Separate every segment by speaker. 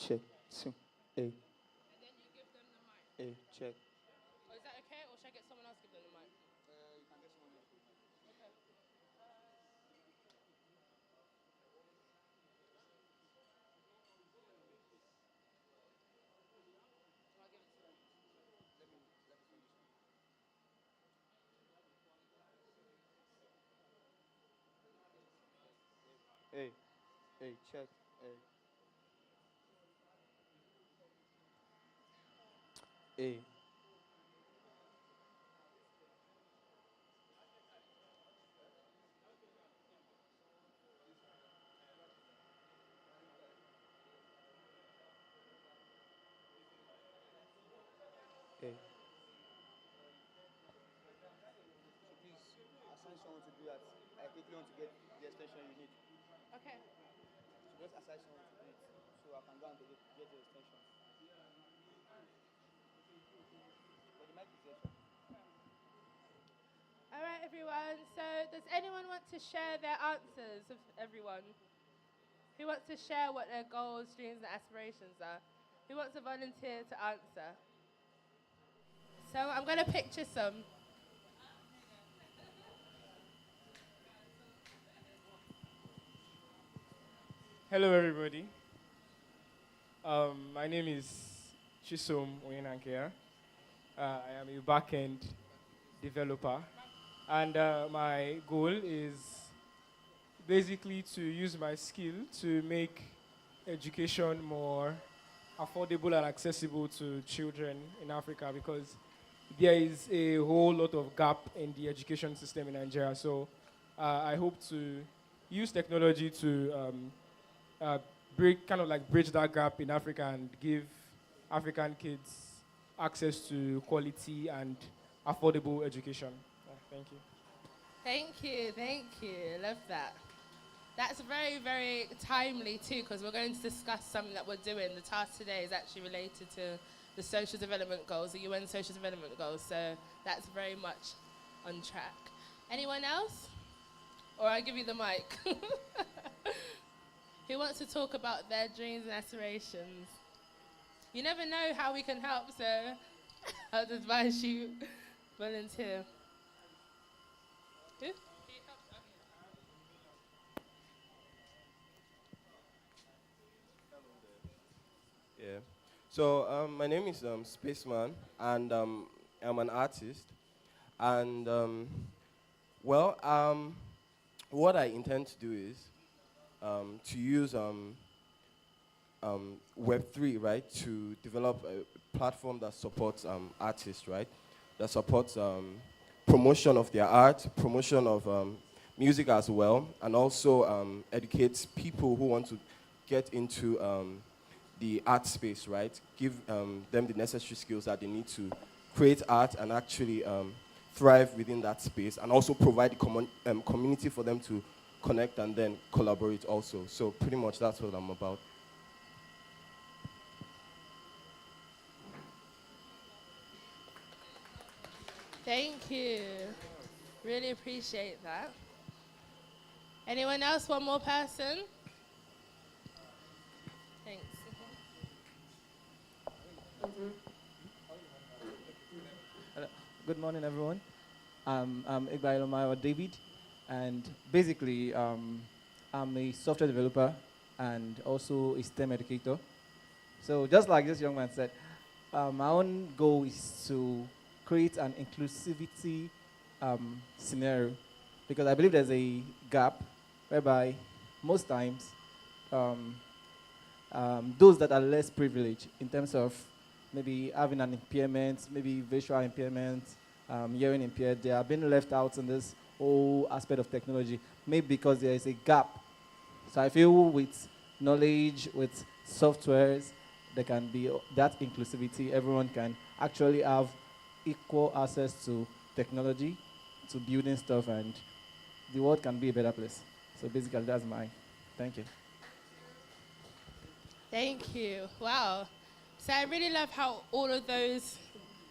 Speaker 1: check, two, A,
Speaker 2: And then you give them the mic.
Speaker 1: A, check.
Speaker 2: Oh, is that okay, or should I get someone else give them the mic? Okay. I'll give it to them.
Speaker 1: A, A, check, A, A. So please assign someone to do that. I quickly want to get the extension you need.
Speaker 2: Okay.
Speaker 1: So just assign someone to do it so I can go and get the extension. But the mic is there, sir.
Speaker 2: All right, everyone. So, does anyone want to share their answers with everyone? Who wants to share what their goals, dreams, and aspirations are? Who wants to volunteer to answer? So, I'm going to picture some.
Speaker 3: Hello, everybody. My name is Chisom Oyinankea. I am a backend developer, and my goal is basically to use my skill to make education more affordable and accessible to children in Africa because there is a whole lot of gap in the education system in Nigeria. So I hope to use technology to uh, kind of like bridge that gap in Africa and give African kids access to quality and affordable education. Thank you.
Speaker 2: Thank you. Thank you. Love that. That's very, very timely too, because we're going to discuss something that we're doing. The task today is actually related to the social development goals, the UN social development goals. So that's very much on track. Anyone else? Or I give you the mic. Who wants to talk about their dreams and aspirations? You never know how we can help, so I'd advise you volunteer. Who?
Speaker 4: Yeah. So my name is Spaceman, and I'm an artist. And well, what I intend to do is to use Web3, right, to develop a platform that supports artists, right, that supports promotion of their art, promotion of music as well, and also educates people who want to get into the art space, right? Give them the necessary skills that they need to create art and actually thrive within that space, and also provide the community for them to connect and then collaborate also. So pretty much that's what I'm about.
Speaker 2: Thank you. Really appreciate that. Anyone else? One more person? Thanks.
Speaker 5: Hello. Good morning, everyone. I'm Igbailoma David, and basically, I'm a software developer and also a STEM educator. So, just like this young man said, my own goal is to create an inclusivity scenario because I believe there's a gap whereby most times um, those that are less privileged in terms of maybe having an impairment, maybe visual impairment, hearing impaired, they are being left out in this whole aspect of technology, maybe because there is a gap. So I feel with knowledge, with softwares, there can be that inclusivity. Everyone can actually have equal access to technology, to building stuff, and the world can be a better place. So basically, that's my thank you.
Speaker 2: Thank you. Wow. So I really love how all of those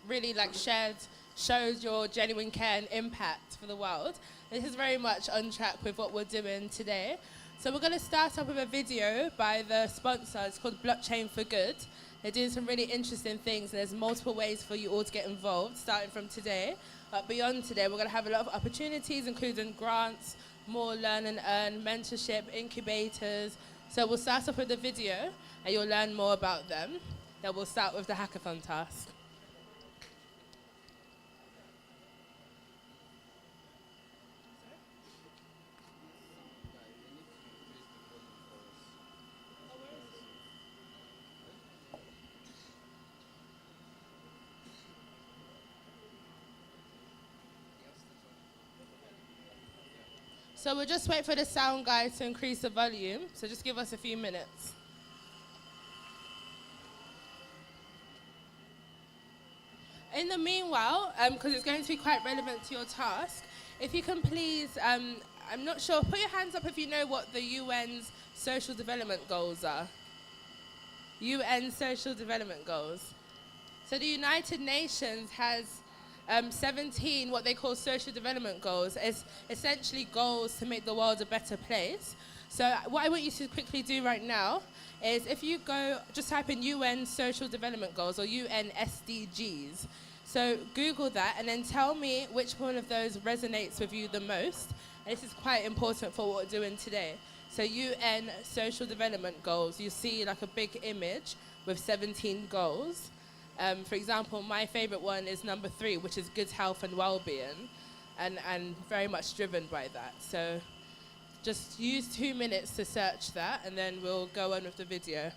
Speaker 2: really like shared shows your genuine care and impact for the world. This is very much on track with what we're doing today. So we're going to start off with a video by the sponsor. It's called Blockchain for Good. They're doing some really interesting things, and there's multiple ways for you all to get involved, starting from today. But beyond today, we're going to have a lot of opportunities, including grants, more learn and earn, mentorship, incubators. So we'll start off with the video, and you'll learn more about them. Then we'll start with the hackathon task. So we'll just wait for the sound guy to increase the volume. So just give us a few minutes. In the meanwhile, because it's going to be quite relevant to your task, if you can please, I'm not sure, put your hands up if you know what the UN's social development goals are. UN social development goals. So the United Nations has 17 what they call social development goals. It's essentially goals to make the world a better place. So what I want you to quickly do right now is if you go, just type in UN social development goals or UN SDGs. So Google that and then tell me which one of those resonates with you the most. And this is quite important for what we're doing today. So UN social development goals, you see like a big image with 17 goals. For example, my favorite one is number 3, which is good health and well-being, and very much driven by that. So just use 2 minutes to search that, and then we'll go on with the video.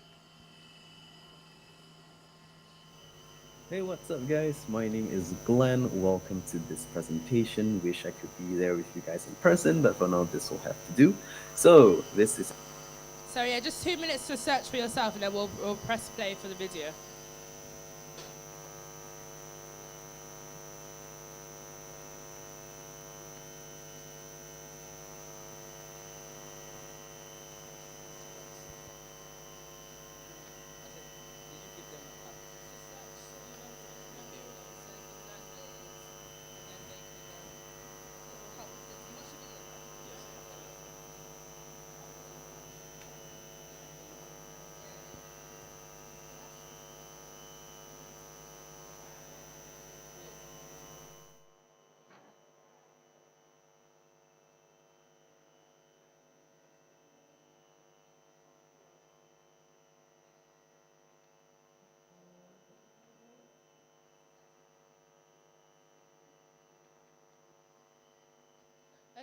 Speaker 6: Hey, what's up guys? My name is Glenn. Welcome to this presentation. Wish I could be there with you guys in person, but for now this will have to do. So this is...
Speaker 2: So yeah, just 2 minutes to search for yourself, and then we'll press play for the video.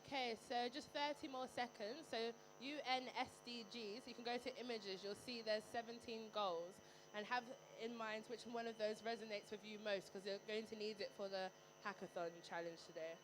Speaker 2: Okay, so just 30 more seconds. So UN SDGs, you can go to images, you'll see there's 17 goals, and have in mind which one of those resonates with you most, because you're going to need it for the hackathon challenge today.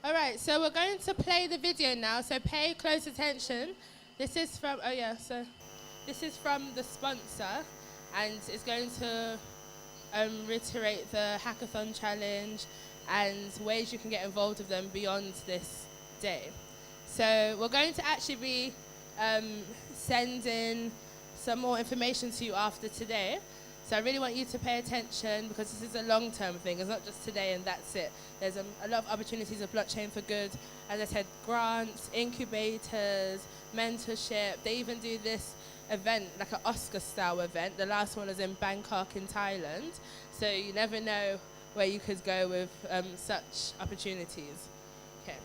Speaker 2: All right, so we're going to play the video now, so pay close attention. This is from, this is from the sponsor, and it's going to reiterate the hackathon challenge and ways you can get involved with them beyond this day. So we're going to actually be sending some more information to you after today. So I really want you to pay attention, because this is a long-term thing. It's not just today and that's it. There's a lot of opportunities of Blockchain for Good. As I said, grants, incubators, mentorship. They even do this event, like an Oscar-style event. The last one was in Bangkok in Thailand. So you never know where you could go with such opportunities. Okay.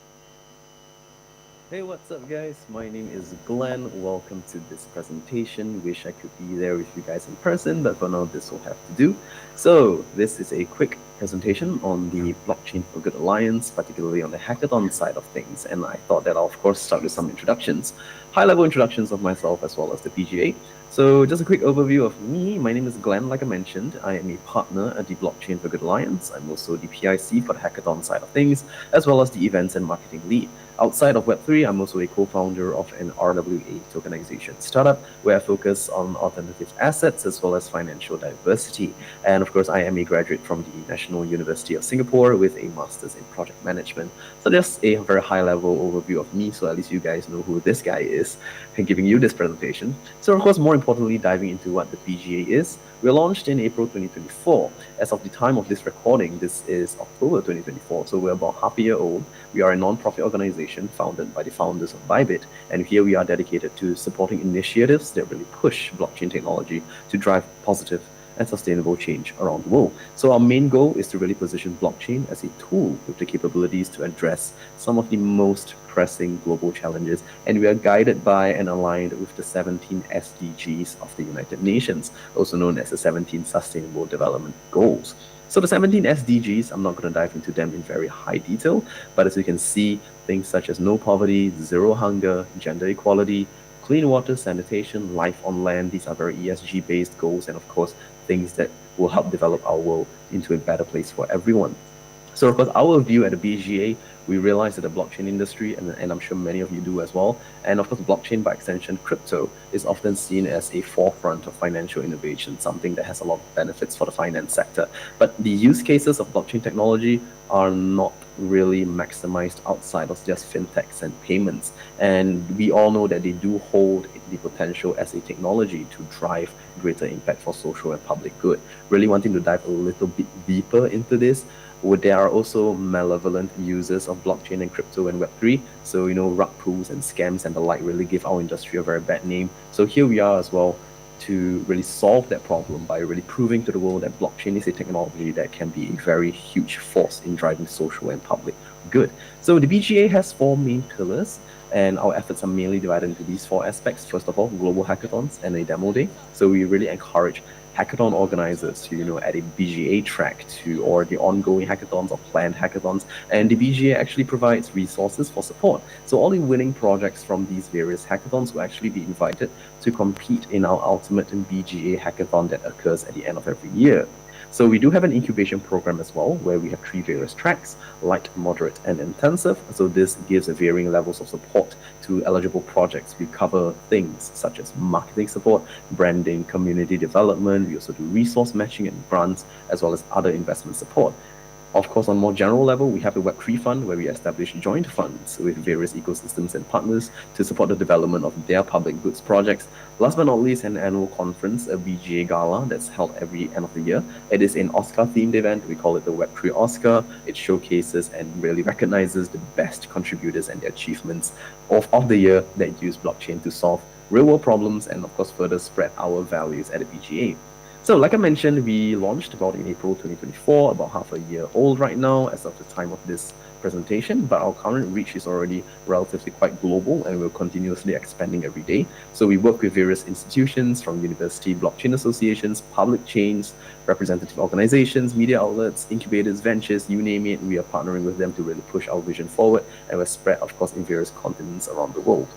Speaker 6: Hey, what's up guys? My name is Glenn. Welcome to this presentation. Wish I could be there with you guys in person, but for now this will have to do. So this is a quick presentation on the Blockchain for Good Alliance, particularly on the hackathon side of things. And I thought that I'll, of course, start with some introductions, high-level introductions of myself as well as the PGA. So just a quick overview of me. My name is Glenn, like I mentioned. I am a partner at the Blockchain for Good Alliance. I'm also the PIC for the hackathon side of things, as well as the events and marketing lead. Outside of Web3, I'm also a co-founder of an RWA tokenization startup where I focus on alternative assets as well as financial diversity. And of course, I am a graduate from the National University of Singapore with a master's in project management. So just a very high-level overview of me, so at least you guys know who this guy is and giving you this presentation. So of course, more importantly, diving into what the PGA is. We launched in April 2024. As of the time of this recording, this is October 2024, so we're about half a year old. We are a non-profit organization founded by the founders of Bybit, and here we are dedicated to supporting initiatives that really push blockchain technology to drive positive and sustainable change around the world. So our main goal is to really position blockchain as a tool with the capabilities to address some of the most pressing global challenges, and we are guided by and aligned with the 17 SDGs of the United Nations, also known as the 17 Sustainable Development Goals. So the 17 SDGs, I'm not going to dive into them in very high detail, but as you can see, things such as no poverty, zero hunger, gender equality, clean water, sanitation, life on land, these are very ESG-based goals, and of course, things that will help develop our world into a better place for everyone. So of course, our view at the BGA, we realize that the blockchain industry, and I'm sure many of you do as well, and of course blockchain by extension crypto, is often seen as a forefront of financial innovation, something that has a lot of benefits for the finance sector. But the use cases of blockchain technology are not really maximized outside of just fintechs and payments. And we all know that they do hold the potential as a technology to drive greater impact for social and public good. Really wanting to dive a little bit deeper into this, there are also malevolent users of blockchain and crypto and Web3. So, rug pulls and scams and the like really give our industry a very bad name. So here we are as well to really solve that problem by really proving to the world that blockchain is a technology that can be a very huge force in driving social and public good. So the BGA has 4 main pillars, and our efforts are mainly divided into these 4 aspects. First of all, global hackathons and a demo day. So we really encourage hackathon organizers to, add a BGA track to, or the ongoing hackathons or planned hackathons. And the BGA actually provides resources for support. So all the winning projects from these various hackathons will actually be invited to compete in our ultimate BGA hackathon that occurs at the end of every year. So we do have an incubation program as well, where we have 3 various tracks, light, moderate, and intensive. So this gives a varying levels of support to eligible projects. We cover things such as marketing support, branding, community development. We also do resource matching and grants, as well as other investment support. Of course, on a more general level, we have the Web3 Fund, where we establish joint funds with various ecosystems and partners to support the development of their public goods projects. Last but not least, an annual conference, a BGA Gala, that's held every end of the year. It is an Oscar-themed event. We call it the Web3 Oscar. It showcases and really recognizes the best contributors and their achievements of the year that use blockchain to solve real-world problems and, of course, further spread our values at the BGA. So like I mentioned, we launched about in April 2024, about half a year old right now as of the time of this presentation, but our current reach is already relatively quite global, and we're continuously expanding every day. So we work with various institutions from university blockchain associations, public chains, representative organizations, media outlets, incubators, ventures, you name it. We are partnering with them to really push our vision forward, and we're spread, of course, in various continents around the world.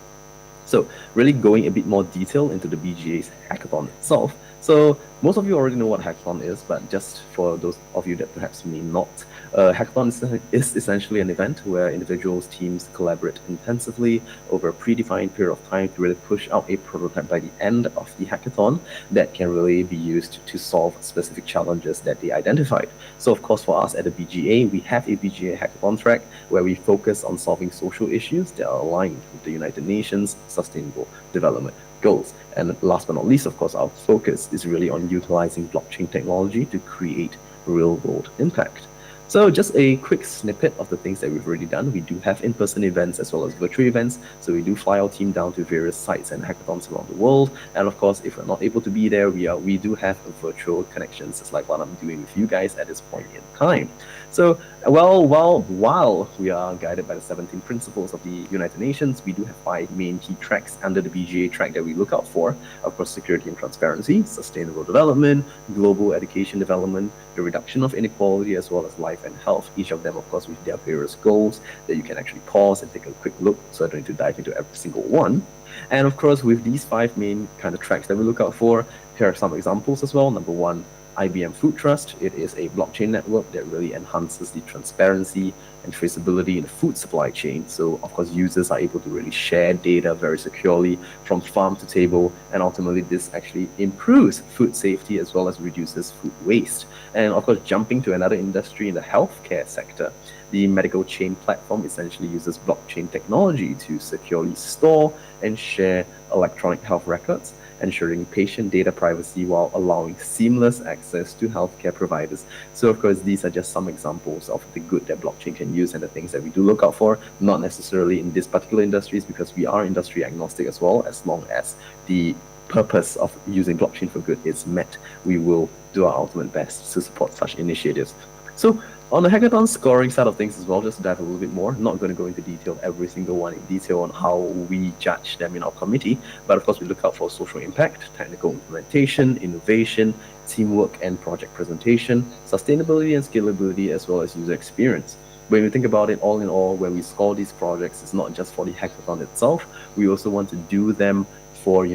Speaker 6: So really going a bit more detail into the BGA's hackathon itself. So most of you already know what hackathon is, but just for those of you that perhaps may not, hackathon is essentially an event where individuals, teams collaborate intensively over a predefined period of time to really push out a prototype by the end of the hackathon that can really be used to solve specific challenges that they identified. So of course, for us at the BGA, we have a BGA hackathon track where we focus on solving social issues that are aligned with the United Nations Sustainable Development Goals. And last but not least, of course, our focus is really on utilizing blockchain technology to create real-world impact. So just a quick snippet of the things that we've already done. We do have in-person events as well as virtual events. So we do fly our team down to various sites and hackathons around the world. And of course, if we're not able to be there, we do have virtual connections, just like what I'm doing with you guys at this point in time. So, while we are guided by the 17 principles of the United Nations, we do have 5 main key tracks under the BGA track that we look out for. Of course, security and transparency, sustainable development, global education development, the reduction of inequality, as well as life and health. Each of them, of course, with their various goals that you can actually pause and take a quick look. So I don't need to dive into every single one. And of course, with these 5 main kind of tracks that we look out for, here are some examples as well. Number 1, IBM Food Trust. It is a blockchain network that really enhances the transparency and traceability in the food supply chain. So, of course, users are able to really share data very securely from farm to table, and ultimately this actually improves food safety as well as reduces food waste. And of course, jumping to another industry in the healthcare sector, the medical chain platform essentially uses blockchain technology to securely store and share electronic health records, ensuring patient data privacy while allowing seamless access to healthcare providers. So, of course, these are just some examples of the good that blockchain can use and the things that we do look out for, not necessarily in these particular industries, because we are industry agnostic as well. As long as the purpose of using blockchain for good is met, we will do our ultimate best to support such initiatives. So, on the hackathon scoring side of things as well, just to dive a little bit more, not going to go into detail every single one in detail on how we judge them in our committee, but of course we look out for social impact, technical implementation, innovation, teamwork and project presentation, sustainability and scalability, as well as user experience. When we think about it, all in all, when we score these projects, it's not just for the hackathon itself, we also want to do them for,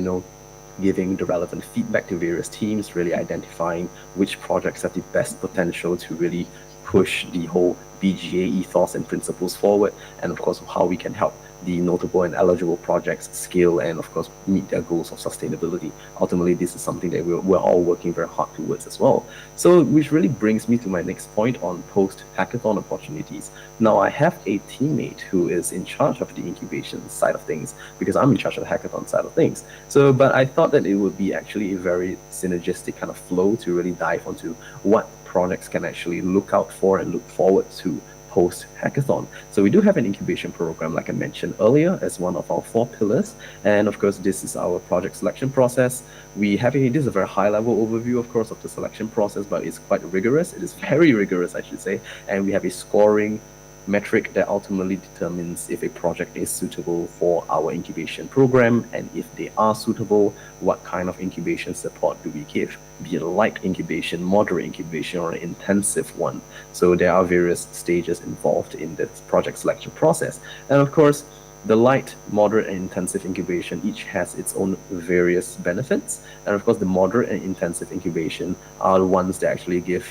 Speaker 6: giving the relevant feedback to various teams, really identifying which projects have the best potential to really push the whole BGA ethos and principles forward, and of course how we can help the notable and eligible projects scale and of course meet their goals of sustainability. Ultimately, this is something that we're all working very hard towards as well. So, which really brings me to my next point on post-hackathon opportunities. Now, I have a teammate who is in charge of the incubation side of things, because I'm in charge of the hackathon side of things. So, but I thought that it would be actually a very synergistic kind of flow to really dive onto what projects can actually look out for and look forward to post-hackathon. So we do have an incubation program, like I mentioned earlier, as one of our 4 pillars. And of course, this is our project selection process. This is a very high-level overview, of course, of the selection process, but it's quite rigorous. It is very rigorous, I should say. And we have a scoring metric that ultimately determines if a project is suitable for our incubation program, and if they are suitable, what kind of incubation support do we give, be it light incubation, moderate incubation, or an intensive one. So there are various stages involved in the project selection process. And of course, the light, moderate, and intensive incubation each has its own various benefits. And of course, the moderate and intensive incubation are the ones that actually give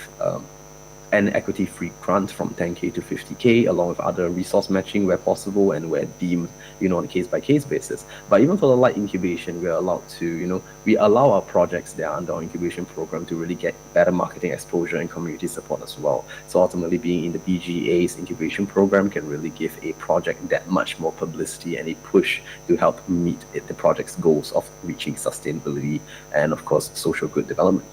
Speaker 6: an equity-free grant from 10K to 50K, along with other resource matching where possible and where deemed, on a case-by-case basis. But even for the light incubation, we're allowed to, we allow our projects that are under our incubation program to really get better marketing exposure and community support as well. So ultimately, being in the BGA's incubation program can really give a project that much more publicity and a push to help meet the project's goals of reaching sustainability and, of course, social good development.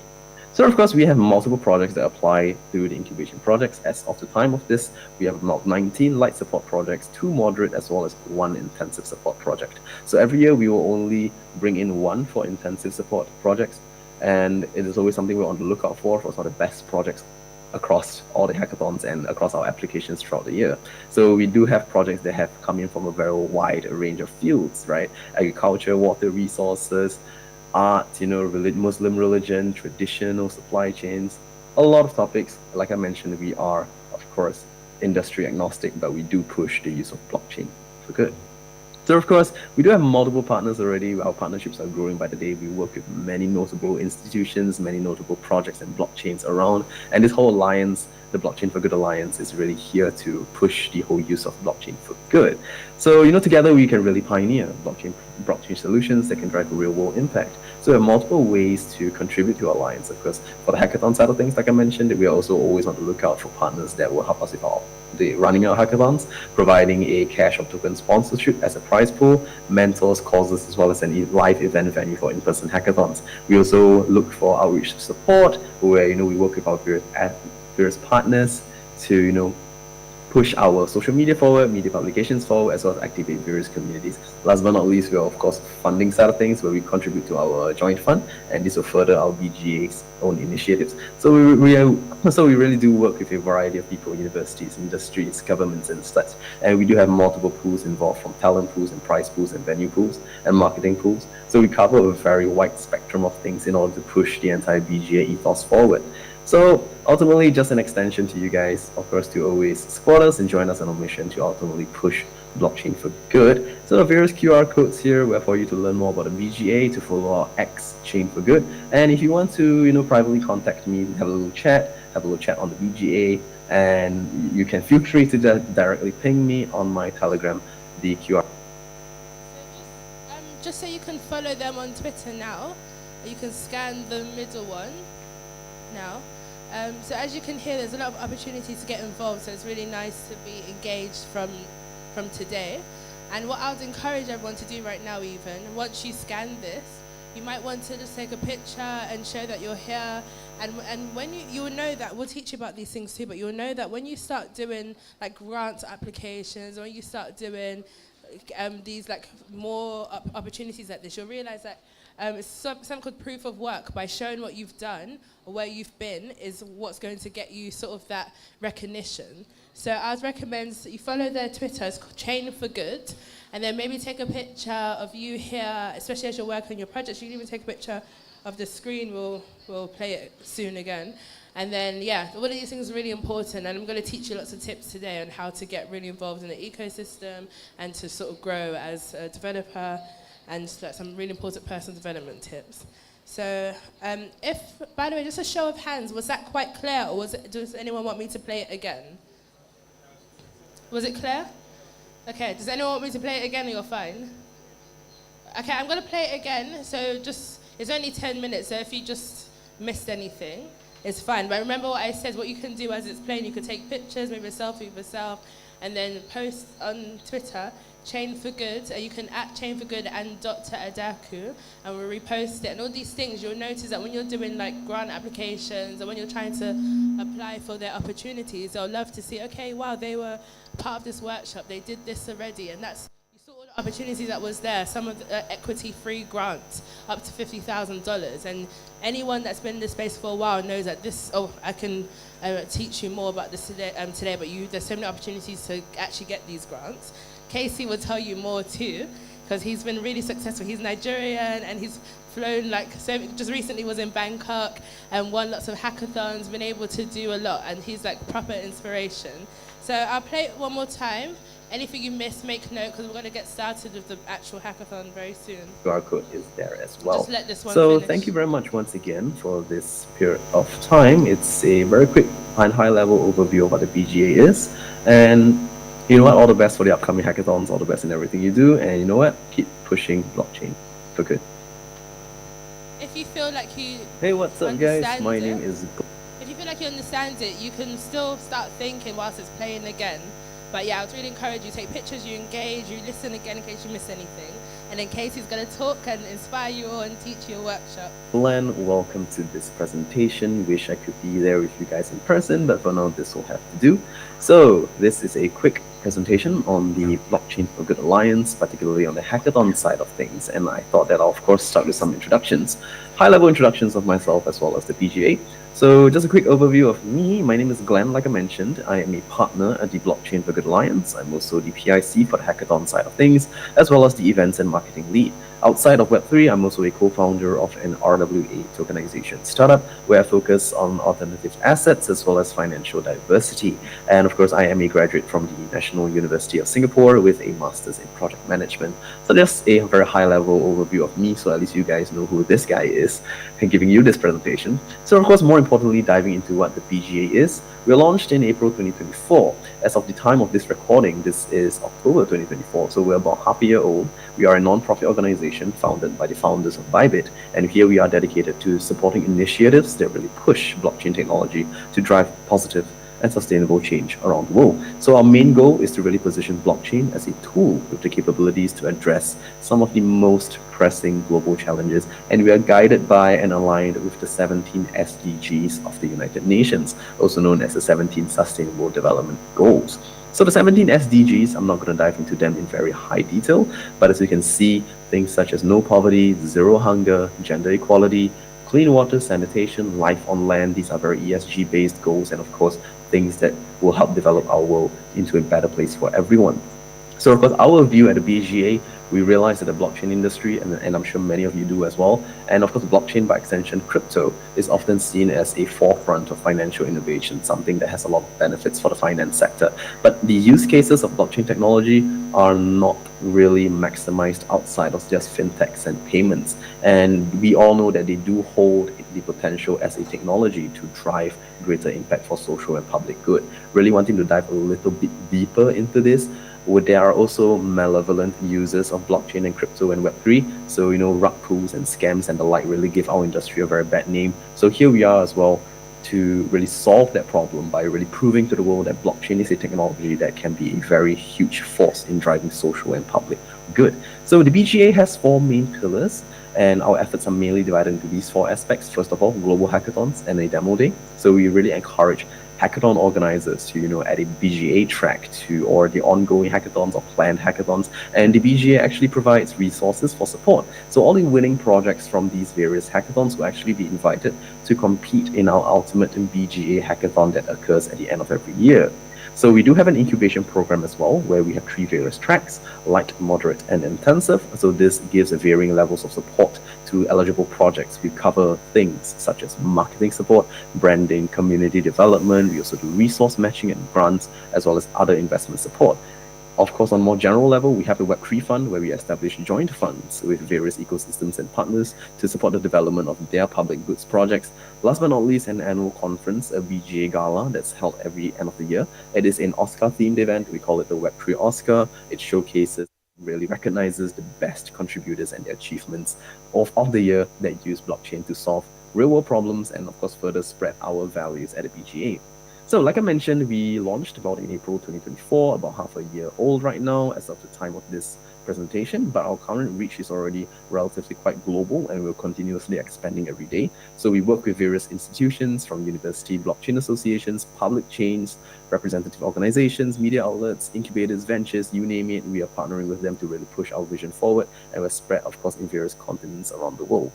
Speaker 6: So, of course, we have multiple projects that apply through the incubation projects. As of the time of this, we have about 19 light support projects, 2 moderate, as well as 1 intensive support project. So every year, we will only bring in 1 for intensive support projects, and it is always something we're on the lookout for some of the best projects across all the hackathons and across our applications throughout the year. So we do have projects that have come in from a very wide range of fields, right? Agriculture, water resources, art, Muslim religion, traditional supply chains, a lot of topics. Like I mentioned, we are, of course, industry agnostic, but we do push the use of blockchain for good. So, of course, we do have multiple partners already. Our partnerships are growing by the day. We work with many notable institutions, many notable projects and blockchains around. And this whole alliance, the Blockchain for Good Alliance, is really here to push the whole use of blockchain for good. So, together we can really pioneer blockchain solutions that can drive a real-world impact. So there are multiple ways to contribute to our alliance. Of course, for the hackathon side of things, like I mentioned, we are also always on the lookout for partners that will help us with the running our hackathons, providing a cash or token sponsorship as a prize pool, mentors, causes, as well as a live event venue for in-person hackathons. We also look for outreach support, where we work with our various partners to push our social media forward, media publications forward, as well as activate various communities. Last but not least, we are, of course, funding side of things, where we contribute to our joint fund, and this will further our BGA's own initiatives. So we really do work with a variety of people, universities, industries, governments, and such. And we do have multiple pools involved, from talent pools and prize pools and venue pools and marketing pools. So we cover a very wide spectrum of things in order to push the entire BGA ethos forward. So ultimately, just an extension to you guys, of course, to always support us and join us on our mission to ultimately push blockchain for good. So the various QR codes here were for you to learn more about the BGA, to follow our X Chain for Good. And if you want to, privately contact me, have a little chat on the BGA, and you can feel free to directly ping me on my Telegram, the QR.
Speaker 2: Just so you can follow them on Twitter now, you can scan the middle one now. So as you can hear, there's a lot of opportunities to get involved, so it's really nice to be engaged from today. And what I would encourage everyone to do right now, even once you scan this, you might want to just take a picture and show that you're here. And when you will know that, we'll teach you about these things too, but you'll know that when you start doing like grant applications, or when you start doing these like more opportunities like this, you'll realize that it's something called proof of work. By showing what you've done or where you've been is what's going to get you sort of that recognition. So I'd recommend that you follow their Twitter, it's called Chain for Good, and then maybe take a picture of you here, especially as you're working on your projects. You can even take a picture of the screen. We'll play it soon again. And then, yeah, all of these things are really important, and I'm going to teach you lots of tips today on how to get really involved in the ecosystem and to sort of grow as a developer, and some really important personal development tips. So, by the way, just a show of hands, was that quite clear, or does anyone want me to play it again? Was it clear? Okay, does anyone want me to play it again, or you're fine? Okay, I'm going to play it again, so it's only 10 minutes, so if you just missed anything, it's fine. But remember what I said, what you can do as it's playing, you can take pictures, maybe a selfie of yourself, and then post on Twitter, Chain for Good, you can @Chain for Good and Dr. Adaku, and we'll repost it. And all these things, you'll notice that when you're doing like grant applications, or when you're trying to apply for their opportunities, they'll love to see, okay, wow, they were part of this workshop, they did this already, and that's, you saw all the opportunities that was there, some of the equity-free grants, up to $50,000, and anyone that's been in this space for a while knows that I can teach you more about this today, but there's so many opportunities to actually get these grants. Casey will tell you more too, because he's been really successful. He's Nigerian, and he's flown just recently was in Bangkok and won lots of hackathons, been able to do a lot, and he's like proper inspiration. So I'll play it one more time. Anything you missed, make note, because we're going to get started with the actual hackathon very soon.
Speaker 6: QR code is there as well.
Speaker 2: Just let this one
Speaker 6: So
Speaker 2: finish.
Speaker 6: thank you very much once again for this period of time. It's a very quick and high-level overview of what the BGA is. And you know what? All the best for the upcoming hackathons, all the best in everything you do. And you know what? Keep pushing blockchain for good.
Speaker 2: If you feel like you
Speaker 6: Hey, what's up, guys?
Speaker 2: understand
Speaker 6: My
Speaker 2: it,
Speaker 6: name is...
Speaker 2: if you feel like you understand it, you can still start thinking whilst it's playing again. But yeah, I would really encourage you, take pictures, you engage, you listen again in case you miss anything. And then Casey's going to talk and inspire you all and teach you a workshop.
Speaker 6: Glenn, welcome to this presentation. Wish I could be there with you guys in person, but for now, this will have to do. So this is a quick presentation on the Blockchain for Good Alliance, particularly on the hackathon side of things. And I thought that I'll, of course, start with some introductions, high-level introductions of myself as well as the PGA. So just a quick overview of me. My name is Glenn, like I mentioned. I am a partner at the Blockchain for Good Alliance. I'm also the PIC for the hackathon side of things, as well as the events and marketing lead. Outside of Web3, I'm also a co-founder of an RWA tokenization startup where I focus on alternative assets as well as financial diversity. And of course, I am a graduate from the National University of Singapore with a master's in project management. So just a very high-level overview of me, so at least you guys know who this guy is and giving you this presentation. So of course, more importantly, diving into what the PGA is. We launched in April 2024. As of the time of this recording, this is October 2024, so we're about half a year old. We are a non-profit organization founded by the founders of Bybit, and here we are dedicated to supporting initiatives that really push blockchain technology to drive positive and sustainable change around the world. So our main goal is to really position blockchain as a tool with the capabilities to address some of the most pressing global challenges, and we are guided by and aligned with the 17 SDGs of the United Nations, also known as the 17 Sustainable Development Goals. So the 17 SDGs, I'm not going to dive into them in very high detail, but as you can see, things such as no poverty, zero hunger, gender equality, clean water, sanitation, life on land, these are very ESG-based goals, and of course, things that will help develop our world into a better place for everyone. So of course, our view at the BGA We realize that the blockchain industry, and I'm sure many of you do as well, and of course, blockchain by extension, crypto, is often seen as a forefront of financial innovation, something that has a lot of benefits for the finance sector. But the use cases of blockchain technology are not really maximized outside of just fintechs and payments. And we all know that they do hold the potential as a technology to drive greater impact for social and public good. Really wanting to dive a little bit deeper into this, where there are also malevolent users of blockchain and crypto and Web3. So, rug pulls and scams and the like really give our industry a very bad name. So here we are as well to really solve that problem by really proving to the world that blockchain is a technology that can be a very huge force in driving social and public good. So the BGA has four main pillars, and our efforts are mainly divided into these four aspects. First of all, global hackathons and a demo day. So we really encourage hackathon organizers to add a BGA track to or the ongoing hackathons or planned hackathons, and the BGA actually provides resources for support. So all the winning projects from these various hackathons will actually be invited to compete in our ultimate BGA hackathon that occurs at the end of every year. So we do have an incubation program as well, where we have three various tracks: light, moderate, and intensive. So this gives a varying levels of support to eligible projects. We cover things such as marketing support, branding, community development. We also do resource matching and grants, as well as other investment support. Of course, on a more general level, we have the Web3 Fund, where we establish joint funds with various ecosystems and partners to support the development of their public goods projects. Last but not least, an annual conference, a BGA Gala, that's held every end of the year. It is an Oscar-themed event. We call it the Web3 Oscar. It showcases, really recognizes the best contributors and their achievements of the year that use blockchain to solve real-world problems and, of course, further spread our values at the BGA. So, like I mentioned, we launched about in April 2024, about half a year old right now as of the time of this presentation, but our current reach is already relatively quite global and we're continuously expanding every day. So we work with various institutions from university blockchain associations, public chains, representative organizations, media outlets, incubators, ventures, you name it. We are partnering with them to really push our vision forward, and we're spread, of course, in various continents around the world.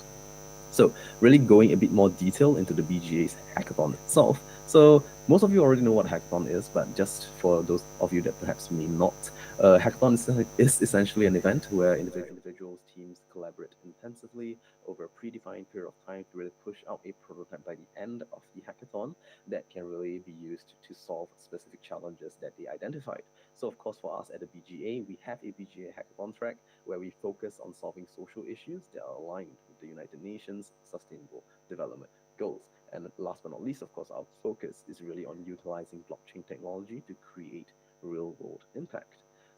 Speaker 6: So really going a bit more detail into the BGA's hackathon itself. So most of you already know what hackathon is, but just for those of you that perhaps may not, hackathon is essentially an event where individuals, teams collaborate intensively over a predefined period of time to really push out a prototype by the end of the hackathon that can really be used to solve specific challenges that they identified. So of course, for us at the BGA, we have a BGA hackathon track where we focus on solving social issues that are aligned with the United Nations Sustainable Development Goals. And last but not least, of course, our focus is really on utilizing blockchain technology to create real world impact.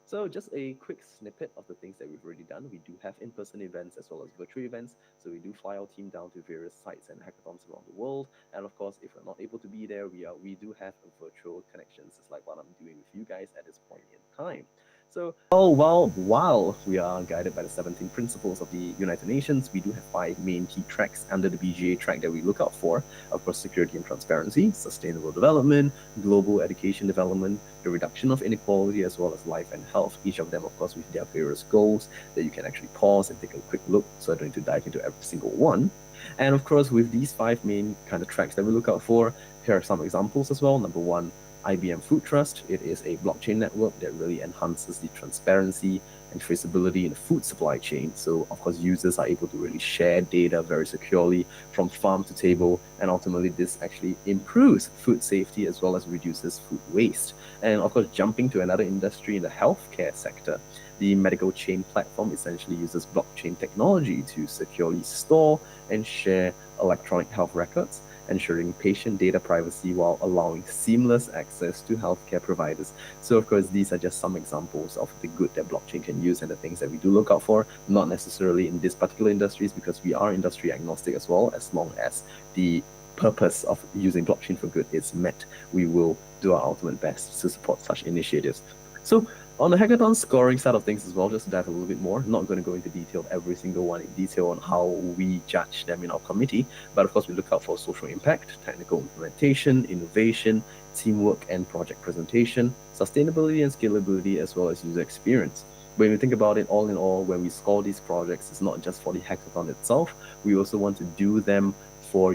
Speaker 6: So just a quick snippet of the things that we've already done. We do have in-person events as well as virtual events. So we do fly our team down to various sites and hackathons around the world. And of course, if we're not able to be there, we do have virtual connections, just like what I'm doing with you guys at this point in time. So, while we are guided by the 17 principles of the United Nations, we do have five main key tracks under the BGA track that we look out for. Of course, security and transparency, sustainable development, global education development, the reduction of inequality, as well as life and health. Each of them, of course, with their various goals that you can actually pause and take a quick look. So I don't need to dive into every single one. And of course, with these five main kind of tracks that we look out for, here are some examples as well. Number one, IBM Food Trust. It is a blockchain network that really enhances the transparency and traceability in the food supply chain. So, of course, users are able to really share data very securely from farm to table, and ultimately, this actually improves food safety as well as reduces food waste. And of course, jumping to another industry in the healthcare sector, the medical chain platform essentially uses blockchain technology to securely store and share electronic health records, ensuring patient data privacy while allowing seamless access to healthcare providers. So, of course, these are just some examples of the good that blockchain can use and the things that we do look out for, not necessarily in these particular industries because we are industry agnostic as well. As long as the purpose of using blockchain for good is met, we will do our ultimate best to support such initiatives. So, on the hackathon scoring side of things as well, just to dive a little bit more, not going to go into detail every single one in detail on how we judge them in our committee, but of course we look out for social impact, technical implementation, innovation, teamwork and project presentation, sustainability and scalability, as well as user experience. When we think about it, all in all, when we score these projects, it's not just for the hackathon itself. We also want to do them for,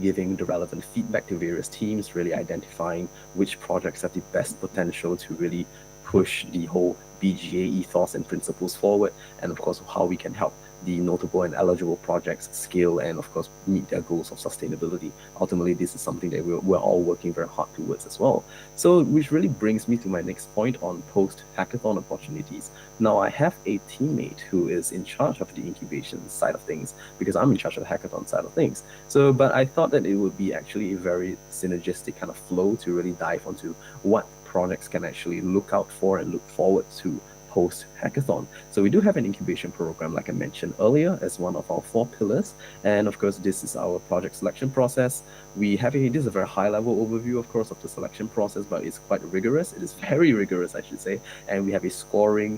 Speaker 6: giving the relevant feedback to various teams, really identifying which projects have the best potential to really push the whole BGA ethos and principles forward, and of course how we can help the notable and eligible projects scale and of course meet their goals of sustainability. Ultimately, this is something that we're all working very hard towards as well. So which really brings me to my next point on post hackathon opportunities. Now I have a teammate who is in charge of the incubation side of things, because I'm in charge of the hackathon side of things. So but I thought that it would be actually a very synergistic kind of flow to really dive onto what projects can actually look out for and look forward to post hackathon. So we do have an incubation program, like I mentioned earlier, as one of our 4 pillars. And of course, this is our project selection process. This is a very high level overview, of course, of the selection process, but it's quite rigorous. It is very rigorous, I should say. And we have a scoring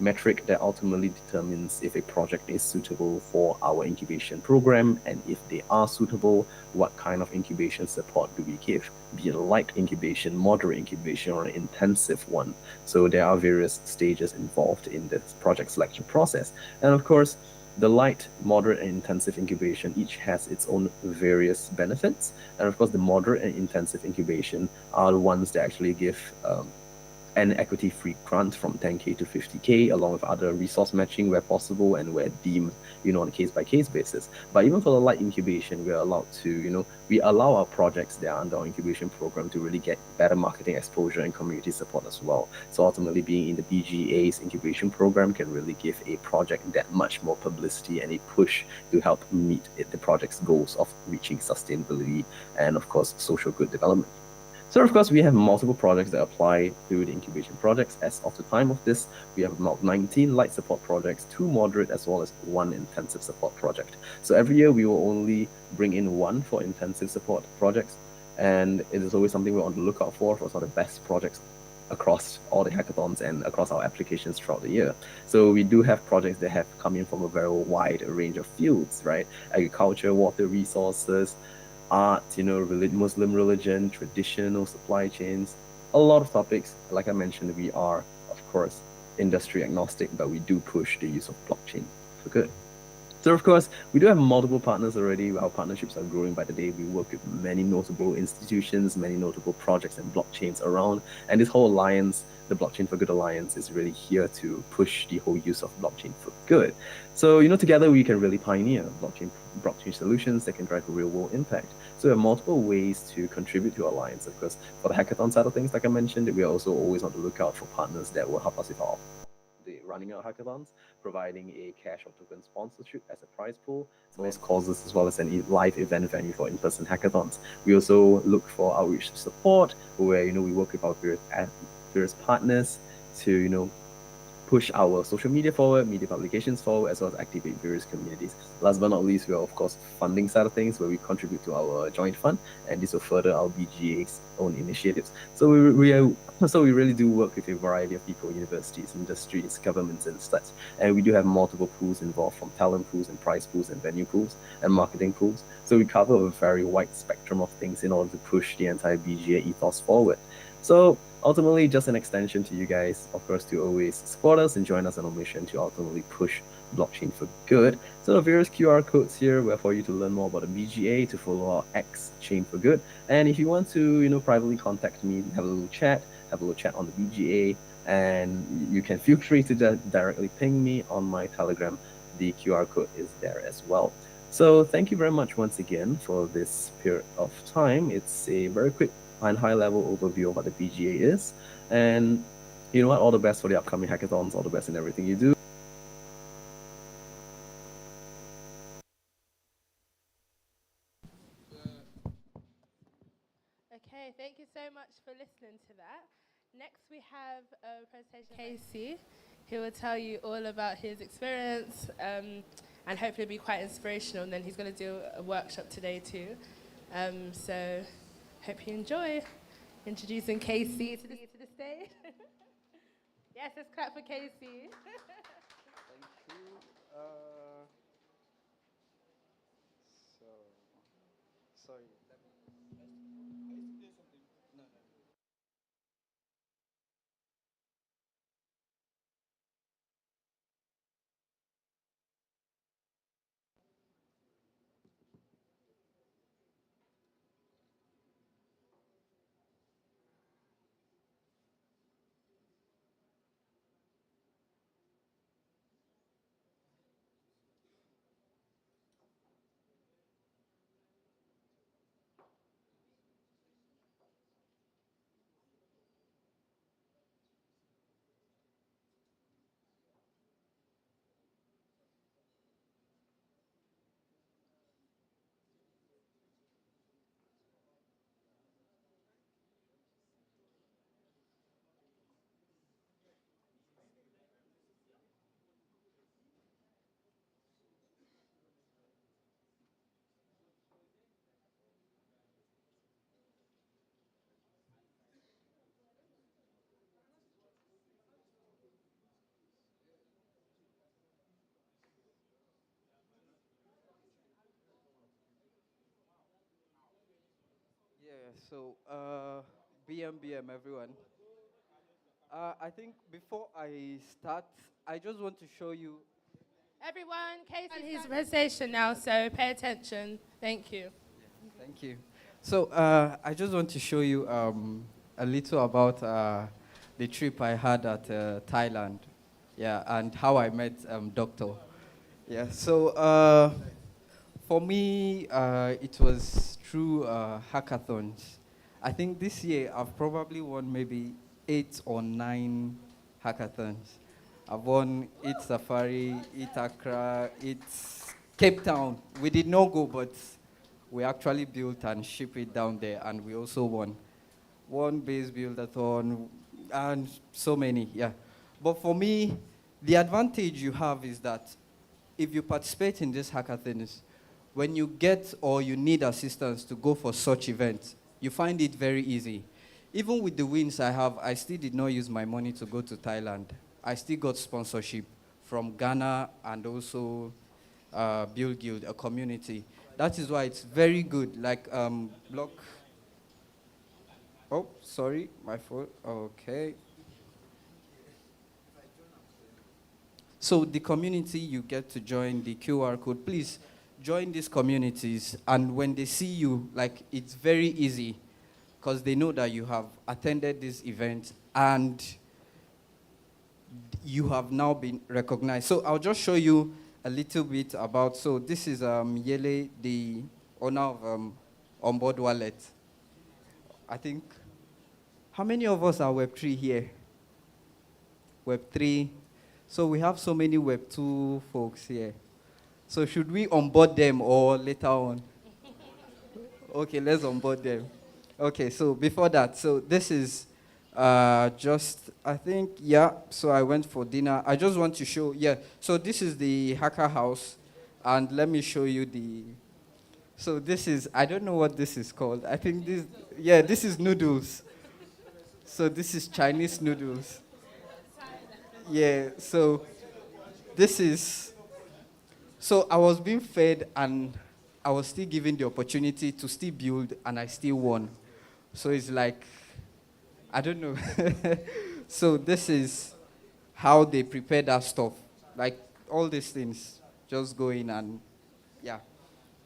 Speaker 6: metric that ultimately determines if a project is suitable for our incubation program, and if they are suitable, what kind of incubation support do we give, be it a light incubation, moderate incubation, or an intensive one. So there are various stages involved in the project selection process. And of course, the light, moderate, and intensive incubation each has its own various benefits. And of course, the moderate and intensive incubation are the ones that actually give an equity-free grant from 10K to 50K, along with other resource matching where possible and where deemed, on a case-by-case basis. But even for the light incubation, we're allowed to, we allow our projects that are under our incubation program to really get better marketing exposure and community support as well. So ultimately, being in the BGA's incubation program can really give a project that much more publicity and a push to help meet the project's goals of reaching sustainability and, of course, social good development. So of course, we have multiple projects that apply to the incubation projects. As of the time of this, we have about 19 light support projects, 2 moderate, as well as 1 intensive support project. So every year we will only bring in 1 for intensive support projects, and it is always something we're on the lookout for some of the best projects across all the hackathons and across our applications throughout the year. So we do have projects that have come in from a very wide range of fields, right? Agriculture, water resources, art, Muslim religion, traditional supply chains, a lot of topics. Like I mentioned, we are, of course, industry agnostic, but we do push the use of blockchain for good. So of course, we do have multiple partners already. Our partnerships are growing by the day. We work with many notable institutions, many notable projects and blockchains around. And this whole alliance, the Blockchain for Good Alliance, is really here to push the whole use of blockchain for good. So, together we can really pioneer blockchain solutions that can drive a real world impact. So there are multiple ways to contribute to our alliance. Of course, for the hackathon side of things, like I mentioned, we are also always on the lookout for partners that will help us with the running our hackathons, providing a cash or token sponsorship as a prize pool, as well as causes, as well as a live event venue for in-person hackathons. We also look for outreach support, where we work with our various partners to push our social media forward, media publications forward, as well as activate various communities. Last but not least, we are, of course, funding side of things, where we contribute to our joint fund, and this will further our BGA's own initiatives. So we really do work with a variety of people, universities, industries, governments, and such. And we do have multiple pools involved, from talent pools and prize pools and venue pools and marketing pools. So we cover a very wide spectrum of things in order to push the entire BGA ethos forward. So ultimately, just an extension to you guys, of course, to always support us and join us on our mission to ultimately push blockchain for good. So the various QR codes here were for you to learn more about the BGA, to follow our X Chain for Good. And if you want to, privately contact me, have a little chat on the BGA, and you can feel free to directly ping me on my Telegram. The QR code is there as well. So thank you very much once again for this period of time. It's a very quick and high-level overview of what the BGA is. And you know what? All the best for the upcoming hackathons. All the best in everything you do.
Speaker 2: Okay, thank you so much for listening to that. Next, we have a presentation by Casey, who will tell you all about his experience and hopefully be quite inspirational. And then he's going to do a workshop today too. So, hope you enjoy. Introducing Casey to the stage. Yes, let's clap for Casey.
Speaker 7: Thank you. So, sorry. BMBM, everyone. I think before I start, I just want to show you.
Speaker 2: Everyone, Casey's his presentation now, so pay attention. Thank you.
Speaker 7: Thank you. I just want to show you a little about the trip I had at Thailand. Yeah, and how I met Doctor. Yeah, for me, it was through hackathons. I think this year I've probably won maybe 8 or 9 hackathons. I've won Eat Safari, Eat Accra, Eat Cape Town. We did not go, but we actually built and shipped it down there, and we also won. One base buildathon, and so many, yeah. But for me, the advantage you have is that if you participate in these hackathons, when you get or you need assistance to go for such events, you find it very easy. Even with the wins I have, I still did not use my money to go to Thailand. I still got sponsorship from Ghana and also Build Guild, a community. That is why it's very good. Like block. Oh, sorry, my fault. Okay. So the community you get to join, the QR code, please join these communities, and when they see you, like, it's very easy because they know that you have attended this event and you have now been recognized. So I'll just show you a little bit about, so this is Yele, the owner of Onboard Wallet. I think, how many of us are Web3 here? Web3. So we have so many Web2 folks here. So should we onboard them or later on? Okay, let's onboard them. Okay, so before that, so this is just, I think, yeah, so I went for dinner. I just want to show, yeah, so this is the hacker house, and let me show you so this is, I don't know what this is called. I think this, yeah, this is noodles. So this is Chinese noodles. Yeah, so this is, so I was being fed and I was still given the opportunity to still build, and I still won. So it's like, I don't know. So this is how they prepare that stuff. Like all these things, just go in and, yeah.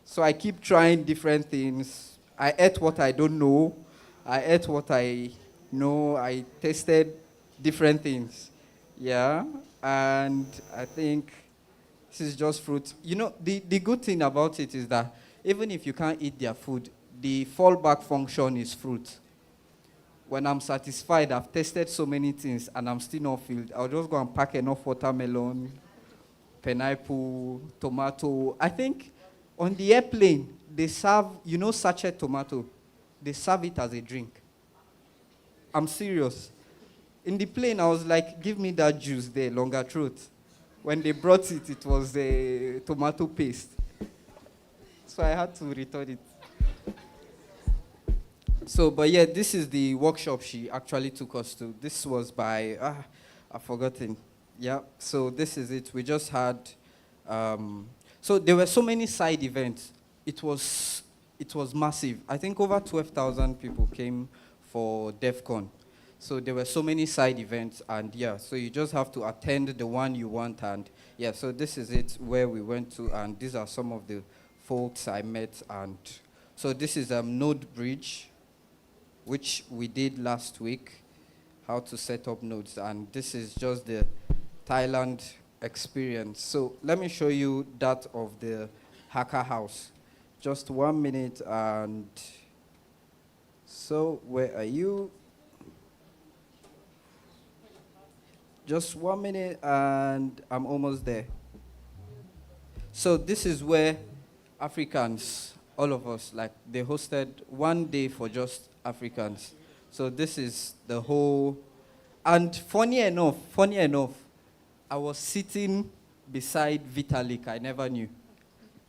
Speaker 7: So I keep trying different things. I ate what I don't know. I ate what I know. I tasted different things. Yeah. And I think this is just fruit. You know, the good thing about it is that even if you can't eat their food, the fallback function is fruit. When I'm satisfied, I've tasted so many things and I'm still not filled, I'll just go and pack enough watermelon, pineapple, tomato. I think on the airplane, they serve, you know, sachet tomato. They serve it as a drink. I'm serious. In the plane, I was like, give me that juice there, longer throat. When they brought it, it was a tomato paste. So I had to return it. So, but yeah, this is the workshop she actually took us to. This was by, I've forgotten. Yeah, so this is it. We just had, so there were so many side events. It was massive. I think over 12,000 people came for DEF CON. So there were so many side events, and yeah, so you just have to attend the one you want, and yeah, so this is it where we went to, and these are some of the folks I met, and so this is Node Bridge, which we did last week, how to set up nodes, and this is just the Thailand experience. So let me show you that of the hacker house. Just 1 minute, and so where are you? Just 1 minute, and I'm almost there. So this is where Africans, all of us, like, they hosted one day for just Africans. So this is the whole, and funny enough, I was sitting beside Vitalik. I never knew.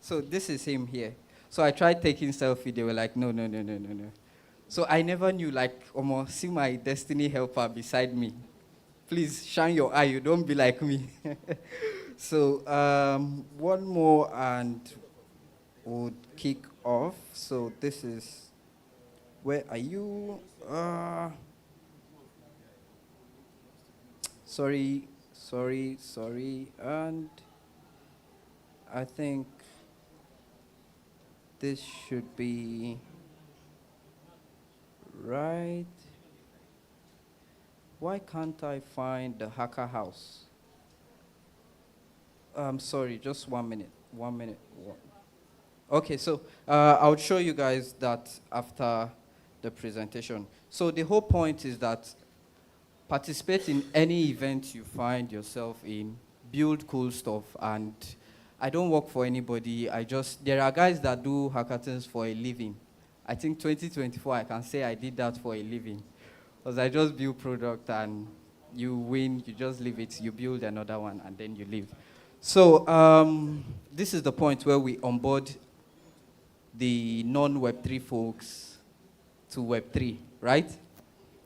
Speaker 7: So this is him here. So I tried taking selfie. They were like, no. So I never knew, like, almost see my destiny helper beside me. Please shine your eye. You don't be like me. So one more and we'll kick off. So this is Where are you? Sorry. And I think this should be right. Why can't I find the hacker house? I'm sorry, just 1 minute. 1 minute. Okay, so I'll show you guys that after the presentation. So the whole point is that participate in any event you find yourself in, build cool stuff, and I don't work for anybody. There are guys that do hackathons for a living. I think 2024, I can say I did that for a living. Because I just build product and you win, you just leave it, you build another one, and then you leave. So this is the point where we onboard the non-Web3 folks to Web3, right?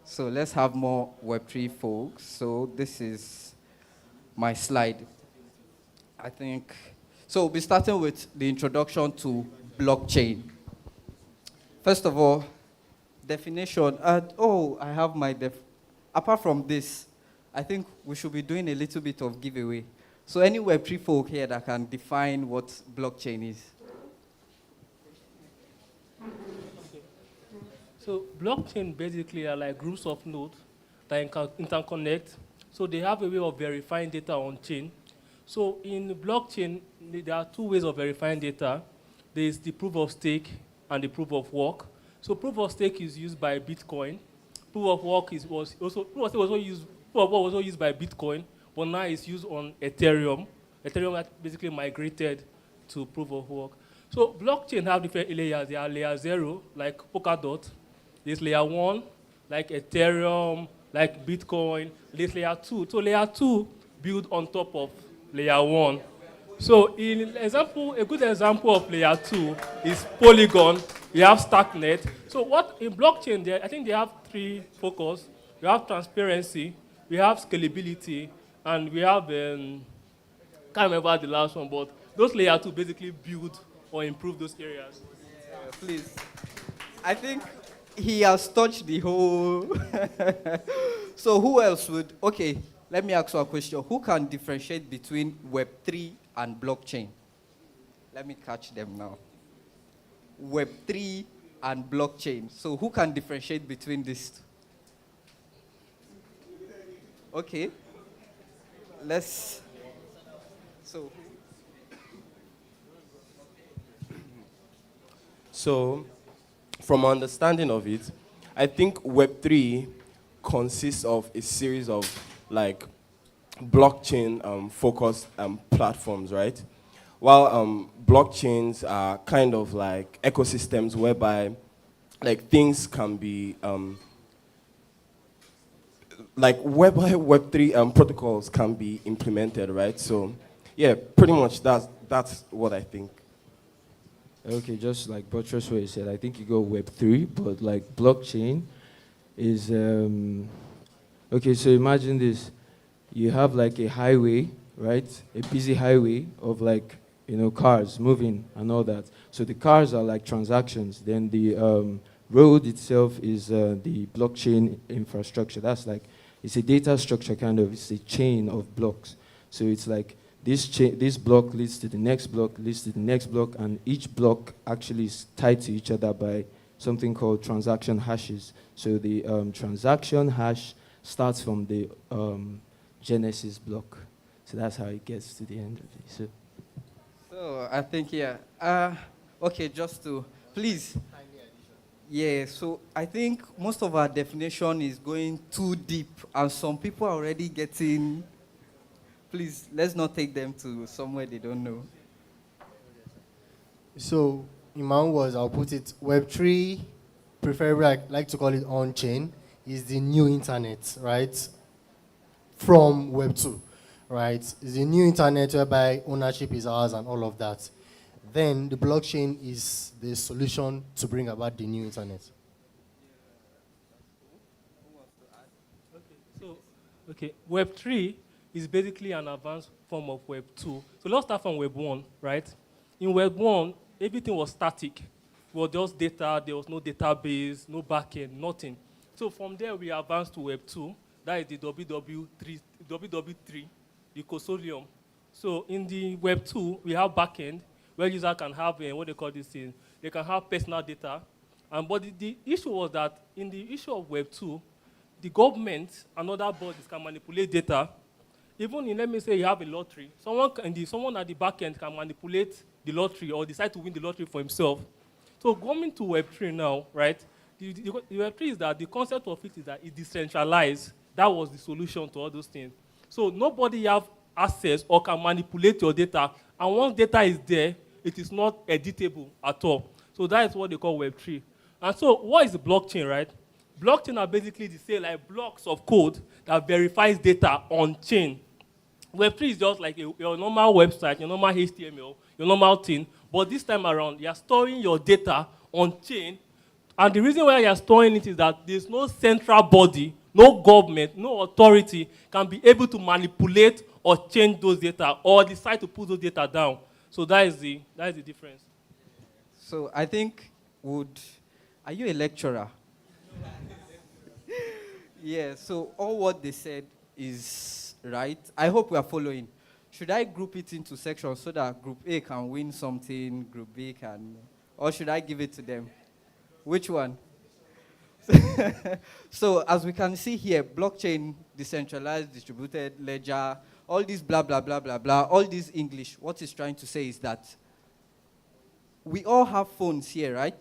Speaker 7: So let's have more Web3 folks. So this is my slide. I think, so we'll be starting with the introduction to blockchain. First of all, definition. I have my apart from this, I think we should be doing a little bit of giveaway. So any Web3 folk here that can define what blockchain is.
Speaker 8: So blockchain basically are like groups of nodes that interconnect. So they have a way of verifying data on chain. So in blockchain, there are two ways of verifying data. There is the proof of stake and the proof of work. So proof of stake is used by Bitcoin. Proof of work was also used by Bitcoin, but now it's used on Ethereum. Ethereum basically migrated to proof of work. So blockchain have different layers. There are layer 0, like Polkadot. There's layer 1, like Ethereum, like Bitcoin. There's layer 2. So layer 2 built on top of layer 1. So a good example of layer 2 is Polygon. You have Stacknet. So what in blockchain, I think they have 3 focus. We have transparency, we have scalability, and we have, can't remember the last one, but those layer 2 basically build or improve those areas.
Speaker 7: Please. I think he has touched the whole. So who else would, okay, let me ask you a question. Who can differentiate between Web3 and blockchain? Let me catch them now. Web3 and blockchain. So who can differentiate between these two? Okay.
Speaker 4: So, from my understanding of it, I think Web3 consists of a series of like blockchain focused platforms, right? While blockchains are kind of like ecosystems whereby like things can be like whereby Web3 protocols can be implemented, right? So yeah, pretty much that's what I think.
Speaker 9: Okay, just like buttress what you said, I think you go Web3, but like blockchain is okay. So imagine this: you have like a highway, right? A busy highway of like cars moving and all that. So the cars are like transactions. Then the road itself is the blockchain infrastructure. That's like it's a data structure kind of. It's a chain of blocks. So it's like this block leads to the next block, leads to the next block, and each block actually is tied to each other by something called transaction hashes. So the transaction hash starts from the genesis block. So that's how it gets to the end of it.
Speaker 7: So I think, yeah. Okay, just to, please. Yeah, so I think most of our definition is going too deep, and some people are already getting. Please, let's not take them to somewhere they don't know.
Speaker 10: So, in my own words, I'll put it Web3, preferably I like to call it on-chain, is the new internet, right? From Web2, right? It's the new internet whereby ownership is ours and all of that. Then the blockchain is the solution to bring about the new internet.
Speaker 8: Okay, Web3 is basically an advanced form of Web 2. So let's start from Web 1, right? In Web 1, everything was static. was just data. There was no database, no backend, nothing. So from there, we advanced to Web 2. That is the WW3, the custodium. So in the Web 2, we have backend, where user can have, what they call this thing, they can have personal data. But the issue was that in the issue of Web 2, the government and other bodies can manipulate data. Even in, let me say, you have a lottery, someone at the back end can manipulate the lottery or decide to win the lottery for himself. So going to Web3 now, right? The Web3 is that the concept of it is that it's decentralized. That was the solution to all those things. So nobody have access or can manipulate your data. And once data is there, it is not editable at all. So that is what they call Web3. And so what is the blockchain, right? Blockchain are basically the same like blocks of code that verifies data on chain. Web3 is just like your normal website, your normal HTML, your normal thing. But this time around, you are storing your data on chain. And the reason why you are storing it is that there's no central body, no government, no authority can be able to manipulate or change those data or decide to put those data down. So that is the difference.
Speaker 7: So I think are you a lecturer? Yeah, so all what they said is right. I hope we are following. Should I group it into sections so that Group A can win something, Group B can, or should I give it to them? Which one? So as we can see here, blockchain, decentralized, distributed, ledger, all this blah, blah, blah, blah, blah, all this English, what it's trying to say is that we all have phones here, right?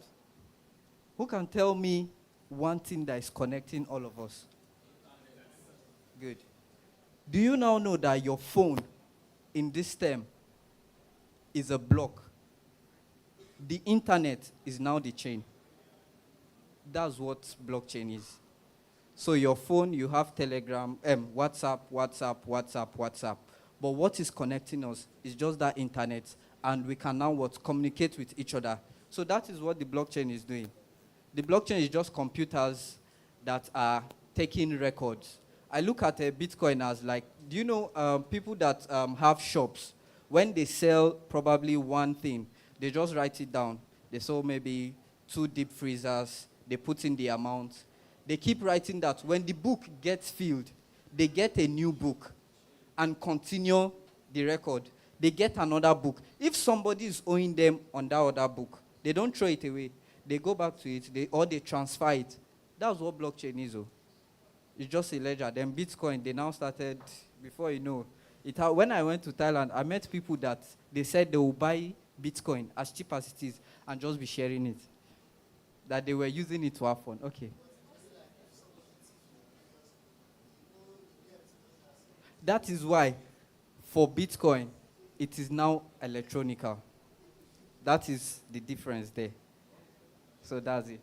Speaker 7: Who can tell me one thing that is connecting all of us? Good. Do you now know that your phone in this term is a block? The internet is now the chain. That's what blockchain is. So your phone, you have Telegram, WhatsApp. But what is connecting us is just that internet, and we can now communicate with each other. So that is what the blockchain is doing. The blockchain is just computers that are taking records. I look at Bitcoin as like, do you know people that have shops, when they sell probably one thing, they just write it down. They sold maybe 2 deep freezers, they put in the amount. They keep writing that. When the book gets filled, they get a new book and continue the record. They get another book. If somebody is owing them on that other book, they don't throw it away. They go back to it, or they transfer it. That's what blockchain is. It's just a ledger. Then Bitcoin, they now started, before you know, when I went to Thailand, I met people that they said they will buy Bitcoin as cheap as it is and just be sharing it. That they were using it to have fun. Okay. That is why, for Bitcoin, it is now electronical. That is the difference there. So that's it.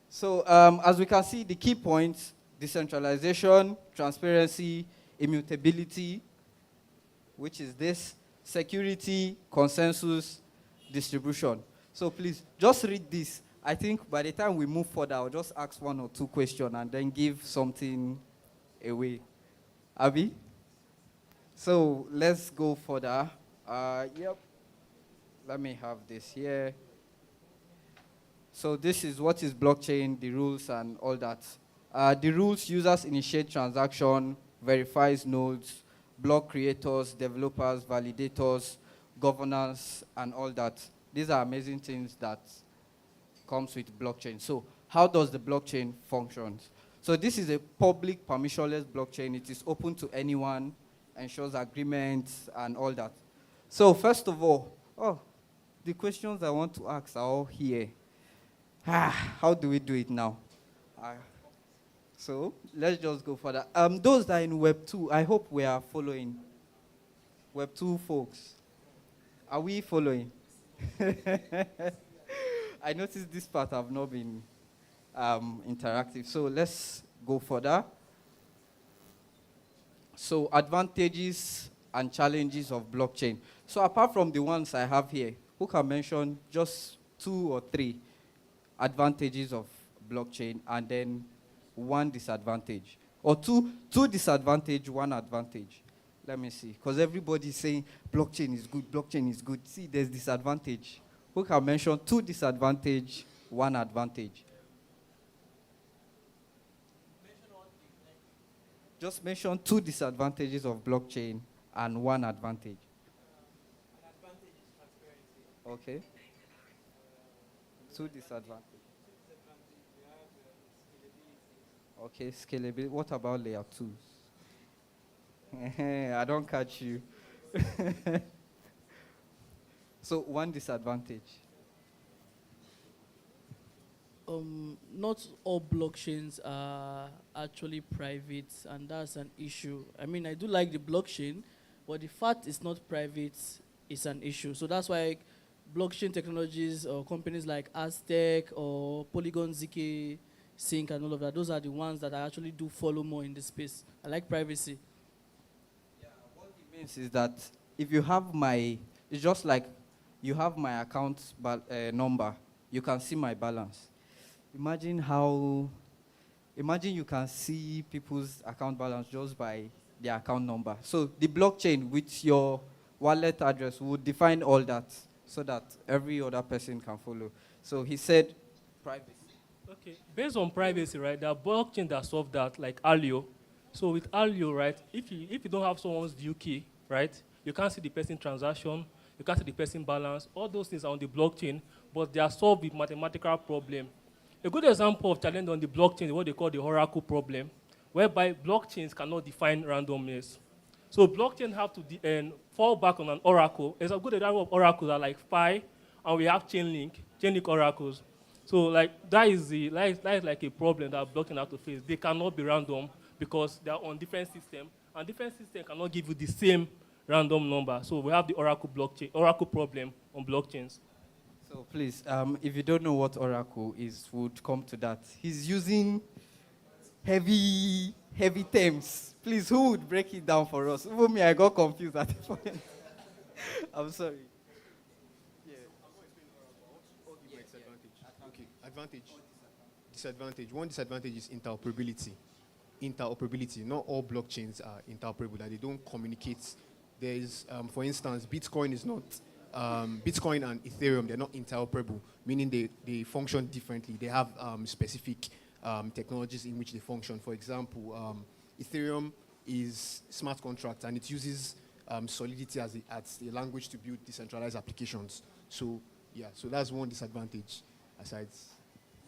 Speaker 7: So as we can see, the key points: decentralization, transparency, immutability, which is this, security, consensus, distribution. So please, just read this. I think by the time we move further, I'll just ask 1 or 2 questions and then give something away. Abby? So let's go further. Yep. Let me have this here. So this is what is blockchain, the rules and all that. The rules: users initiate transaction, verifies nodes, block creators, developers, validators, governance, and all that. These are amazing things that comes with blockchain. So how does the blockchain function? So this is a public permissionless blockchain. It is open to anyone, ensures agreements and all that. So first of all, the questions I want to ask are all here. How do we do it now? So let's just go further. Those that are in Web 2, I hope we are following. Web 2 folks, are we following? I noticed this part have not been interactive. So let's go further. So advantages and challenges of blockchain. So apart from the ones I have here, who can mention just 2 or 3 advantages of blockchain and then 1 disadvantage? Or two disadvantage, 1 advantage. Let me see. Because everybody's saying blockchain is good, blockchain is good. See, there's disadvantage. who can mention 2 disadvantage, 1 advantage? Just mention 2 disadvantages of blockchain and 1 advantage. Okay. 2 disadvantages. Okay, scalability. What about layer 2s? I don't catch you. So 1 disadvantage.
Speaker 11: Not all blockchains are actually private, and that's an issue. I mean, I do like the blockchain, but the fact it's not private is an issue. So that's why blockchain technologies or companies like Aztec or Polygon ZK Sync and all of that, those are the ones that I actually do follow more in this space. I like privacy.
Speaker 7: Yeah, what it means is that if you have it's just like you have my account number, you can see my balance. Imagine you can see people's account balance just by their account number. So the blockchain with your wallet address would define all that so that every other person can follow. So he said privacy.
Speaker 8: Okay, based on privacy, right, there are blockchains that solve that, like Alio. So with Alio, right, if you don't have someone's view key, right, you can't see the person transaction, you can't see the person balance. All those things are on the blockchain, but they are solved with mathematical problem. A good example of challenge on the blockchain is what they call the Oracle problem, whereby blockchains cannot define randomness. So blockchain have to fall back on an oracle. There's a good example of oracles are like Pi, and we have chain link oracles. So like that is like a problem that blockchain have to face. They cannot be random because they are on different systems, and different systems cannot give you the same random number. So we have the oracle problem on blockchains.
Speaker 7: So please, if you don't know what Oracle is, would come to that. He's using heavy terms. Please, who would break it down for us? Even me, I got confused at the point. I'm sorry.
Speaker 12: Yeah. Okay, advantage. Disadvantage. One disadvantage is interoperability. Not all blockchains are interoperable, that they don't communicate. There is, for instance, Bitcoin is not. Bitcoin and Ethereum, they're not interoperable, meaning they function differently. They have specific technologies in which they function. For example, Ethereum is smart contract, and it uses Solidity as a language to build decentralized applications. So yeah, so that's one disadvantage.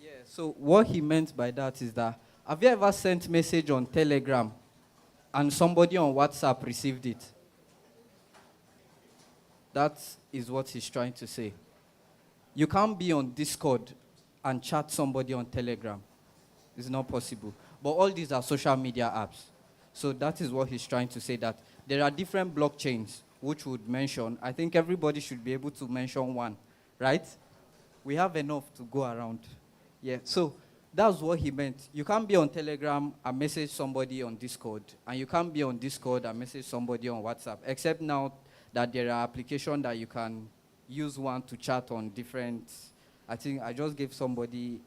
Speaker 7: Yeah. So what he meant by that is that, have you ever sent message on Telegram, and somebody on WhatsApp received it? That is what he's trying to say. You can't be on Discord and chat somebody on Telegram. It's not possible. But all these are social media apps. So that is what he's trying to say, that there are different blockchains which would mention. I think everybody should be able to mention one, right? We have enough to go around. Yeah, so that's what he meant. You can't be on Telegram and message somebody on Discord, and you can't be on Discord and message somebody on WhatsApp, except now that there are applications that you can use one to chat on different. I think I just gave somebody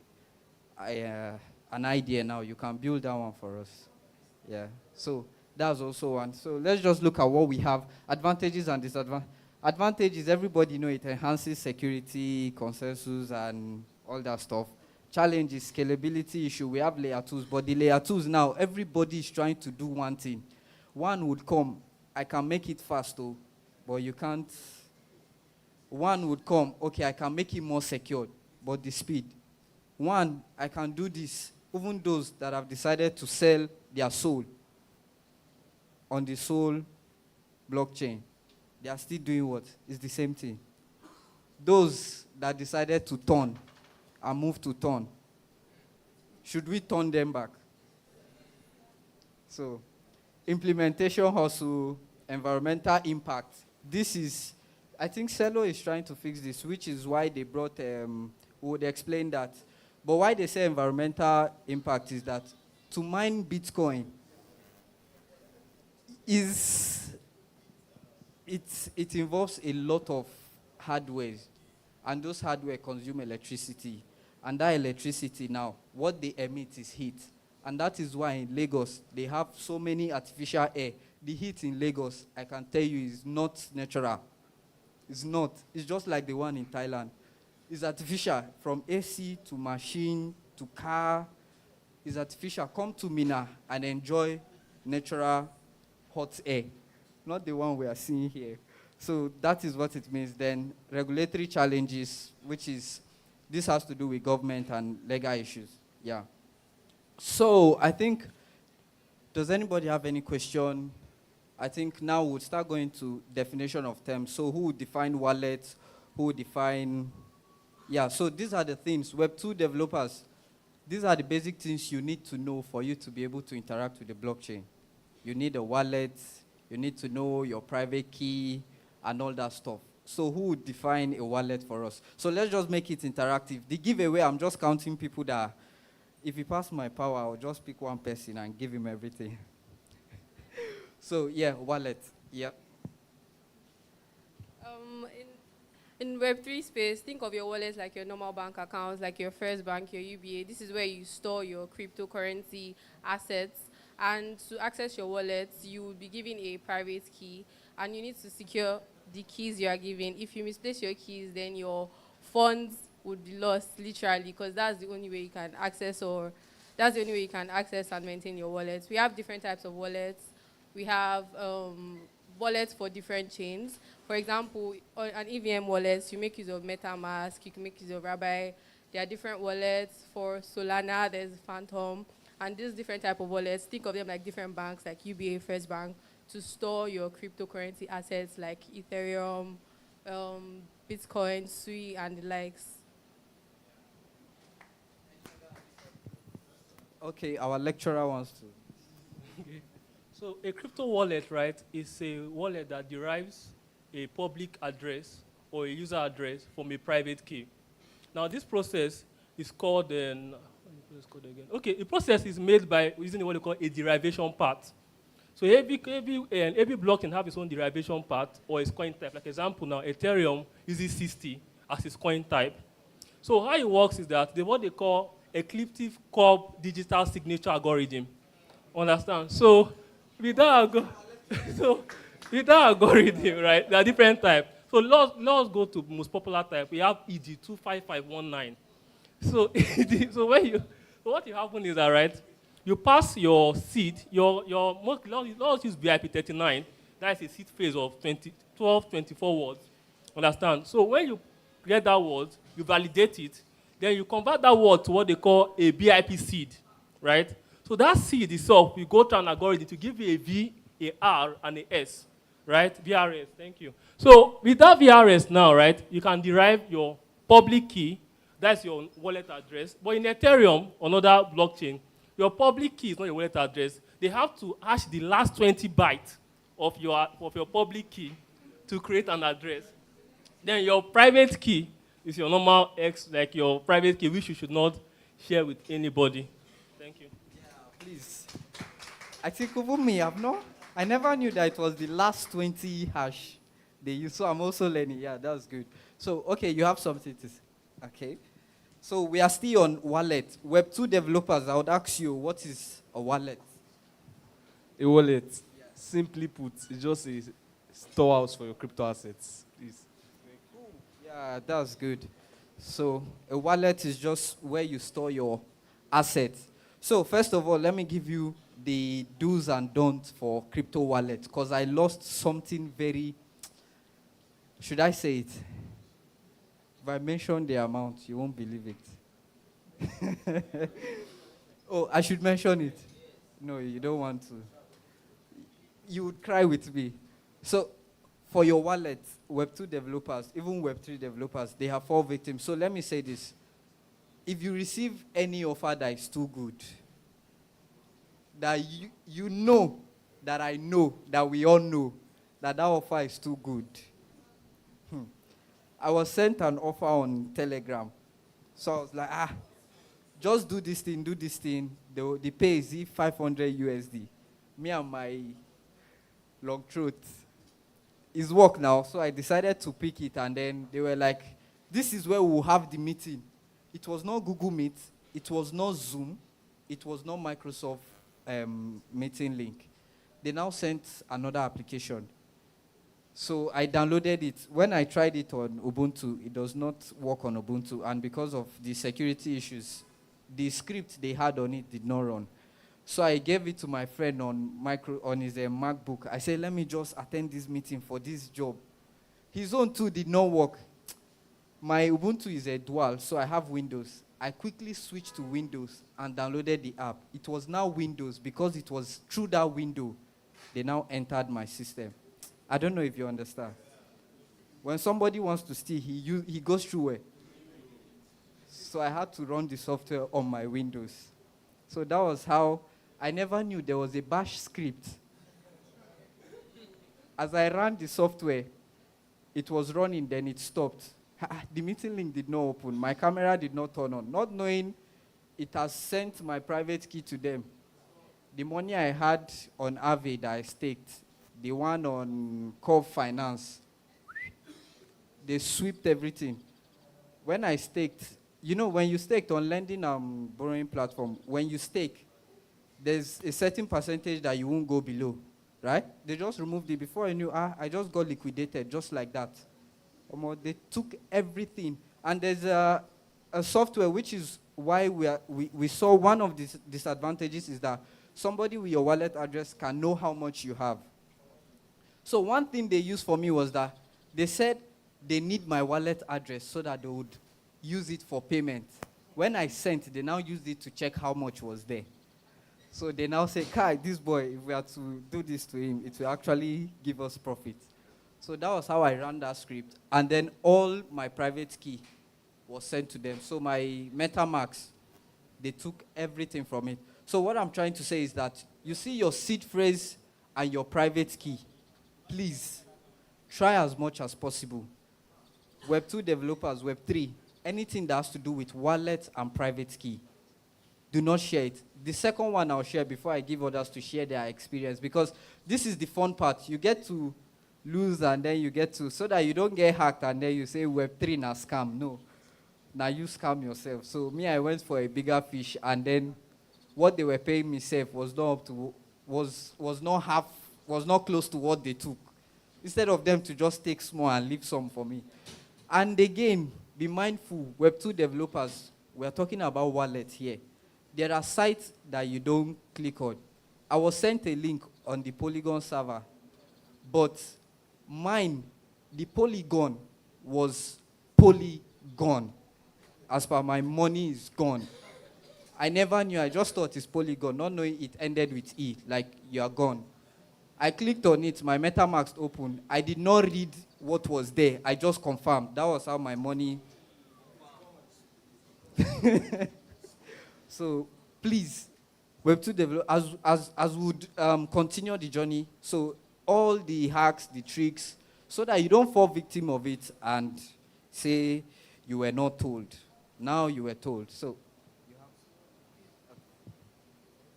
Speaker 7: an idea now. You can build that one for us. Yeah, so that's also one. So let's just look at what we have. Advantages and disadvantages. Advantages, everybody know it enhances security, consensus, and all that stuff. Challenge is scalability issue. We have layer 2s, but the layer 2s now, everybody is trying to do one thing. One would come, I can make it fast though, but you can't. One would come, okay, I can make it more secured, but the speed. One, I can do this. Even those that have decided to sell their soul on the soul blockchain, they are still doing what? It's the same thing. Those that decided to turn and move to turn, should we turn them back? So, implementation hustle, environmental impact. This is, I think Cello is trying to fix this, which is why they brought, would explain that. But why they say environmental impact is that to mine Bitcoin it involves a lot of hardware, and those hardware consume electricity. And that electricity now, what they emit is heat. And that is why in Lagos, they have so many artificial air. The heat in Lagos, I can tell you, is not natural. It's not. It's just like the one in Thailand. It's artificial. From AC to machine to car, it's artificial. Come to Mina and enjoy natural hot air, not the one we are seeing here. So that is what it means. Then regulatory challenges, which is, this has to do with government and legal issues. Yeah. So I think, does anybody have any question? I think now we'll start going to definition of terms. So who would define wallets? Who would define, yeah, so these are the things. Web2 developers, these are the basic things you need to know for you to be able to interact with the blockchain. You need a wallet, you need to know your private key and all that stuff. So who would define a wallet for us? So let's just make it interactive. The giveaway, I'm just counting people that, if you pass my power, I'll just pick one person and give him everything. So yeah, wallet, yeah.
Speaker 13: In Web3 space, think of your wallets like your normal bank accounts, like your First Bank, your UBA. This is where you store your cryptocurrency assets. And to access your wallets, you will be given a private key, and you need to secure the keys you are given. If you misplace your keys, then your funds would be lost, literally, because that's the only way you can access, or that's the only way you can access and maintain your wallets. We have different types of wallets. We have wallets for different chains. For example, on an EVM wallet, you make use of MetaMask, you can make use of Rabbi. There are different wallets for Solana, there's Phantom, and these different type of wallets, think of them like different banks, like UBA, First Bank, to store your cryptocurrency assets like Ethereum, Bitcoin, Sui, and the likes.
Speaker 7: Okay, our lecturer wants to.
Speaker 8: Okay. So a crypto wallet, right, is a wallet that derives a public address or a user address from a private key. Now this process is called okay, the process is made by using what we call a derivation path. So every block can have its own derivation path or its coin type. Like example now, Ethereum uses 60 as its coin type. So how it works is that what they call ecliptic curve digital signature algorithm. Understand? So with that algorithm, right, there are different types. So let's go to the most popular type. We have EG 25519. So, so what will happen is that, right, you pass your seed, let's use BIP39, that is a seed phase of 24 words. Understand? So when you get that word, you validate it, then you convert that word to what they call a BIP seed, right? So that seed itself, we go through an algorithm to give you a V, a R, and a S, right? VRS, thank you. So with that VRS now, right, you can derive your public key, that's your wallet address. But in Ethereum, another blockchain, your public key is not your wallet address. They have to hash the last 20 bytes of your public key to create an address. Then your private key is your normal X, like your private key, which you should not share with anybody. Thank you.
Speaker 7: Yeah, please. I think even me, I never knew that it was the last 20 hash they use. So I'm also learning. Yeah, that's good. So, okay, you have something to say. Okay. So we are still on wallet. Web2 developers, I would ask you, what is a wallet?
Speaker 14: A wallet, simply put, it's just a storehouse for your crypto assets.
Speaker 7: Yeah, that's good. So a wallet is just where you store your assets. So first of all, let me give you the do's and don'ts for crypto wallet, because I lost something very, should I say it? If I mention the amount, you won't believe it. Oh, I should mention it. No, you don't want to. You would cry with me. So for your wallet, Web2 developers, even Web3 developers, they have 4 victims. So let me say this. If you receive any offer that is too good, that you know, that I know, that we all know, that offer is too good. I was sent an offer on Telegram. So I was like, just do this thing, do this thing. The pay is 500 USD. Me and my long throat. It's work now, so I decided to pick it, and then they were like, this is where we'll have the meeting. It was not Google Meet, it was not Zoom, it was not Microsoft meeting link. They now sent another application. So I downloaded it. When I tried it on Ubuntu, it does not work on Ubuntu. And because of the security issues, the script they had on it did not run. So I gave it to my friend on his MacBook. I said, let me just attend this meeting for this job. His own too did not work. My Ubuntu is a dual, so I have Windows. I quickly switched to Windows and downloaded the app. It was now Windows because it was through that window they now entered my system. I don't know if you understand. When somebody wants to steal, he goes through it. So I had to run the software on my Windows. So that was how I never knew there was a bash script. As I ran the software, it was running, then it stopped. The meeting link did not open. My camera did not turn on. Not knowing it has sent my private key to them. The money I had on Aave that I staked, the one on Corp Finance, they swept everything. When I staked, you know, when you staked on lending borrowing platform, when you stake, there's a certain percentage that you won't go below, right? They just removed it. Before I knew, I just got liquidated just like that. They took everything. And there's a software, which is why we saw one of the disadvantages is that somebody with your wallet address can know how much you have. So one thing they used for me was that they said they need my wallet address so that they would use it for payment. When I sent, they now used it to check how much was there. So they now say, Kai, this boy, if we are to do this to him, it will actually give us profit. So that was how I ran that script. And then all my private key was sent to them. So my MetaMask, they took everything from it. So what I'm trying to say is that you see your seed phrase and your private key. Please, try as much as possible. Web 2 developers, Web 3, anything that has to do with wallet and private key, do not share it. The second one I'll share before I give others to share their experience, because this is the fun part. You get to lose and then you get to, so that you don't get hacked and then you say Web 3 na scam. No, now you scam yourself. So me, I went for a bigger fish, and then what they were paying me safe was not up to, was not close to what they took. Instead of them to just take small and leave some for me. And again, be mindful, Web 2 developers, we're talking about wallet here. There are sites that you don't click on. I was sent a link on the Polygon server, but mine, the Polygon was Polygon. As per my money is gone. I never knew, I just thought it's Polygon, not knowing it ended with E, like you are gone. I clicked on it, my MetaMask opened. I did not read what was there, I just confirmed. That was how my money. So please, Web2 develop, as would continue the journey, so all the hacks, the tricks, so that you don't fall victim of it and say you were not told. Now you were told.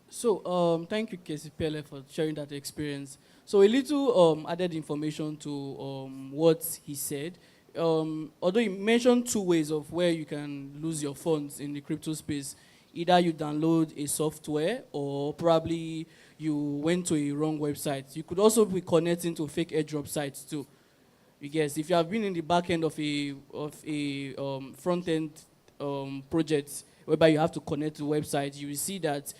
Speaker 11: So thank you, Casey Pele, for sharing that experience. So a little added information to what he said. Although he mentioned two ways of where you can lose your funds in the crypto space. Either you download a software or probably you went to a wrong website. You could also be connecting to fake airdrop sites too. You guess if you have been in the back end of a front end project whereby you have to connect to website, you will see that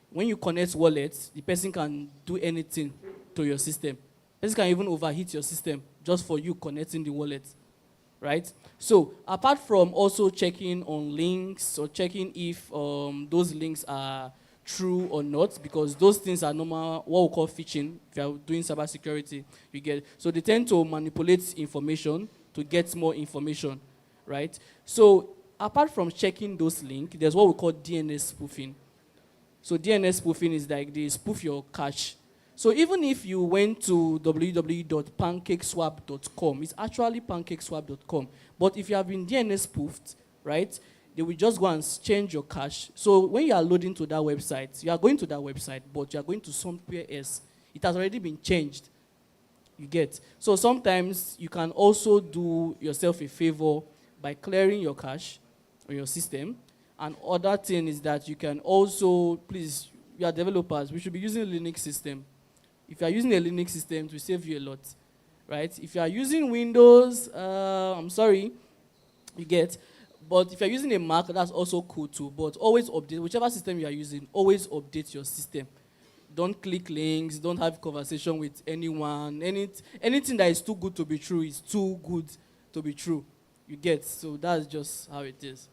Speaker 11: when you connect wallets, the person can do anything to your system. The person can even overheat your system just for you connecting the wallet, right? So apart from also checking on links or checking if those links are true or not, because those things are normal, what we call phishing, if you are doing cybersecurity, you get. So they tend to manipulate information to get more information, right? So apart from checking those links, there's what we call DNS spoofing. So DNS spoofing is like they spoof your cache. So even if you went to www.pancakeswap.com, it's actually pancakeswap.com. But if you have been DNS spoofed, right, they will just go and change your cache. So when you are loading to that website, you are going to that website, but you are going to somewhere else. It has already been changed. You get. So sometimes you can also do yourself a favor by clearing your cache on your system. And other thing is that you can also, please, you are developers, we should be using a Linux system. If you are using a Linux system, it will save you a lot, right? If you are using Windows, I'm sorry, you get. But if you're using a Mac, that's also cool too. But always update, whichever system you are using, always update your system. Don't click links, don't have conversation with anyone. Anything that is too good to be true is too good to be true. You get. So that's just how it is.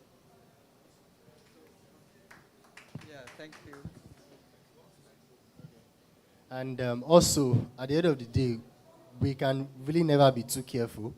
Speaker 7: Yeah, thank you.
Speaker 10: And also, at the end of the day, we can really never be too careful,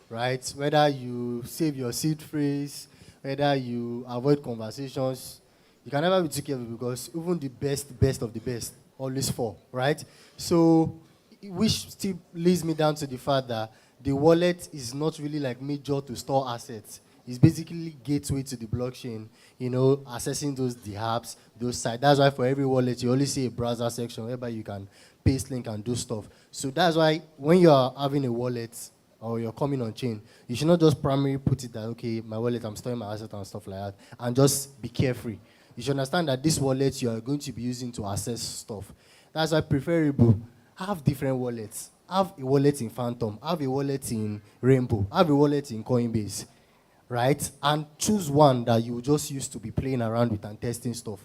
Speaker 10: right? Whether you save your seed phrase, whether you avoid conversations, you can never be too careful because even the best of the best always fall, right? So, which still leads me down to the fact that the wallet is not really like major to store assets. It's basically gateway to the blockchain, accessing the apps, those sites. That's why for every wallet, you only see a browser section whereby you can paste link and do stuff. So that's why when you're having a wallet or you're coming on chain, you should not just primarily put it that, okay, my wallet, I'm storing my asset and stuff like that, and just be carefree. You should understand that this wallet you are going to be using to access stuff. That's why preferable, have different wallets. Have a wallet in Phantom, have a wallet in Rainbow, have a wallet in Coinbase, right? And choose one that you just use to be playing around with and testing stuff.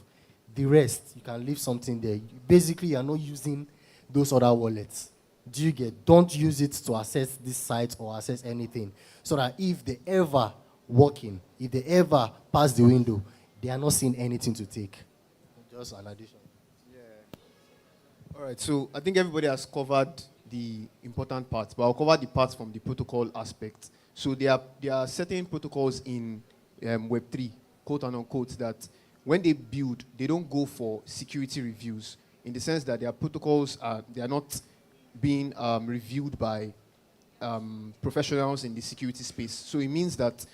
Speaker 10: The rest, you can leave something there. Basically, you're not using those other wallets. Do you get? Don't use it to access this site or access anything. So that if they ever working, if they ever pass the window, they are not seeing anything to take. Just an addition.
Speaker 12: All right, so I think everybody has covered the important parts, but I'll cover the parts from the protocol aspect. So there are certain protocols in Web3, quote and unquote, that when they build, they don't go for security reviews in the sense that their protocols they are not being reviewed by professionals in the security space. So it means that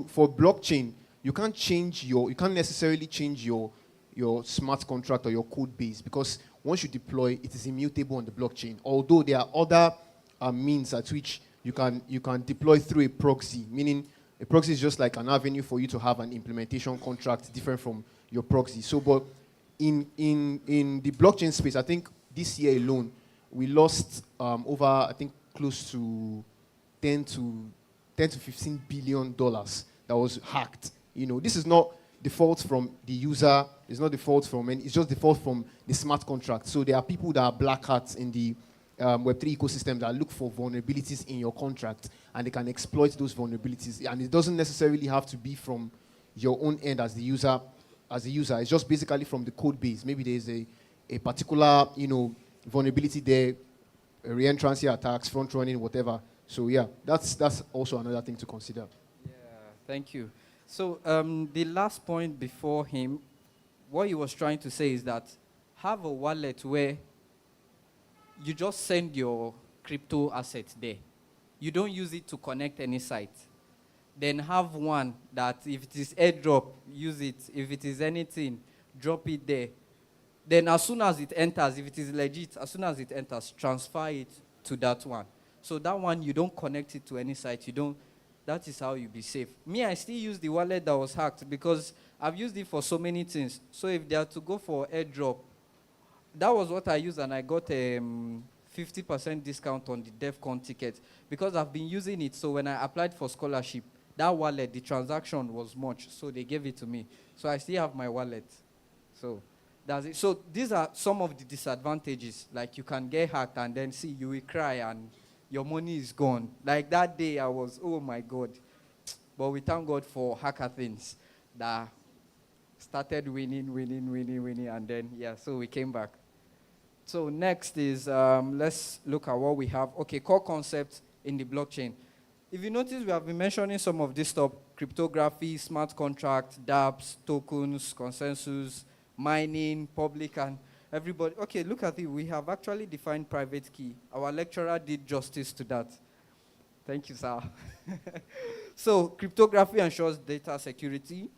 Speaker 12: for blockchain, you can't necessarily change your smart contract or your code base, because once you deploy, it is immutable on the blockchain. Although there are other means at which you can deploy through a proxy, meaning a proxy is just like an avenue for you to have an implementation contract different from your proxy. So, but in the blockchain space, I think this year alone, we lost over, I think, close to 10 to 15 billion dollars that was hacked. This is not the fault from the user. It's not the fault from any. It's just the fault from the smart contract. So there are people that are black hats in the Web3 ecosystem that look for vulnerabilities in your contract, and they can exploit those vulnerabilities. And it doesn't necessarily have to be from your own end as the user. It's just basically from the code base. Maybe there's a particular vulnerability there, re-entrancy attacks, front running, whatever. So yeah, that's also another thing to consider.
Speaker 7: Yeah, thank you. So the last point before him, what he was trying to say is that have a wallet where you just send your crypto assets there. You don't use it to connect any site. Then have one that if it is airdrop, use it. If it is anything, drop it there. Then as soon as it enters, if it is legit, as soon as it enters, transfer it to that one. So that one, you don't connect it to any site. That is how you be safe. Me, I still use the wallet that was hacked because I've used it for so many things. So if they are to go for airdrop, that was what I used, and I got a 50% discount on the DEFCON ticket because I've been using it. So when I applied for scholarship, that wallet, the transaction was much, so they gave it to me. So I still have my wallet. So that's it. So these are some of the disadvantages. Like you can get hacked and then you will cry and your money is gone. Like that day I was, oh my God. But we thank God for hacker things that started winning, and then, so we came back. So next is, let's look at what we have. Okay, core concepts in the blockchain. If you notice, we have been mentioning some of this stuff: cryptography, smart contract, dApps, tokens, consensus, mining, public, and everybody. Okay, look at it. We have actually defined private key. Our lecturer did justice to that. Thank you, sir. So cryptography ensures data security.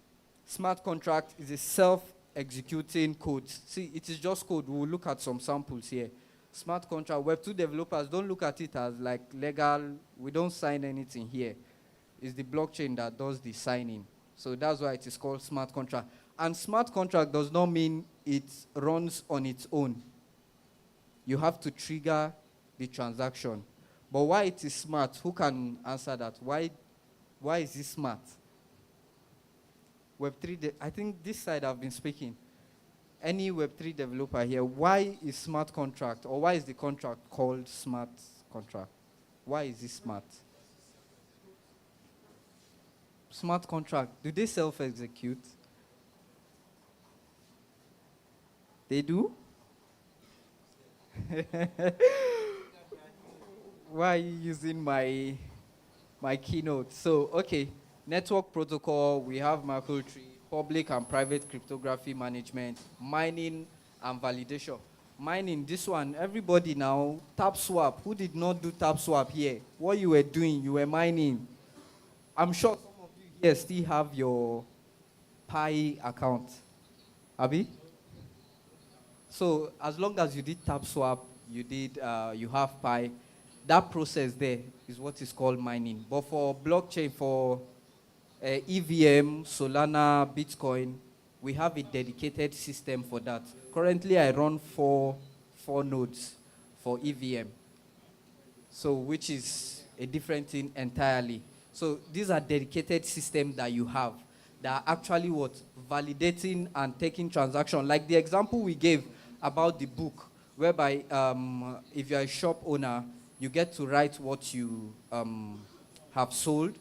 Speaker 7: Smart contract is a self-executing code. See, it is just code. We'll look at some samples here. Smart contract, Web2 developers don't look at it as like legal. We don't sign anything here. It's the blockchain that does the signing. So that's why it is called smart contract. And smart contract does not mean it runs on its own. You have to trigger the transaction. But why it is smart? Who can answer that? Why is it smart? Web3, I think this side I've been speaking. Any Web3 developer here, why is smart contract, or why is the contract called smart contract? Why is it smart? Smart contract, do they self-execute? They do? Why are you using my keynote? So, okay, network protocol, we have MicroTree, public and private cryptography management, mining and validation. Mining, this one, everybody now, tap swap. Who did not do tap swap here? What you were doing, you were mining. I'm sure some of you here still have your Pi account. Abi? So as long as you did tap swap, you have Pi, that process there is what is called mining. But for blockchain, for EVM, Solana, Bitcoin, we have a dedicated system for that. Currently, I run four nodes for EVM, so which is a different thing entirely. So these are dedicated systems that you have that are actually what? Validating and taking transaction. Like the example we gave about the book, whereby if you're a shop owner, you get to write what you have sold,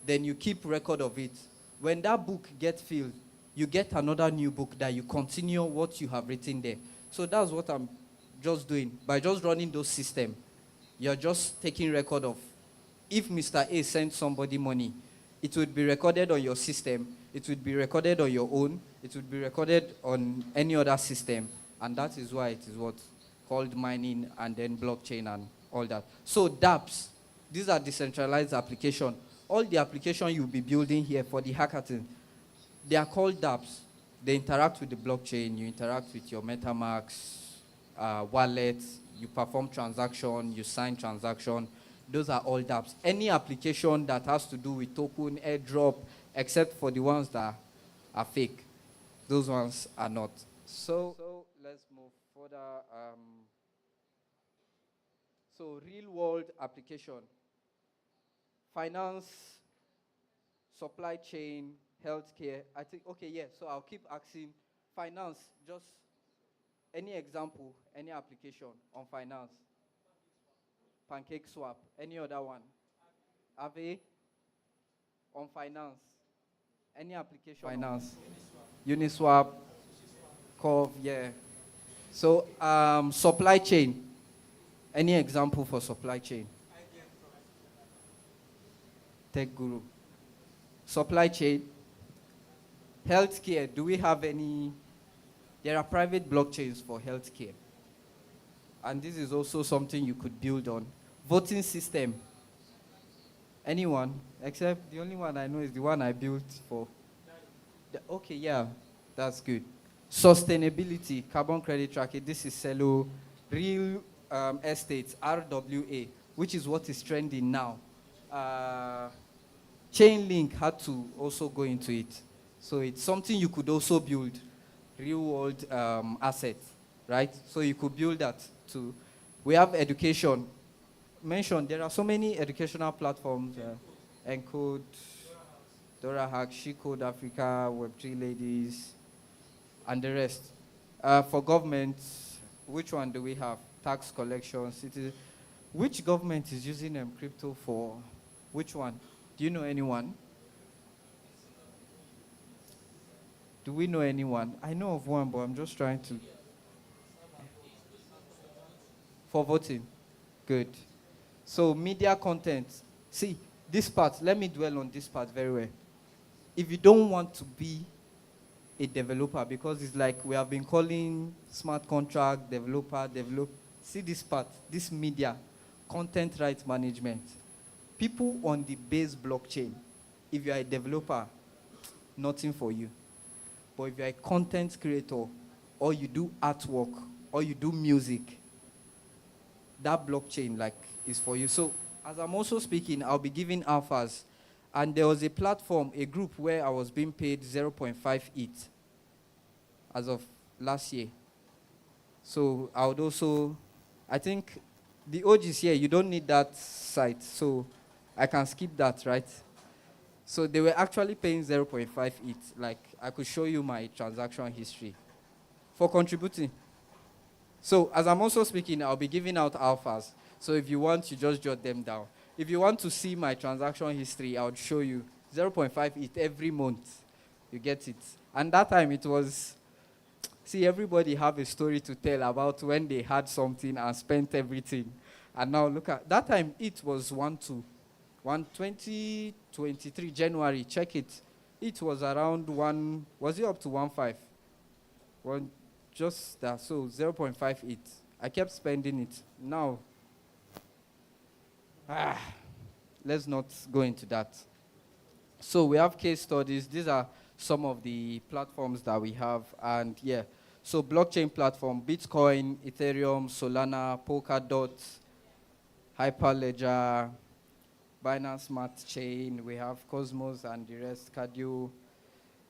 Speaker 7: then you keep record of it. When that book gets filled, you get another new book that you continue what you have written there. So that's what I'm just doing. By just running those systems, you're just taking record of, if Mr. A sent somebody money, it would be recorded on your system, it would be recorded on your own, it would be recorded on any other system, and that is why it is what called mining and then blockchain and all that. So dApps, these are decentralized applications. All the applications you'll be building here for the hackathon, they are called dApps. They interact with the blockchain, you interact with your MetaMask wallet, you perform transaction, you sign transaction. Those are all dApps. Any application that has to do with token, airdrop, except for the ones that are fake, those ones are not. So let's move further. So real world application. Finance, supply chain, healthcare. I think, okay, yeah, so I'll keep asking. Finance, just any example, any application on finance. Pancake swap, any other one. Ave, on finance. Any application finance. Uniswap, Curve, yeah. So supply chain. Any example for supply chain? Tech Guru. Supply chain. Healthcare, do we have any? There are private blockchains for healthcare. And this is also something you could build on. Voting system. Anyone? Except the only one I know is the one I built for. Okay, yeah, that's good. Sustainability, carbon credit tracking. This is Celo. Real estate, RWA, which is what is trending now. Chainlink had to also go into it. So it's something you could also build, real world assets, right? So you could build that too. We have education. Mentioned, there are so many educational platforms, Encode, Dora Hack, She Code Africa, Web3 Ladies, and the rest. For government, which one do we have? Tax collection, city. Which government is using crypto for which one? Do you know anyone? Do we know anyone? I know of one, but I'm just trying to. For voting. Good. So media content. See, this part, let me dwell on this part very well. If you don't want to be a developer, because it's like we have been calling smart contract, developer. See this part, this media, content rights management. People on the base blockchain, if you are a developer, nothing for you. But if you are a content creator, or you do artwork, or you do music, that blockchain is for you. So as I'm also speaking, I'll be giving alphas. And there was a platform, a group where I was being paid 0.5 ETH as of last year. So I would also, I think the OGs here, you don't need that site, so I can skip that, right? So they were actually paying 0.5 each. Like, I could show you my transaction history for contributing. So as I'm also speaking, I'll be giving out alphas. So if you want, you just jot them down. If you want to see my transaction history, I would show you 0.5 ETH every month. You get it. And that time it was, see, everybody have a story to tell about when they had something and spent everything. And now look at, that time it was 2023 January, check it. It was around was it up to 1.5? One, just that, so 0.58. I kept spending it. Now, let's not go into that. So we have case studies. These are some of the platforms that we have. And yeah, so blockchain platform, Bitcoin, Ethereum, Solana, Polkadot, Hyperledger, Binance Smart Chain. We have Cosmos and the rest, Cardio,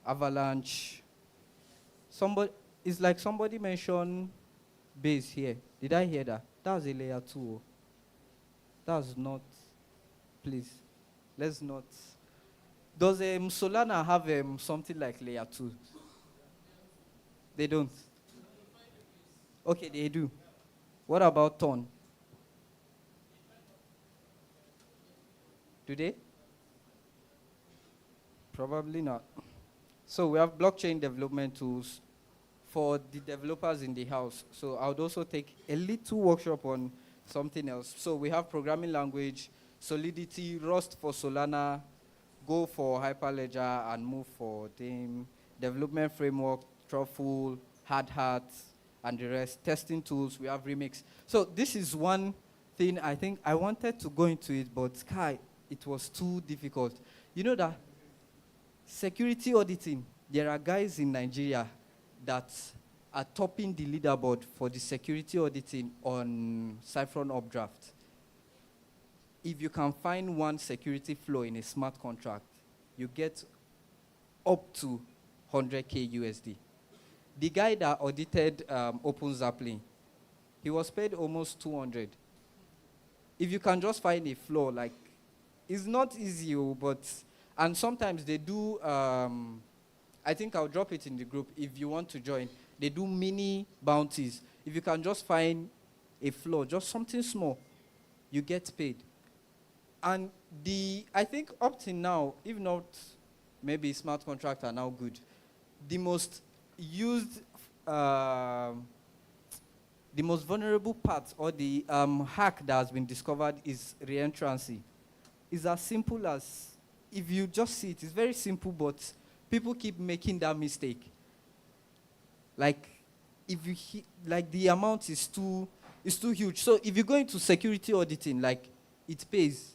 Speaker 7: Avalanche. It's like somebody mentioned base here. Did I hear that? That's a layer 2. That's not, please, let's not. Does Solana have something like layer 2? They don't. Okay, they do. What about Ton? Do they? Probably not. So we have blockchain development tools for the developers in the house. So I would also take a little workshop on something else. So we have programming language, Solidity, Rust for Solana, Go for Hyperledger, and Move for DIM, development framework, Truffle, Hard Hat, and the rest. Testing tools, we have Remix. So this is one thing I think I wanted to go into it, but Sky, it was too difficult. You know that security auditing, there are guys in Nigeria that are topping the leaderboard for the security auditing on Cyphron Updraft. If you can find one security flaw in a smart contract, you get up to 100K USD. The guy that audited OpenZappling, he was paid almost 200. If you can just find a flaw, like, it's not easy, but, and sometimes they do, I think I'll drop it in the group if you want to join. They do mini bounties. If you can just find a flaw, just something small, you get paid. And I think up to now, if not maybe smart contracts are now good, the most used, the most vulnerable part or the hack that has been discovered is reentrancy. It's as simple as, if you just see it, it's very simple, but people keep making that mistake. Like, if you like, the amount is too huge. So if you go into security auditing, like, it pays.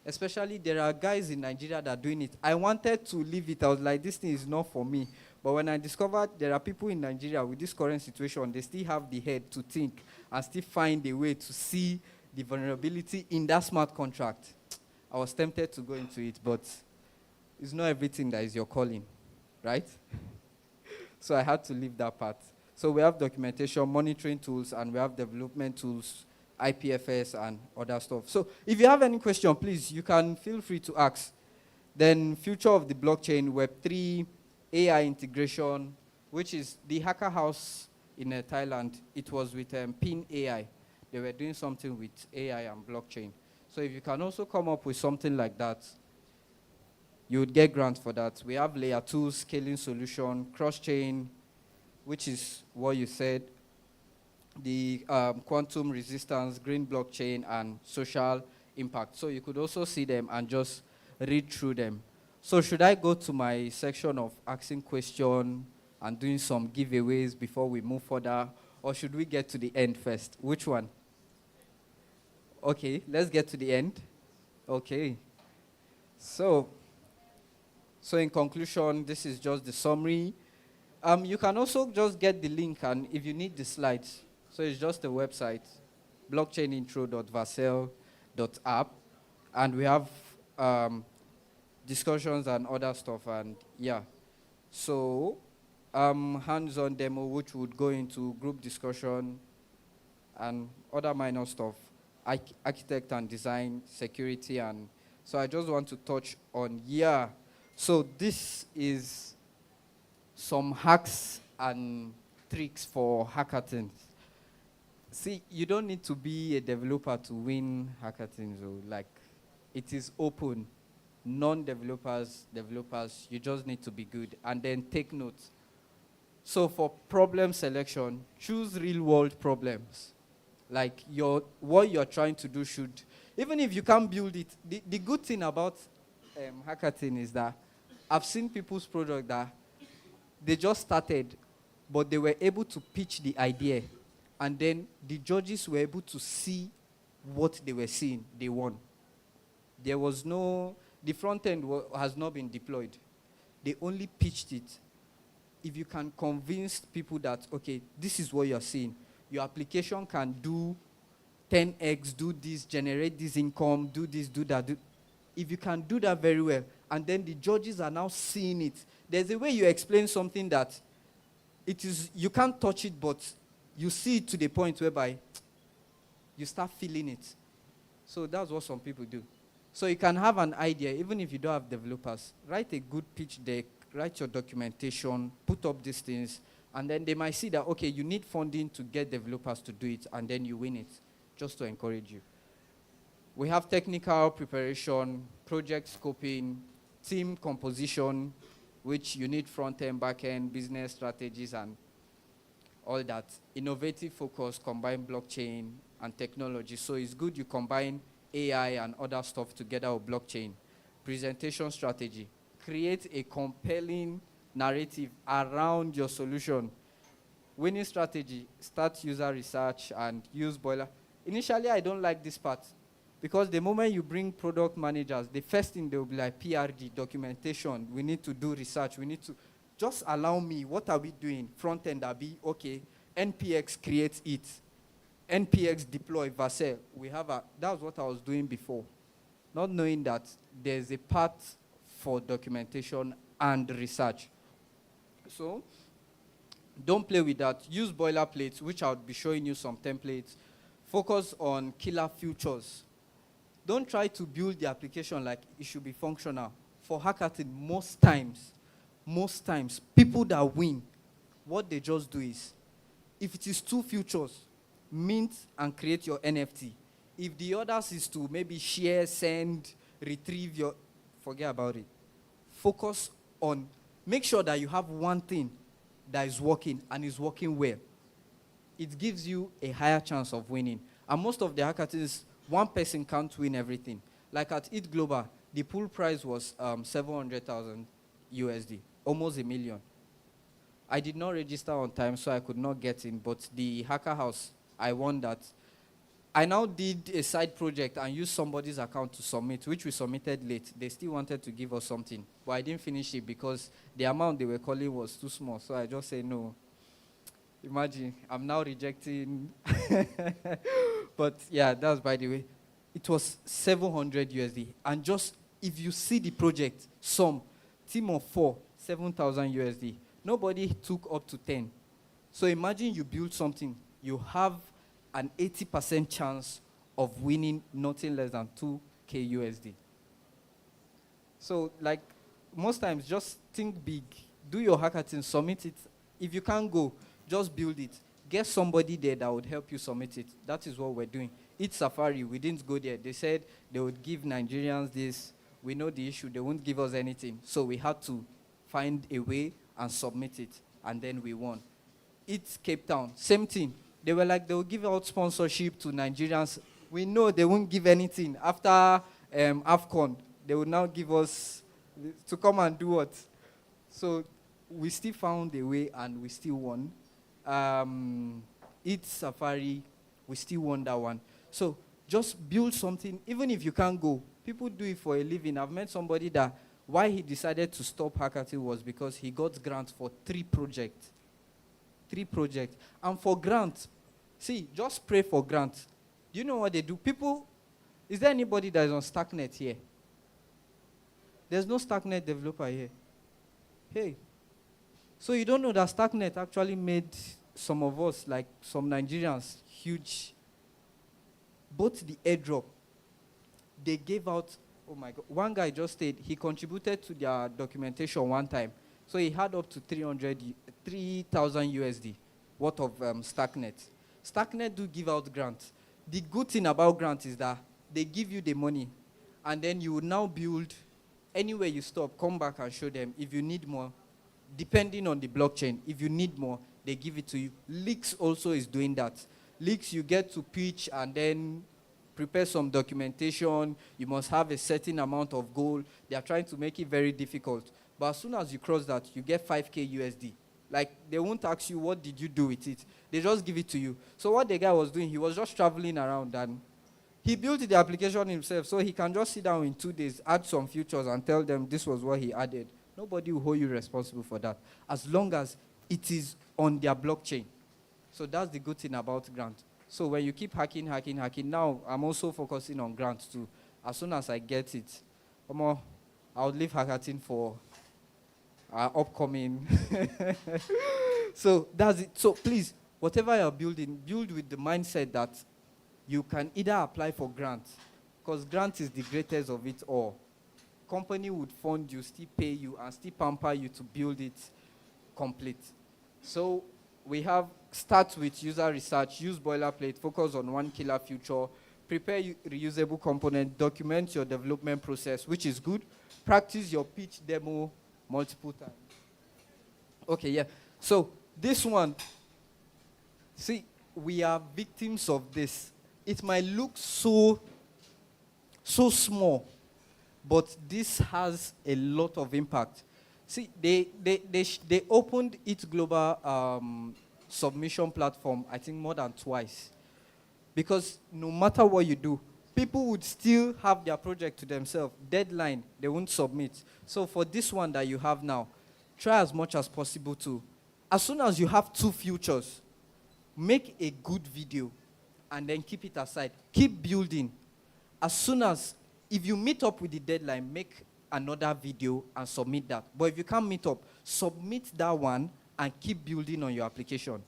Speaker 7: Especially there are guys in Nigeria that are doing it. I wanted to leave it. I was like, this thing is not for me. But when I discovered there are people in Nigeria with this current situation, they still have the head to think and still find a way to see the vulnerability in that smart contract. I was tempted to go into it, but it's not everything that is your calling, right? So I had to leave that part. So we have documentation, monitoring tools, and we have development tools, IPFS, and other stuff. So if you have any question, please, you can feel free to ask. Then future of the blockchain, Web3, AI integration, which is the hacker house in Thailand. It was with Pin AI. They were doing something with AI and blockchain. So if you can also come up with something like that, you would get grants for that. We have layer 2 scaling solution, cross-chain, which is what you said, the quantum resistance, green blockchain, and social impact. So you could also see them and just read through them. So should I go to my section of asking questions and doing some giveaways before we move further, or should we get to the end first? Which one? Okay, let's get to the end. Okay. So in conclusion, this is just the summary. You can also just get the link, and if you need the slides, so it's just a website, blockchainintro.vasel.app, and we have discussions and other stuff, and yeah. So hands-on demo, which would go into group discussion and other minor stuff. architect and design, security, and so I just want to touch on, yeah. So this is some hacks and tricks for hackathons. See, you don't need to be a developer to win hackathons. Like, it is open. Non-developers, developers, you just need to be good. And then take notes. So for problem selection, choose real-world problems. Like what you're trying to do should, even if you can't build it, the good thing about hackathon is that I've seen people's product that they just started, but they were able to pitch the idea, and then the judges were able to see what they were seeing. They won. There was no, the front end has not been deployed. They only pitched it. If you can convince people that, okay, this is what you're seeing, your application can do 10x, do this, generate this income, do this, do that. If you can do that very well, and then the judges are now seeing it, there's a way you explain something that it is, you can't touch it, but you see it to the point whereby you start feeling it. So that's what some people do. So you can have an idea, even if you don't have developers. Write a good pitch deck, write your documentation, put up these things, and then they might see that, okay, you need funding to get developers to do it, and then you win it, just to encourage you. We have technical preparation, project scoping, team composition, which you need front-end, back-end, business strategies, and all that. Innovative focus, combine blockchain and technology. So it's good you combine AI and other stuff together with blockchain. Presentation strategy. Create a compelling narrative around your solution. Winning strategy, start user research and use boiler. Initially, I don't like this part because the moment you bring product managers, the first thing they will be like PRD, documentation, we need to do research, we need to, just allow me, what are we doing? Front end, okay, NPX creates it. NPX deploy, Vercel, we have a, that's what I was doing before. Not knowing that there's a part for documentation and research. So, don't play with that. Use boilerplates, which I'll be showing you some templates. Focus on killer features. Don't try to build the application like it should be functional. For hackathon, most times, people that win, what they just do is, if it is 2 features, mint and create your NFT. If the others is to maybe share, send, retrieve your, forget about it. Focus on, make sure that you have one thing that is working and is working well. It gives you a higher chance of winning. And most of the hackathons, one person can't win everything. Like at It Global, the pool prize was 700,000 USD, almost $1 million. I did not register on time, so I could not get in, but the hacker house, I won that. I now did a side project and used somebody's account to submit, which we submitted late. They still wanted to give us something, but I didn't finish it because the amount they were calling was too small, so I just said no. Imagine, I'm now rejecting. But yeah, that's by the way. It was 700 USD. And just, if you see the project, team of 4, 7,000 USD. Nobody took up to 10. So imagine you build something, you have an 80% chance of winning nothing less than 2K USD. So like, most times just think big, do your hackathon, submit it. If you can't go, just build it. Get somebody there that would help you submit it. That is what we're doing. It's Safari, we didn't go there. They said they would give Nigerians this. We know the issue, they won't give us anything. So we had to find a way and submit it, and then we won. It's Cape Town, same thing. They were like, they will give out sponsorship to Nigerians. We know they won't give anything. After AFCON, they will now give us to come and do what? So we still found a way and we still won. It's Safari, we still won that one. So just build something, even if you can't go. People do it for a living. I've met somebody that why he decided to stop hackathon was because he got grants for 3 projects. 3 projects. And for grants, see, just pray for grants. Do you know what they do? People, is there anybody that is on StackNet here? There's no StackNet developer here. Hey. So you don't know that StackNet actually made some of us, like some Nigerians, huge. both the airdrop, they gave out, oh my God, one guy just stayed, he contributed to their documentation one time. So he had up to 3,000 USD worth of Stacknet. Stacknet do give out grants. The good thing about grants is that they give you the money, and then you will now build anywhere you stop, come back and show them if you need more, depending on the blockchain. If you need more, they give it to you. Leaks also is doing that. Leaks, you get to pitch and then prepare some documentation. You must have a certain amount of gold. They are trying to make it very difficult. But as soon as you cross that, you get 5K USD. Like, they won't ask you, what did you do with it? They just give it to you. So what the guy was doing, he was just traveling around, and he built the application himself, so he can just sit down in 2 days, add some features, and tell them this was what he added. Nobody will hold you responsible for that, as long as it is on their blockchain. So that's the good thing about grant. So when you keep hacking, now I'm also focusing on grants too. As soon as I get it, I'll leave hackathon for upcoming. So that's it. So please, whatever you're building, build with the mindset that you can either apply for grants, because grant is the greatest of it all. Company would fund you, still pay you, and still pamper you to build it complete. So we have, start with user research, use boilerplate, focus on one killer feature, prepare reusable component, document your development process, which is good. Practice your pitch demo multiple times. Okay, yeah. So this one, see, we are victims of this. It might look so small, but this has a lot of impact. See, they opened its global submission platform, I think, more than twice. Because no matter what you do, people would still have their project to themselves. Deadline, they won't submit. So for this one that you have now, try as much as possible to, as soon as you have 2 futures, make a good video and then keep it aside. Keep building. As soon as, if you meet up with the deadline, make another video and submit that. But if you can't meet up, submit that one and keep building on your application.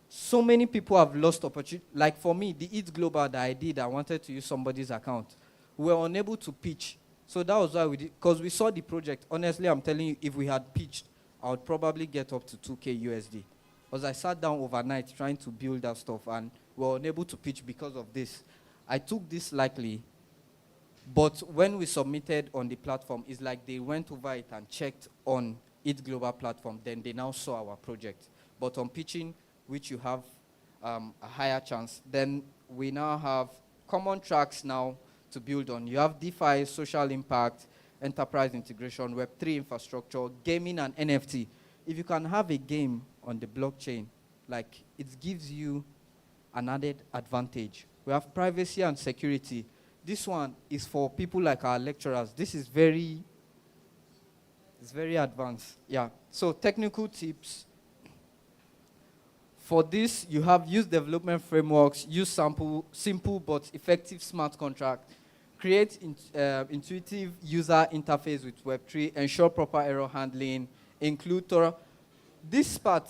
Speaker 7: So many people have lost opportunity. Like for me, the Eat Global that I did, I wanted to use somebody's account. We were unable to pitch. So that was why we did, because we saw the project. Honestly, I'm telling you, if we had pitched, I would probably get up to 2K USD. Because I sat down overnight trying to build that stuff, and we were unable to pitch because of this. I took this lightly, but when we submitted on the platform, it's like they went over it and checked on Eat Global platform, then they now saw our project. But on pitching, which you have a higher chance, then we now have common tracks now to build on. You have DeFi, social impact, enterprise integration, Web3 infrastructure, gaming, and NFT. If you can have a game on the blockchain, like, it gives you an added advantage. We have privacy and security. This one is for people like our lecturers. This is it's very advanced. Yeah. So technical tips. For this, you have use development frameworks, use simple but effective smart contract, create intuitive user interface with Web3, ensure proper error handling, include thorough. This part,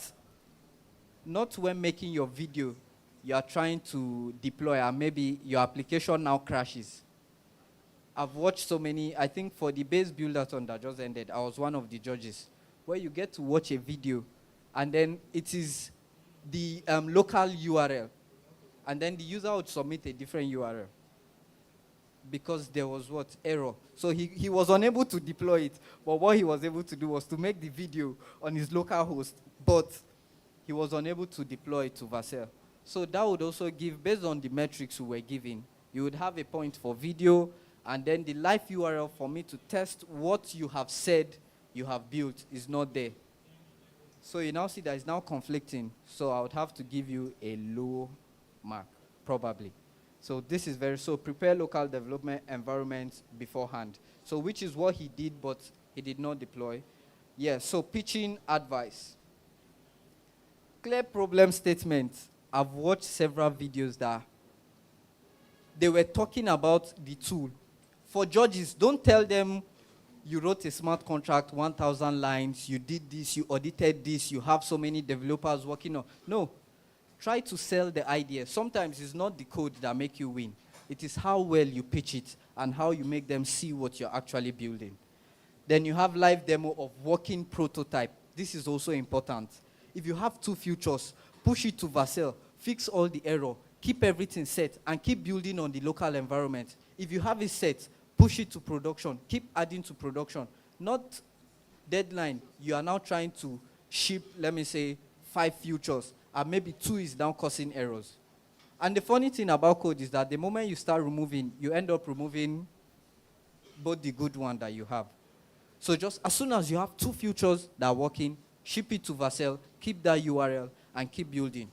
Speaker 7: not when making your video, you are trying to deploy and maybe your application now crashes. I've watched so many, I think for the base buildathon that just ended, I was one of the judges, where you get to watch a video and then it is the local URL, and then the user would submit a different URL because there was error. So he was unable to deploy it, but what he was able to do was to make the video on his local host, but he was unable to deploy it to Vercel. So that would also give, based on the metrics we were giving, you would have a point for video, and then the live URL for me to test what you have said you have built is not there. So you now see that it's now conflicting. So I would have to give you a low mark, probably. So this is so prepare local development environments beforehand. So which is what he did, but he did not deploy. Yeah, so pitching advice. Clear problem statements. I've watched several videos that they were talking about the tool. For judges, don't tell them you wrote a smart contract, 1,000 lines, you did this, you audited this, you have so many developers working on. No. try to sell the idea. Sometimes it's not the code that make you win. It is how well you pitch it and how you make them see what you're actually building. Then you have live demo of working prototype. This is also important. If you have 2 features, push it to Vercel, fix all the error, keep everything set, and keep building on the local environment. If you have it set, push it to production, keep adding to production. Not deadline, you are now trying to ship, let me say, 5 features, and maybe 2 is now causing errors. And the funny thing about code is that the moment you start removing, you end up removing both the good one that you have. So just as soon as you have 2 features that are working, ship it to Vercel, keep that URL, and keep building.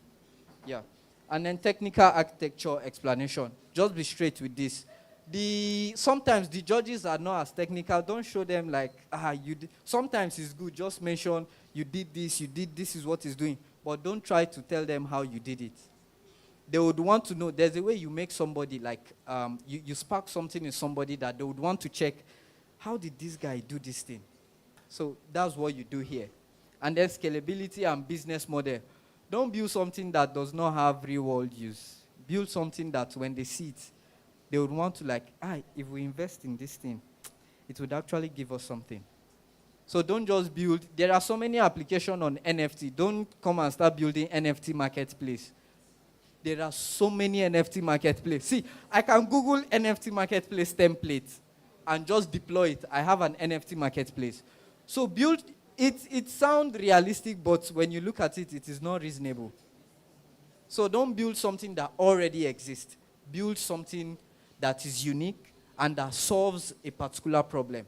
Speaker 7: Yeah. And then technical architecture explanation. Just be straight with this. Sometimes the judges are not as technical. Don't show them like, sometimes it's good. Just mention, you did this is what it's doing. But don't try to tell them how you did it. They would want to know, there's a way you make somebody like, you spark something in somebody that they would want to check, how did this guy do this thing? So that's what you do here. And then scalability and business model. Don't build something that does not have real world use. Build something that when they see it, they would want to like, if we invest in this thing, it would actually give us something. So don't just build. There are so many applications on NFT. Don't come and start building NFT marketplace. There are so many NFT marketplace. See, I can Google NFT marketplace template and just deploy it. I have an NFT marketplace. So build, it sounds realistic, but when you look at it, it is not reasonable. So don't build something that already exists. Build something that is unique and that solves a particular problem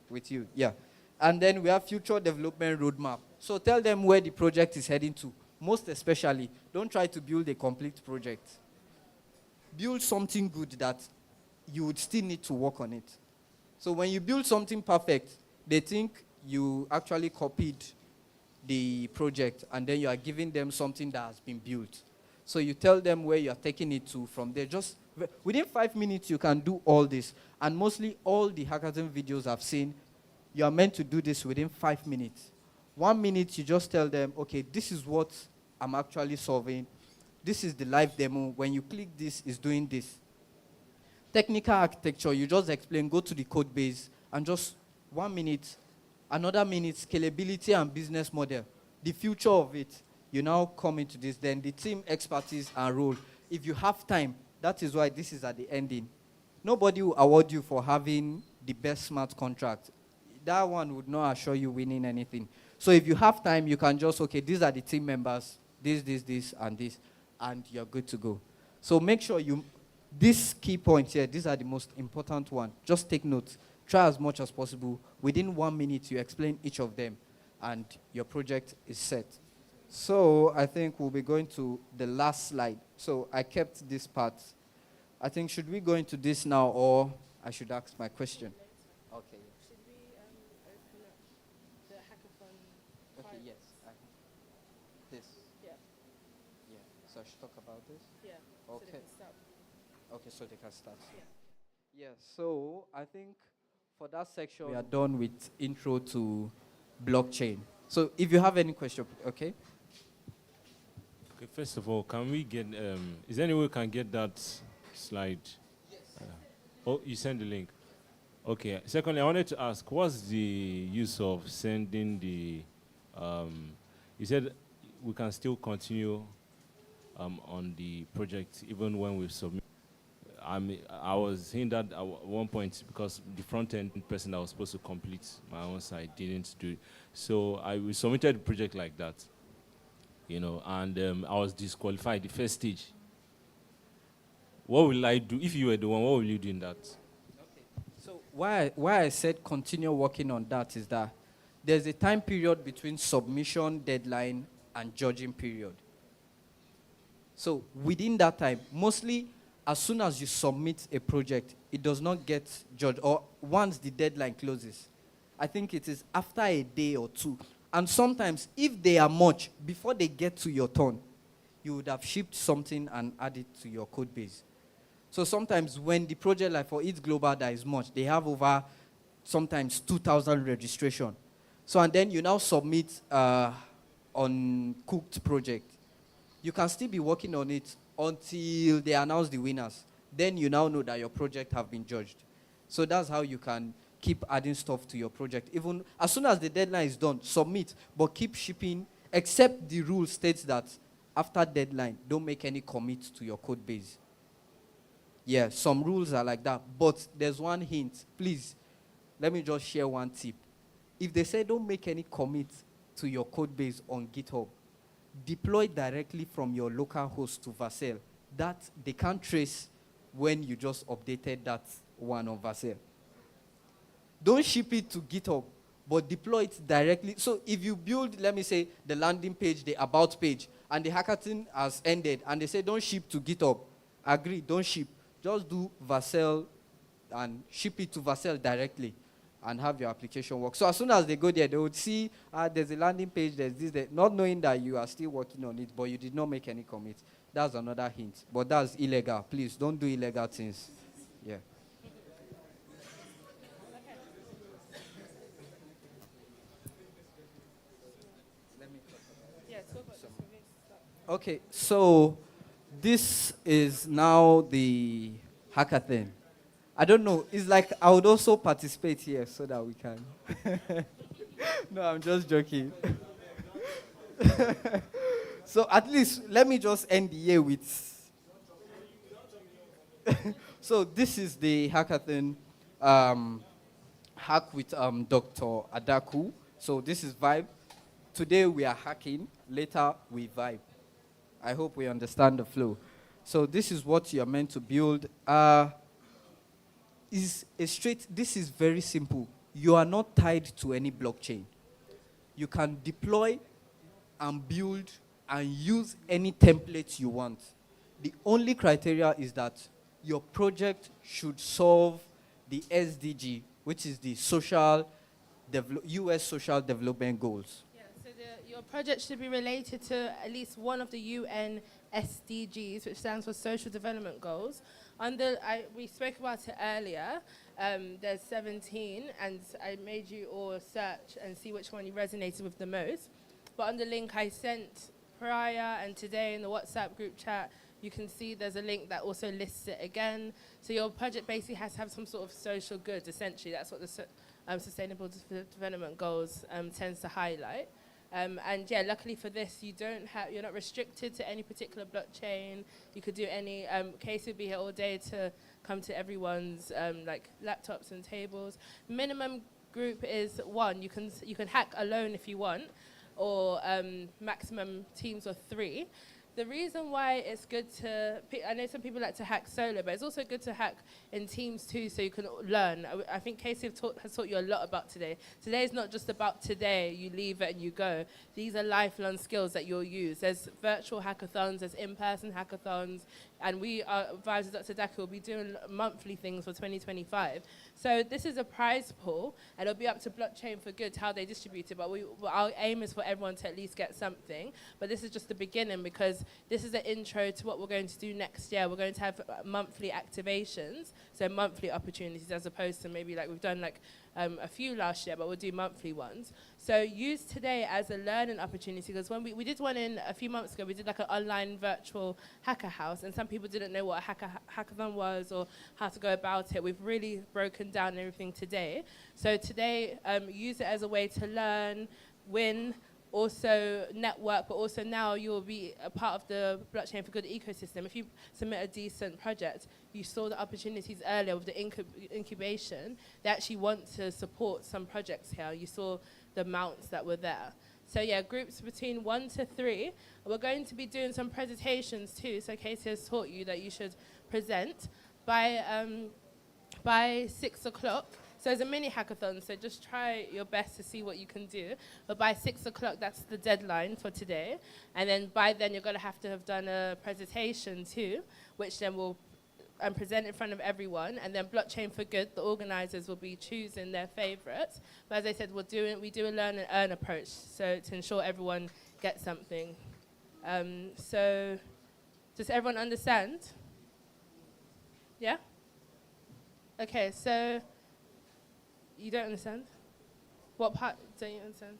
Speaker 7: with you. Yeah. And then we have future development roadmap. So tell them where the project is heading to. Most especially, don't try to build a complete project. Build something good that you would still need to work on it. So when you build something perfect, they think you actually copied the project and then you are giving them something that has been built. So you tell them where you are taking it to from there. Just within 5 minutes, you can do all this. And mostly all the hackathon videos I've seen, you are meant to do this within 5 minutes. 1 minute, you just tell them, okay, this is what I'm actually solving. This is the live demo. When you click this, it's doing this. Technical architecture, you just explain, go to the code base, and just 1 minute, another minute, scalability and business model. The future of it, you now come into this, then the team expertise and role. If you have time, that is why this is at the ending. Nobody will award you for having the best smart contract. That one would not assure you winning anything. So if you have time, you can just, okay, these are the team members, this, and you're good to go. So make sure these key points here, these are the most important ones. Just take notes. Try as much as possible. Within 1 minute, you explain each of them, and your project is set. So I think we'll be going to the last slide. So I kept this part. I think, should we go into this now, or I should ask my question? Okay.
Speaker 2: Should we open up the hackathon?
Speaker 7: Okay, yes. This.
Speaker 2: Yeah.
Speaker 7: Yeah. So I should talk about this?
Speaker 2: Yeah.
Speaker 7: Okay.
Speaker 2: So they can start.
Speaker 7: Okay, so they can start.
Speaker 2: Yeah.
Speaker 7: Yeah, so I think for that section, we are done with intro to blockchain. So if you have any question, okay?
Speaker 15: Okay, first of all, can we get, is there any way we can get that slide? Yes. Oh, you send the link. Okay. Secondly, I wanted to ask, what's the use of sending the, you said we can still continue on the project even when we submit. I was saying that at one point because the front-end person that was supposed to complete my own side didn't do it. So we submitted the project like that, and I was disqualified the first stage. What will I do? If you were the one, what will you do in that?
Speaker 7: Okay. So why I said continue working on that is that there's a time period between submission, deadline, and judging period. So within that time, mostly as soon as you submit a project, it does not get judged, or once the deadline closes. I think it is after a day or two. And sometimes, if they are much, before they get to your turn, you would have shipped something and added to your code base. So sometimes when the project, like for It's Global, that is much, they have over sometimes 2,000 registration. So and then you now submit on cooked project. You can still be working on it until they announce the winners. Then you now know that your project have been judged. So that's how you can keep adding stuff to your project. Even as soon as the deadline is done, submit, but keep shipping, except the rule states that after deadline, don't make any commit to your code base. Yeah, some rules are like that. But there's one hint. Please, let me just share one tip. If they say don't make any commit to your code base on GitHub, deploy directly from your local host to Vercel. That they can't trace when you just updated that one on Vercel. Don't ship it to GitHub, but deploy it directly. So if you build, let me say, the landing page, the about page, and the hackathon has ended, and they say don't ship to GitHub, agree, don't ship. Just do Vercel and ship it to Vercel directly and have your application work. So as soon as they go there, they would see there's a landing page, there's this, that, not knowing that you are still working on it, but you did not make any commit. That's another hint. But that's illegal. Please, don't do illegal things. Yeah. Okay, so this is now the hackathon. I don't know. It's like I would also participate here so that we can. No, I'm just joking. So at least let me just end the year with. So this is the hackathon hack with Dr. Adaku. So this is Vibe. Today we are hacking. Later we vibe. I hope we understand the flow. So this is what you're meant to build. This is very simple. You are not tied to any blockchain. You can deploy and build and use any template you want. The only criteria is that your project should solve the SDG, which is the US Social Development Goals.
Speaker 2: Your project should be related to at least one of the UN SDGs, which stands for Social Development Goals. We spoke about it earlier. There's 17, and I made you all search and see which one you resonated with the most. But on the link I sent prior and today in the WhatsApp group chat, you can see there's a link that also lists it again. So your project basically has to have some sort of social good, essentially. That's what the Sustainable Development Goals tends to highlight. And yeah, luckily for this, you're not restricted to any particular blockchain. You could do any. Casey will be here all day to come to everyone's like laptops and tables. Minimum group is 1. You can hack alone if you want, or maximum teams of 3. The reason why it's good I know some people like to hack solo, but it's also good to hack in teams too, so you can learn. I think Casey has taught you a lot about today. Today is not just about today, you leave it and you go. These are lifelong skills that you'll use. There's virtual hackathons, there's in-person hackathons, and we are advisors at Adaku will be doing monthly things for 2025. So this is a prize pool, and it'll be up to Blockchain for Good how they distribute it, but our aim is for everyone to at least get something. But this is just the beginning, because this is an intro to what we're going to do next year. We're going to have monthly activations, so monthly opportunities, as opposed to maybe like we've done like a few last year, but we'll do monthly ones. So use today as a learning opportunity, because when we did one in a few months ago, we did like an online virtual hacker house, and some people didn't know what a hackathon was or how to go about it. We've really broken down everything today. So today, use it as a way to learn, win, also network, but also now you'll be a part of the Blockchain for Good ecosystem. If you submit a decent project, you saw the opportunities earlier with the incubation. They actually want to support some projects here. You saw the amounts that were there. So yeah, groups between 1 to 3. We're going to be doing some presentations too. So Casey has taught you that you should present by 6 o'clock. So it's a mini hackathon, so just try your best to see what you can do. But by 6 o'clock, that's the deadline for today. And then by then, you're going to have done a presentation too, which then will present in front of everyone. And then Blockchain for Good, the organizers will be choosing their favorites. But as I said, we do a learn and earn approach, so to ensure everyone gets something. So does everyone understand? Yeah? Okay, so you don't understand? What part don't you understand?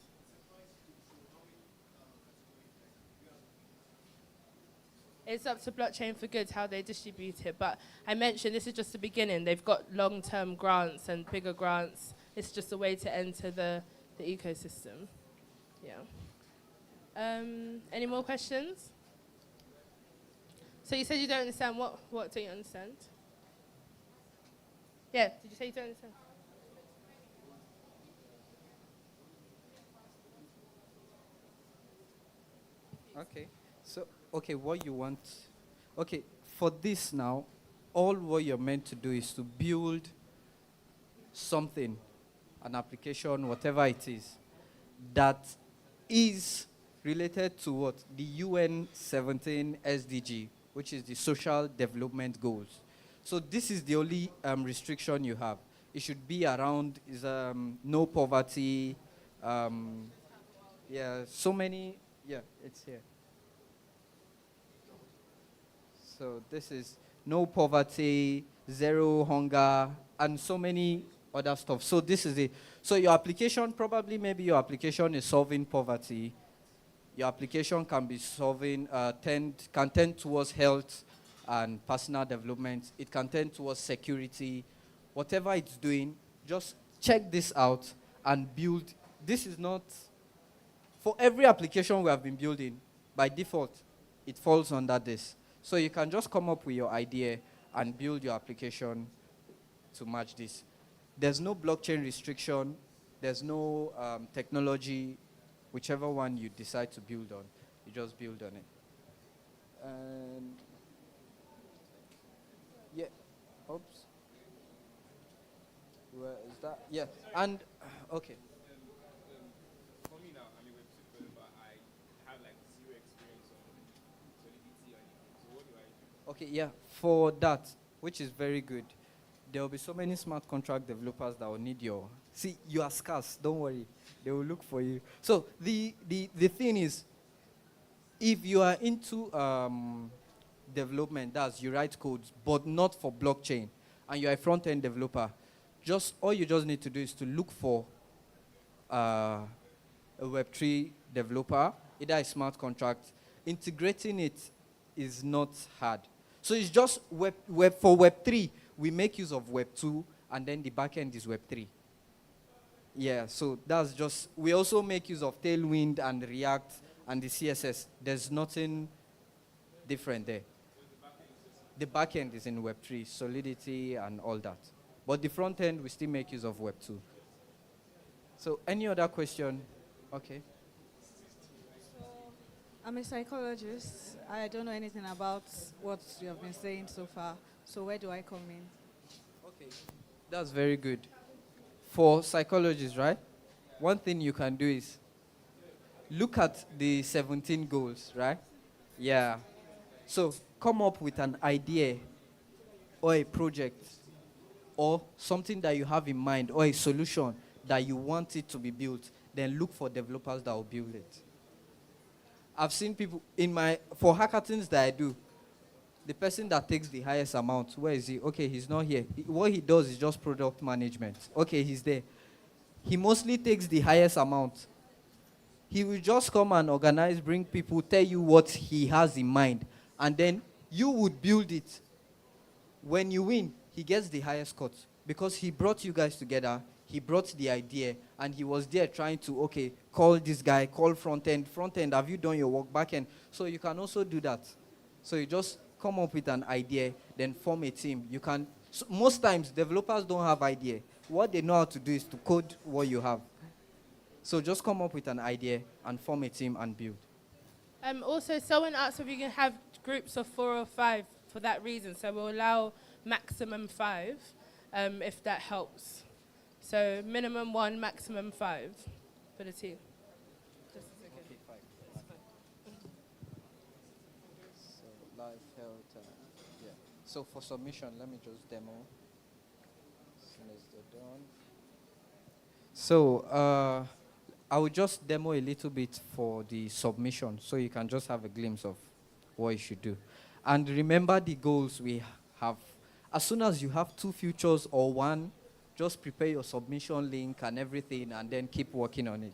Speaker 2: It's up to Blockchain for Good how they distribute it. But I mentioned this is just the beginning. They've got long-term grants and bigger grants. It's just a way to enter the ecosystem. Yeah. Any more questions? So you said you don't understand. What don't you understand? Yeah, did you say you don't understand?
Speaker 7: Okay. So, okay, what you want. Okay, for this now, all what you're meant to do is to build something, an application, whatever it is, that is related to what? The UN 17 SDG, which is the Social Development Goals. So this is the only restriction you have. It should be around is no poverty. Yeah, so many. Yeah, it's here. So this is no poverty, zero hunger, and so many other stuff. So this is it. So your application, probably maybe your application is solving poverty. Your application can be solving, can tend towards health and personal development. It can tend towards security. Whatever it's doing, just check this out and build. This is not, for every application we have been building, by default, it falls under this. So you can just come up with your idea and build your application to match this. There's no blockchain restriction. There's no technology. Whichever one you decide to build on, you just build on it. And yeah, oops. Where is that? Yeah, and okay.
Speaker 3: For me now, I'm a web developer. I have like zero experience on Solidity or anything. So what do I do?
Speaker 7: Okay, yeah, for that, which is very good, there will be so many smart contract developers that will need your. See, you are scarce. Don't worry, they will look for you. So the thing is, if you are into development, that's you write codes, but not for blockchain, and you are a front-end developer, just all you just need to do is to look for a Web3 developer, either a smart contract. Integrating it is not hard. So it's just for Web3, we make use of Web2, and then the backend is Web3. Yeah, so that's just, we also make use of Tailwind and React and the CSS. There's nothing different there. The backend is in Web3, Solidity and all that. But the front end, we still make use of Web2. So any other question? Okay.
Speaker 16: I'm a psychologist. I don't know anything about what you have been saying so far. So where do I come in?
Speaker 7: Okay, that's very good. For psychologists, right? One thing you can do is look at the 17 goals, right? Yeah. So come up with an idea or a project or something that you have in mind or a solution that you want it to be built. Then look for developers that will build it. I've seen people for hackathons that I do, the person that takes the highest amount, where is he? Okay, he's not here. What he does is just product management. Okay, he's there. He mostly takes the highest amount. He will just come and organize, bring people, tell you what he has in mind, and then you would build it. When you win, he gets the highest cut because he brought you guys together. He brought the idea, and he was there trying to, okay, call this guy, call front end. Front end, have you done your work? Back end. So you can also do that. So you just come up with an idea, then form a team. You can. So most times, developers don't have idea. What they know how to do is to code what you have. So just come up with an idea and form a team and build.
Speaker 2: Also, someone asked if you can have groups of 4 or 5 for that reason. So we'll allow maximum 5, if that helps. So minimum 1, maximum 5 for the team. Just a second.
Speaker 7: Okay, 5. So life, health, yeah. So for submission, let me just demo. As soon as they're done. So I will just demo a little bit for the submission, so you can just have a glimpse of what you should do. And remember the goals we have. As soon as you have 2 futures or 1, just prepare your submission link and everything, and then keep working on it.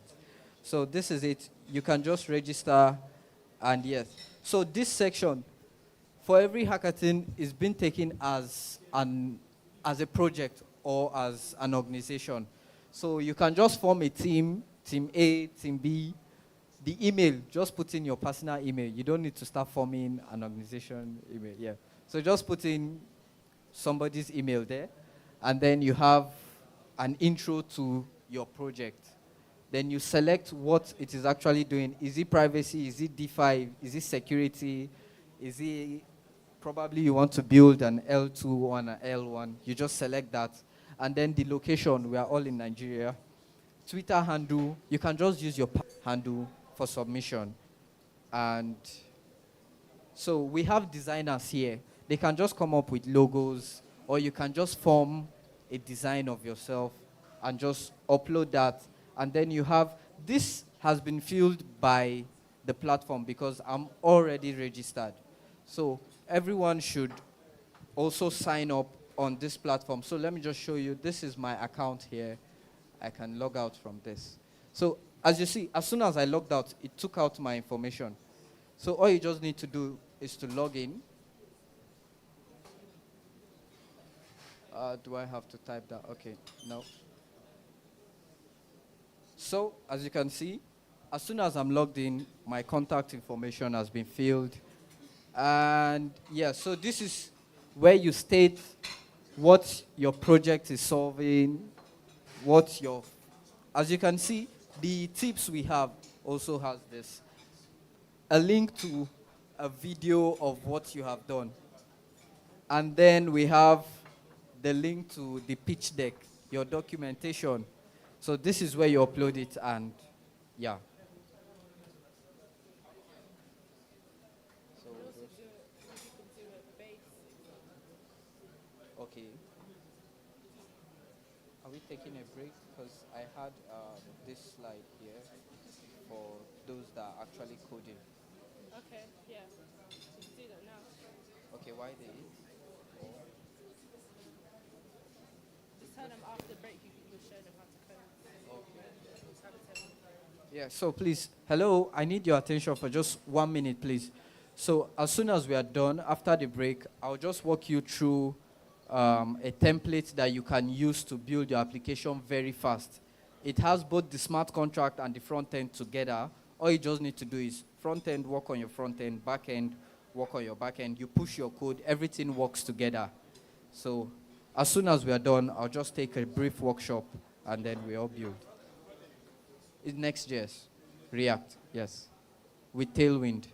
Speaker 7: So this is it. You can just register, and yes. So this section, for every hackathon, it's been taken as a project or as an organization. So you can just form a team, team A, team B. The email, just put in your personal email. You don't need to start forming an organization email. Yeah. So just put in somebody's email there, and then you have an intro to your project. Then you select what it is actually doing. Is it privacy? Is it DeFi? Is it security? Is it probably you want to build an L2 or an L1? You just select that. And then the location, we are all in Nigeria. Twitter handle, you can just use your handle for submission. And so we have designers here. They can just come up with logos, or you can just form a design of yourself and just upload that. And then you have, this has been filled by the platform because I'm already registered. So everyone should also sign up on this platform. So let me just show you. This is my account here. I can log out from this. So as you see, as soon as I logged out, it took out my information. So all you just need to do is to log in. Do I have to type that? Okay, no. So as you can see, as soon as I'm logged in, my contact information has been filled. And yeah, so this is where you state what your project is solving, what your, as you can see, the tips we have also has this. A link to a video of what you have done. And then we have the link to the pitch deck, your documentation. So this is where you upload it, and yeah. So okay. Are we taking a break? Because I had this slide here for those that are actually coding.
Speaker 2: Okay, yeah. You can do that now.
Speaker 7: Okay, why they eat?
Speaker 2: Just tell them after break you'll show them how to code. Okay.
Speaker 7: Yeah, so please, hello, I need your attention for just 1 minute, please. So as soon as we are done, after the break, I'll just walk you through a template that you can use to build your application very fast. It has both the smart contract and the front end together. All you just need to do is front end, work on your front end, back end, work on your back end. You push your code, everything works together. So as soon as we are done, I'll just take a brief workshop and then we all build. It's Next.js, React, yes, with Tailwind.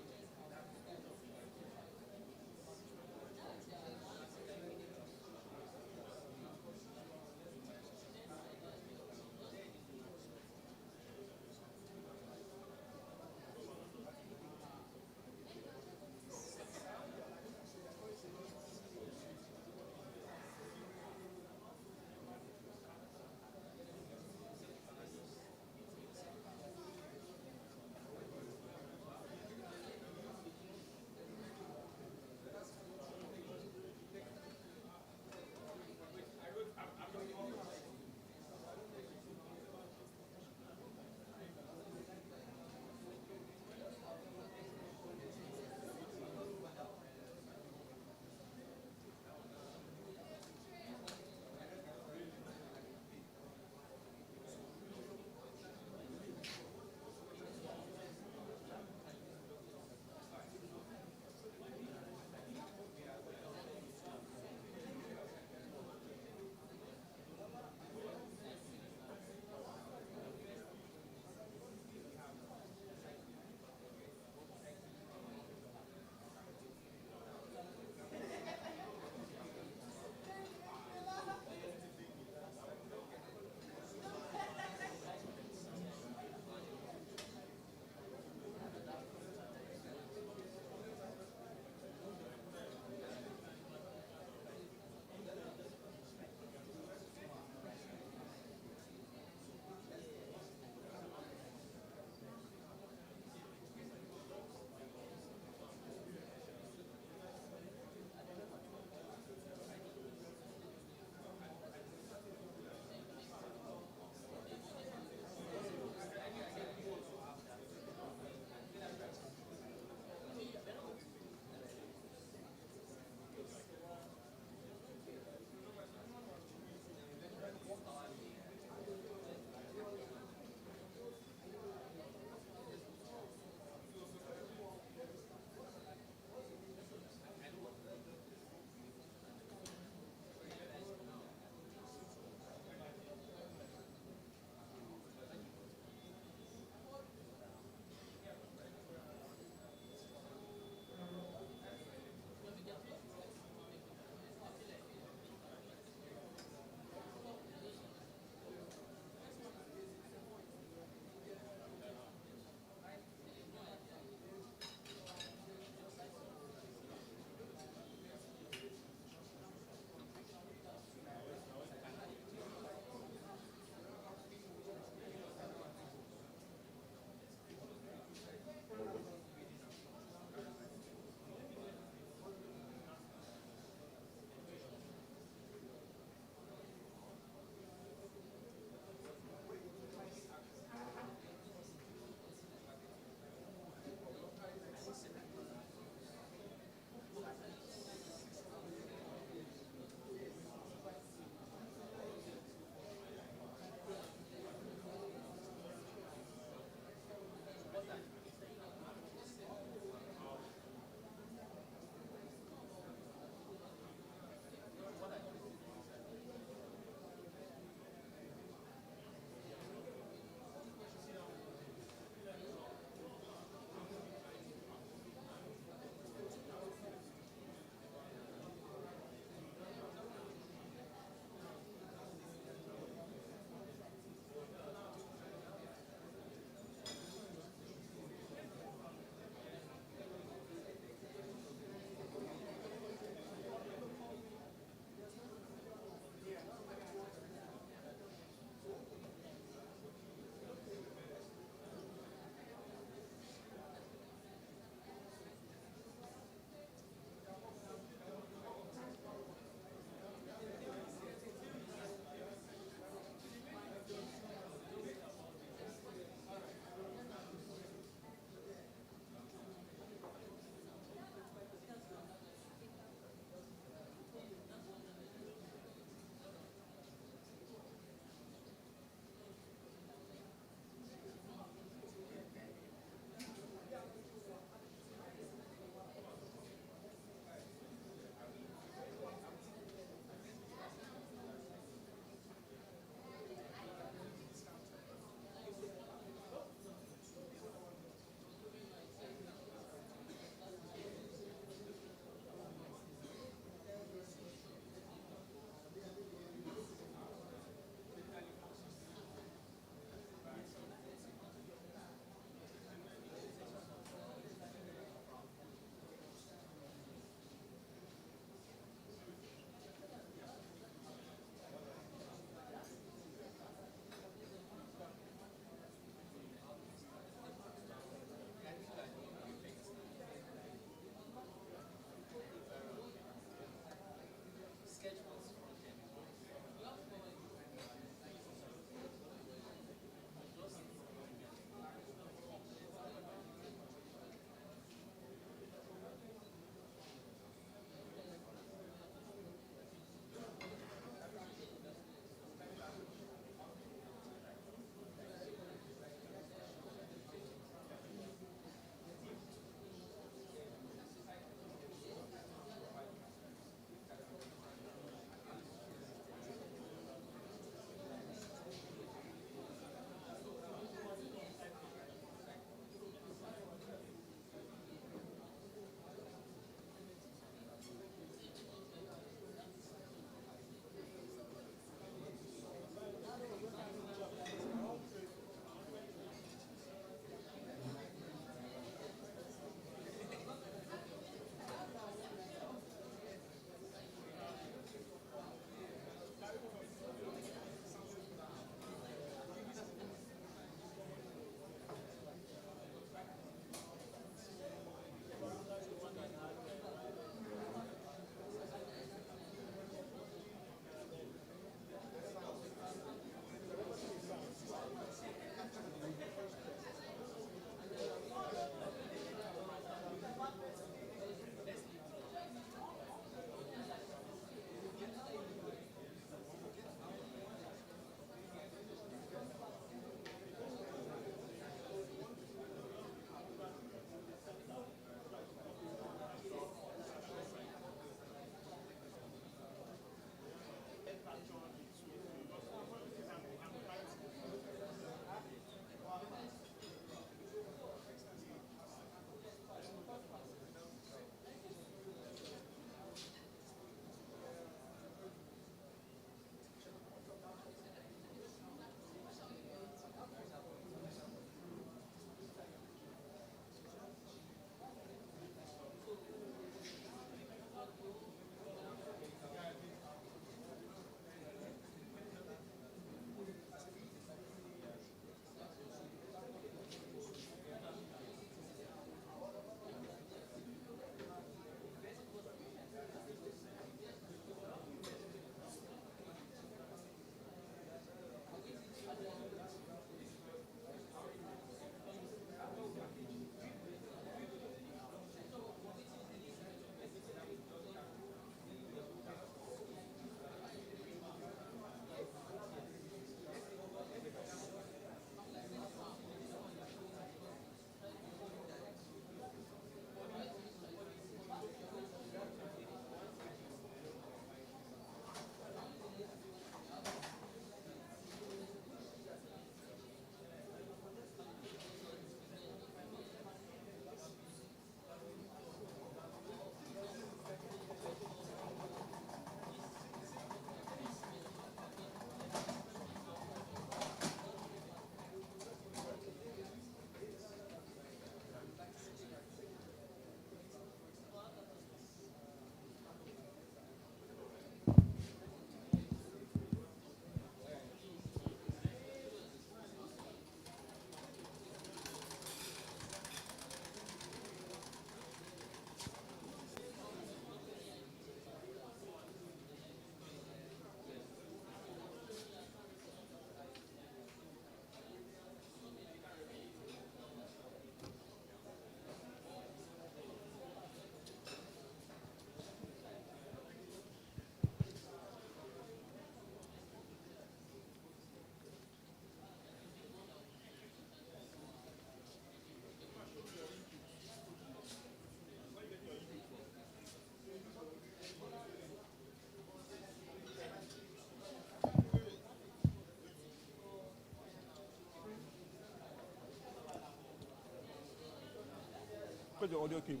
Speaker 17: Where's the audio cable?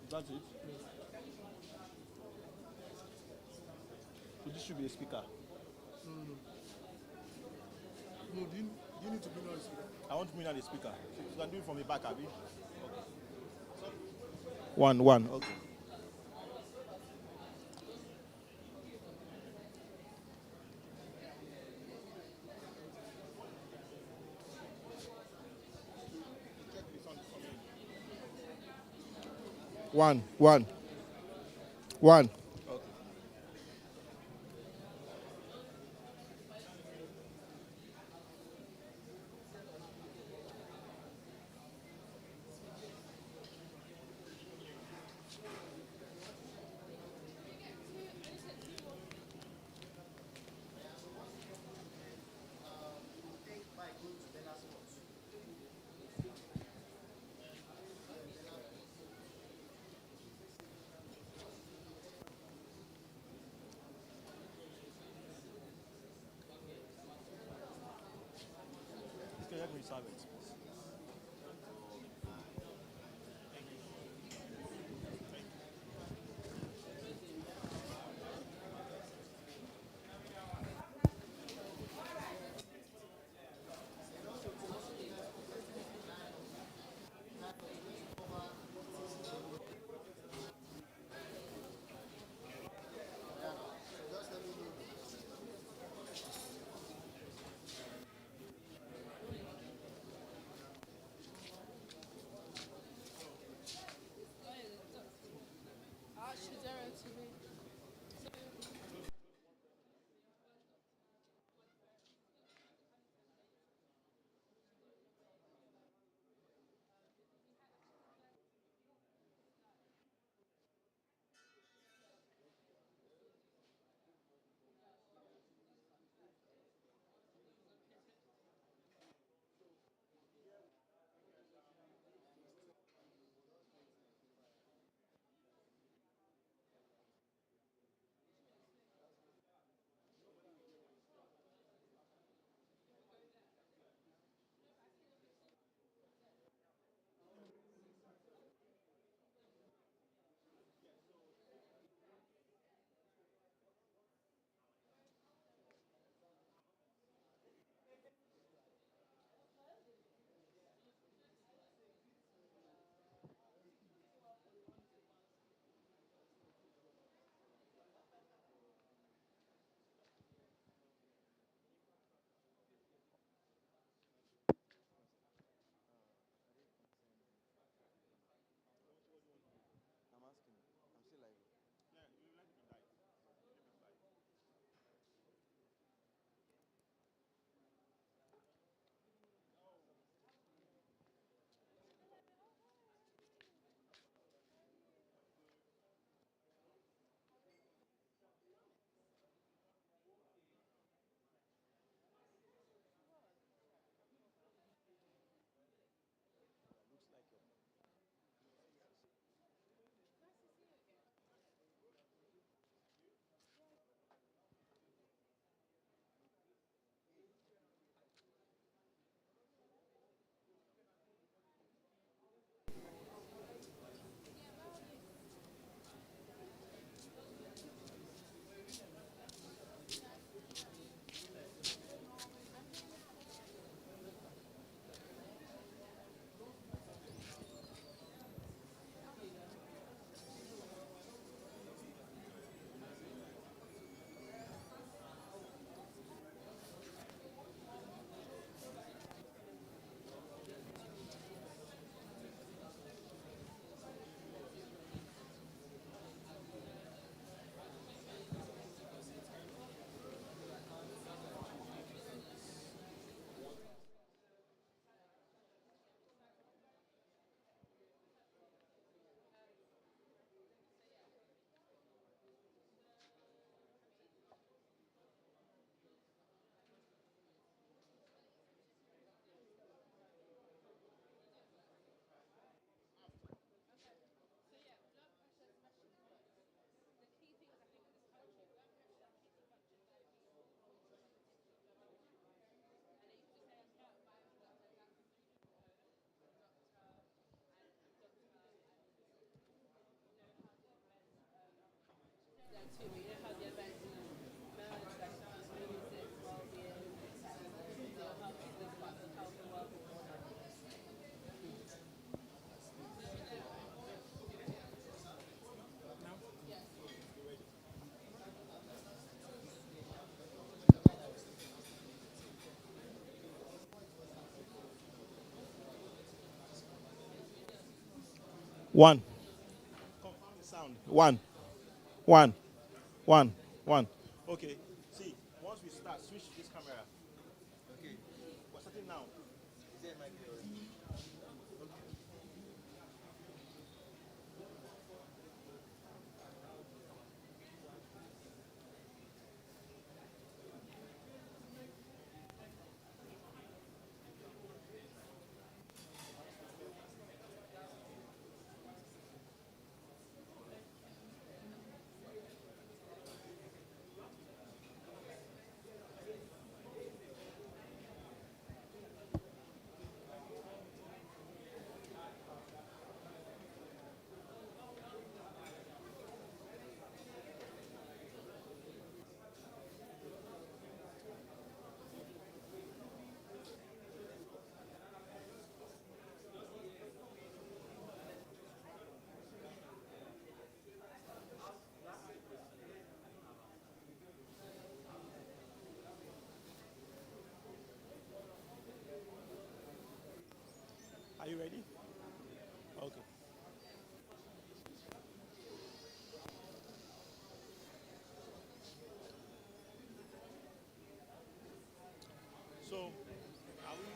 Speaker 17: That's it. So this should be a speaker.
Speaker 18: No, no, no. No, do you need to bring out the speaker?
Speaker 17: I want to bring out the speaker. So you can do it from the back, Abby. Okay. One. Okay. One. Okay. Can you help me serve it? One. Confirm the sound. One. One. One. One. Okay. See, once we start, switch this camera. Okay. We're starting now. Is there a mic there already? Okay. Are you ready? Okay. So, are we?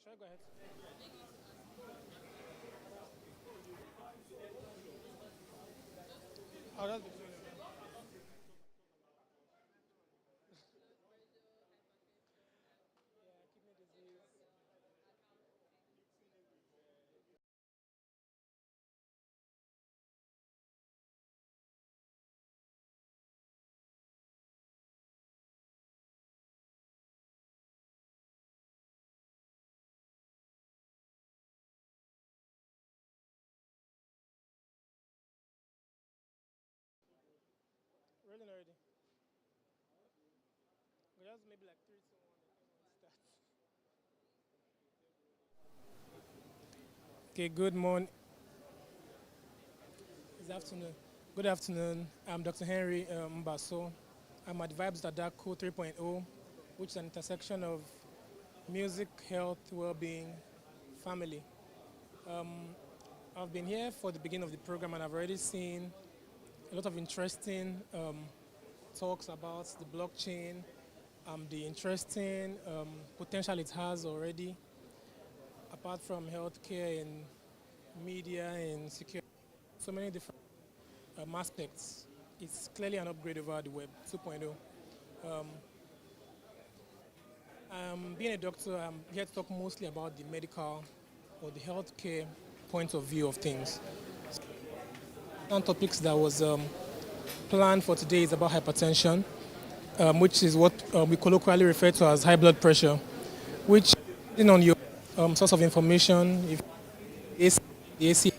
Speaker 19: Should I go ahead? Oh, that's the rolling already. We just maybe like 3, 2, 1. Start. Okay. Good morning. Good afternoon. Good afternoon. I'm Dr. Henry Mbaso. I'm at Vibes Adaku 3.0, which is an intersection of music, health, well-being, family. Um, I've been here for the beginning of the program, and I've already seen a lot of interesting talks about the blockchain, the interesting potential it has already, apart from healthcare and media and security, so many different aspects. It's clearly an upgrade over the Web 2.0. Being a doctor, I'm here to talk mostly about the medical or the healthcare point of view of things. One topics that was planned for today is about hypertension, which is what we colloquially refer to as high blood pressure, which, depending on your source of information, if the AC,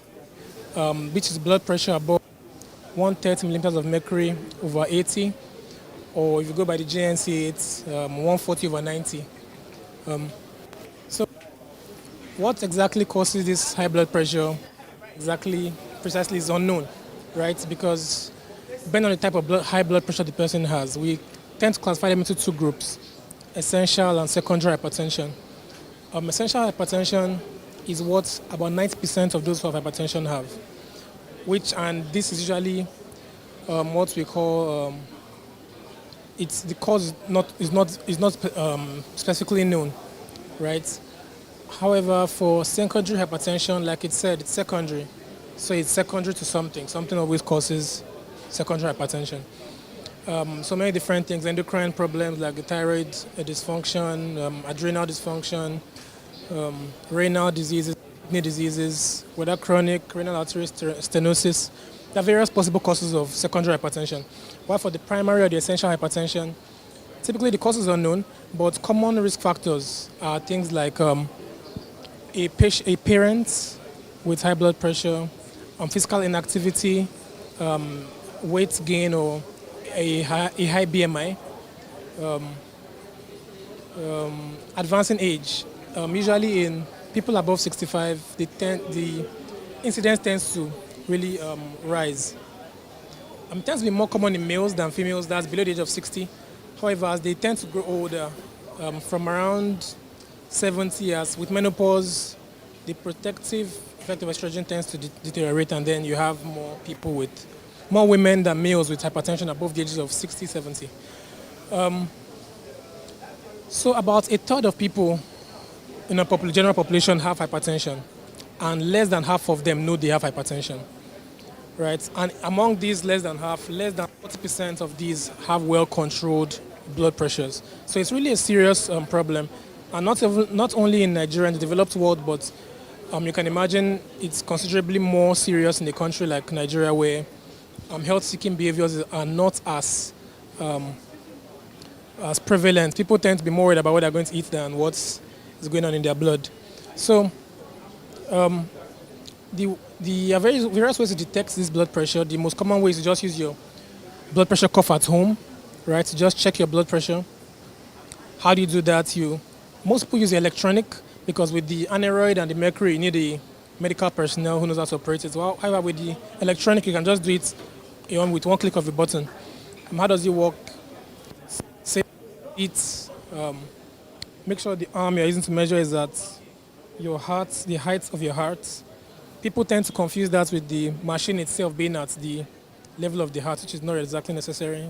Speaker 19: which is blood pressure above 130 millimeters of mercury over 80, or if you go by the GNC, it's 140 over 90. So what exactly causes this high blood pressure precisely is unknown, right? Because depending on the type of high blood pressure the person has, we tend to classify them into two groups: essential and secondary hypertension. Essential hypertension is what about 90% of those who have hypertension have, and this is usually what we call it's the cause is not specifically known, right? However, for secondary hypertension, like it said, it's secondary, so it's secondary to something. Something always causes secondary hypertension. So many different things: endocrine problems like the thyroid dysfunction, adrenal dysfunction, renal diseases, kidney diseases, whether chronic renal artery stenosis. There are various possible causes of secondary hypertension. While for the primary or the essential hypertension, typically the causes are known, but common risk factors are things like a parent with high blood pressure, physical inactivity, weight gain, or a high BMI, advancing age. Usually in people above 65, the incidence tends to really rise. It tends to be more common in males than females. That's below the age of 60. However, as they tend to grow older, from around 70 years, with menopause, the protective effect of estrogen tends to deteriorate, and then you have more women than males with hypertension above the ages of 60, 70. So about a third of people in a general population have hypertension, and less than half of them know they have hypertension, right? And among these less than half, less than 40% of these have well-controlled blood pressures. So it's really a serious problem, and not only in Nigeria and the developed world, but you can imagine it's considerably more serious in a country like Nigeria, where health-seeking behaviors are not as prevalent. People tend to be more worried about what they're going to eat than what's going on in their blood. So the various ways to detect this blood pressure. The most common way is to just use your blood pressure cuff at home, right? To just check your blood pressure. How do you do that? Most people use the electronic, because with the aneroid and the mercury, you need a medical personnel who knows how to operate it. Well, however, with the electronic, you can just do it with one click of a button. How does it work? Say make sure the arm you're using to measure is at your heart, the height of your heart. People tend to confuse that with the machine itself being at the level of the heart, which is not exactly necessary.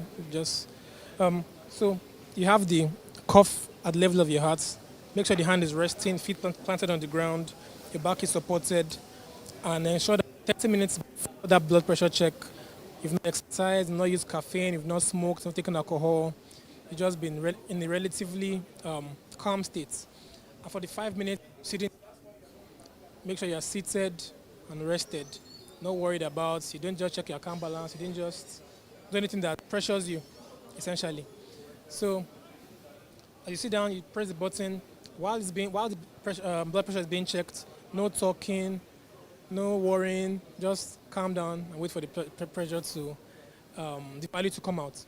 Speaker 19: So you have the cuff at the level of your heart, Make sure the hand is resting, feet planted on the ground, your back is supported, and ensure that 30 minutes before that blood pressure check, you've not exercised, you've not used caffeine, you've not smoked, not taken alcohol, you've just been in a relatively calm state. And for the 5 minutes sitting, make sure you're seated and rested. Not worried about, you don't just check your account balance, you didn't just do anything that pressures you, essentially. So as you sit down, you press the button while the blood pressure is being checked. No talking, no worrying. Just calm down and wait for the pressure to the value to come out. So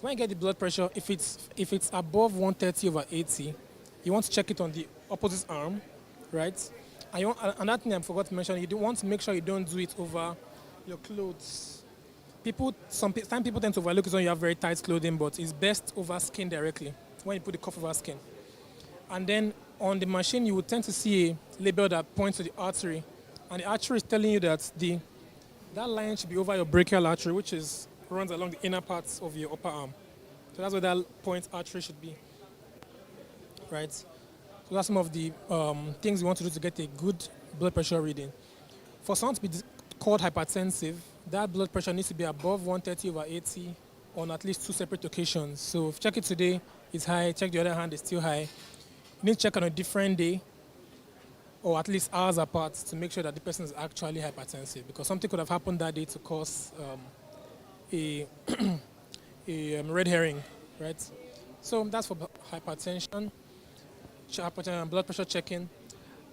Speaker 19: when you get the blood pressure, if it's above 130/80, you want to check it on the opposite arm, right? And another thing I forgot to mention, you want to make sure you don't do it over your clothes. Some people tend to overlook it when you have very tight clothing, but it's best over skin directly when you put the cuff over skin. And then on the machine, you will tend to see a label that points to the artery, and the artery is telling you that that line should be over your brachial artery, which runs along the inner parts of your upper arm. So that's where that point artery should be, right? So that's some of the things you want to do to get a good blood pressure reading. For someone to be called hypertensive, that blood pressure needs to be above 130/80 on at least 2 separate occasions. So if you check it today, it's high, check the other hand, it's still high. You need to check on a different day or at least hours apart to make sure that the person is actually hypertensive, because something could have happened that day to cause a red herring, right? So that's for hypertension, blood pressure checking.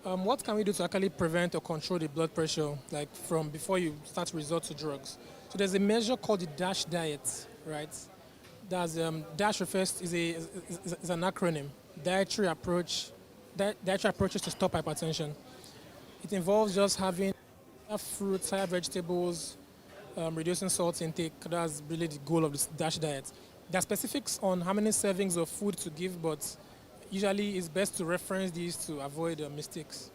Speaker 19: What can we do to actually prevent or control the blood pressure, like from before you start to resort to drugs? So there's a measure called the DASH diet, right? That's DASH is an acronym, dietary approaches to stop hypertension. It involves just having fruits, higher vegetables, reducing salt intake. That's really the goal of this DASH diet. There are specifics on how many servings of food to give, but usually it's best to reference these to avoid mistakes.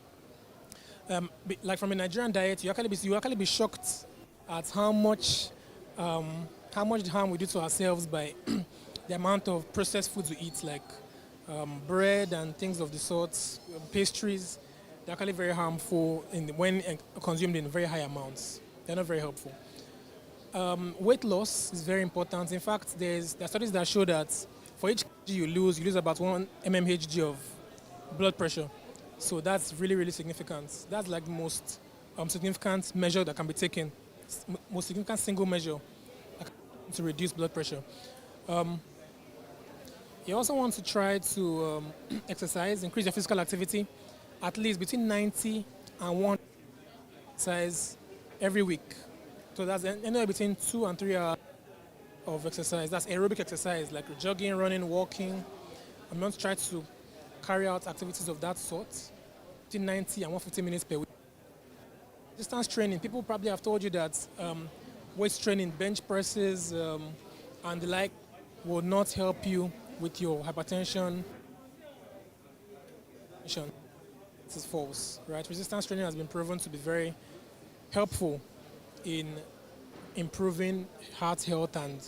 Speaker 19: Like from a Nigerian diet, you actually be shocked at how much harm we do to ourselves by the amount of processed foods we eat, like bread and things of the sort, pastries. They're actually very harmful when consumed in very high amounts. They're not very helpful. Weight loss is very important. In fact, there are studies that show that for each kg you lose about 1 mmHg of blood pressure. So that's really, really significant. That's like the most significant measure that can be taken, most significant single measure to reduce blood pressure. You also want to try to exercise, increase your physical activity, at least between 90 and 1 exercise every week. So that's anywhere between 2 and 3 hours of exercise. That's aerobic exercise, like jogging, running, walking. I'm going to try to carry out activities of that sort, between 90 and 150 minutes per week. Distance training, people probably have told you that weight training, bench presses, and the like will not help you with your hypertension. This is false, right? Resistance training has been proven to be very helpful in improving heart health and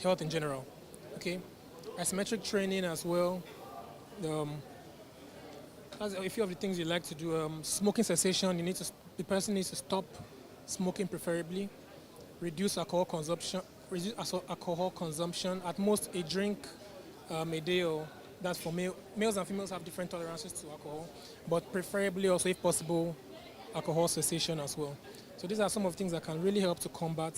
Speaker 19: health in general. Okay, isometric training as well. That's a few of the things you like to do. Smoking cessation, the person needs to stop smoking preferably. Reduce alcohol consumption. At most a drink a day, or that's for males and females have different tolerances to alcohol, but preferably also, if possible, alcohol cessation as well. So these are some of the things that can really help to combat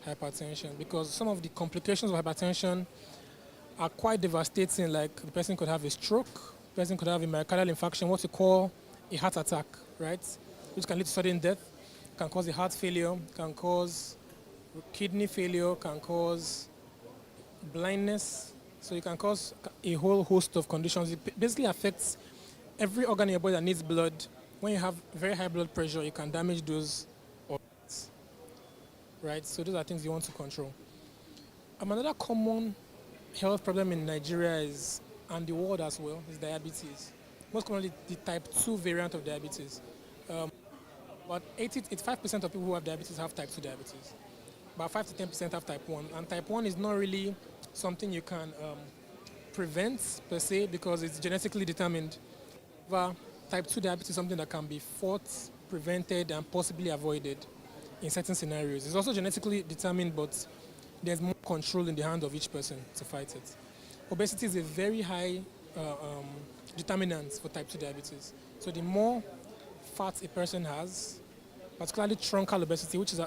Speaker 19: hypertension, because some of the complications of hypertension are quite devastating. Like the person could have a stroke, the person could have a myocardial infarction, what we call a heart attack, right? Which can lead to sudden death, can cause a heart failure, can cause kidney failure, can cause blindness. So it can cause a whole host of conditions. It basically affects every organ in your body that needs blood. When you have very high blood pressure, you can damage those organs, right? So those are things you want to control. Another common health problem in Nigeria and the world as well, is diabetes. Most commonly, the type 2 variant of diabetes. About 85% of people who have diabetes have type 2 diabetes. About 5 to 10% have type 1. And type 1 is not really something you can prevent per se because it's genetically determined. But type 2 diabetes is something that can be fought, prevented, and possibly avoided in certain scenarios. It's also genetically determined, but there's more control in the hand of each person to fight it. Obesity is a very high determinant for type 2 diabetes. So the more fat a person has, particularly truncal obesity, which is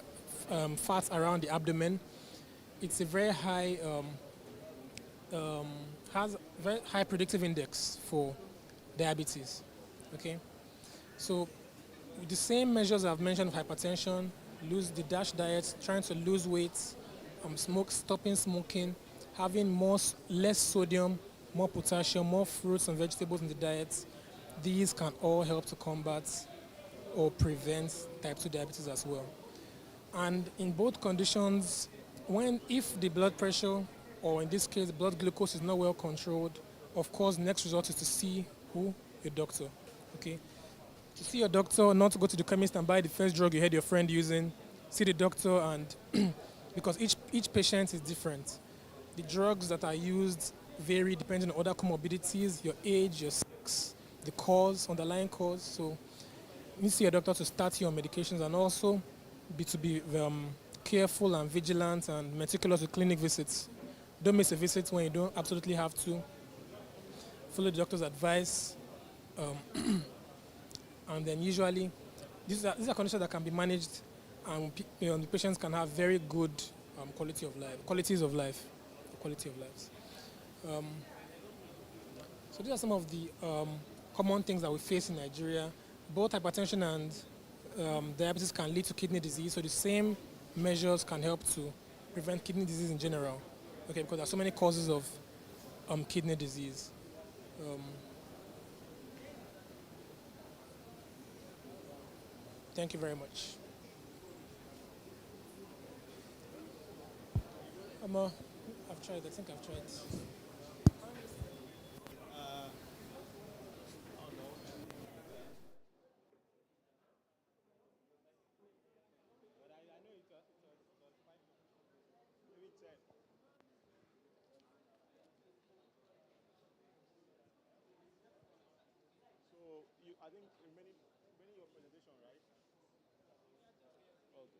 Speaker 19: fat around the abdomen, it's a very high, has very high predictive index for diabetes. Okay, so with the same measures I've mentioned of hypertension, lose the DASH diet, trying to lose weight, stopping smoking, having less sodium, more potassium, more fruits and vegetables in the diet, these can all help to combat or prevent type 2 diabetes as well. And in both conditions, if the blood pressure, or in this case, blood glucose is not well controlled, of course, next result is to see who? Your doctor. Okay? To see your doctor, not to go to the chemist and buy the first drug you heard your friend using. See the doctor, and because each patient is different. The drugs that are used vary depending on other comorbidities, your age, your sex, the cause, underlying cause. So you need to see your doctor to start your medications, and also to be careful and vigilant and meticulous with clinic visits. Don't miss a visit when you don't absolutely have to. Follow the doctor's advice. And then usually, these are conditions that can be managed, and the patients can have very good qualities of life. So these are some of the common things that we face in Nigeria. Both hypertension and diabetes can lead to kidney disease, so the same measures can help to prevent kidney disease in general. Okay, because there are so many causes of kidney disease. Thank you very much. I've tried. I think I've tried.
Speaker 17: I think remaining your presentation, right? Okay.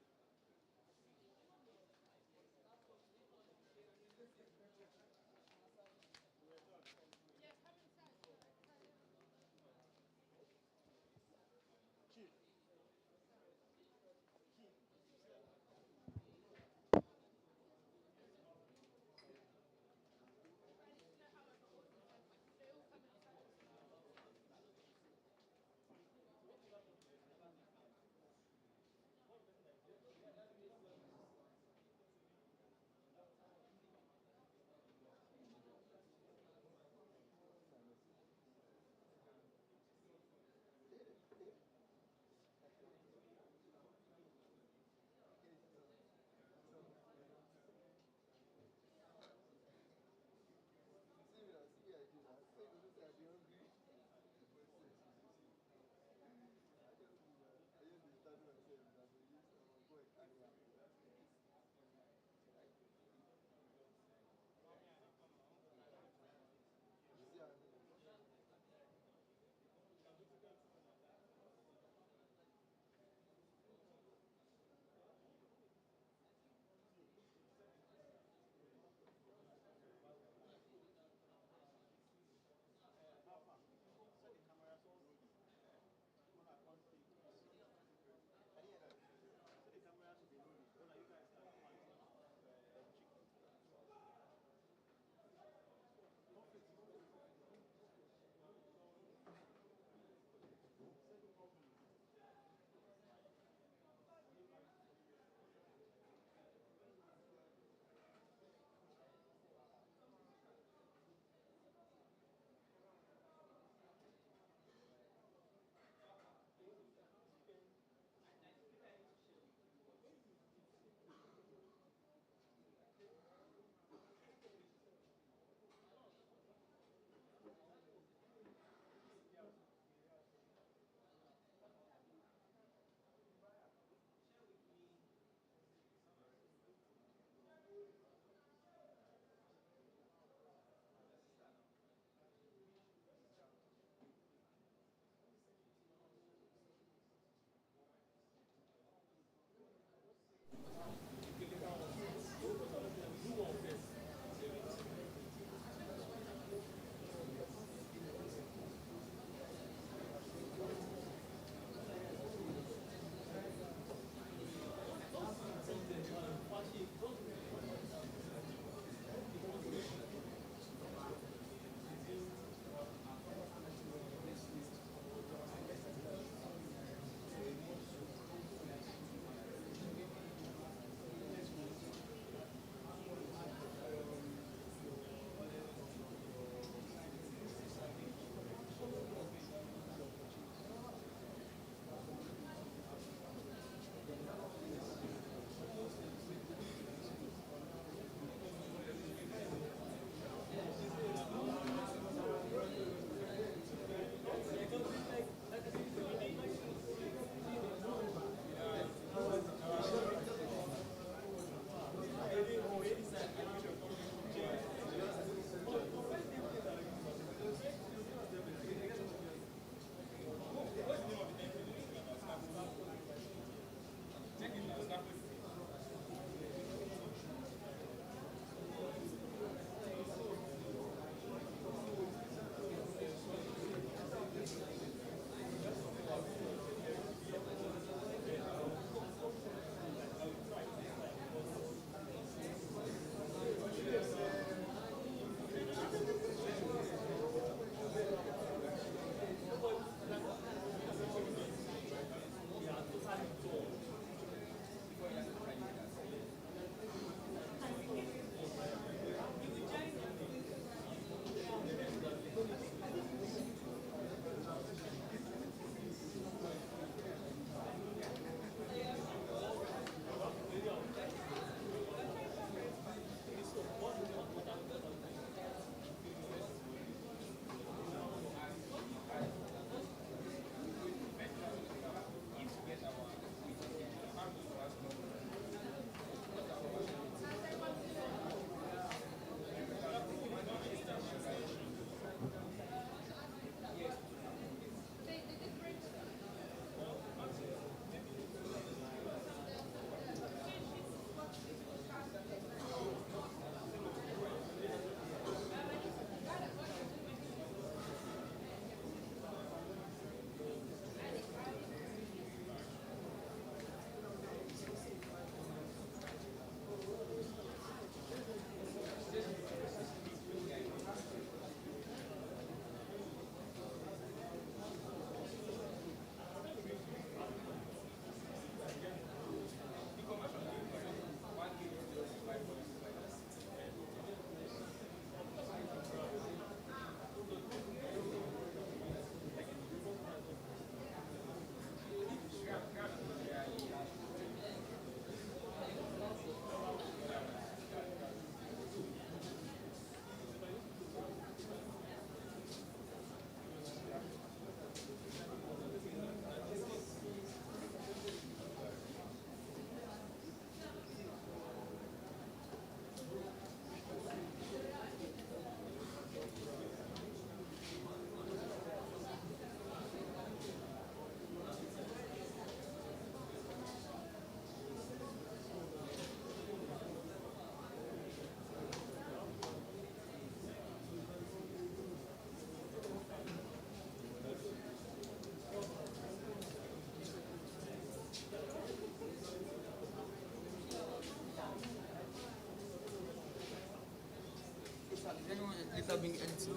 Speaker 1: later being empty.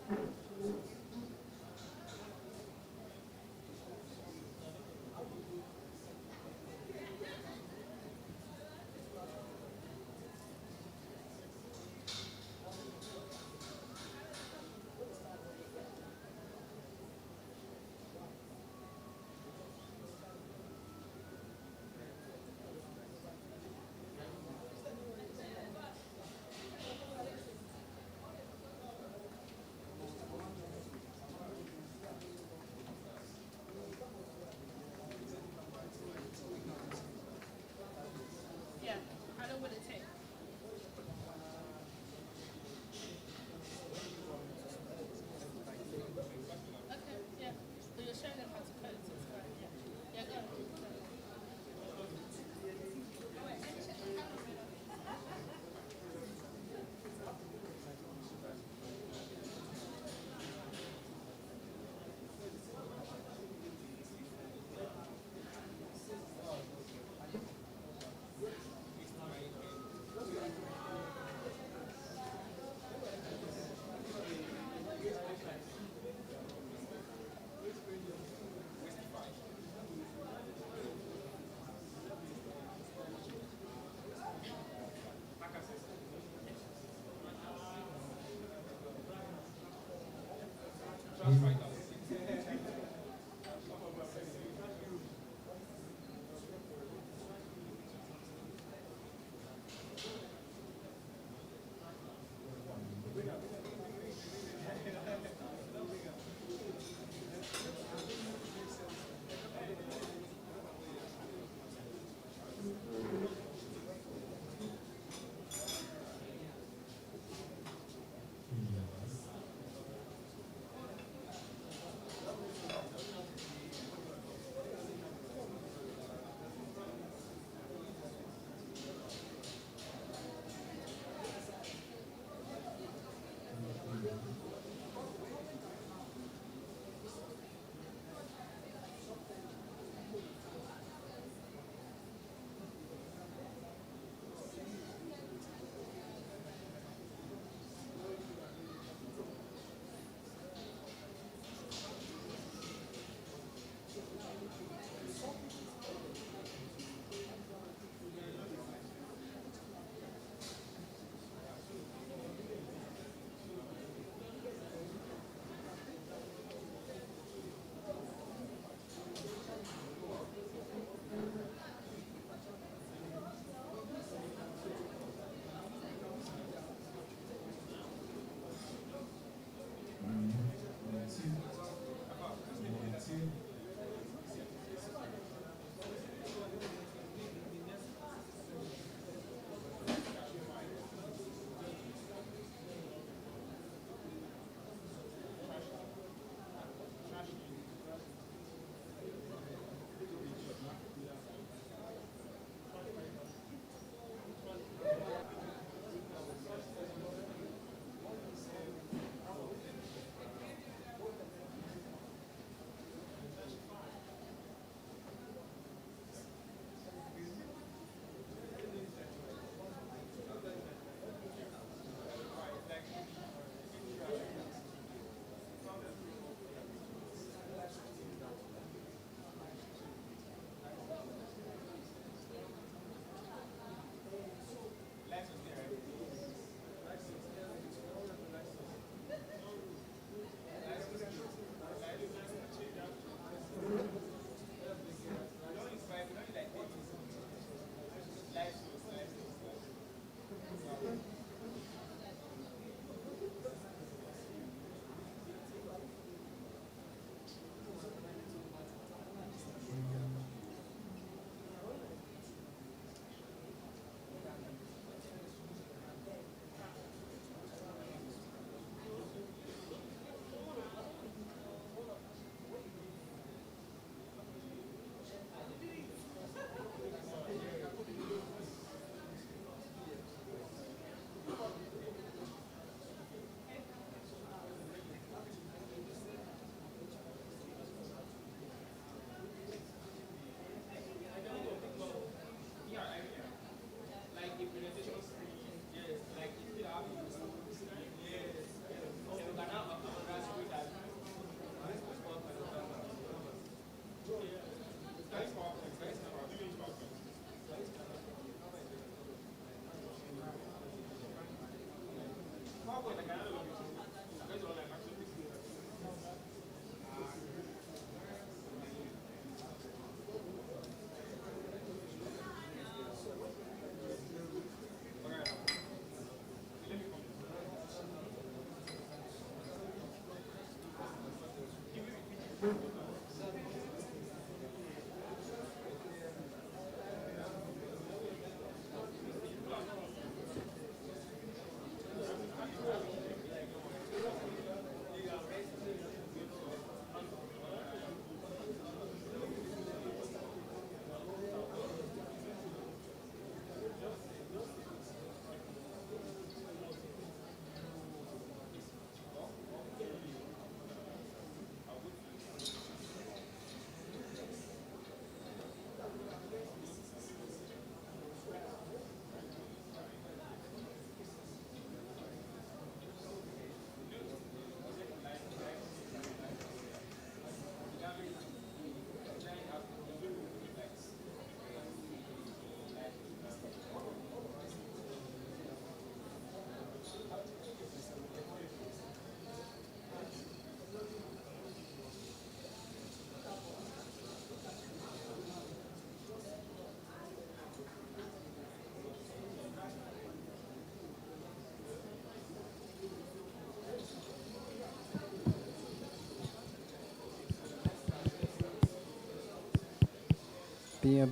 Speaker 2: Yeah, how long will it take? Okay, yeah. So you're showing them how to code, so it's fine, yeah. Yeah, go. Oh, wait, let me check the camera.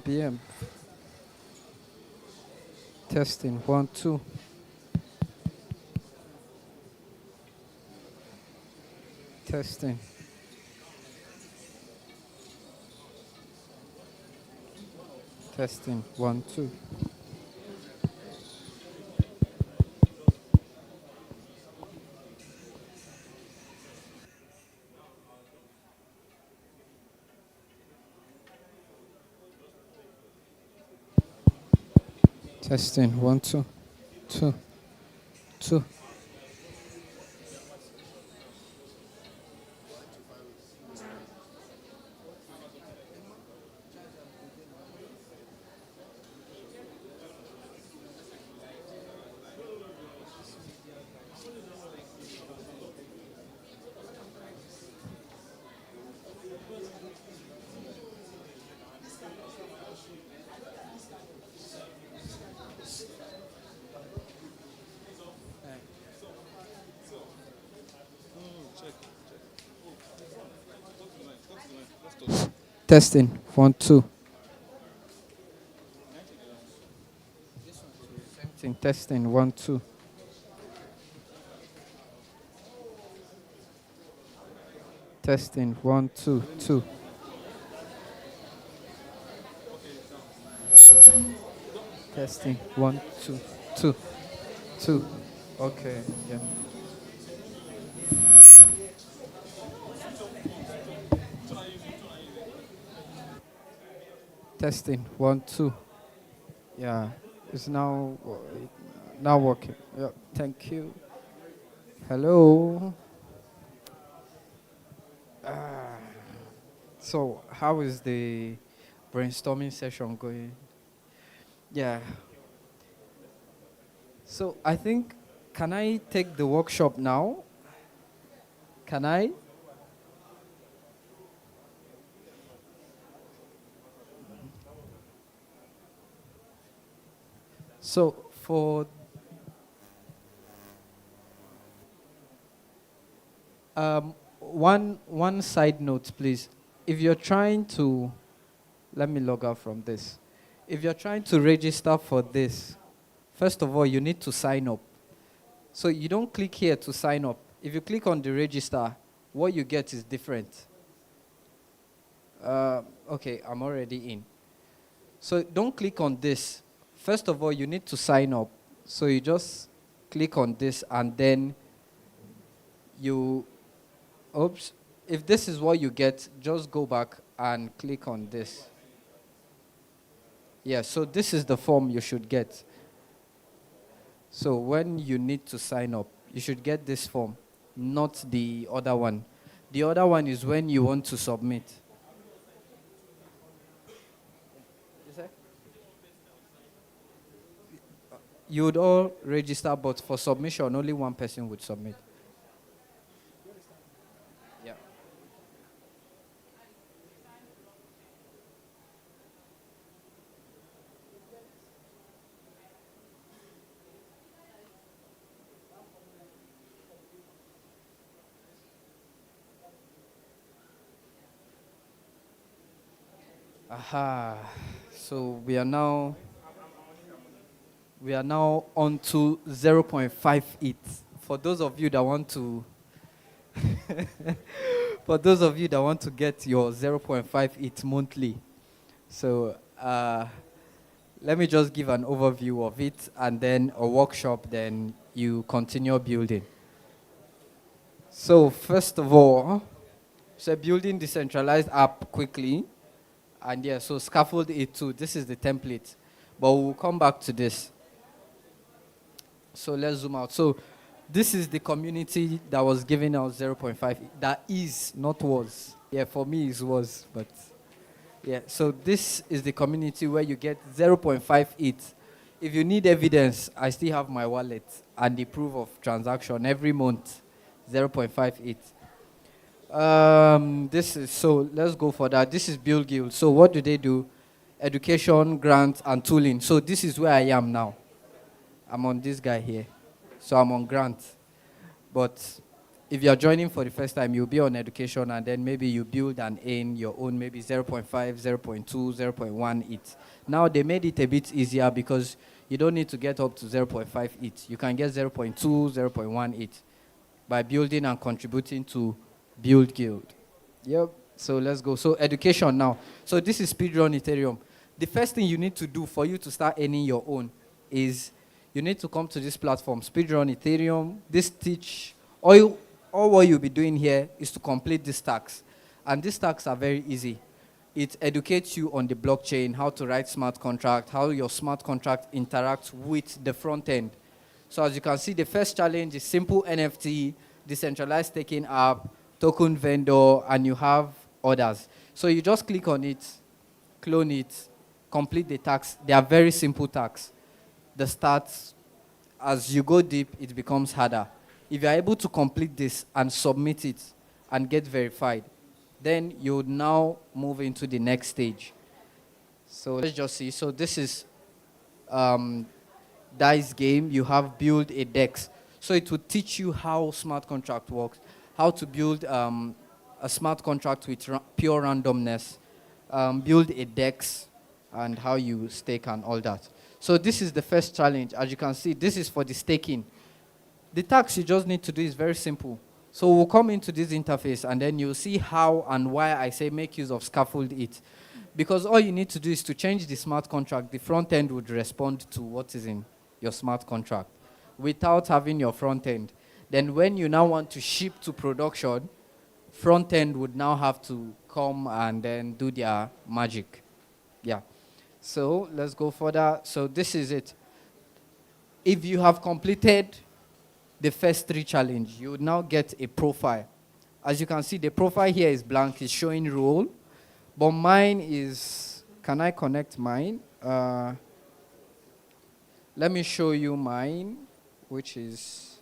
Speaker 7: PM. Testing, 1, 2. Testing. Testing, 1, 2. Testing, 1, 2. 2. 2. Testing, 1, 2. Testing, 1, 2. Testing, 1, 2, 2. Testing, 1, 2, 2. 2. Okay, yeah. Testing, 1, 2. Yeah, it's now working. Yeah, thank you. Hello. So, how is the brainstorming session going? Yeah. So, I think, can I take the workshop now? Can I? So, for one side note, please. If you're trying to, let me log out from this. If you're trying to register for this, first of all, you need to sign up. So you don't click here to sign up. If you click on the register, what you get is different. Okay, I'm already in. So don't click on this. First of all, you need to sign up. So you just click on this and then oops, if this is what you get, just go back and click on this. Yeah, so this is the form you should get. So when you need to sign up, you should get this form, not the other one. The other one is when you want to submit. You would all register, but for submission, only one person would submit. Yeah. Aha. So we are now on to 0.58. For those of you that want to for those of you that want to get your 0.58 monthly. So let me just give an overview of it and then a workshop, then you continue building. So first of all, so building decentralized app quickly. And yeah, so scaffold A2, this is the template. But we'll come back to this. So let's zoom out. So this is the community that was giving out 0.5. That is, not was. Yeah, for me it was, but yeah. So this is the community where you get 0.58. If you need evidence, I still have my wallet and the proof of transaction every month, 0.58. This is, so let's go for that. This is Build Guild. So what do they do? Education, grants, and tooling. So this is where I am now. I'm on this guy here. So I'm on grant. But if you're joining for the first time, you'll be on education, and then maybe you build and earn your own, maybe 0.5, 0.2, 0.1 each. Now they made it a bit easier because you don't need to get up to 0.5 each. You can get 0.2, 0.1 each by building and contributing to Build Guild. Yep. So let's go. So education now. So this is speedrun Ethereum. The first thing you need to do for you to start earning your own is you need to come to this platform, speedrun Ethereum. This teach all what you'll be doing here is to complete these tasks. And these tasks are very easy. It educates you on the blockchain, how to write smart contract, how your smart contract interacts with the front end. So as you can see, the first challenge is simple NFT, decentralized staking app, token vendor, and you have others. So you just click on it, clone it, complete the tasks. They are very simple tasks. The stats, as you go deep, it becomes harder. If you are able to complete this and submit it and get verified, then you would now move into the next stage. So let's just see. So this is dice game. You have build a dex. So it will teach you how smart contract works, how to build a smart contract with pure randomness, build a dex, and how you stake and all that. So this is the first challenge. As you can see, this is for the staking. The task you just need to do is very simple. So we'll come into this interface and then you'll see how and why I say make use of scaffold it. Because all you need to do is to change the smart contract. The front end would respond to what is in your smart contract without having your front end. Then when you now want to ship to production, front end would now have to come and then do their magic. Yeah. So let's go further. So this is it. If you have completed the first 3 challenges, you would now get a profile. As you can see, the profile here is blank. It's showing role. But mine is, can I connect mine? Let me show you mine, which is,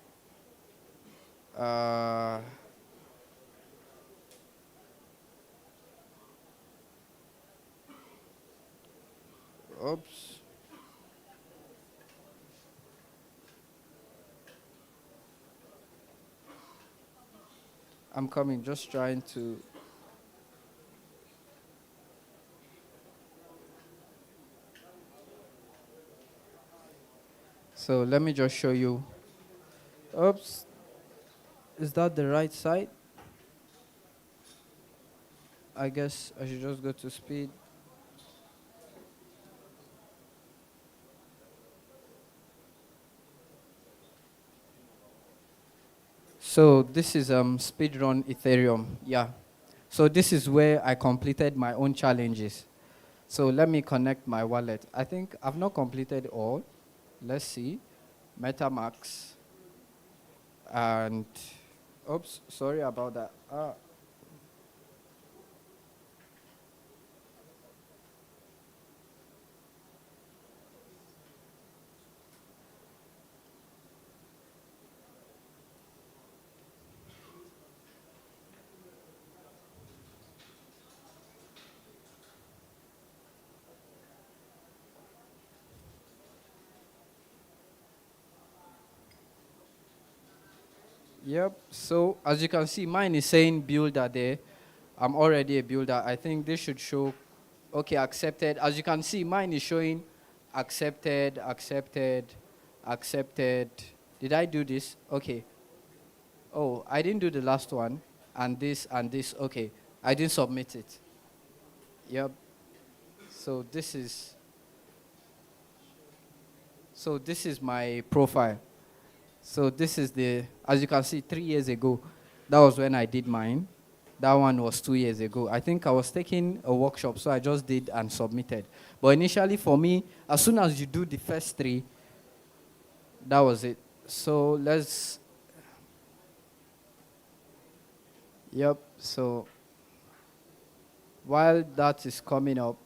Speaker 7: oops. I'm coming, just trying to. So let me just show you. Oops. Is that the right side? I guess I should just go to speed. So this is speedrun Ethereum. Yeah. So this is where I completed my own challenges. So let me connect my wallet. I think I've not completed all. Let's see. MetaMask. And, oops, sorry about that. Yep. So as you can see, mine is saying builder there. I'm already a builder. I think this should show. Okay, accepted. As you can see, mine is showing accepted, accepted, accepted. Did I do this? Okay. Oh, I didn't do the last one. And this and this. Okay. I didn't submit it. Yep. So this is my profile. So this is as you can see, 3 years ago. That was when I did mine. That one was 2 years ago. I think I was taking a workshop, so I just did and submitted. But initially for me, as soon as you do the first 3, that was it. So yep, so while that is coming up,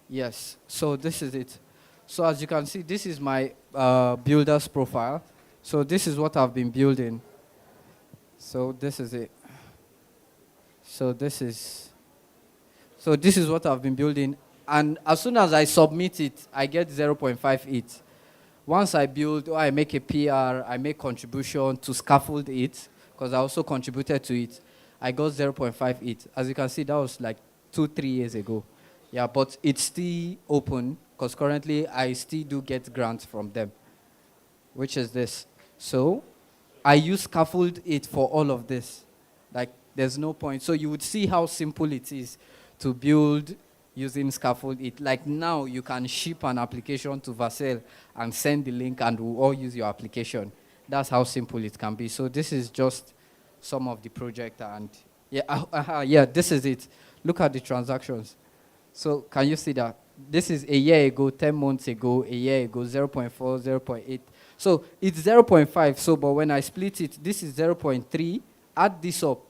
Speaker 7: yes, so this is it. So as you can see, this is my builder's profile. So this is what I've been building. So this is it. So this is what I've been building. And as soon as I submit it, I get 0.58. Once I build or I make a PR, I make contribution to scaffold it, because I also contributed to it, I got 0.58. As you can see, that was like 2-3 years ago. Yeah, but it's still open, because currently I still do get grants from them, which is this. So I use scaffold it for all of this. Like, there's no point. So you would see how simple it is to build using scaffold it. Like now, you can ship an application to Vasel and send the link, and we'll all use your application. That's how simple it can be. So this is just some of the project, and yeah, this is it. Look at the transactions. So can you see that? This is a year ago, 10 months ago, a year ago, 0.4, 0.8. So it's 0.5. So, but when I split it, this is 0.3. Add this up.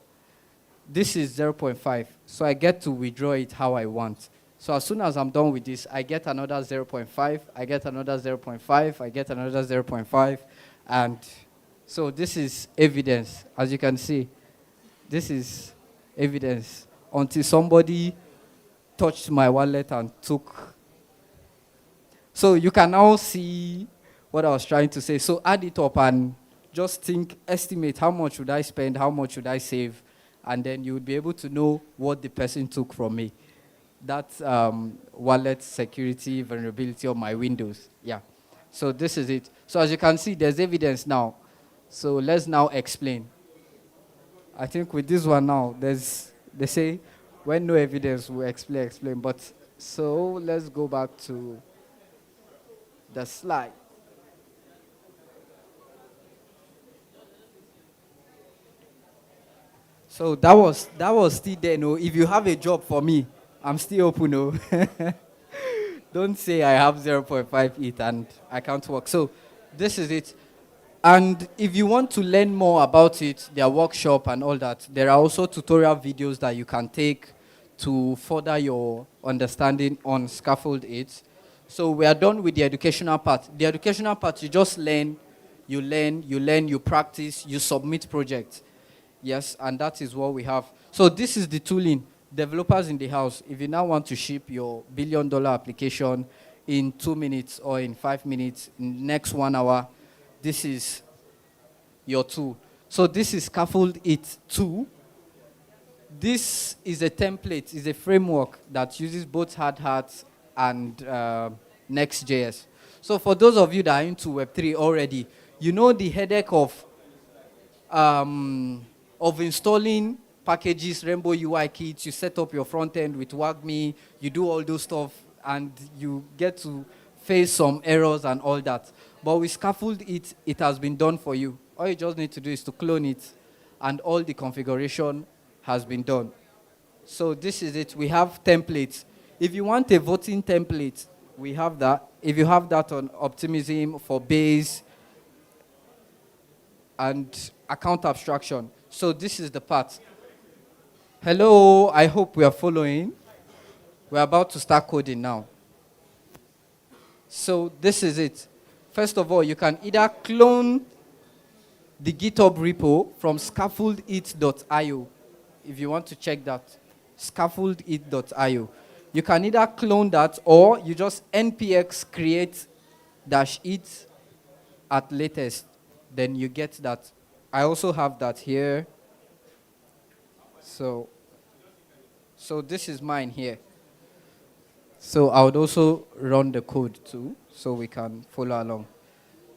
Speaker 7: This is 0.5. So I get to withdraw it how I want. So as soon as I'm done with this, I get another 0.5. I get another 0.5. I get another 0.5. And so this is evidence. As you can see, this is evidence until somebody touched my wallet and took. So you can now see what I was trying to say. So add it up and just estimate how much should I spend, how much should I save, and then you would be able to know what the person took from me. That's wallet security vulnerability of my Windows. Yeah. So this is it. So as you can see, there's evidence now. So let's now explain. I think with this one now, they say, when no evidence, we'll explain. But so let's go back to the slide. So that was still there. No, if you have a job for me, I'm still open. No, don't say I have 0.58 and I can't work. So this is it. And if you want to learn more about it, their workshop and all that, there are also tutorial videos that you can take to further your understanding on Scaffold 8. So we are done with the educational part. The educational part, you just learn, you practice, you submit projects. Yes, and that is what we have. So this is the tooling. Developers in the house, if you now want to ship your billion-dollar application in 2 minutes or in 5 minutes, in next 1 hour, this is your tool. So this is Scaffold It 2. This is a template, is a framework that uses both hard hats and Next.js. So for those of you that are into Web3 already, you know the headache of installing packages, Rainbow UI kits, you set up your front end with WAGMI, you do all those stuff, and you get to face some errors and all that. But with Scaffold It, it has been done for you. All you just need to do is to clone it, and all the configuration has been done. So this is it. We have templates. If you want a voting template, we have that. If you have that on Optimism for base and account abstraction. So this is the part. Hello, I hope we are following. We're about to start coding now. So this is it. First of all, you can either clone the GitHub repo from scaffoldit.io if you want to check that. Scaffoldit.io. You can either clone that or you just npx create -it at latest. Then you get that. I also have that here. So this is mine here. So I would also run the code too, so we can follow along.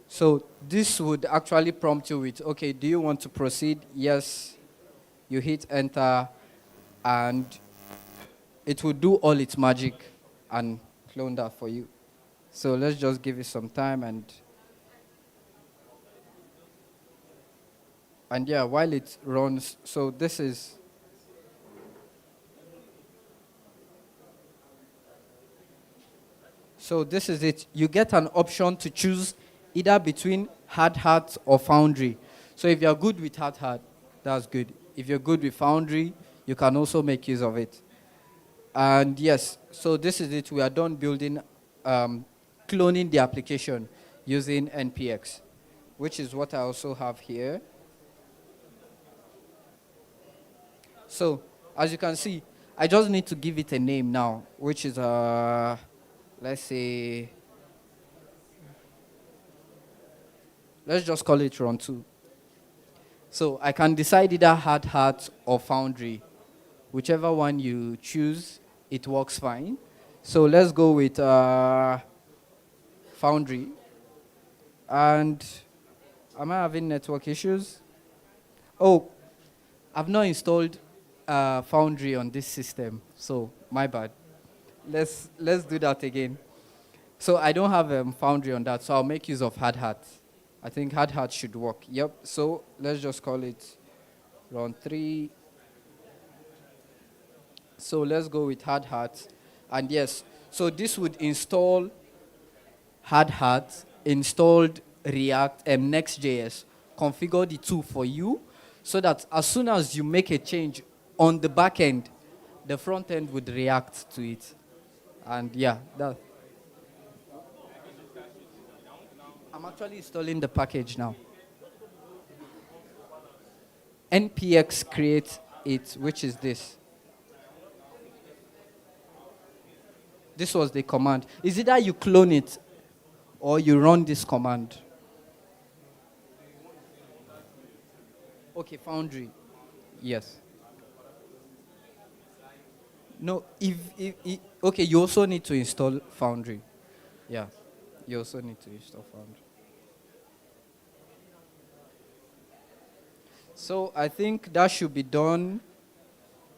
Speaker 7: So this would actually prompt you with, okay, do you want to proceed? Yes. You hit enter, and it will do all its magic and clone that for you. So let's just give it some time, and yeah, while it runs, so this is, so this is it. You get an option to choose either between Hard Hat or Foundry. So if you're good with Hard Hat, that's good. If you're good with Foundry, you can also make use of it. And yes, so this is it. We are done building, cloning the application using NPX, which is what I also have here. So as you can see, I just need to give it a name now, which is, let's say, let's just call it Run 2. So I can decide either Hard Hat or Foundry. Whichever one you choose, it works fine. So let's go with Foundry. And am I having network issues? Oh, I've not installed Foundry on this system, so my bad. Let's do that again. So I don't have Foundry on that, so I'll make use of Hard Hat. I think Hard Hat should work. Yep. So let's just call it Run 3. So let's go with Hard Hat. And yes, so this would install Hard Hat, installed React, Next.js, configure the tool for you, so that as soon as you make a change on the back end, the front end would react to it. And yeah, that. I'm actually installing the package now. npx create it, which is this. This was the command. Is it that you clone it or you run this command? Okay, Foundry. Yes. No, if okay, you also need to install Foundry. Yeah, you also need to install Foundry. So I think that should be done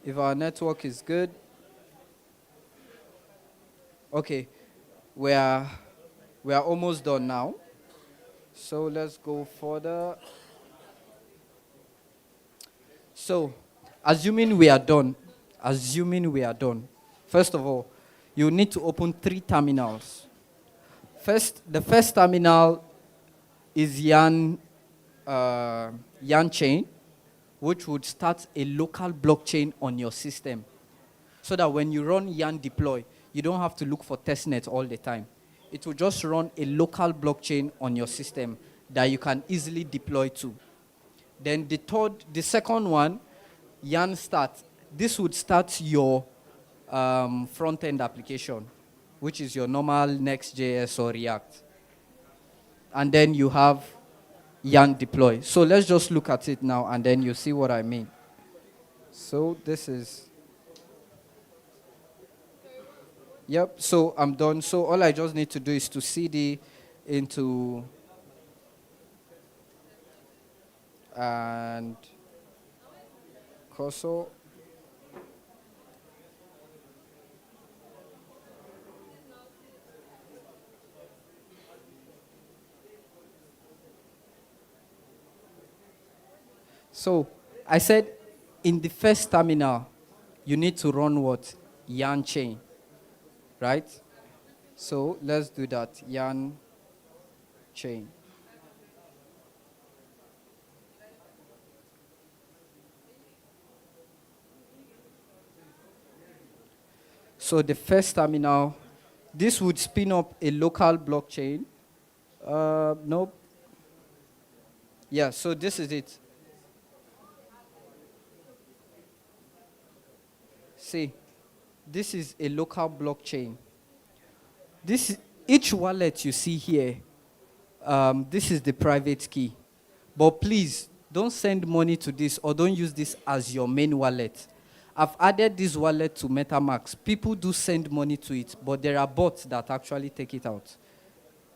Speaker 7: if our network is good. Okay, we are almost done now. So let's go further. So, assuming we are done, first of all, you need to open 3 terminals. The first terminal is Yarn chain, which would start a local blockchain on your system, so that when you run Yarn deploy, you don't have to look for testnet all the time. It will just run a local blockchain on your system that you can easily deploy to. Then the second one, Yarn start. This would start your front-end application, which is your normal Next.js or React. And then you have Yarn deploy. So let's just look at it now, and then you see what I mean. So this is. Yep, so I'm done. So all I just need to do is to cd into and cursor. So I said in the first terminal, you need to run what? Yarn chain. Right? So let's do that. Yarn chain. So the first terminal, this would spin up a local blockchain. Nope. Yeah, so this is it. See. This is a local blockchain. Each wallet you see here, this is the private key. But please don't send money to this or don't use this as your main wallet. I've added this wallet to MetaMask. People do send money to it, but there are bots that actually take it out.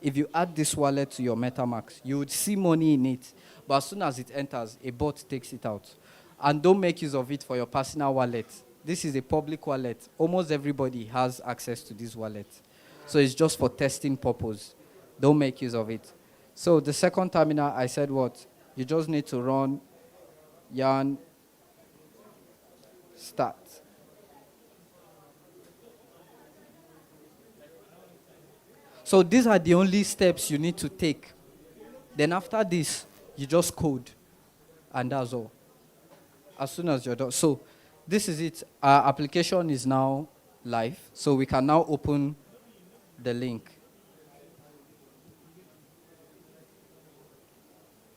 Speaker 7: If you add this wallet to your MetaMask, you would see money in it, but as soon as it enters, a bot takes it out. And don't make use of it for your personal wallet. This is a public wallet. Almost everybody has access to this wallet. So it's just for testing purpose. Don't make use of it. So the second terminal, I said what? You just need to run yarn start. So these are the only steps you need to take. Then after this, you just code, and that's all. As soon as you're done. So this is it. Our application is now live. So we can now open the link.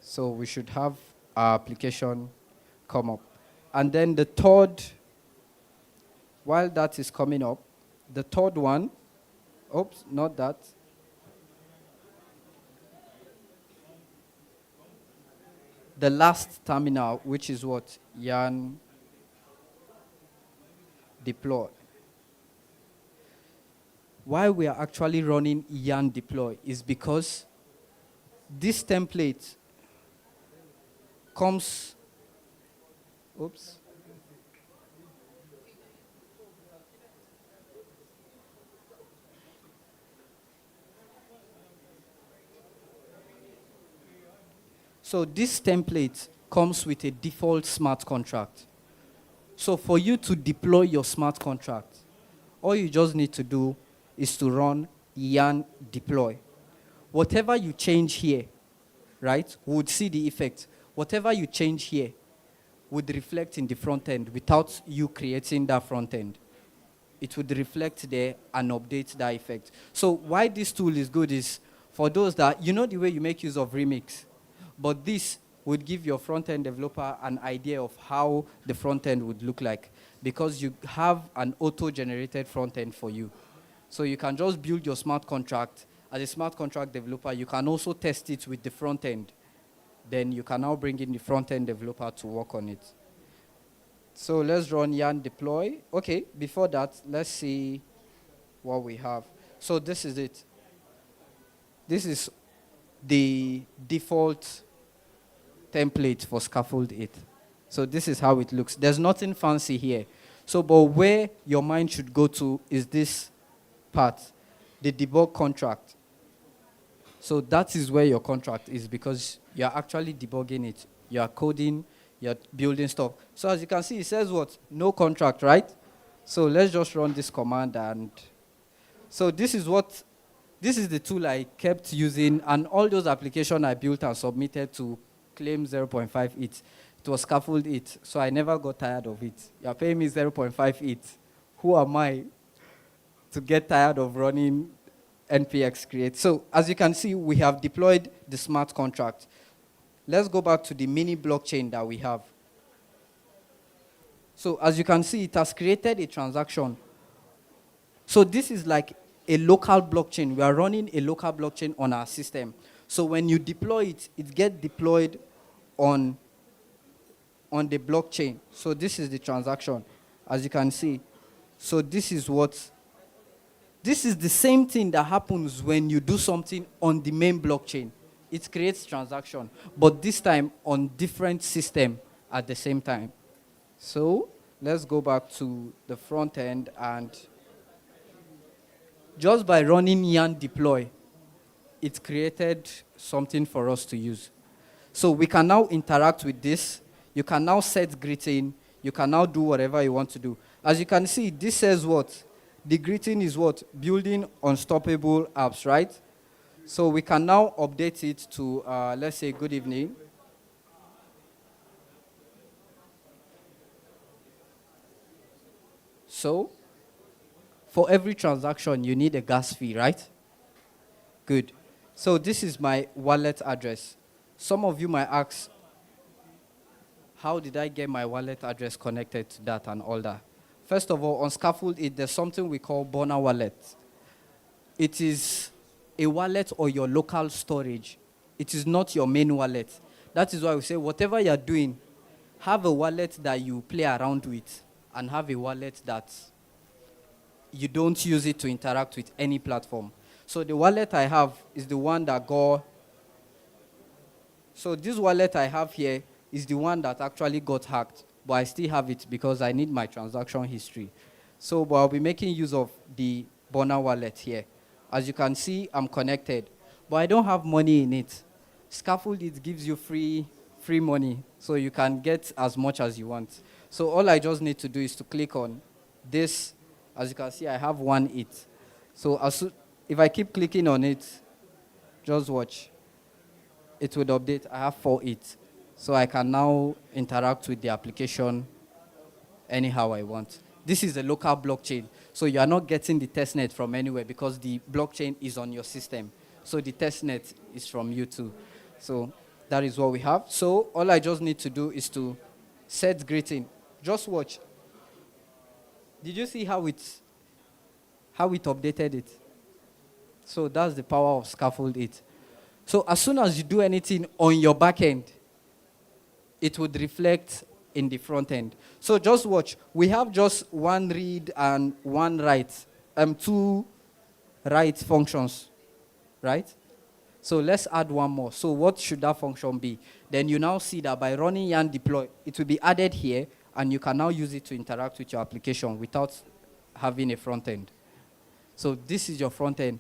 Speaker 7: So we should have our application come up. And then the third, while that is coming up, the third one, oops, not that. The last terminal, which is what? Yarn deploy. Why we are actually running yarn deploy is because this template comes, oops. So this template comes with a default smart contract. So for you to deploy your smart contract, all you just need to do is to run yarn deploy. Whatever you change here, right, would see the effect. Whatever you change here would reflect in the front end without you creating that front end. It would reflect there and update that effect. So why this tool is good is for those that, you know the way you make use of Remix, but this would give your front-end developer an idea of how the front end would look like because you have an auto-generated front end for you. So you can just build your smart contract. As a smart contract developer, you can also test it with the front end. Then you can now bring in the front-end developer to work on it. So let's run yarn deploy. Okay, before that, let's see what we have. So this is it. This is the default template for Scaffold 8. So this is how it looks. There's nothing fancy here. So, but where your mind should go to is this part, the debug contract. So that is where your contract is because you're actually debugging it. You're coding, you're building stuff. So as you can see, it says what? No contract, right? So let's just run this command and so this is the tool I kept using, and all those applications I built and submitted to claim 0.5 it was Scaffold 8, so I never got tired of it. You're paying me 0.5 it. Who am I to get tired of running npx create? So as you can see, we have deployed the smart contract. Let's go back to the mini blockchain that we have. So as you can see, it has created a transaction. So this is like a local blockchain. We are running a local blockchain on our system. So when you deploy it, it gets deployed on the blockchain. So this is the transaction, as you can see. So this is the same thing that happens when you do something on the main blockchain. It creates transaction, but this time on different system at the same time. So let's go back to the front end, and just by running yarn deploy, it created something for us to use. So we can now interact with this. You can now set greeting. You can now do whatever you want to do. As you can see, this says what? The greeting is what? Building unstoppable apps, right? So we can now update it to, let's say, good evening. So for every transaction, you need a gas fee, right? Good. So this is my wallet address. Some of you might ask, how did I get my wallet address connected to that and all that? First of all, on Scaffold, there's something we call Burner Wallet. It is a wallet or your local storage. It is not your main wallet. That is why we say whatever you're doing, have a wallet that you play around with and have a wallet that you don't use it to interact with any platform. So the wallet I have is the one that so this wallet I have here is the one that actually got hacked, but I still have it because I need my transaction history. So but I'll be making use of the Bona wallet here. As you can see, I'm connected, but I don't have money in it. Scaffold, it gives you free money, so you can get as much as you want. So all I just need to do is to click on this. As you can see, I have 1 it. So if I keep clicking on it, just watch. It would update. I have 4 it. So I can now interact with the application anyhow I want. This is a local blockchain. So you are not getting the testnet from anywhere because the blockchain is on your system. So the testnet is from you too. So that is what we have. So all I just need to do is to set greeting. Just watch. Did you see how it updated it? So that's the power of scaffold it. So as soon as you do anything on your back end, it would reflect in the front end. So just watch. We have just one read and one write. 2 write functions, right? So let's add one more. So what should that function be? Then you now see that by running yarn deploy, it will be added here, and you can now use it to interact with your application without having a front end. So this is your front end.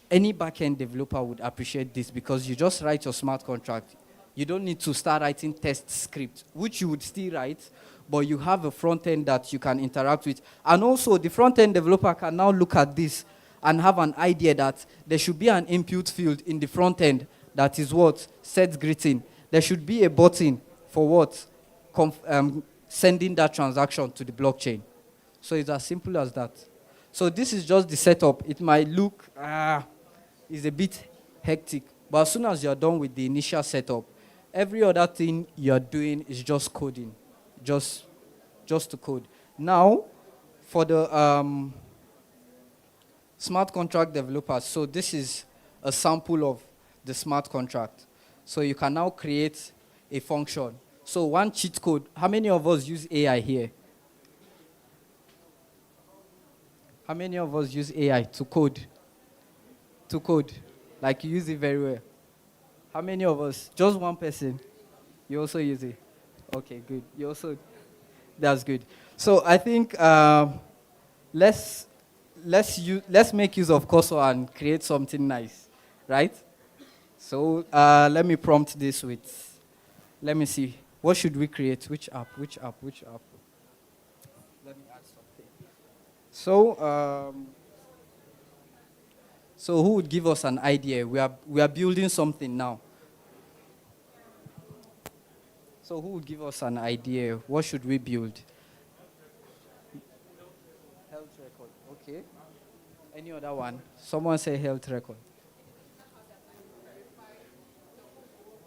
Speaker 7: Any backend developer would appreciate this because you just write your smart contract. You don't need to start writing test script, which you would still write, but you have a front end that you can interact with. And also, the front end developer can now look at this and have an idea that there should be an input field in the front end that is what? Set greeting. There should be a button for what? Sending that transaction to the blockchain. So it's as simple as that. So this is just the setup. It might look, it's a bit hectic, but as soon as you're done with the initial setup, every other thing you're doing is just coding, just to code. Now, for the smart contract developers, so this is a sample of the smart contract. So you can now create a function. So one cheat code, how many of us use AI here? How many of us use AI to code? To code, like you use it very well. How many of us? Just one person. You also use it. Okay, good. You also, that's good. So I think let's make use of Cursor and create something nice, right? So let me prompt this with, let me see. What should we create? Which app? Which app? Which app? Let me add something. So who would give us an idea? We are building something now. So who would give us an idea? What should we build? Health record. Okay. Any other one? Someone say health record.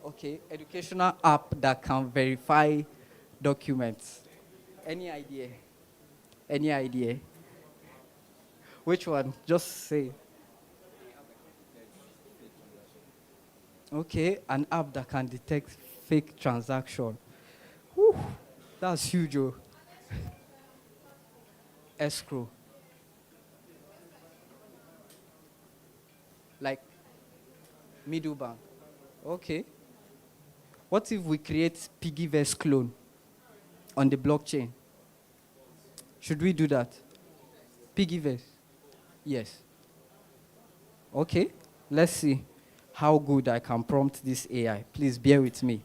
Speaker 7: Okay. Educational app that can verify documents. Any idea? Any idea? Which one? Just say. Okay, an app that can detect fake transaction. Whew, that's huge, oh. Escrow. Like middle bank. Okay. What if we create Piggyverse clone on the blockchain? Should we do that? Piggyverse. Yes. Okay. Let's see how good I can prompt this AI. Please bear with me.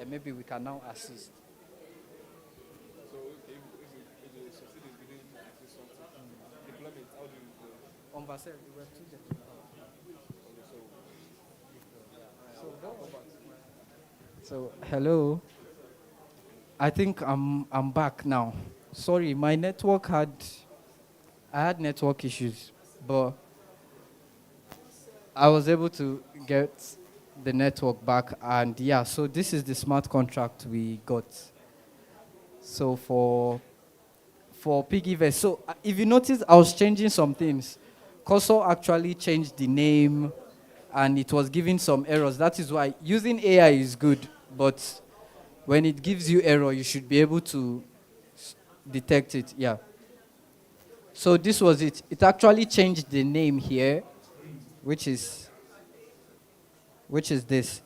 Speaker 7: then maybe we can now assist.
Speaker 3: So if you succeed in building access something, deployment, how do you do it?
Speaker 7: On Vercel, the Web 2 developer. So hello. I think I'm back now. Sorry, my network I had network issues, but I was able to get the network back, and yeah, so this is the smart contract we got. So for Piggyverse, so if you notice, I was changing some things. Cursor actually changed the name, and it was giving some errors. That is why using AI is good, but when it gives you error, you should be able to detect it. Yeah. So this was it. It actually changed the name here, which is this.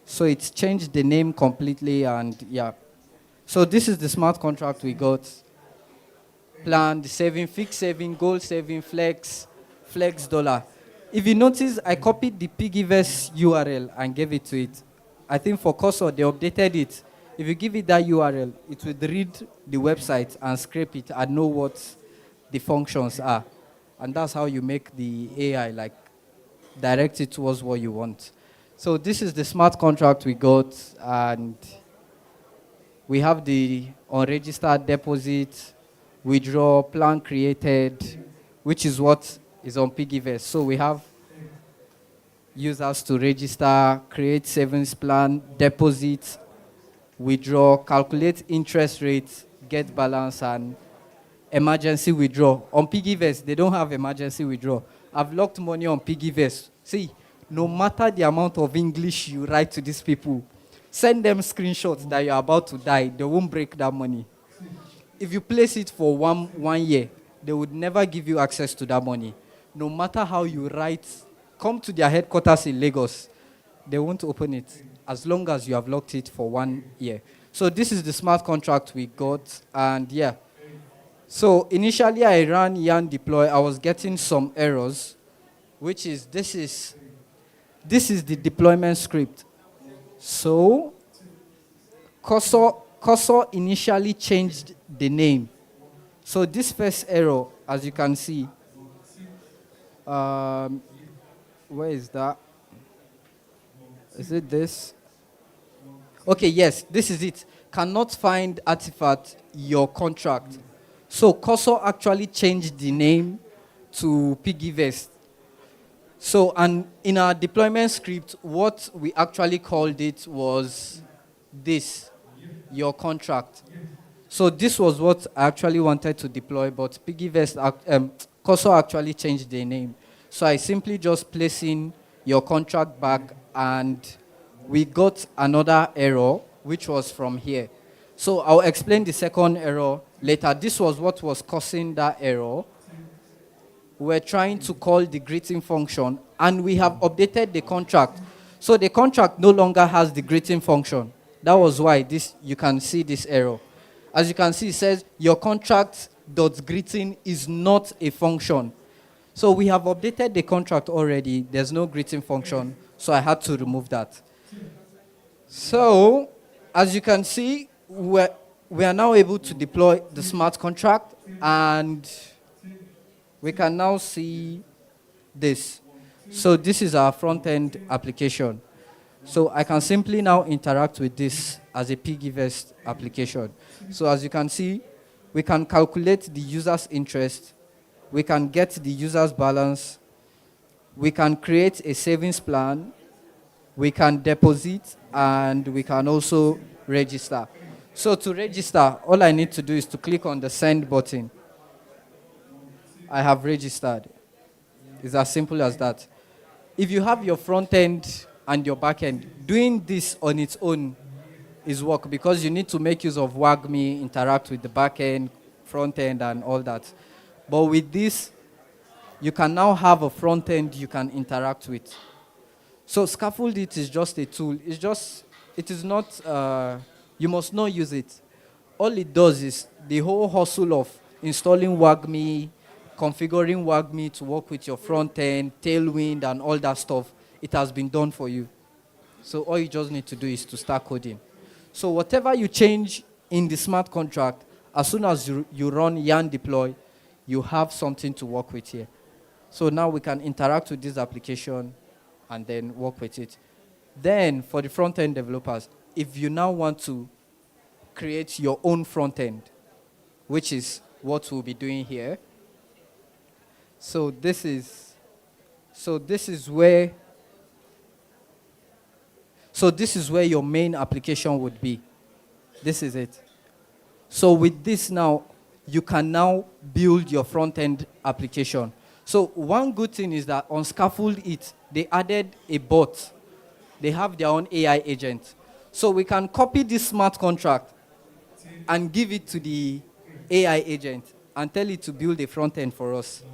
Speaker 7: So it's changed the name completely, and yeah. So this is the smart contract we got. Plan, the saving, fixed saving, gold saving, flex dollar. If you notice, I copied the Piggyverse URL and gave it to it. I think for Cursor, they updated it. If you give it that URL, it will read the website and scrape it and know what the functions are. And that's how you make the AI like direct it towards what you want. So this is the smart contract we got, and we have the unregistered deposit, withdraw, plan created, which is what is on Piggyverse. So we have users to register, create savings plan, deposit, withdraw, calculate interest rate, get balance, and emergency withdraw. On Piggyverse, they don't have emergency withdraw. I've locked money on Piggyverse. See, no matter the amount of English you write to these people, send them screenshots that you're about to die, they won't break that money. If you place it for one year, they would never give you access to that money. No matter how you write, come to their headquarters in Lagos, they won't open it as long as you have locked it for 1 year. So this is the smart contract we got, and yeah. So initially I ran yarn deploy, I was getting some errors, which is, this is the deployment script. So Cursor initially changed the name. So this first error, as you can see, where is that? Is it this? Okay, yes, this is it. Cannot find artifact, your contract. So Cursor actually changed the name to Piggyverse. So, and in our deployment script, what we actually called it was this, your contract. So this was what I actually wanted to deploy, but Piggyverse, Cursor actually changed the name. So I simply just place in your contract back, and we got another error, which was from here. So I'll explain the second error later. This was what was causing that error. We're trying to call the greeting function, and we have updated the contract. So the contract no longer has the greeting function. That was why you can see this error. As you can see, it says your contract.greeting is not a function. So we have updated the contract already. There's no greeting function, so I had to remove that. So, as you can see, we are now able to deploy the smart contract, and we can now see this. So this is our front-end application. So I can simply now interact with this as a Piggyverse application. So as you can see, we can calculate the user's interest, we can get the user's balance, we can create a savings plan, we can deposit, and we can also register. So to register, all I need to do is to click on the send button. I have registered. It's as simple as that. If you have your front end and your back end, doing this on its own is work, because you need to make use of WAGMI, interact with the back end, front end, and all that. But with this, you can now have a front end you can interact with. So Scaffold It is just a tool. It is not, you must not use it. All it does is the whole hustle of installing WAGMI, configuring WAGMI to work with your front end, Tailwind, and all that stuff. It has been done for you. So all you just need to do is to start coding. So whatever you change in the smart contract, as soon as you run yarn deploy, you have something to work with here. So now we can interact with this application and then work with it. Then for the front-end developers, if you now want to create your own front-end, which is what we'll be doing here. So this is where your main application would be. This is it. So with this now, you can now build your front-end application. So one good thing is that on Scaffold It, they added a bot. They have their own AI agent. So we can copy this smart contract and give it to the AI agent and tell it to build a front-end for us.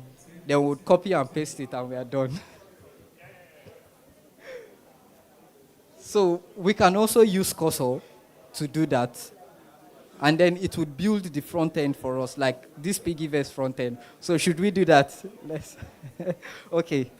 Speaker 7: Then we would copy and paste it and we are done. So we can also use Cursor to do that. And then it would build the front end for us, like this Piggyverse front end. So should we do that? Let's. Okay.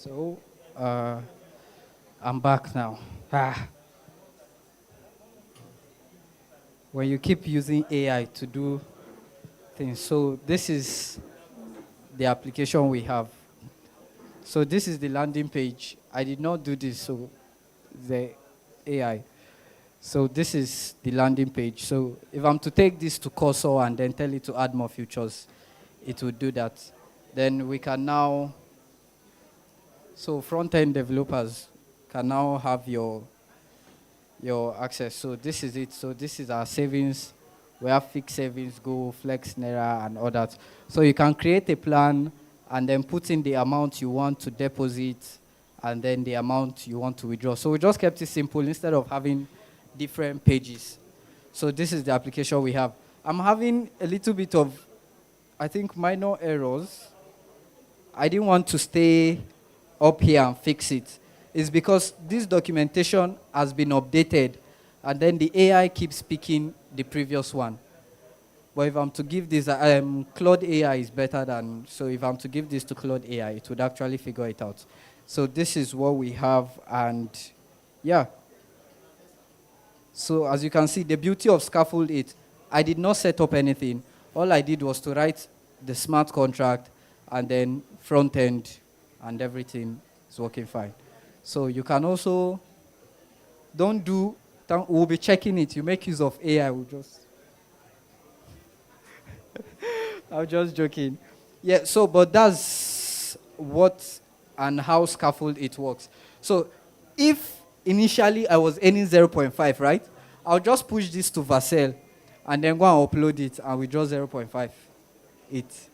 Speaker 7: So, I'm back now. When you keep using AI to do things, so this is the application we have. So this is the landing page. I did not do this, so the AI. So this is the landing page. So if I'm to take this to Cursor and then tell it to add more features, it will do that. Then we can now, so front-end developers can now have your access. So this is it. So this is our savings. We have fixed savings, Go, Flex, Naira, and all that. So you can create a plan and then put in the amount you want to deposit and then the amount you want to withdraw. So we just kept it simple instead of having different pages. So this is the application we have. I'm having a little bit of, I think, minor errors. I didn't want to stay up here and fix it. It's because this documentation has been updated and then the AI keeps picking the previous one. But if I'm to give this, Claude AI is better than, so if I'm to give this to Claude AI, it would actually figure it out. So this is what we have, and yeah. So as you can see, the beauty of Scaffold 8, I did not set up anything. All I did was to write the smart contract and then front end and everything is working fine. So you can also, we'll be checking it. You make use of AI, we'll just, I'm just joking. Yeah, so, but that's what and how Scaffold it works. So if initially I was earning 0.5, right? I'll just push this to Vercel and then go and upload it and withdraw 0.5 it.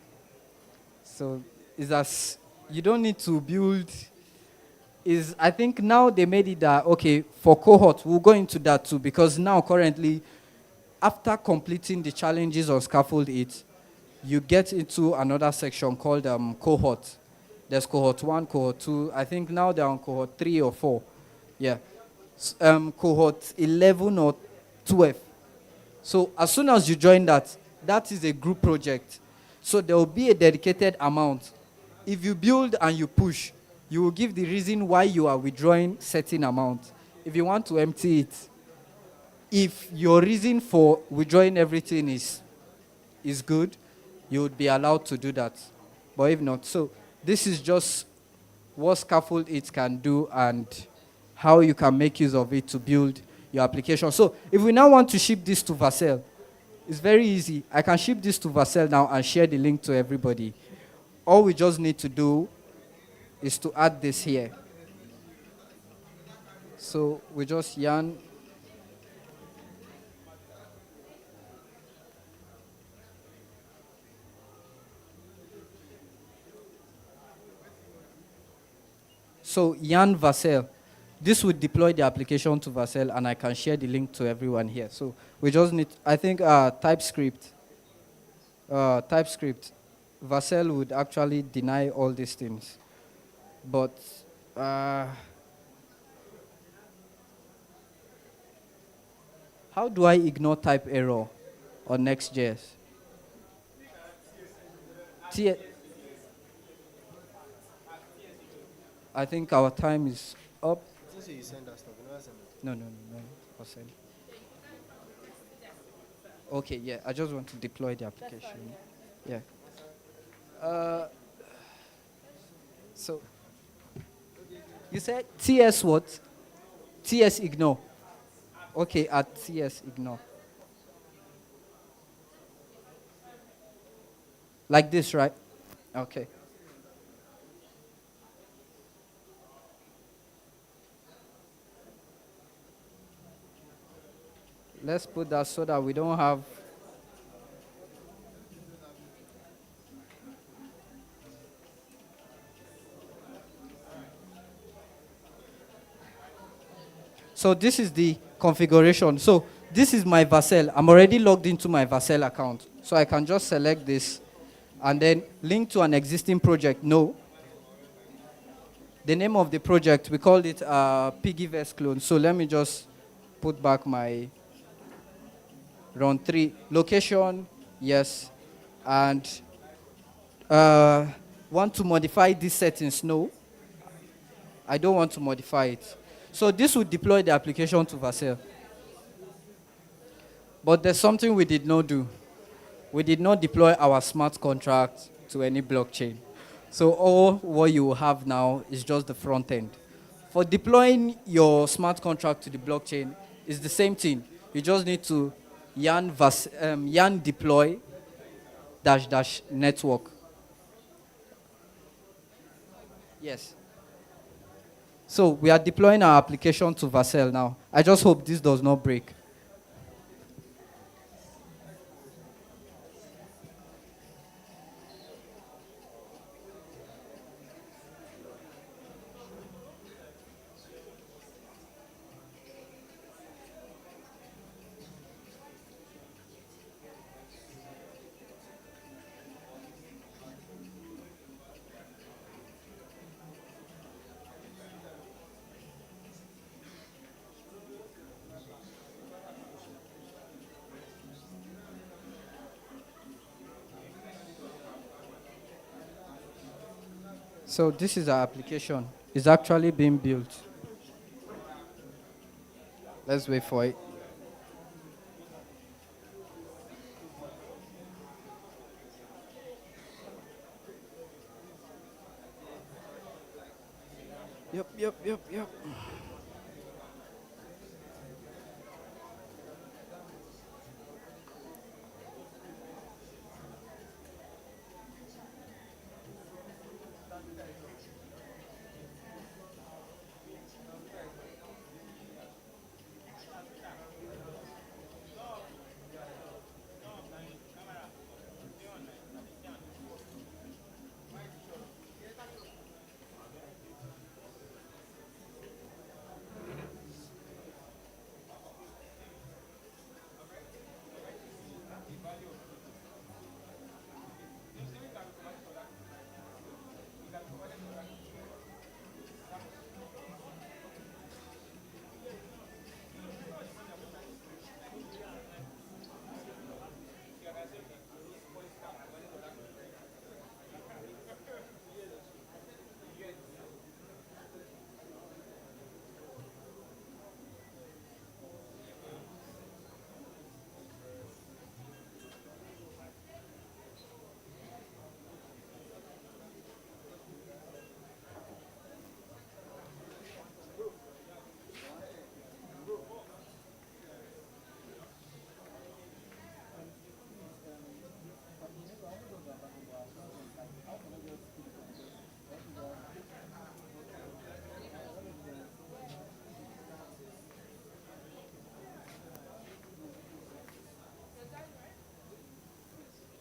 Speaker 7: So it's as, you don't need to build, I think now they made it that, okay, for cohort, we'll go into that too, because now currently, after completing the challenges on Scaffold 8, you get into another section called cohort. There's cohort 1, cohort 2. I think now they're on cohort 3 or 4. Yeah. Cohort 11 or 12. So as soon as you join that, that is a group project. So there will be a dedicated amount. If you build and you push, you will give the reason why you are withdrawing certain amount. If you want to empty it, if your reason for withdrawing everything is good, you would be allowed to do that. But if not, so this is just what Scaffold 8 can do and how you can make use of it to build your application. So if we now want to ship this to Vercel, it's very easy. I can ship this to Vercel now and share the link to everybody. All we just need to do is to add this here. So we just yarn. So yarn Vercel. This would deploy the application to Vercel and I can share the link to everyone here. So we just need, I think TypeScript. Vercel would actually deny all these things. But how do I ignore type error on Next.js? I think our time is up. No. I'll send. Okay, yeah, I just want to deploy the application. Yeah. So, you said TS what? TS ignore. Okay, at TS ignore. Like this, right? Okay. Let's put that so that we don't have. So this is the configuration. So this is my Vercel. I'm already logged into my Vercel account. So I can just select this and then link to an existing project. No. The name of the project, we called it Piggyverse clone. So let me just put back my run 3. Location, yes. And want to modify these settings? No. I don't want to modify it. So this would deploy the application to Vercel. But there's something we did not do. We did not deploy our smart contract to any blockchain. So all what you have now is just the front end. For deploying your smart contract to the blockchain, it's the same thing. You just need to yarn deploy dash dash network. Yes. So we are deploying our application to Vercel now. I just hope this does not break. So this is our application. It's actually being built. Let's wait for it. Yep.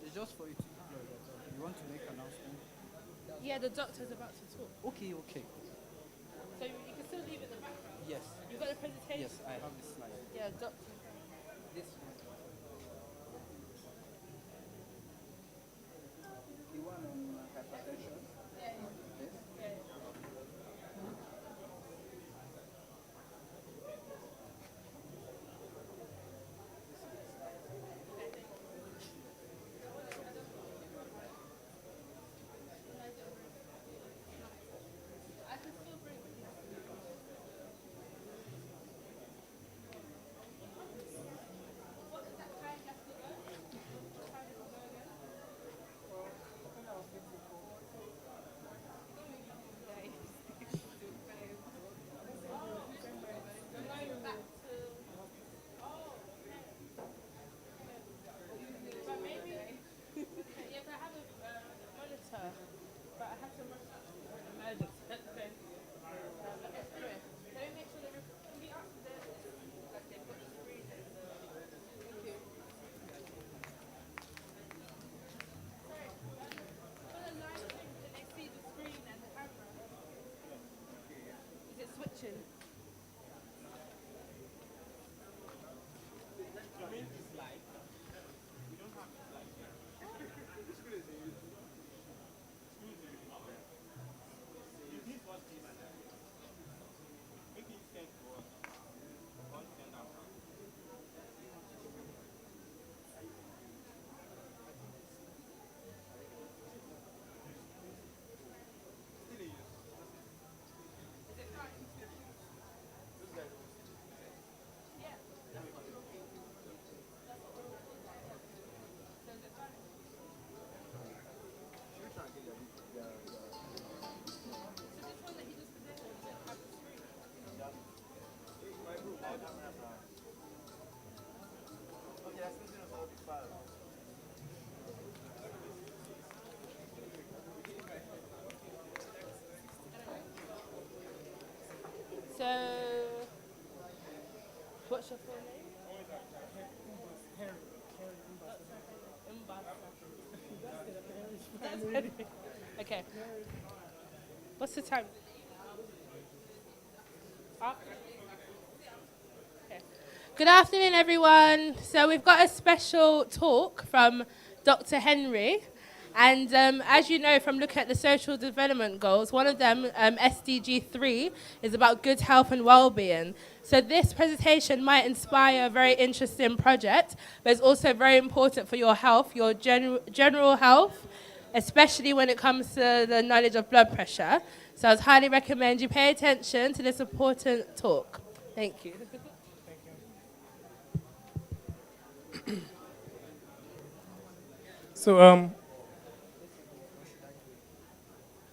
Speaker 7: It's just for you to deploy that. You want to make an announcement?
Speaker 2: Yeah, the doctor's about to talk.
Speaker 7: Okay.
Speaker 2: So you can still leave it in the background.
Speaker 7: Yes.
Speaker 2: You've got a presentation.
Speaker 7: Yes, I have this slide.
Speaker 2: Yeah, doctor.
Speaker 7: This one. The one on hypertension?
Speaker 2: Yeah.
Speaker 7: Yes.
Speaker 2: I can still bring it. Okay. What's the time? Okay. Good afternoon, everyone. So we've got a special talk from Dr. Henry. And as you know from looking at the social development goals, one of them, SDG 3, is about good health and well-being. So this presentation might inspire a very interesting project, but it's also very important for your health, your general health, especially when it comes to the knowledge of blood pressure. So I would highly recommend you pay attention to this important talk. Thank you.
Speaker 19: So,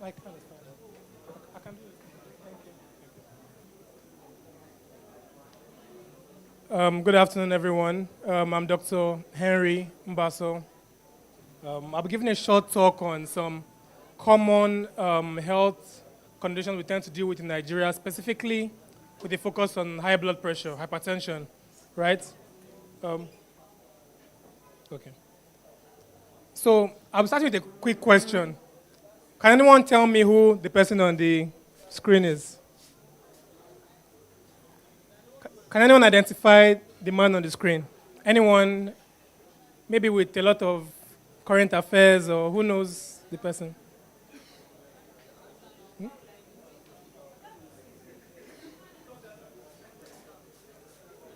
Speaker 19: I can do it. Thank you. Good afternoon, everyone. I'm Dr. Henry Mbaso. I'll be giving a short talk on some common health conditions we tend to deal with in Nigeria, specifically with a focus on high blood pressure, hypertension, right? Okay. So I'm starting with a quick question. Can anyone tell me who the person on the screen is? Can anyone identify the man on the screen? Anyone, maybe with a lot of current affairs, or who knows the person?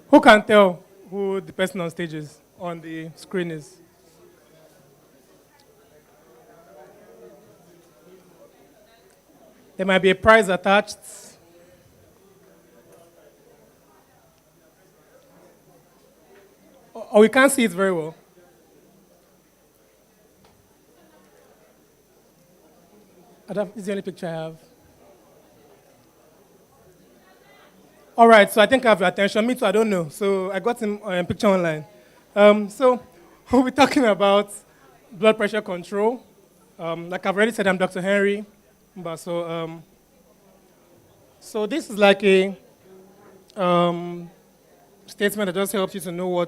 Speaker 19: Who can tell who the person on stage is, on the screen is? There might be a prize attached. Or we can't see it very well. This is the only picture I have. All right, so I think I have your attention. Me too, I don't know. So I got him a picture online. So we'll be talking about blood pressure control. Like I've already said, I'm Dr. Henry. So this is like a statement that just helps you to know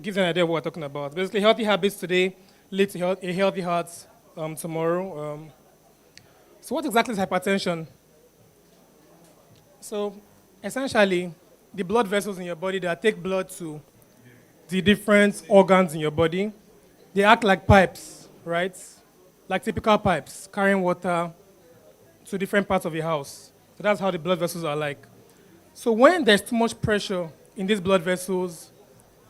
Speaker 19: gives you an idea of what we're talking about. Basically, healthy habits today lead to a healthy heart tomorrow. So what exactly is hypertension? So essentially, the blood vessels in your body that take blood to the different organs in your body, they act like pipes, right? Like typical pipes, carrying water to different parts of your house. So that's how the blood vessels are like. So when there's too much pressure in these blood vessels,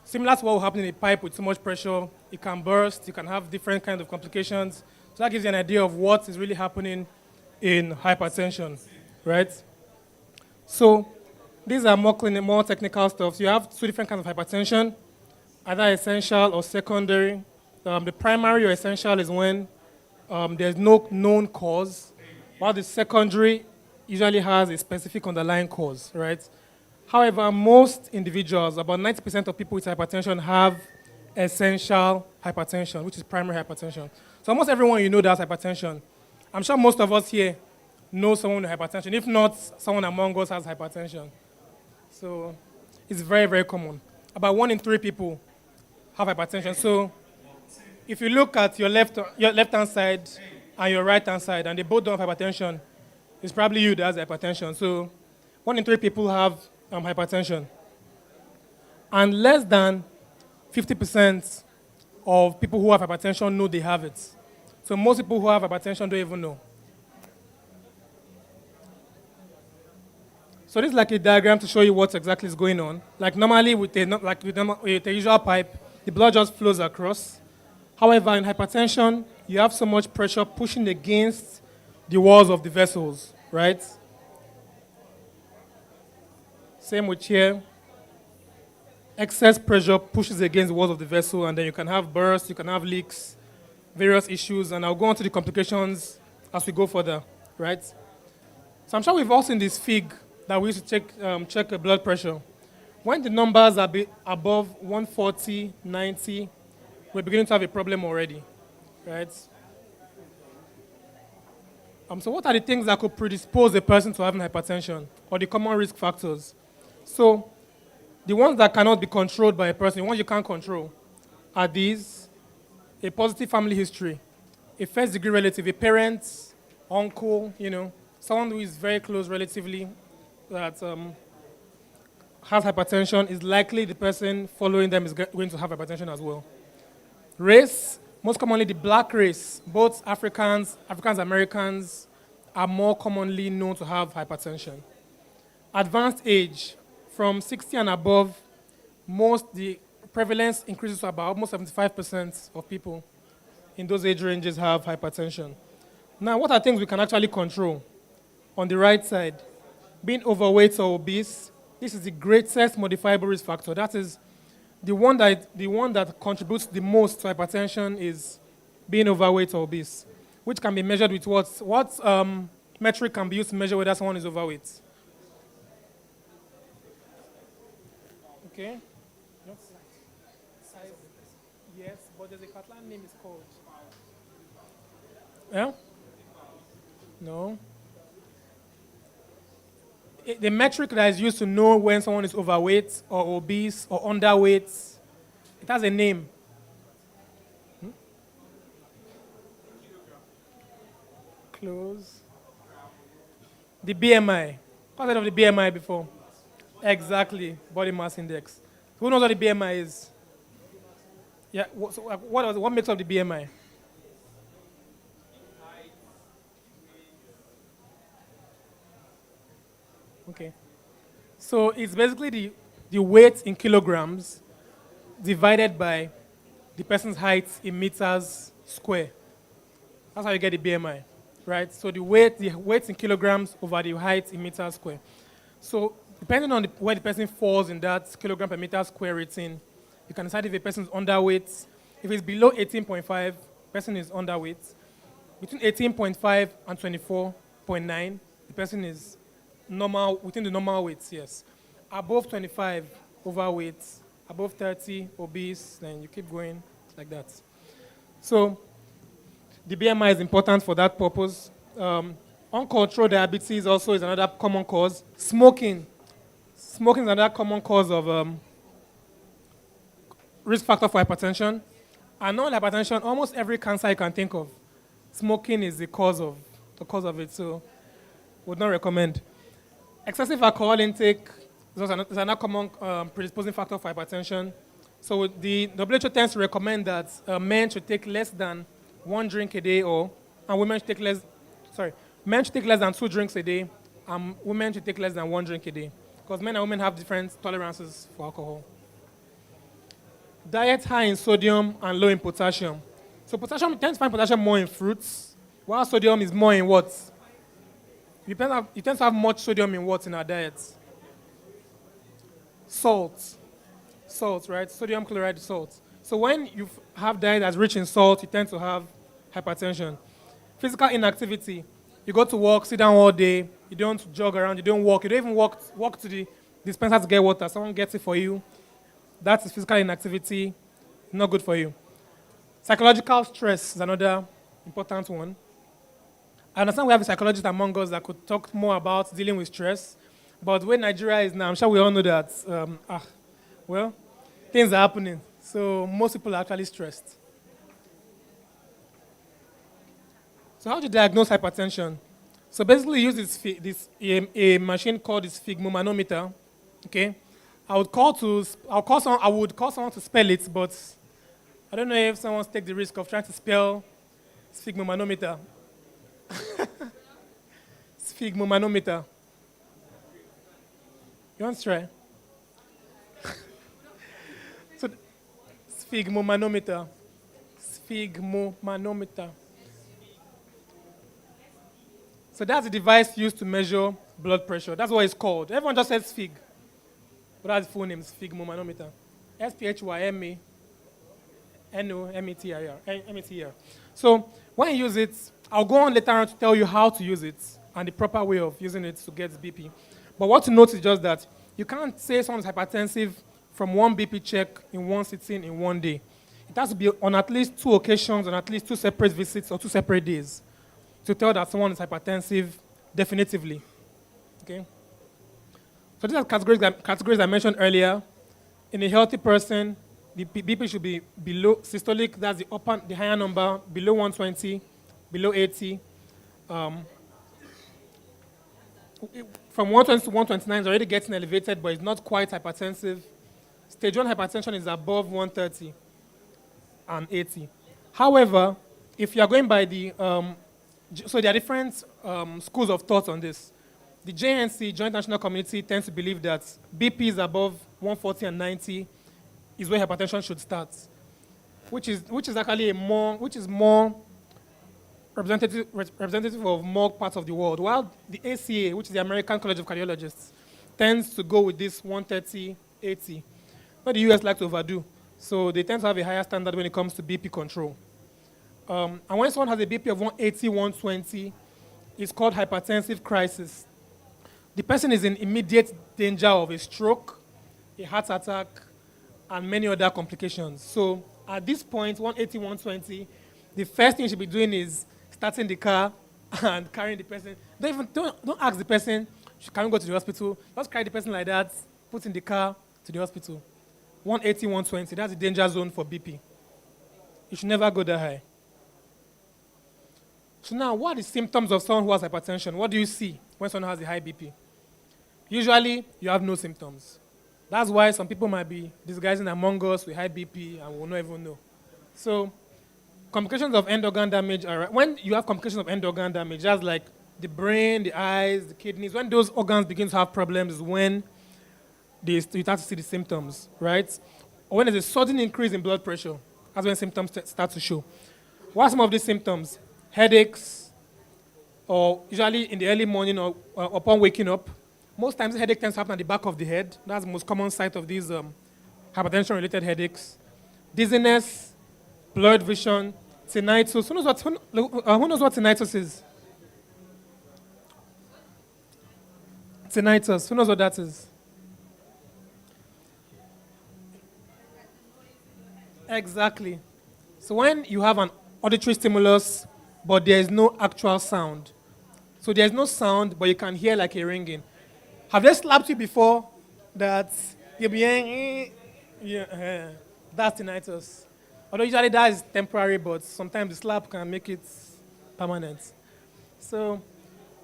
Speaker 19: similar to what will happen in a pipe with too much pressure, it can burst, you can have different kinds of complications. So that gives you an idea of what is really happening in hypertension, right? So these are more technical stuff. So you have two different kinds of hypertension, either essential or secondary. The primary or essential is when there's no known cause, while the secondary usually has a specific underlying cause, right? However, most individuals, about 90% of people with hypertension have essential hypertension, which is primary hypertension. So almost everyone you know that has hypertension. I'm sure most of us here know someone with hypertension. If not, someone among us has hypertension. So it's very, very common. About 1 in 3 people have hypertension. So if you look at your left-hand side and your right-hand side, and they both don't have hypertension, it's probably you that has hypertension. So 1 in 3 people have hypertension. And less than 50% of people who have hypertension know they have it. So most people who have hypertension don't even know. So this is like a diagram to show you what exactly is going on. Like normally with a usual pipe, the blood just flows across. However, in hypertension, you have so much pressure pushing against the walls of the vessels, right? Same with here. Excess pressure pushes against the walls of the vessel, and then you can have bursts, you can have leaks, various issues, and I'll go on to the complications as we go further, right? So I'm sure we've all seen this fig that we used to check blood pressure. When the numbers are above 140, 90, we're beginning to have a problem already, right? So what are the things that could predispose a person to having hypertension, or the common risk factors? So the ones that cannot be controlled by a person, the ones you can't control, are these: a positive family history, a first degree relative, a parent, uncle, someone who is very close relatively that has hypertension is likely the person following them is going to have hypertension as well. Race, most commonly the black race, both Africans Americans are more commonly known to have hypertension. Advanced age, from 60 and above, the prevalence increases to about almost 75% of people in those age ranges have hypertension. Now, what are things we can actually control? On the right side, being overweight or obese, this is the greatest modifiable risk factor. That is the one that contributes the most to hypertension is being overweight or obese, which can be measured with what metric can be used to measure whether someone is overweight. Okay. Size. Yes, but there's a Catalan name is called. Yeah? No. The metric that is used to know when someone is overweight or obese or underweight, it has a name. Close. The BMI. What's heard of the BMI before? Exactly. Body mass index. Who knows what the BMI is? Yeah. What makes up the BMI? Okay. So it's basically the weight in kilograms divided by the person's height in meters square. That's how you get the BMI, right? So the weight in kilograms over the height in meters square. So depending on where the person falls in that kilogram per meter square rating, you can decide if a person is underweight. If it's below 18.5, person is underweight. Between 18.5 and 24.9, the person is normal, within the normal weights, yes. Above 25, overweight. Above 30, obese. Then you keep going like that. So the BMI is important for that purpose. Uncontrolled diabetes also is another common cause. Smoking. Smoking is another common cause of risk factor for hypertension. And non-hypertension, almost every cancer you can think of, smoking is the cause of it. So would not recommend. Excessive alcohol intake is another common predisposing factor for hypertension. So the WHO tends to recommend that men should take less than 1 drink a day, and women should take men should take less than 2 drinks a day, and women should take less than 1 drink a day, because men and women have different tolerances for alcohol. Diet high in sodium and low in potassium. So potassium, you tend to find potassium more in fruits, while sodium is more in what? You tend to have much sodium in what in our diets? Salt, right? Sodium chloride salt. So when you have diet that's rich in salt, you tend to have hypertension. Physical inactivity. You go to work, sit down all day, you don't jog around, you don't walk, you don't even walk to the dispenser to get water, someone gets it for you. That's physical inactivity, not good for you. Psychological stress is another important one. I understand we have a psychologist among us that could talk more about dealing with stress, but where Nigeria is now, I'm sure we all know that, things are happening. So most people are actually stressed. So how do you diagnose hypertension? So basically you use a machine called this sphygmomanometer, okay? I would call someone to spell it, but I don't know if someone's take the risk of trying to spell sphygmomanometer. Sphygmomanometer. You want to try? So, sphygmomanometer. Sphygmomanometer. So that's a device used to measure blood pressure. That's what it's called. Everyone just says sphig. But that's the full name, sphygmomanometer. SPHYMANOMETER. So when you use it, I'll go on later on to tell you how to use it and the proper way of using it to get BP. But what to note is just that you can't say someone's hypertensive from one BP check in one sitting in one day. It has to be on at least 2 occasions, on at least 2 separate visits or 2 separate days to tell that someone is hypertensive definitively. Okay? So these are categories I mentioned earlier. In a healthy person, the BP should be below systolic, that's the higher number, below 120, below 80. From 120 to 129 is already getting elevated, but it's not quite hypertensive. Stage 1 hypertension is above 130 and 80. However, if you are going by the, so there are different schools of thought on this. The JNC, Joint National Committee, tends to believe that BP is above 140 and 90 is where hypertension should start, which is actually more representative of more parts of the world, while the ACA, which is the American College of Cardiologists, tends to go with this 130, 80. But the US like to overdo, so they tend to have a higher standard when it comes to BP control. And when someone has a BP of 180, 120, it's called hypertensive crisis. The person is in immediate danger of a stroke, a heart attack, and many other complications. So at this point, 180, 120, the first thing you should be doing is starting the car and carrying the person. Don't ask the person, can we go to the hospital? Just carry the person like that, put in the car to the hospital. 180, 120, that's the danger zone for BP. You should never go that high. So now, what are the symptoms of someone who has hypertension? What do you see when someone has a high BP? Usually, you have no symptoms. That's why some people might be disguising among us with high BP and will not even know. So, complications of end organ damage are, when you have complications of end organ damage, that's like the brain, the eyes, the kidneys, when those organs begin to have problems is when you start to see the symptoms, right? Or when there's a sudden increase in blood pressure, that's when symptoms start to show. What are some of these symptoms? Headaches, or usually in the early morning or upon waking up. Most times headache tends to happen at the back of the head. That's the most common site of these hypertension-related headaches. Dizziness, blurred vision, tinnitus. Who knows what tinnitus is? Tinnitus. Who knows what that is? Exactly. So when you have an auditory stimulus, but there is no actual sound. So there is no sound, but you can hear like a ringing. Have they slapped you before that you'll be hearing, that's tinnitus. Although usually that is temporary, but sometimes the slap can make it permanent. So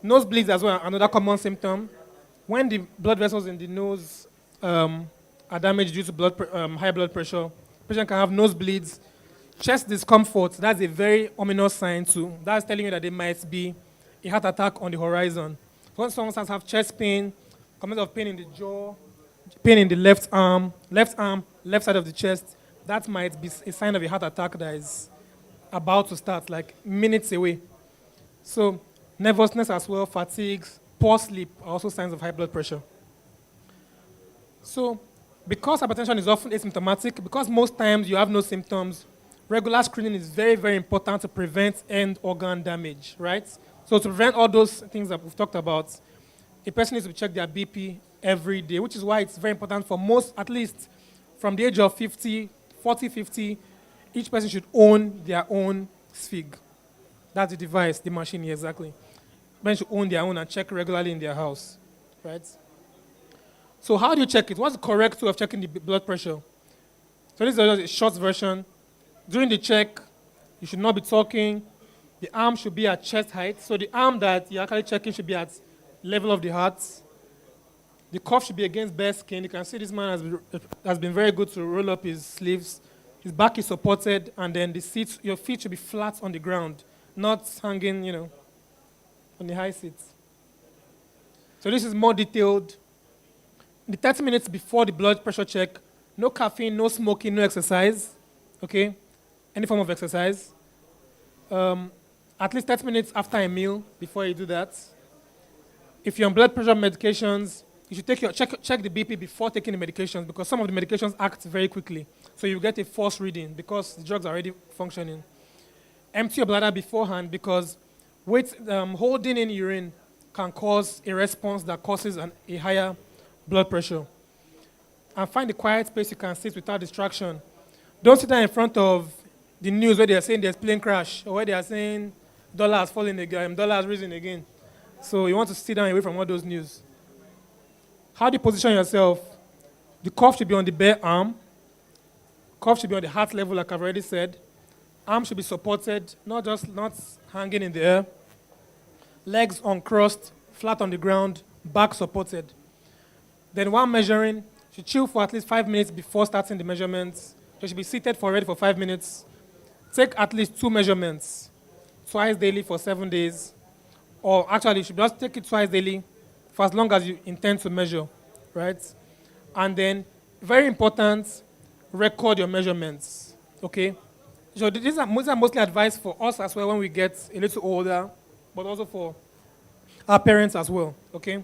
Speaker 19: nosebleeds as well, another common symptom. When the blood vessels in the nose are damaged due to high blood pressure, the patient can have nosebleeds. Chest discomfort, that's a very ominous sign too. That's telling you that there might be a heart attack on the horizon. When someone starts to have chest pain, comment of pain in the jaw, pain in the left arm, left side of the chest, that might be a sign of a heart attack that is about to start, like minutes away. So nervousness as well, fatigue, poor sleep are also signs of high blood pressure. So because hypertension is often asymptomatic, because most times you have no symptoms, regular screening is very, very important to prevent end organ damage, right? So to prevent all those things that we've talked about, a person needs to check their BP every day, which is why it's very important for most, at least from the age of 50, 40, 50, each person should own their own SFIG. That's the device, the machine, exactly. Men should own their own and check regularly in their house, right? So how do you check it? What's the correct way of checking the blood pressure? So this is just a short version. During the check, you should not be talking. The arm should be at chest height. So the arm that you're actually checking should be at level of the heart. The cuff should be against bare skin. You can see this man has been very good to roll up his sleeves. His back is supported, and then your feet should be flat on the ground, not hanging, on the high seat. So this is more detailed. The 30 minutes before the blood pressure check, no caffeine, no smoking, no exercise, okay? Any form of exercise. At least 30 minutes after a meal before you do that. If you're on blood pressure medications, you should check the BP before taking the medications, because some of the medications act very quickly. So you get a false reading because the drugs are already functioning. Empty your bladder beforehand, because holding in urine can cause a response that causes a higher blood pressure. And find a quiet space you can sit without distraction. Don't sit down in front of the news where they are saying there's plane crash, or where they are saying dollar has fallen again, dollar has risen again. So you want to sit down away from all those news. How do you position yourself? The cuff should be on the bare arm. Cuff should be on the heart level, like I've already said. Arm should be supported, not hanging in the air. Legs uncrossed, flat on the ground, back supported. Then while measuring, should chill for at least 5 minutes before starting the measurements. They should be seated for already for 5 minutes. Take at least 2 measurements, twice daily for 7 days. Or actually, you should just take it twice daily for as long as you intend to measure, right? And then, very important, record your measurements, okay? So these are mostly advice for us as well when we get a little older, but also for our parents as well, okay?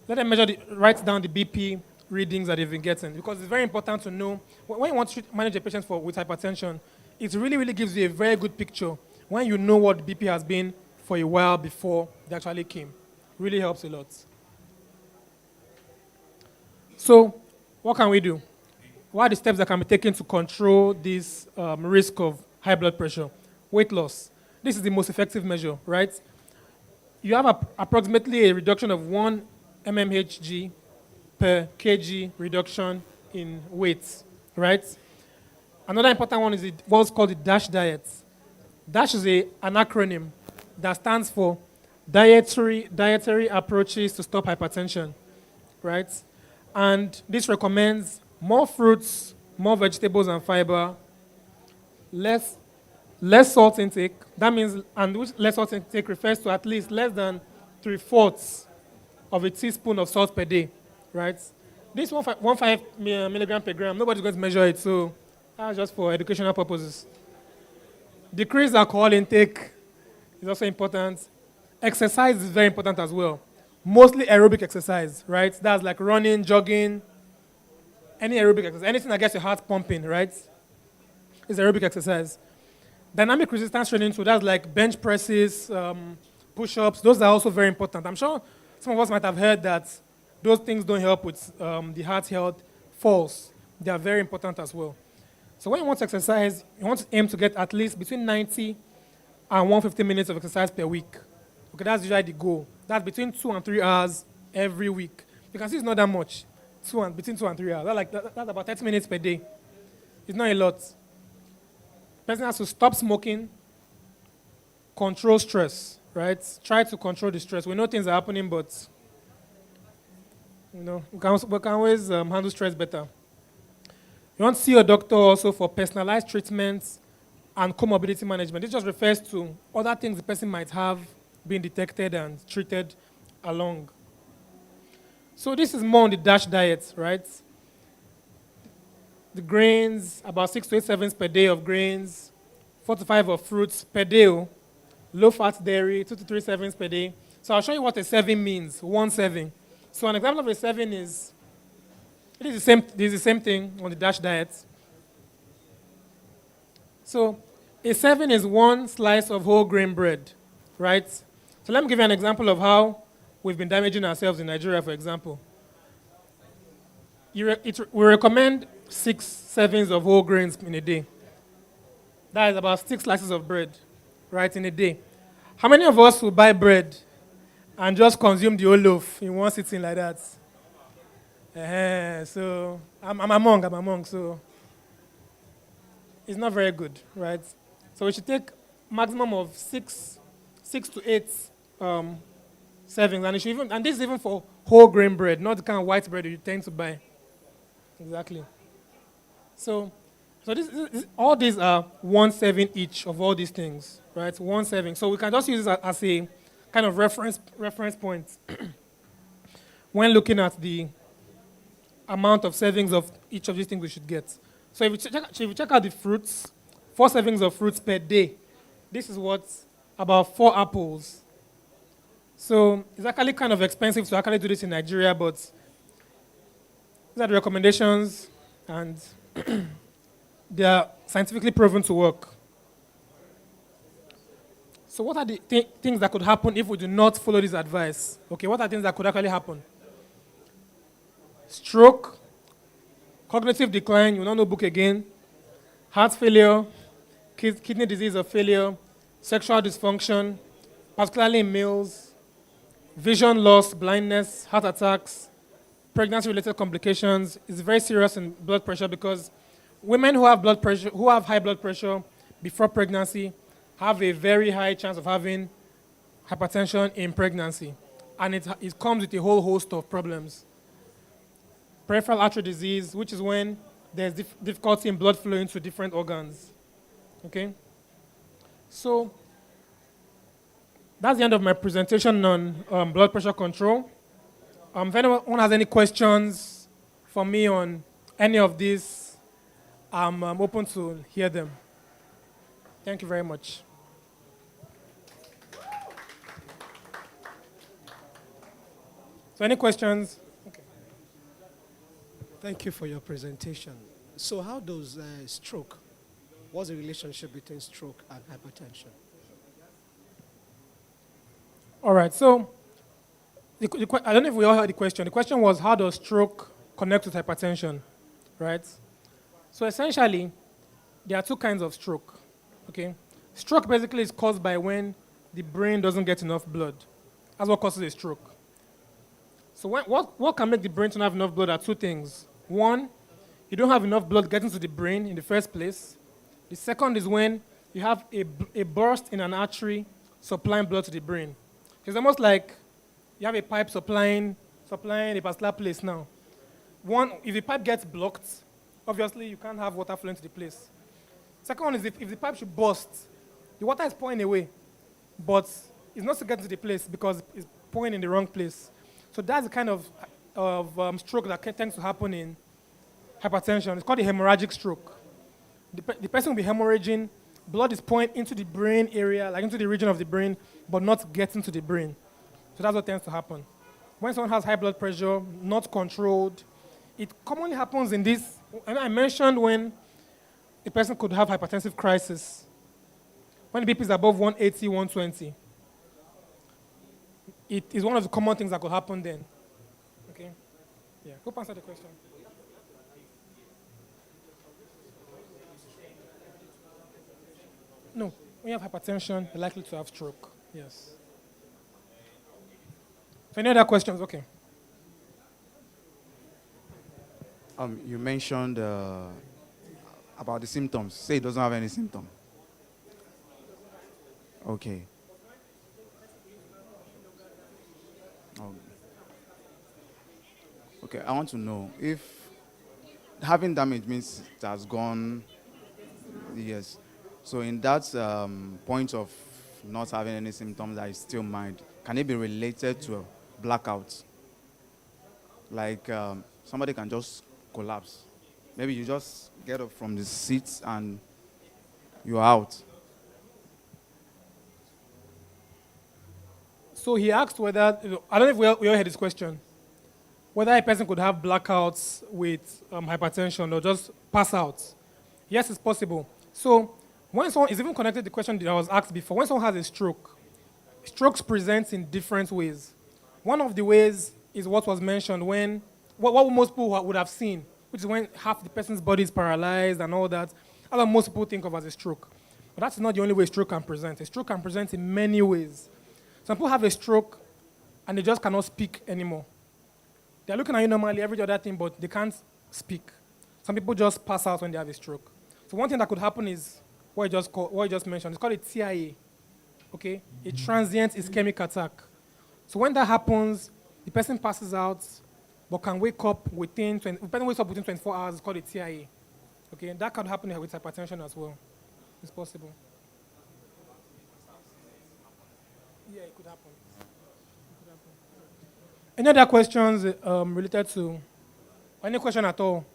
Speaker 19: Let them write down the BP readings that they've been getting, because it's very important to know, when you want to manage a patient with hypertension, it really, really gives you a very good picture when you know what BP has been for a while before they actually came. Really helps a lot. So, what can we do? What are the steps that can be taken to control this risk of high blood pressure? Weight loss. This is the most effective measure, right? You have approximately a reduction of 1 mmHg per kg reduction in weight, right? Another important one is what's called the DASH diet. DASH is an acronym that stands for Dietary Approaches to Stop Hypertension, right? And this recommends more fruits, more vegetables and fiber, less salt intake. That means, and which less salt intake refers to at least less than 3/4 of a teaspoon of salt per day, right? This 1.5 milligram per gram, nobody's going to measure it, so that's just for educational purposes. Decrease alcohol intake is also important. Exercise is very important as well. Mostly aerobic exercise, right? That's like running, jogging, any aerobic exercise, anything that gets your heart pumping, right? Is aerobic exercise. Dynamic resistance training, so that's like bench presses, push-ups. Those are also very important. I'm sure some of us might have heard that those things don't help with the heart health. False. They are very important as well. So when you want to exercise, you want to aim to get at least between 90 and 150 minutes of exercise per week. Okay, that's usually the goal. That's between 2 and 3 hours every week. You can see it's not that much. Between 2 and 3 hours. That's about 30 minutes per day. It's not a lot. Person has to stop smoking, control stress, right? Try to control the stress. We know things are happening, but we can always handle stress better. You want to see your doctor also for personalized treatments and comorbidity management. This just refers to other things the person might have been detected and treated along. So this is more on the DASH diet, right? The grains, about 6 to 8 servings per day of grains, 4 to 5 of fruits per day, low-fat dairy, 2 to 3 servings per day. So I'll show you what a serving means, 1 serving. So an example of a serving is, it is the same thing on the DASH diet. So a serving is 1 slice of whole grain bread, right? So let me give you an example of how we've been damaging ourselves in Nigeria, for example. We recommend 6 servings of whole grains in a day. That is about 6 slices of bread, right, in a day. How many of us will buy bread and just consume the whole loaf in one sitting like that? So I'm among, so it's not very good, right? So we should take maximum of 6 to 8 servings, and this is even for whole grain bread, not the kind of white bread you tend to buy. Exactly. So all these are 1 serving each of all these things, right? 1 serving. So we can just use this as a kind of reference point when looking at the amount of servings of each of these things we should get. So if you check out the fruits, 4 servings of fruits per day, this is what, about 4 apples. So it's actually kind of expensive to actually do this in Nigeria, but these are the recommendations, and they are scientifically proven to work. So what are the things that could happen if we do not follow this advice? Okay, what are things that could actually happen? Stroke, cognitive decline, you will not know book again, heart failure, kidney disease or failure, sexual dysfunction, particularly in males, vision loss, blindness, heart attacks, pregnancy-related complications. It's very serious in blood pressure because women who have high blood pressure before pregnancy have a very high chance of having hypertension in pregnancy, and it comes with a whole host of problems. Peripheral artery disease, which is when there's difficulty in blood flowing to different organs. Okay? So that's the end of my presentation on blood pressure control. If anyone has any questions for me on any of these, I'm open to hear them. Thank you very much. So any questions? Okay.
Speaker 20: Thank you for your presentation. So how does stroke, what's the relationship between stroke and hypertension?
Speaker 19: All right, so I don't know if we all heard the question. The question was, how does stroke connect with hypertension, right? So essentially, there are two kinds of stroke, okay? Stroke basically is caused by when the brain doesn't get enough blood. That's what causes a stroke. So what can make the brain to not have enough blood are two things. One, you don't have enough blood getting to the brain in the first place. The second is when you have a burst in an artery supplying blood to the brain. It's almost like you have a pipe supplying a particular place now. One, if the pipe gets blocked, obviously you can't have water flowing to the place. Second one is if the pipe should burst, the water is pouring away, but it's not still getting to the place because it's pouring in the wrong place. So that's the kind of stroke that tends to happen in hypertension. It's called a hemorrhagic stroke. The person will be hemorrhaging, blood is pouring into the brain area, like into the region of the brain, but not getting to the brain. So that's what tends to happen. When someone has high blood pressure, not controlled, it commonly happens in this. And I mentioned when a person could have hypertensive crisis, when the BP is above 180, 120. It is one of the common things that could happen then. Okay? Yeah. Hope answered the question. No. When you have hypertension, you're likely to have stroke. Yes. So any other questions? Okay.
Speaker 21: You mentioned about the symptoms. Say it doesn't have any symptom. Okay. Okay, I want to know if having damage means it has gone, yes. So in that point of not having any symptoms that is still mild, can it be related to a blackout? Like somebody can just collapse. Maybe you just get up from the seat and you're out.
Speaker 19: So he asked whether, I don't know if we all heard this question, whether a person could have blackouts with hypertension or just pass out. Yes, it's possible. So when someone is even connected to the question that I was asked before, when someone has a stroke, strokes present in different ways. One of the ways is what was mentioned when, what most people would have seen, which is when half the person's body is paralyzed and all that. That's what most people think of as a stroke. But that's not the only way stroke can present. A stroke can present in many ways. Some people have a stroke and they just cannot speak anymore. They're looking at you normally, every other thing, but they can't speak. Some people just pass out when they have a stroke. So one thing that could happen is what you just mentioned. It's called a TIA, okay? A transient ischemic attack. So when that happens, the person passes out, but can wake up within, the person wakes up within 24 hours, it's called a TIA. Okay, that could happen with hypertension as well. It's possible. Yeah, it could happen. Any other questions related to, any question at all,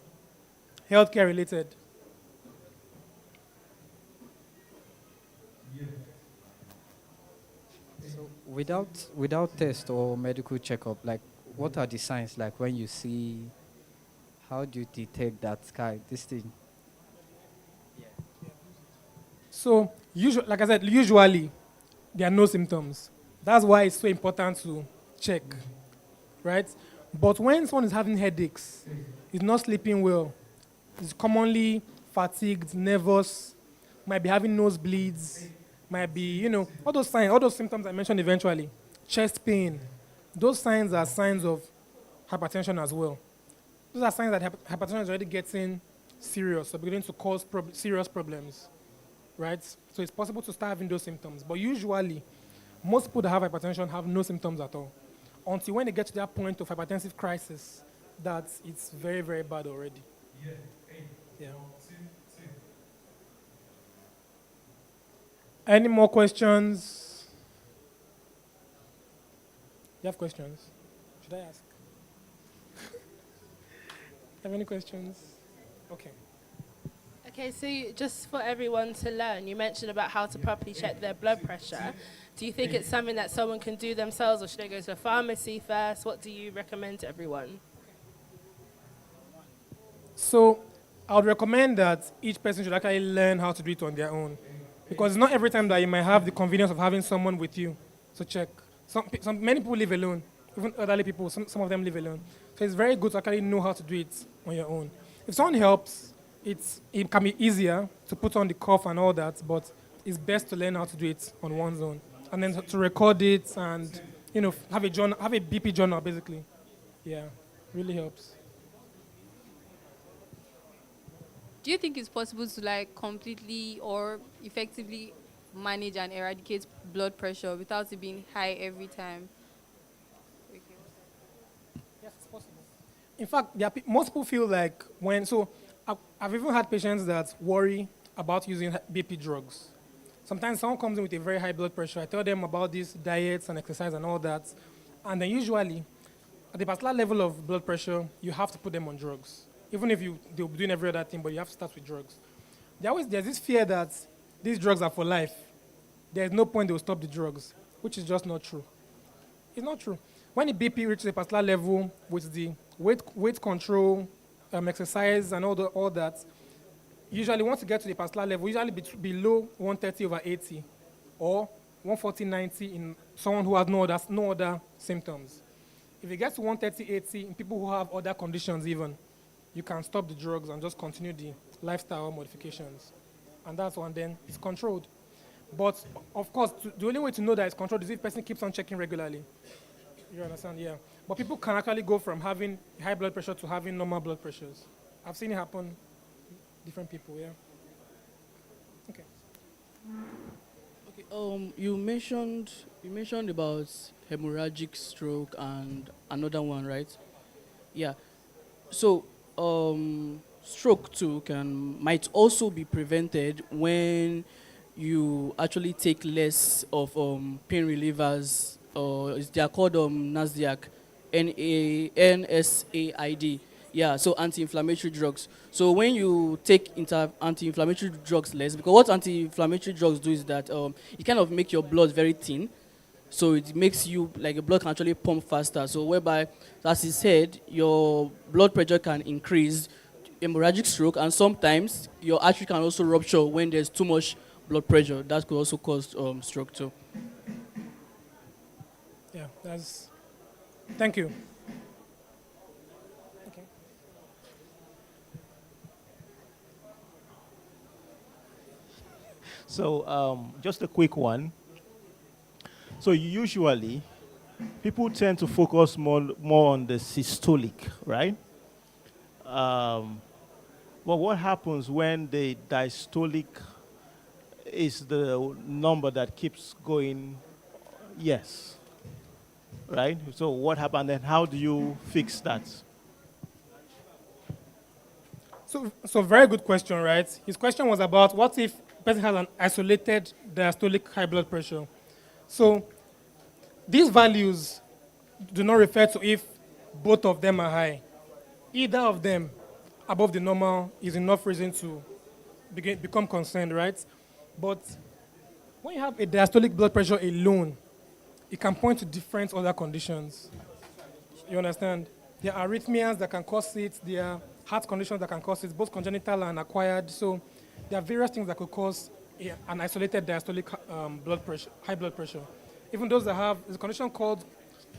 Speaker 19: healthcare related?
Speaker 7: So without test or medical checkup, like what are the signs like when you see, how do you detect that this thing?
Speaker 19: So like I said, usually there are no symptoms. That's why it's so important to check, right? But when someone is having headaches, is not sleeping well, is commonly fatigued, nervous, might be having nosebleeds, might be, all those signs, all those symptoms I mentioned eventually, chest pain, those signs are signs of hypertension as well. Those are signs that hypertension is already getting serious or beginning to cause serious problems, right? So it's possible to start having those symptoms. But usually, most people that have hypertension have no symptoms at all until when they get to that point of hypertensive crisis that it's very, very bad already. Yeah. Any more questions? You have questions? Should I ask? Have any questions? Okay.
Speaker 2: Okay, so just for everyone to learn, you mentioned about how to properly check their blood pressure. Do you think it's something that someone can do themselves, or should they go to a pharmacy first? What do you recommend to everyone?
Speaker 19: So I would recommend that each person should actually learn how to do it on their own. Because it's not every time that you might have the convenience of having someone with you to check. Many people live alone, even elderly people, some of them live alone. So it's very good to actually know how to do it on your own. If someone helps, it can be easier to put on the cuff and all that, but it's best to learn how to do it on one's own. And then to record it and, have a journal, have a BP journal, basically. Yeah, really helps.
Speaker 13: Do you think it's possible to completely or effectively manage and eradicate blood pressure without it being high every time?
Speaker 19: Yes, it's possible. In fact, most people feel like I've even had patients that worry about using BP drugs. Sometimes someone comes in with a very high blood pressure. I tell them about these diets and exercise and all that. And then usually, at the particular level of blood pressure, you have to put them on drugs. Even if they'll be doing every other thing, but you have to start with drugs. There's this fear that these drugs are for life. There's no point they'll stop the drugs, which is just not true. It's not true. When the BP reaches a particular level with the weight control, exercise, and all that, usually once you get to the particular level, usually below 130/80 or 140/90 in someone who has no other symptoms. If it gets to 130/80 in people who have other conditions even, you can stop the drugs and just continue the lifestyle modifications. And that's one, then it's controlled. But of course, the only way to know that it's controlled is if the person keeps on checking regularly. You understand? Yeah. But people can actually go from having high blood pressure to having normal blood pressures. I've seen it happen, different people, yeah. Okay.
Speaker 11: Okay. You mentioned about hemorrhagic stroke and another one, right? Yeah. So, stroke too might also be prevented when you actually take less of pain relievers, or they are called NASDAQ, NSAID. Yeah, so anti-inflammatory drugs. So when you take anti-inflammatory drugs less, because what anti-inflammatory drugs do is that it kind of make your blood very thin. So it makes you, like, your blood can actually pump faster. So whereby, as he said, your blood pressure can increase, hemorrhagic stroke, and sometimes your artery can also rupture when there's too much blood pressure. That could also cause stroke too.
Speaker 19: Yeah, thank you. Okay.
Speaker 17: So just a quick one. So usually, people tend to focus more on the systolic, right? But what happens when the diastolic is the number that keeps going? Yes. Right? So what happened and how do you fix that?
Speaker 19: So very good question, right? His question was about what if a person has an isolated diastolic high blood pressure. So these values do not refer to if both of them are high. Either of them above the normal is enough reason to become concerned, right? But when you have a diastolic blood pressure alone, it can point to different other conditions. You understand? There are arrhythmias that can cause it. There are heart conditions that can cause it, both congenital and acquired. So there are various things that could cause an isolated diastolic high blood pressure. Even those that have a condition called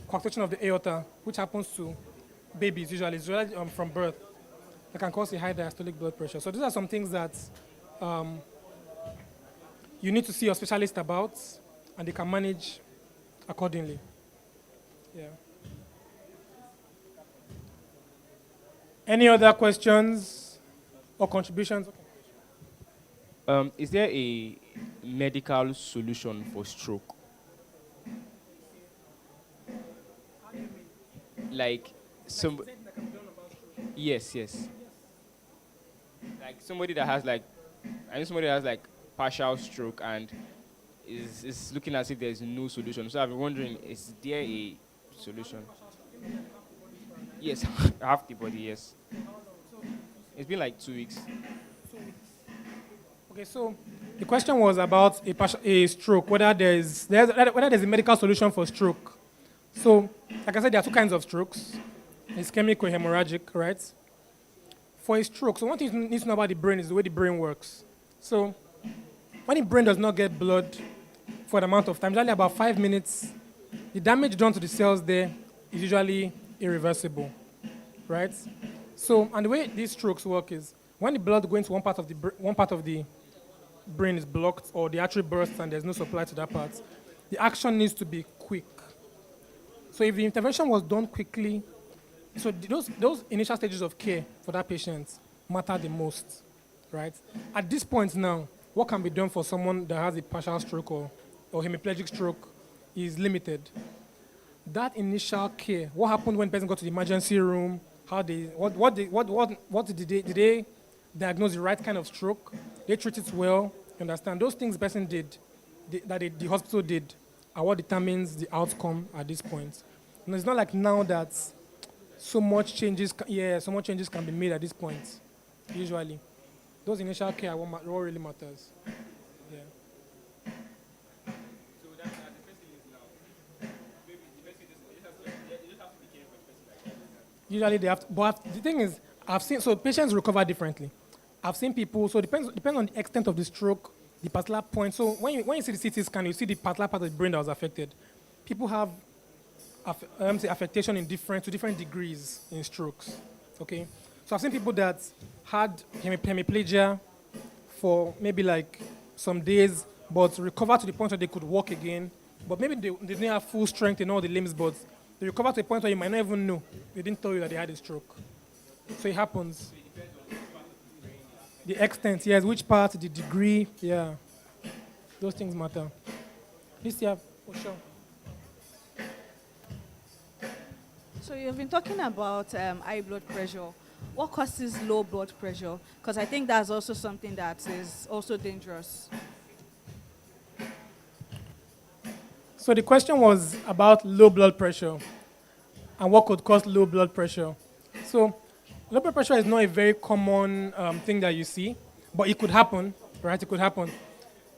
Speaker 19: coarctation of the aorta, which happens to babies usually, it's usually from birth, that can cause a high diastolic blood pressure. So these are some things that you need to see your specialist about, and they can manage accordingly. Yeah. Any other questions? or contributions.
Speaker 3: Is there a medical solution for stroke? Like some. Yes, yes. Like somebody that has like, I know somebody that has like partial stroke and is looking as if there's no solution. So I've been wondering, is there a solution? Yes, half the body. Yes, it's been like 2 weeks.
Speaker 19: Okay, so the question was about a stroke, whether whether there's a medical solution for stroke. So, like I said, there are two kinds of strokes: ischemic or hemorrhagic, right? For a stroke, so one thing you need to know about the brain is the way the brain works. So, when the brain does not get blood for the amount of time, usually about 5 minutes, the damage done to the cells there is usually irreversible, right? So, and the way these strokes work is when the blood going to one part of the brain is blocked or the artery bursts and there's no supply to that part, the action needs to be quick. So if the intervention was done quickly, so those initial stages of care for that patient matter the most, right? At this point now, what can be done for someone that has a partial stroke or hemiplegic stroke is limited. That initial care, what happened when the person got to the emergency room, what did they diagnose the right kind of stroke? They treat it well, you understand? Those things the person did, the hospital did, are what determines the outcome at this point. And it's not like now that so much changes can be made at this point, usually. Those initial care are what really matters. Yeah. Usually they have to, but the thing is, I've seen, so patients recover differently. I've seen people, so it depends on the extent of the stroke, the particular point. So when you see the CT scan, you see the particular part of the brain that was affected. People have affectation to different degrees in strokes, okay? So I've seen people that had hemiplegia for maybe like some days, but recovered to the point where they could walk again, but maybe they didn't have full strength in all the limbs, but they recovered to a point where you might not even know. They didn't tell you that they had a stroke. So it happens. The extent, yes, which part, the degree, yeah. Those things matter. This year, for sure.
Speaker 16: So you've been talking about high blood pressure. What causes low blood pressure? Because I think that's also something that is also dangerous.
Speaker 19: So the question was about low blood pressure and what could cause low blood pressure. So low blood pressure is not a very common thing that you see, but it could happen, right? It could happen.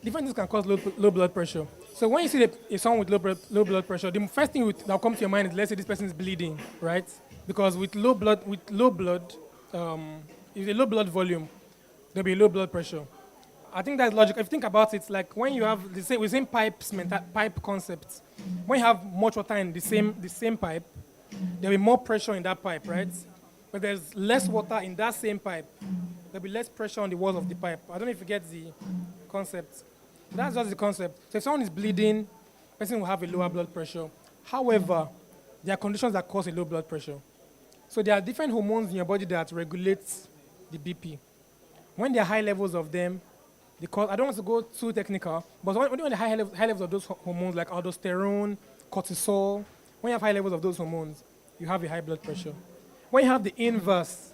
Speaker 19: Different things can cause low blood pressure. So when you see someone with low blood pressure, the first thing that will come to your mind is, let's say this person is bleeding, right? Because with low blood, if a low blood volume, there'll be low blood pressure. I think that's logical. If you think about it, like when you have the same pipe concept, when you have much water in the same pipe, there'll be more pressure in that pipe, right? But there's less water in that same pipe, there'll be less pressure on the walls of the pipe. I don't know if you get the concept. That's just the concept. So if someone is bleeding, the person will have a lower blood pressure. However, there are conditions that cause a low blood pressure. So there are different hormones in your body that regulate the BP. When there are high levels of them, I don't want to go too technical, but when there are high levels of those hormones like aldosterone, cortisol, when you have high levels of those hormones, you have a high blood pressure. When you have the inverse,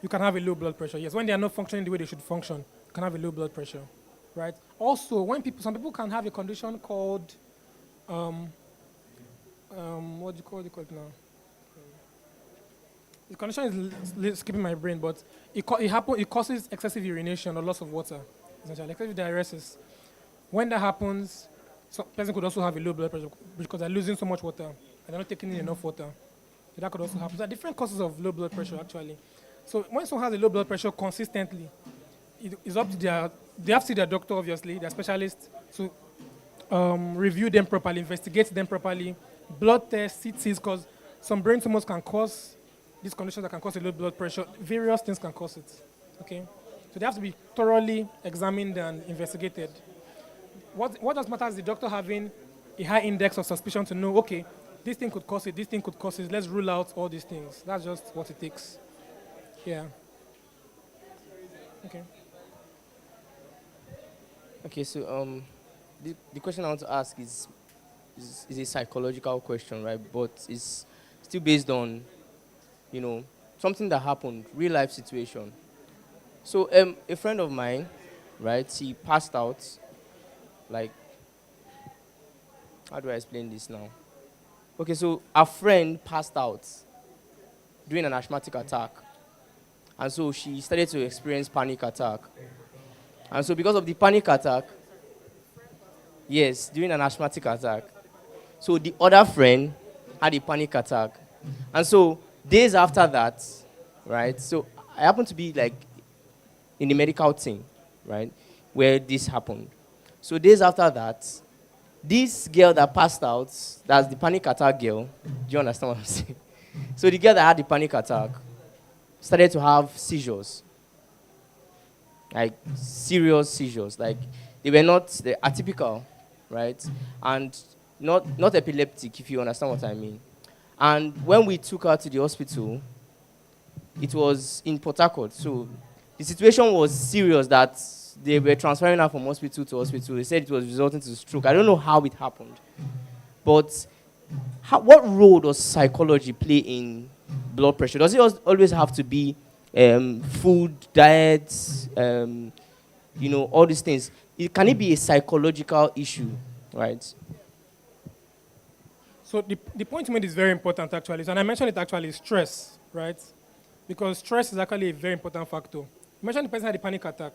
Speaker 19: you can have a low blood pressure. Yes, when they are not functioning the way they should function, you can have a low blood pressure, right? Also, some people can have a condition called, what do you call it now? The condition is skipping my brain, but it causes excessive urination or loss of water, essentially, excessive diuresis. When that happens, some person could also have a low blood pressure because they're losing so much water and they're not taking in enough water. So that could also happen. There are different causes of low blood pressure, actually. So when someone has a low blood pressure consistently, it's up to they have to see their doctor, obviously, their specialist, to review them properly, investigate them properly, blood tests, CTs, because some brain tumors can cause these conditions that can cause a low blood pressure. Various things can cause it, okay? So they have to be thoroughly examined and investigated. What does matter is the doctor having a high index of suspicion to know, okay, this thing could cause it, this thing could cause it, let's rule out all these things. That's just what it takes. Yeah. Okay.
Speaker 5: Okay, so the question I want to ask is a psychological question, right? But it's still based on, you know, something that happened, real life situation. So a friend of mine, right, he passed out, like, how do I explain this now? Okay, so a friend passed out during an asthmatic attack. And so she started to experience panic attack. And so because of the panic attack, yes, during an asthmatic attack. So the other friend had a panic attack. And so days after that, right? So I happened to be like in the medical team, right? Where this happened. So days after that, this girl that passed out, that's the panic attack girl. Do you understand what I'm saying? So the girl that had the panic attack started to have seizures. Like serious seizures. Like they were not the atypical, right? And not epileptic, if you understand what I mean. And when we took her to the hospital, it was in Port Harcourt. So the situation was serious that they were transferring her from hospital to hospital. They said it was resulting to stroke. I don't know how it happened. But what role does psychology play in blood pressure? Does it always have to be food, diet, all these things? Can it be a psychological issue, right?
Speaker 19: So the point you made is very important, actually. So, and I mentioned it actually, stress, right? Because stress is actually a very important factor. You mentioned the person had a panic attack,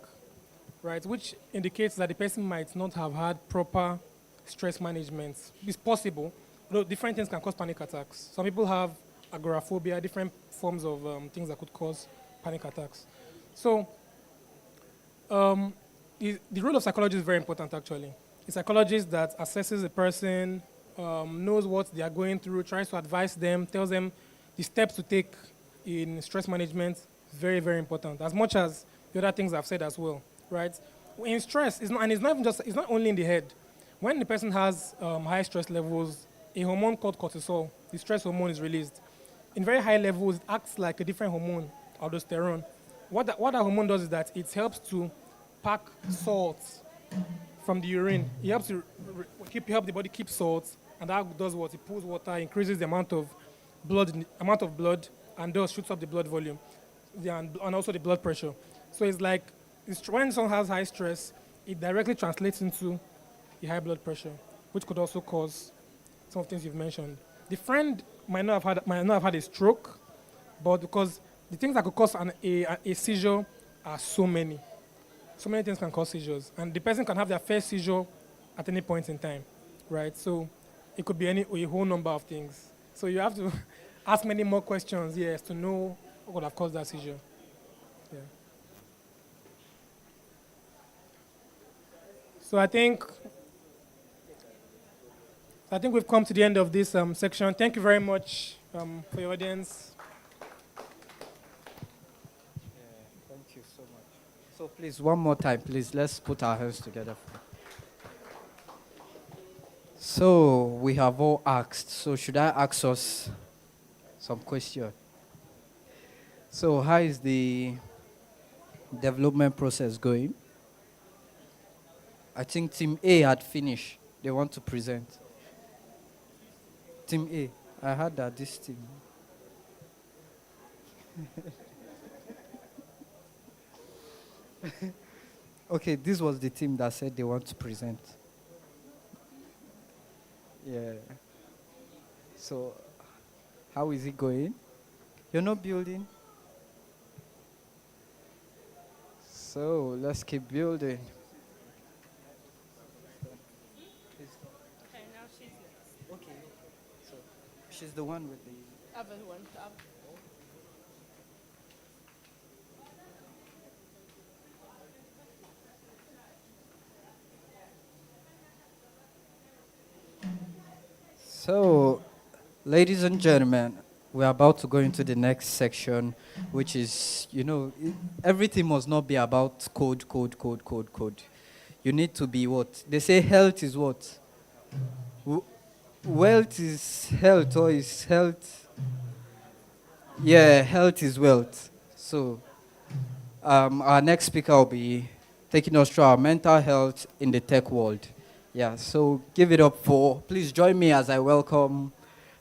Speaker 19: right? Which indicates that the person might not have had proper stress management. It's possible, though different things can cause panic attacks. Some people have agoraphobia, different forms of things that could cause panic attacks. So the role of psychology is very important, actually. A psychologist that assesses a person, knows what they are going through, tries to advise them, tells them the steps to take in stress management, very, very important, as much as the other things I've said as well, right? In stress, it's not only in the head. When the person has high stress levels, a hormone called cortisol, the stress hormone, is released. In very high levels, it acts like a different hormone, aldosterone. What that hormone does is that it helps to pack salts from the urine. It helps to help the body keep salts, and that does what? It pulls water, increases the amount of blood, and thus shoots up the blood volume, and also the blood pressure. So it's like when someone has high stress, it directly translates into a high blood pressure, which could also cause some of the things you've mentioned. The friend might not have had a stroke, but because the things that could cause a seizure are so many. So many things can cause seizures, and the person can have their first seizure at any point in time, right? So it could be a whole number of things. So you have to ask many more questions, yes, to know what would have caused that seizure. Yeah. So I think we've come to the end of this section. Thank you very much for your audience.
Speaker 7: Thank you so much. So please, one more time, please, let's put our hands together. So we have all asked. So should I ask us some question? So how is the development process going? I think Team A had finished. They want to present. Team A, I heard that this team. Okay, this was the team that said they want to present. Yeah. So, how is it going? You're not building? So, let's keep building.
Speaker 2: Okay, now she's next.
Speaker 7: Okay. So, she's the one with the...
Speaker 2: Other one.
Speaker 7: So, ladies and gentlemen, we're about to go into the next section, which is, everything must not be about code. You need to be what? They say health is what? Wealth is health, or is health? Yeah, health is wealth. So, Our next speaker will be taking us through our mental health in the tech world. Yeah, so give it up for, please join me as I welcome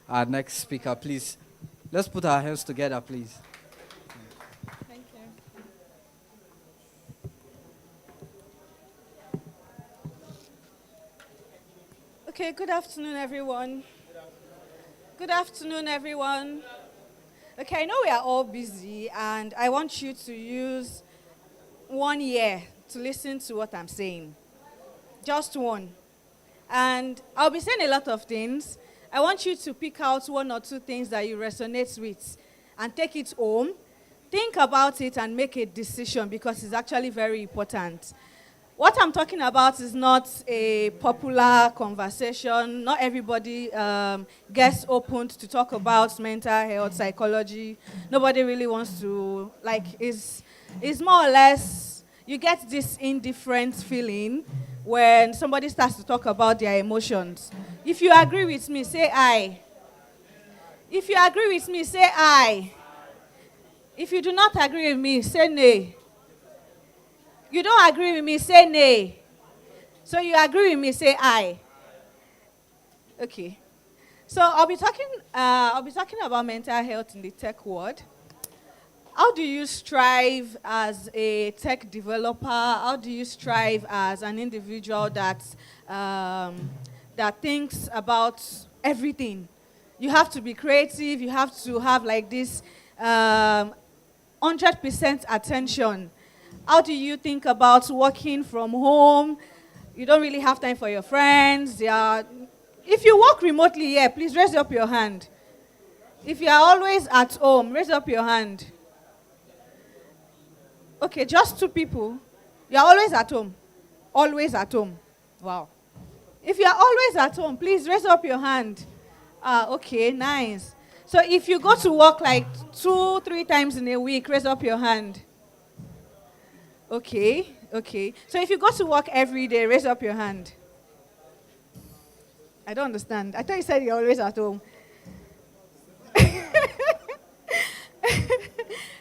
Speaker 7: our next speaker, please. Let's put our hands together, please.
Speaker 16: Thank you. Okay, good afternoon, everyone. Good afternoon, everyone. Okay, I know we are all busy, and I want you to use 1 year to listen to what I'm saying. Just one. And I'll be saying a lot of things. I want you to pick out 1 or 2 things that you resonate with and take it home. Think about it and make a decision because it's actually very important. What I'm talking about is not a popular conversation. Not everybody gets opened to talk about mental health, psychology. Nobody really wants to, it's more or less, you get this indifferent feeling when somebody starts to talk about their emotions. If you agree with me, say aye. If you agree with me, say aye. If you do not agree with me, say nay. You don't agree with me, say nay. So you agree with me, say aye. Okay. So I'll be talking about mental health in the tech world. How do you strive as a tech developer? How do you strive as an individual that thinks about everything? You have to be creative. You have to have this 100% attention. How do you think about working from home? You don't really have time for your friends. If you work remotely here, please raise up your hand. If you are always at home, raise up your hand. Okay, just 2 people. You are always at home. Always at home. Wow. If you are always at home, please raise up your hand. Okay, nice. So if you go to work 2-3 times in a week, raise up your hand. Okay. So if you go to work every day, raise up your hand. I don't understand. I thought you said you're always at home.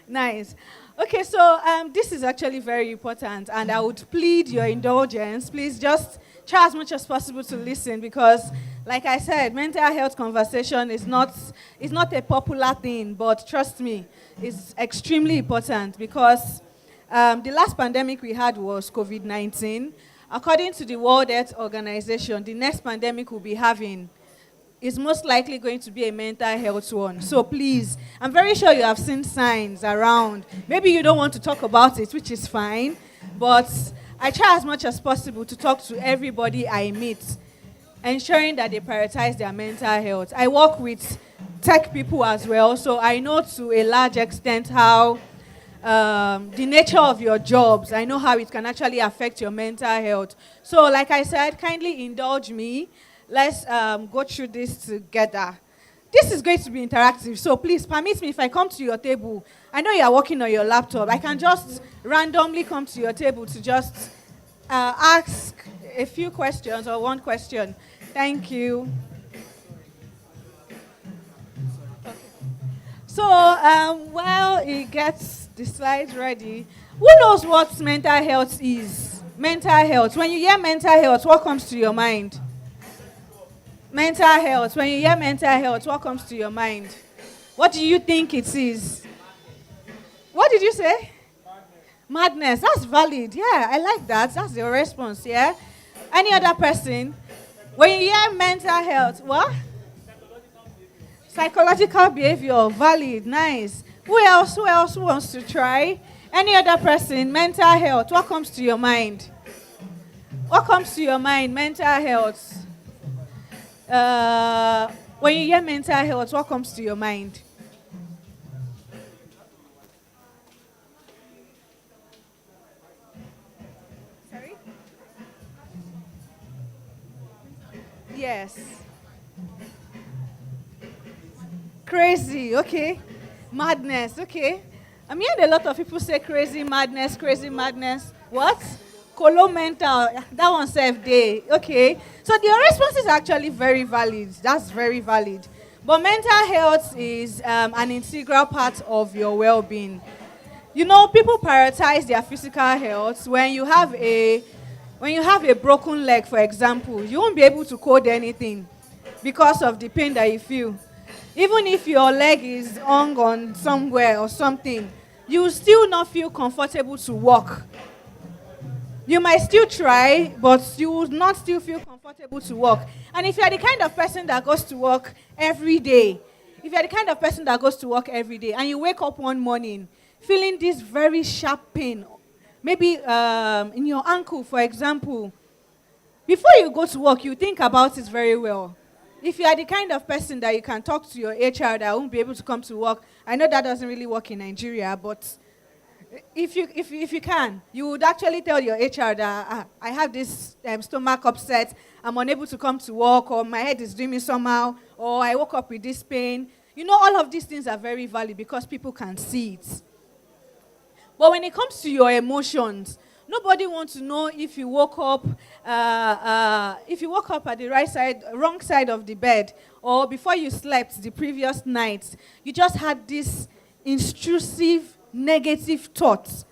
Speaker 16: Nice. Okay, so this is actually very important, and I would plead your indulgence. Please just try as much as possible to listen because, like I said, mental health conversation is not a popular thing, but trust me, it's extremely important because the last pandemic we had was COVID-19. According to the World Health Organization, the next pandemic we'll be having is most likely going to be a mental health one. So please, I'm very sure you have seen signs around. Maybe you don't want to talk about it, which is fine, but I try as much as possible to talk to everybody I meet, ensuring that they prioritize their mental health. I work with tech people as well, so I know to a large extent how the nature of your jobs, I know how it can actually affect your mental health. So like I said, kindly indulge me. Let's go through this together. This is going to be interactive, so please permit me if I come to your table. I know you are working on your laptop. I can just randomly come to your table to just ask a few questions or 1 question. Thank you. Okay. So while he gets the slides ready, who knows what mental health is? Mental health. When you hear mental health, what comes to your mind? Mental health. When you hear mental health, what comes to your mind? What do you think it is? What did you say? Madness. That's valid. Yeah, I like that. That's your response, yeah? Any other person? When you hear mental health, what? Psychological behavior. Valid. Nice. Who else wants to try? Any other person? Mental health. What comes to your mind? What comes to your mind? Mental health. When you hear mental health, what comes to your mind? Sorry? Yes. Crazy, okay. Madness, okay. I'm hearing a lot of people say crazy madness, crazy madness. What? Colo mental, that one self day. Okay. So the response is actually very valid. That's very valid. But mental health is an integral part of your well-being. You know, people prioritize their physical health. When you have a broken leg, for example, you won't be able to code anything because of the pain that you feel. Even if your leg is hung on somewhere or something, you will still not feel comfortable to walk. You might still try, but you will not still feel comfortable to walk. And if you are the kind of person that goes to work every day, and you wake up one morning feeling this very sharp pain, maybe in your ankle, for example, before you go to work, you think about it very well. If you are the kind of person that you can talk to your HR that won't be able to come to work, I know that doesn't really work in Nigeria, but if you can, you would actually tell your HR that I have this stomach upset, I'm unable to come to work, or my head is doing me somehow, or I woke up with this pain. You know, all of these things are very valid because people can see it. But when it comes to your emotions, nobody wants to know if you woke up at the wrong side of the bed, or before you slept the previous night, you just had this intrusive negative thoughts.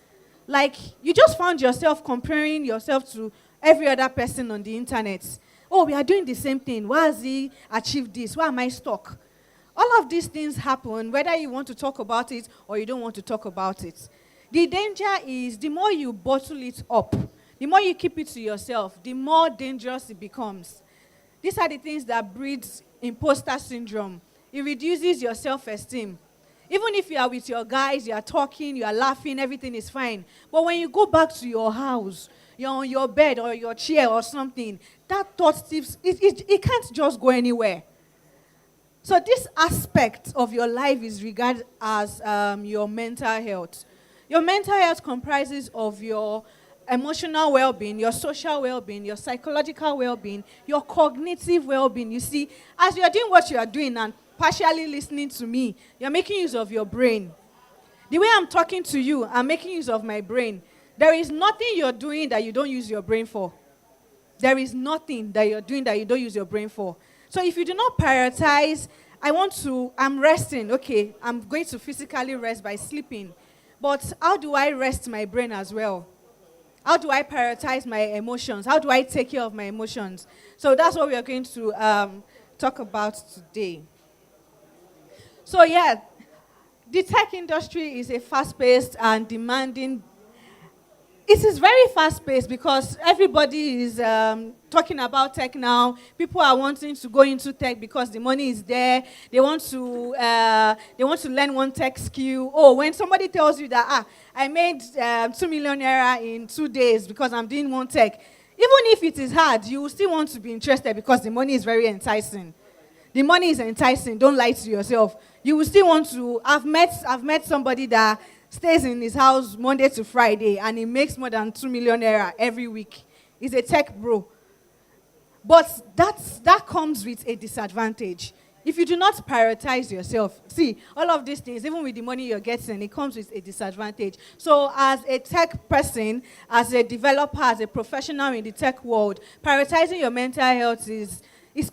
Speaker 16: Like you just found yourself comparing yourself to every other person on the internet. Oh, we are doing the same thing. Why has he achieved this? Why am I stuck? All of these things happen, whether you want to talk about it or you don't want to talk about it. The danger is the more you bottle it up, the more you keep it to yourself, the more dangerous it becomes. These are the things that breeds imposter syndrome. It reduces your self-esteem. Even if you are with your guys, you are talking, you are laughing, everything is fine. But when you go back to your house, you're on your bed or your chair or something, that thought still, it can't just go anywhere. So this aspect of your life is regarded as your mental health. Your mental health comprises of your emotional well-being, your social well-being, your psychological well-being, your cognitive well-being. You see, as you are doing what you are doing and partially listening to me, you're making use of your brain. The way I'm talking to you, I'm making use of my brain. There is nothing you're doing that you don't use your brain for. There is nothing that you're doing that you don't use your brain for. So if you do not prioritize, I'm resting, okay, I'm going to physically rest by sleeping. But how do I rest my brain as well? How do I prioritize my emotions? How do I take care of my emotions? So that's what we are going to talk about today. So yeah, the tech industry is a fast-paced and demanding. It is very fast-paced because everybody is talking about tech now. People are wanting to go into tech because the money is there. They want to learn one tech skill. Oh, when somebody tells you that I made 2 million naira in 2 days because I'm doing one tech, even if it is hard, you will still want to be interested because the money is very enticing. The money is enticing. Don't lie to yourself. You will still want to. I've met somebody that stays in his house Monday to Friday, and he makes more than 2 million naira every week. He's a tech bro. But that comes with a disadvantage. If you do not prioritize yourself, see, all of these things, even with the money you're getting, it comes with a disadvantage. So as a tech person, as a developer, as a professional in the tech world, prioritizing your mental health is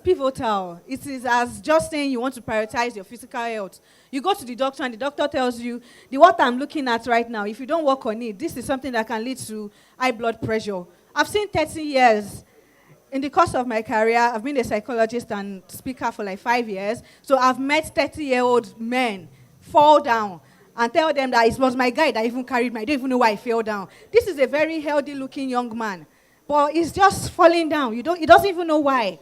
Speaker 16: pivotal. It is as just saying you want to prioritize your physical health. You go to the doctor and the doctor tells you, what I'm looking at right now, if you don't work on it, this is something that can lead to high blood pressure. I've seen 30 years. In the course of my career, I've been a psychologist and speaker for like 5 years. So I've met 30-year-old men fall down and tell them that it was my guy that even carried me. I don't even know why I fell down. This is a very healthy-looking young man. But he's just falling down. He doesn't even know why.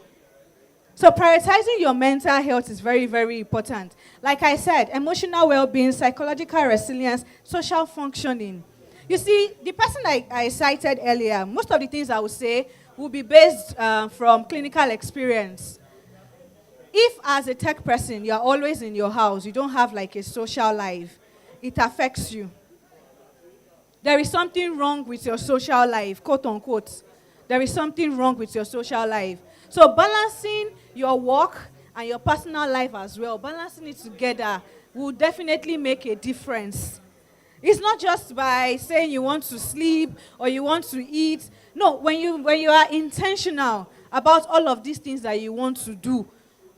Speaker 16: So prioritizing your mental health is very, very important. Like I said, emotional well-being, psychological resilience, social functioning. You see, the person I cited earlier, most of the things I would say will be based from clinical experience. If as a tech person, you're always in your house, you don't have like a social life, it affects you. There is something wrong with your social life, quote unquote. There is something wrong with your social life. So balancing your work and your personal life as well, balancing it together will definitely make a difference. It's not just by saying you want to sleep or you want to eat. No, when you are intentional about all of these things that you want to do,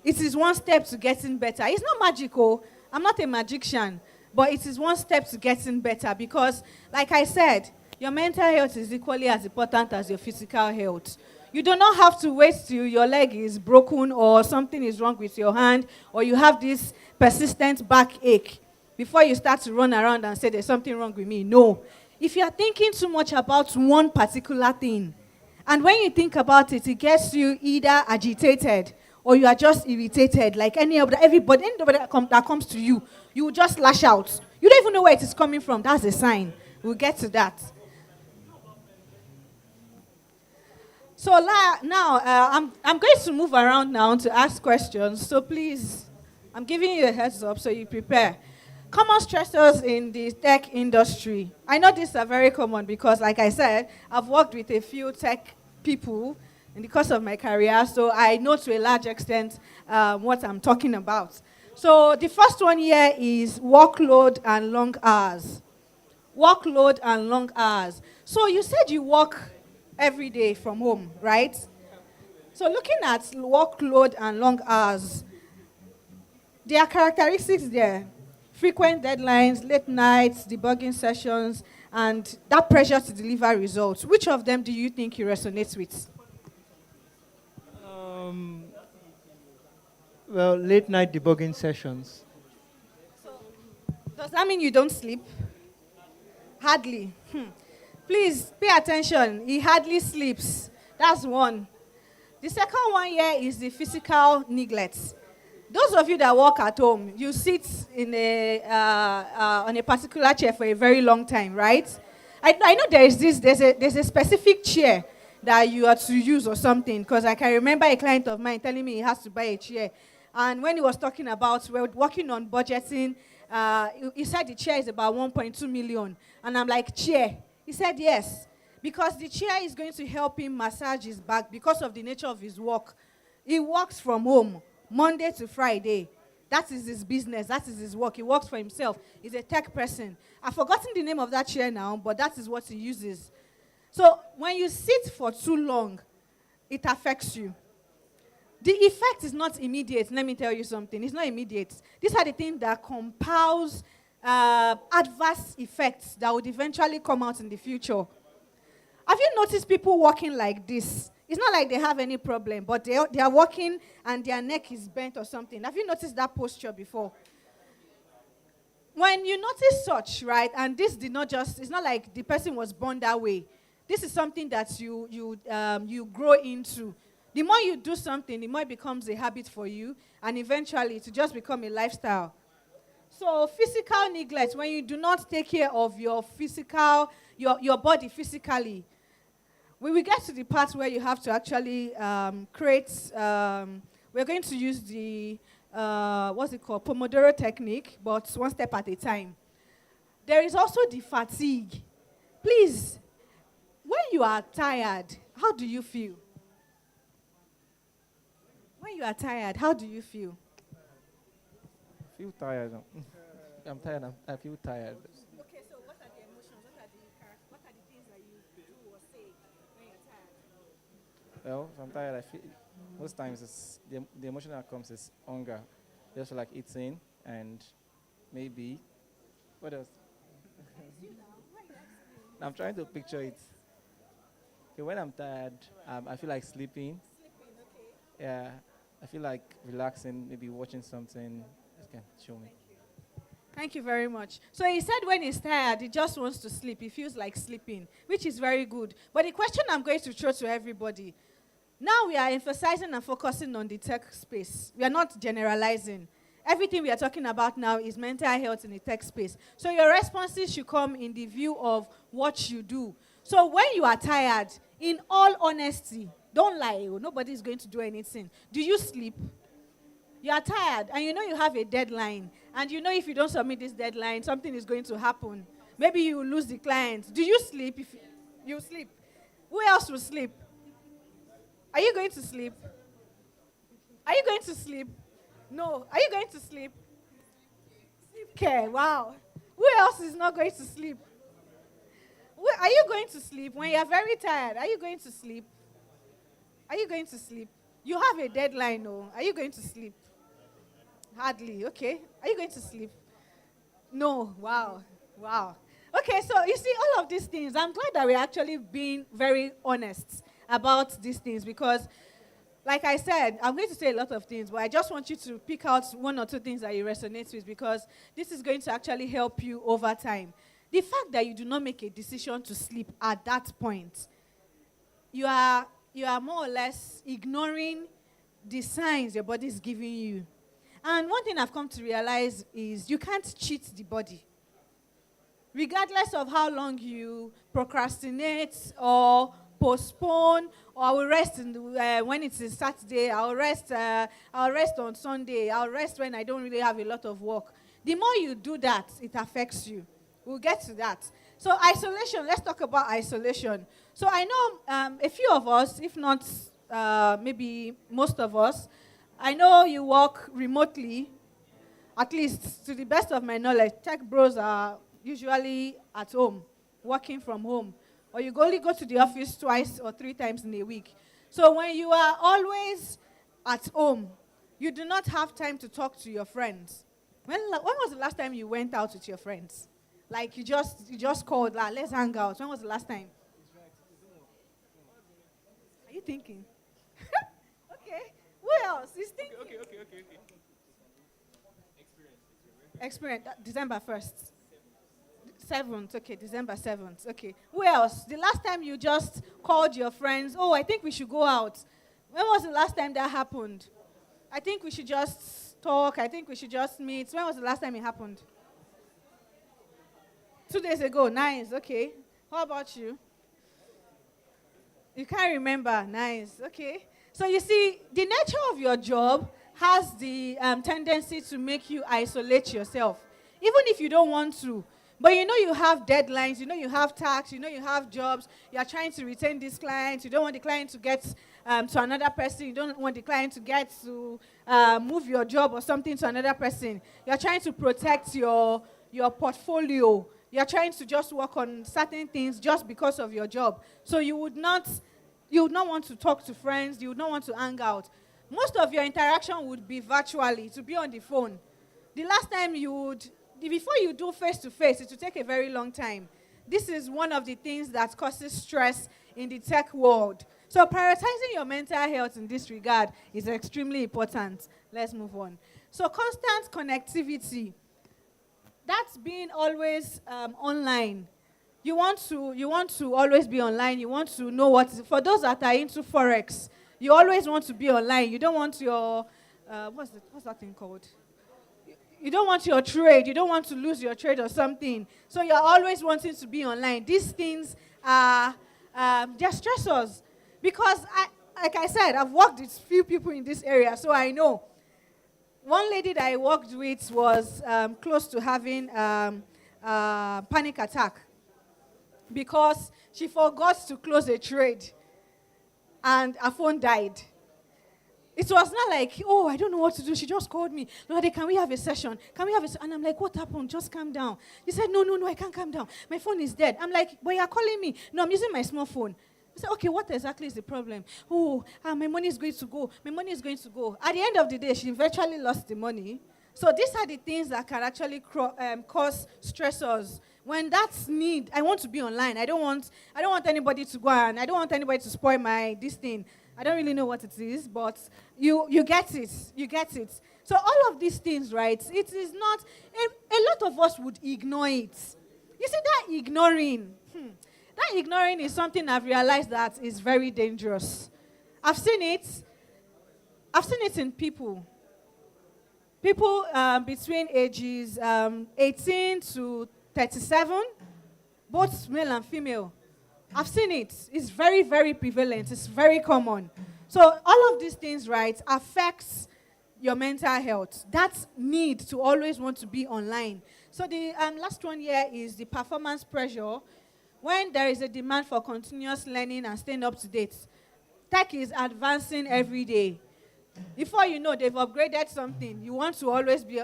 Speaker 16: it is one step to getting better. It's not magical. I'm not a magician. but it is one step to getting better because, like I said, your mental health is equally as important as your physical health. You do not have to wait till your leg is broken or something is wrong with your hand or you have this persistent backache before you start to run around and say there's something wrong with me. No. If you are thinking too much about one particular thing, and when you think about it, it gets you either agitated or you are just irritated, like everybody that comes to you, you will just lash out. You don't even know where it is coming from. That's a sign. We'll get to that. So now, I'm going to move around now to ask questions. So please, I'm giving you a heads up so you prepare. Common stressors in the tech industry. I know these are very common because, like I said, I've worked with a few tech people in the course of my career, so I know to a large extent what I'm talking about. So the first one here is workload and long hours. Workload and long hours. So you said you work every day from home, right? So looking at workload and long hours, there are characteristics there. Frequent deadlines, late nights, debugging sessions, and that pressure to deliver results. Which of them do you think you resonate with?
Speaker 6: Well, late night debugging sessions.
Speaker 16: Does that mean you don't sleep? Hardly. Please pay attention. He hardly sleeps. That's one. The second one here is the physical neglect. Those of you that work at home, you sit in on a particular chair for a very long time, right? I know there's a specific chair that you are to use or something, because I can remember a client of mine telling me he has to buy a chair. And when he was talking about, we're working on budgeting, he said the chair is about 1.2 million. And I'm like, chair? He said yes, because the chair is going to help him massage his back because of the nature of his work. He works from home Monday to Friday. That is his business. That is his work. He works for himself. He's a tech person. I've forgotten the name of that chair now, but that is what he uses. So when you sit for too long, it affects you. The effect is not immediate. Let me tell you something. It's not immediate. These are the things that compounds adverse effects that would eventually come out in the future. Have you noticed people walking like this? It's not like they have any problem, but they are walking and their neck is bent or something. Have you noticed that posture before? When you notice such, right, and this did not just, it's not like the person was born that way. This is something that you grow into. The more you do something, the more it becomes a habit for you, and eventually to just become a lifestyle. So physical neglect, when you do not take care of your your body physically, when we get to the part where you have to actually create, we're going to use the, what's it called, Pomodoro technique, but one step at a time. There is also the fatigue. Please, when you are tired, how do you feel? When you are tired, how do you feel?
Speaker 6: I feel tired. I'm tired. I feel tired.
Speaker 16: Okay, so what are the emotions? What are the things that you do or say when you're tired?
Speaker 6: Well, if I'm tired, I feel most times it's the emotion that comes is hunger, just like eating and maybe what else? I'm trying to picture it. Okay, when I'm tired, I feel like sleeping. Yeah, I feel like relaxing, maybe watching something that can show me.
Speaker 16: Thank you very much. So he said when he's tired, he just wants to sleep. He feels like sleeping, which is very good. But the question I'm going to throw to everybody, now we are emphasizing and focusing on the tech space. We are not generalizing. Everything we are talking about now is mental health in the tech space. So your responses should come in the view of what you do. So when you are tired, in all honesty, don't lie. Nobody is going to do anything. Do you sleep? You are tired, and you know you have a deadline. And you know if you don't submit this deadline, something is going to happen. Maybe you will lose the client. Do you sleep? If you sleep. Who else will sleep? Are you going to sleep? Are you going to sleep? No. Are you going to sleep? Sleep care. Wow. Who else is not going to sleep? Are you going to sleep when you are very tired? Are you going to sleep? Are you going to sleep? You have a deadline, no? Are you going to sleep? Hardly, okay. Are you going to sleep? No, wow, wow. Okay, so you see, all of these things, I'm glad that we're actually being very honest about these things because, like I said, I'm going to say a lot of things, but I just want you to pick out one or two things that you resonate with because this is going to actually help you over time. The fact that you do not make a decision to sleep at that point, you are more or less ignoring the signs your body is giving you. And one thing I've come to realize is you can't cheat the body. Regardless of how long you procrastinate or postpone, or I will rest when it's a Saturday, I'll rest on Sunday, I'll rest when I don't really have a lot of work. The more you do that, it affects you. We'll get to that. So isolation, let's talk about isolation. So I know a few of us, if not maybe most of us, I know you work remotely, at least to the best of my knowledge. Tech bros are usually at home, working from home. Or you only go to the office twice or 3 times in a week. So when you are always at home, you do not have time to talk to your friends. When was the last time you went out with your friends? Like you just called, like, let's hang out. When was the last time? Are you thinking? Okay. Who else is thinking? Okay. Experience. December 1st. 7th. Okay, December 7th. Okay. Who else? The last time you just called your friends, oh, I think we should go out. When was the last time that happened? I think we should just talk. I think we should just meet. When was the last time it happened? 2 days ago. Nice. Okay. How about you? You can't remember. Nice. Okay. So you see, the nature of your job has the tendency to make you isolate yourself, even if you don't want to. But you know you have deadlines, you know you have tasks, you know you have jobs, you are trying to retain this client, you don't want the client to get to another person, you don't want the client to get to move your job or something to another person. You are trying to protect your portfolio. You are trying to just work on certain things just because of your job. So you would not want to talk to friends, you would not want to hang out. Most of your interaction would be virtually, to be on the phone. The last time before you do face-to-face, it will take a very long time. This is one of the things that causes stress in the tech world. So prioritizing your mental health in this regard is extremely important. Let's move on. So constant connectivity. That's being always online. You want to always be online. You want to know for those that are into Forex, you always want to be online. You don't want your, what's that thing called? You don't want your trade. You don't want to lose your trade or something. So you're always wanting to be online. These things are they're stressors. Because, like I said, I've worked with few people in this area, so I know. One lady that I worked with was close to having a panic attack because she forgot to close a trade and her phone died. It was not like, oh, I don't know what to do. She just called me. No, can we have a session? Can we have a session? And I'm like, what happened? Just calm down. She said, no, I can't calm down. My phone is dead. I'm like, but you're calling me. No, I'm using my small phone. I said, okay, what exactly is the problem? Oh, my money is going to go. My money is going to go. At the end of the day, she virtually lost the money. So these are the things that can actually cause stressors. When that's need, I want to be online. I don't want anybody to go and I don't want anybody to spoil this thing. I don't really know what it is, but you get it. You get it. So all of these things, right, it is not, a lot of us would ignore it. You see, that ignoring is something I've realized that is very dangerous. I've seen it in people. People between ages 18 to 37, both male and female. I've seen it. It's very, very prevalent. It's very common. So all of these things, right, affects your mental health. That need to always want to be online. So the last one here is the performance pressure. When there is a demand for continuous learning and staying up to date, tech is advancing every day. Before you know, they've upgraded something. You want to always be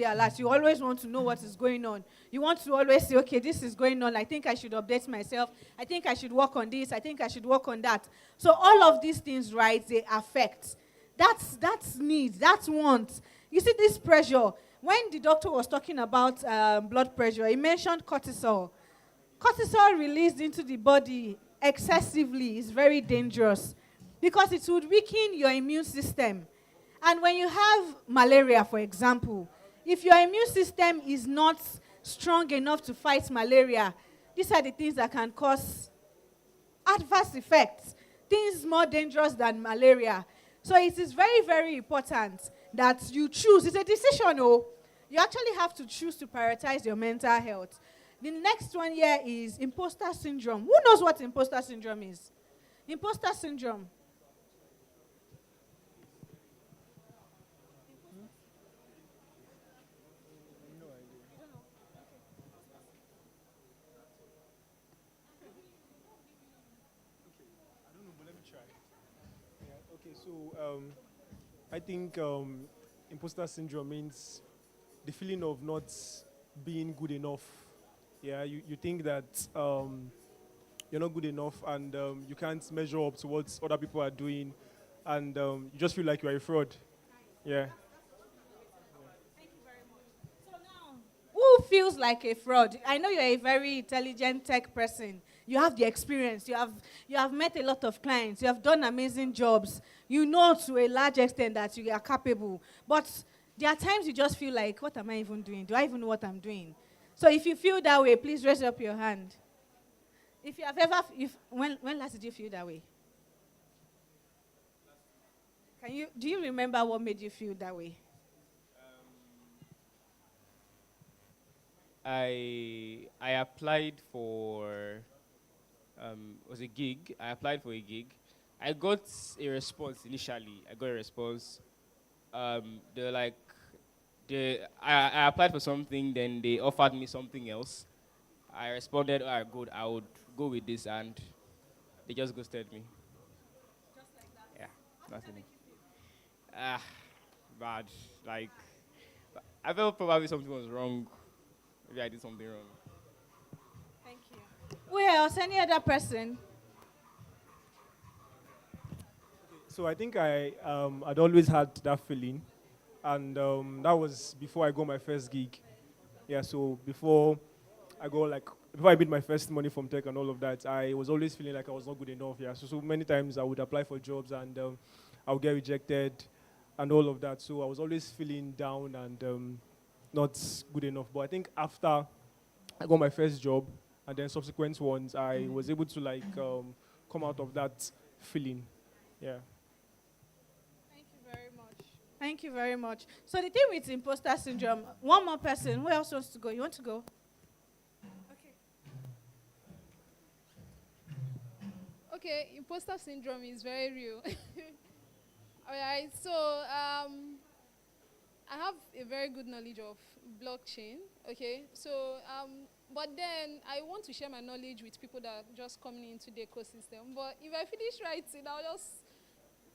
Speaker 16: alert. You always want to know what is going on. You want to always say, okay, this is going on. I think I should update myself. I think I should work on this. I think I should work on that. So all of these things, right, they affect. That's need. That's want. You see this pressure. when the doctor was talking about blood pressure, he mentioned cortisol. Cortisol released into the body excessively is very dangerous because it would weaken your immune system. And when you have malaria, for example, if your immune system is not strong enough to fight malaria, these are the things that can cause adverse effects, things more dangerous than malaria. So it is very, very important that you choose. It's a decision, oh. You actually have to choose to prioritize your mental health. The next one here is imposter syndrome. Who knows what imposter syndrome is? Imposter syndrome.
Speaker 3: Okay, so I think imposter syndrome means the feeling of not being good enough. Yeah, you think that you're not good enough and you can't measure up to what other people are doing, and you just feel like you're a fraud. Yeah.
Speaker 16: Who feels like a fraud? I know you're a very intelligent tech person. You have the experience. You have met a lot of clients. You have done amazing jobs. You know to a large extent that you are capable. But there are times you just feel like, what am I even doing? Do I even know what I'm doing? So if you feel that way, please raise up your hand. If you have ever, when last did you feel that way? Do you remember what made you feel that way?
Speaker 5: I applied for was a gig. I applied for a gig. I got a response initially. I got a response. They're like, I applied for something, then they offered me something else. I responded, all right, good, I would go with this, and they just ghosted me.
Speaker 16: Just like that?
Speaker 5: Yeah, nothing. Bad. Like, I felt probably something was wrong. Maybe I did something wrong.
Speaker 16: Thank you. Who else? Any other person?
Speaker 3: So I think I'd always had that feeling, and that was before I got my first gig. Yeah, so before I made my first money from tech and all of that, I was always feeling like I was not good enough. Yeah, so many times I would apply for jobs and I would get rejected and all of that. So I was always feeling down and not good enough. But I think after I got my first job and then subsequent ones, I was able to come out of that feeling. Yeah.
Speaker 16: Thank you very much. Thank you very much. So the thing with imposter syndrome, one more person. Who else wants to go? You want to go?
Speaker 4: Okay, imposter syndrome is very real. All right, so I have a very good knowledge of blockchain. Okay, so but then I want to share my knowledge with people that are just coming into the ecosystem. But if I finish writing, I'll just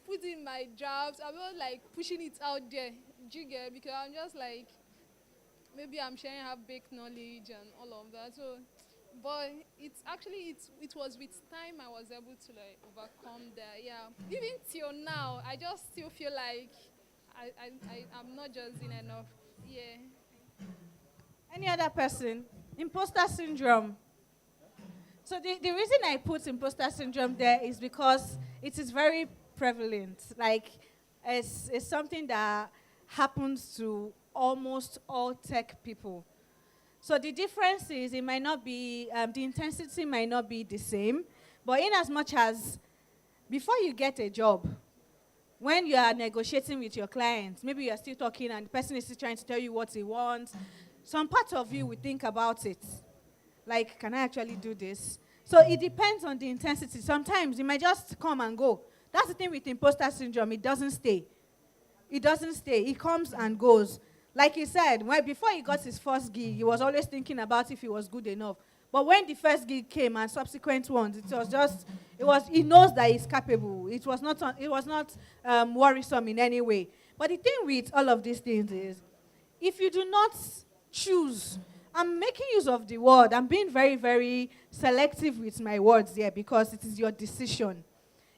Speaker 4: put in my drafts. I'm not like pushing it out there, jigger, because I'm just like, maybe I'm sharing half-baked knowledge and all of that. So, but it's actually, it was with time I was able to like overcome that. Yeah, even till now, I just still feel like I'm not just doing enough. Yeah.
Speaker 16: Any other person? Imposter syndrome. So the reason I put imposter syndrome there is because it is very prevalent. Like, it's something that happens to almost all tech people. So the difference is it might not be, the intensity might not be the same, but in as much as before you get a job, when you are negotiating with your client, maybe you are still talking and the person is still trying to tell you what he wants, some part of you will think about it. Like, can I actually do this? So it depends on the intensity. Sometimes it might just come and go. That's the thing with imposter syndrome. It doesn't stay. It doesn't stay. It comes and goes. Like he said, before he got his first gig, he was always thinking about if he was good enough. But when the first gig came and subsequent ones, he knows that he's capable. It was not worrisome in any way. But the thing with all of these things is, if you do not choose, I'm making use of the word, I'm being very, very selective with my words here because it is your decision.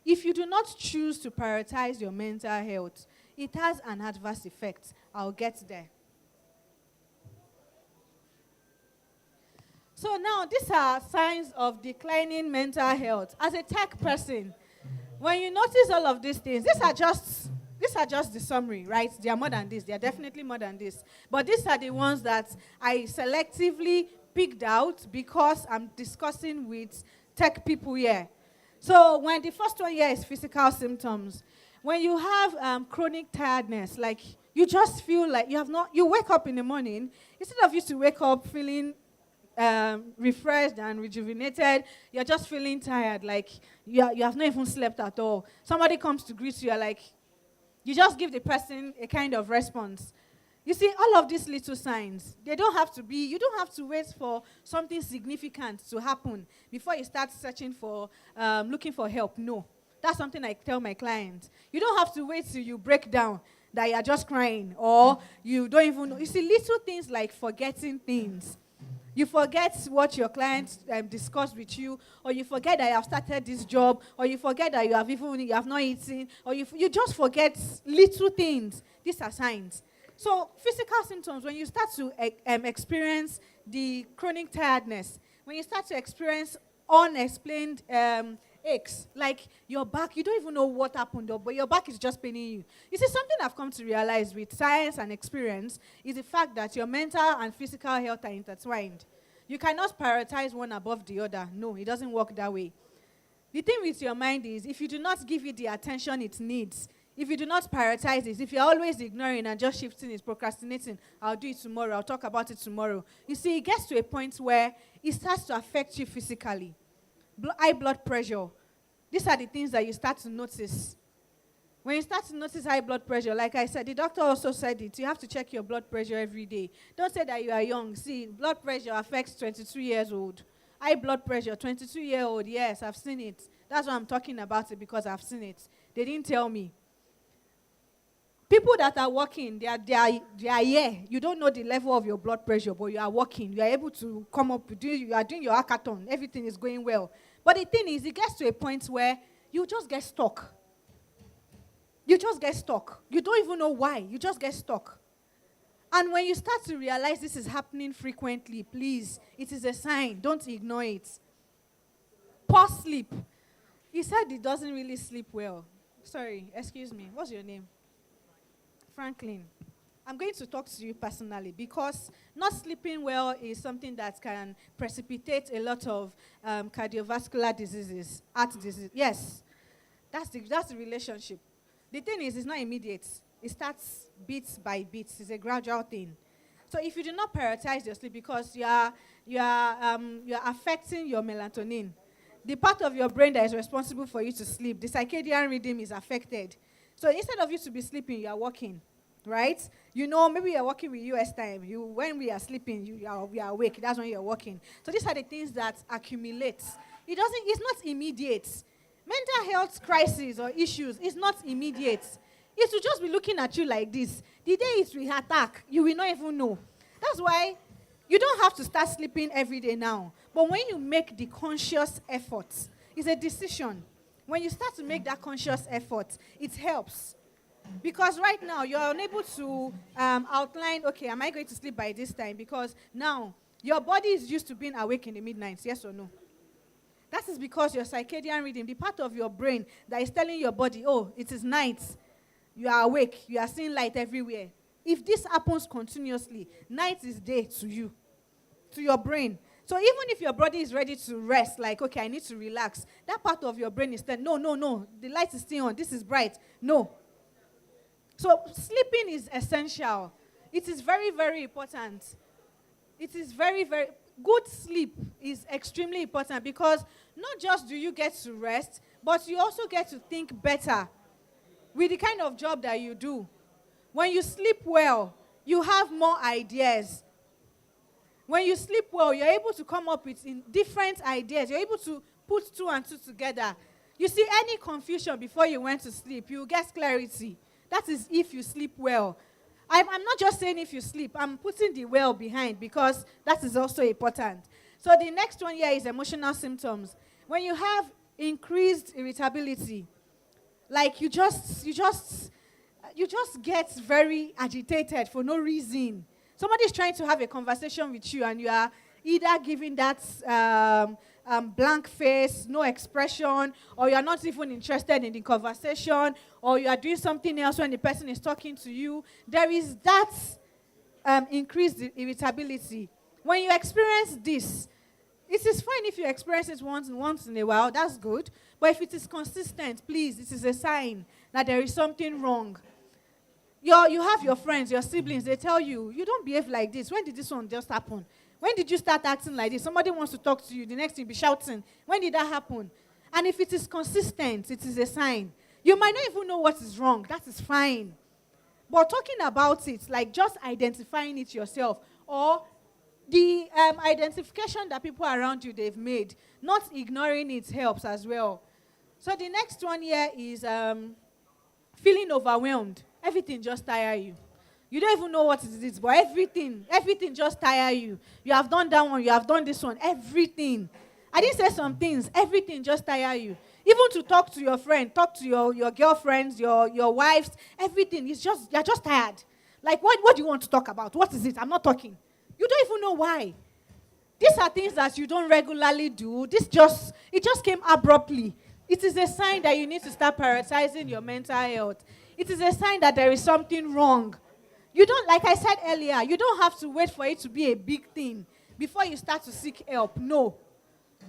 Speaker 16: If you do not choose to prioritize your mental health, it has an adverse effect. I'll get there. So now these are signs of declining mental health. As a tech person, when you notice all of these things, these are just the summary, right? They are more than this. They are definitely more than this. But these are the ones that I selectively picked out because I'm discussing with tech people here. So when the first one here is physical symptoms, when you have chronic tiredness, like you just feel like you wake up in the morning, instead of you to wake up feeling refreshed and rejuvenated, you're just feeling tired, like you have not even slept at all. Somebody comes to greet you, you're like, you just give the person a kind of response. You see, all of these little signs, you don't have to wait for something significant to happen before you start searching for, looking for help. No. That's something I tell my clients. You don't have to wait till you break down that you are just crying or you don't even know. You see, little things like forgetting things. You forget what your clients discussed with you, or you forget that you have started this job, or you forget that you have not eaten, or you just forget little things. These are signs. So physical symptoms, when you start to experience the chronic tiredness, when you start to experience unexplained aches, like your back, you don't even know what happened, but your back is just paining you. You see, something I've come to realize with science and experience is the fact that your mental and physical health are intertwined. You cannot prioritize one above the other. No, it doesn't work that way. The thing with your mind is, if you do not give it the attention it needs, if you do not prioritize it, if you're always ignoring and just shifting it, procrastinating, I'll do it tomorrow, I'll talk about it tomorrow. You see, it gets to a point where it starts to affect you physically. High blood pressure. These are the things that you start to notice. When you start to notice high blood pressure, like I said, the doctor also said it, you have to check your blood pressure every day. Don't say that you are young. See, blood pressure affects 22 years old. High blood pressure, 22-year-old, yes, I've seen it. That's why I'm talking about it, because I've seen it. They didn't tell me. People that are working, they are here. You don't know the level of your blood pressure, but you are working. You are able to come up, you are doing your hackathon. Everything is going well. But the thing is, it gets to a point where you just get stuck. You just get stuck. You don't even know why. You just get stuck. And when you start to realize this is happening frequently, please, it is a sign. Don't ignore it. Poor sleep. He said he doesn't really sleep well. Sorry, excuse me. What's your name? Franklin. I'm going to talk to you personally, because not sleeping well is something that can precipitate a lot of cardiovascular diseases, heart disease. Yes, that's the relationship. The thing is, it's not immediate. It starts bit by bit. It's a gradual thing. So if you do not prioritize your sleep, because you are affecting your melatonin, the part of your brain that is responsible for you to sleep, the circadian rhythm is affected. So instead of you to be sleeping, you are working, right? You know, maybe you're working with US time. When we are sleeping, we are awake. That's when you're working. So these are the things that accumulate. It's not immediate. Mental health crisis or issues is not immediate. It will just be looking at you like this. The day it will attack, you will not even know. That's why you don't have to start sleeping every day now. But when you make the conscious effort, it's a decision. When you start to make that conscious effort, it helps. Because right now, you're unable to outline, okay, am I going to sleep by this time? Because now, your body is used to being awake in the midnight, yes or no? That is because your circadian rhythm, the part of your brain that is telling your body, oh, it is night, you are awake, you are seeing light everywhere. If this happens continuously, night is day to you, to your brain. So even if your body is ready to rest, like, okay, I need to relax, that part of your brain is telling, no, the light is still on, this is bright. No. So sleeping is essential. It is very, very important. It is very, very, good sleep is extremely important, because not just do you get to rest, but you also get to think better with the kind of job that you do. When you sleep well, you have more ideas. When you sleep well, you're able to come up with different ideas. You're able to put two and two together. You see, any confusion before you went to sleep, you get clarity. That is if you sleep well. I'm not just saying if you sleep. I'm putting the well behind, because that is also important. So the next one here is emotional symptoms. When you have increased irritability, like you just get very agitated for no reason. Somebody is trying to have a conversation with you, and you are
Speaker 9: either giving that blank face, no expression, or you are not even interested in the conversation, or you are doing something else when the person is talking to you. There is that increased irritability. When you experience this, it is fine if you experience it once in a while, that's good. But if it is consistent, please, it is a sign that there is something wrong. You have your friends, your siblings, they tell you, you don't behave like this. When did this one just happen? When did you start acting like this? Somebody wants to talk to you, the next thing be shouting. When did that happen? And if it is consistent, it is a sign. You might not even know what is wrong. That is fine. But talking about it, like just identifying it yourself, or the identification that people around you they've made, not ignoring it helps as well. So the next one here is feeling overwhelmed. Everything just tire you. You don't even know what it is, but everything just tire you. You have done that one, you have done this one, everything. I didn't say some things, everything just tire you. Even to talk to your friend, talk to your girlfriends, your wives, everything, you're just tired. Like, what do you want to talk about? What is it? I'm not talking. You don't even know why. These are things that you don't regularly do. It just came abruptly. It is a sign that you need to start prioritizing your mental health. It is a sign that there is something wrong. You don't, like I said earlier, you don't have to wait for it to be a big thing before you start to seek help. No.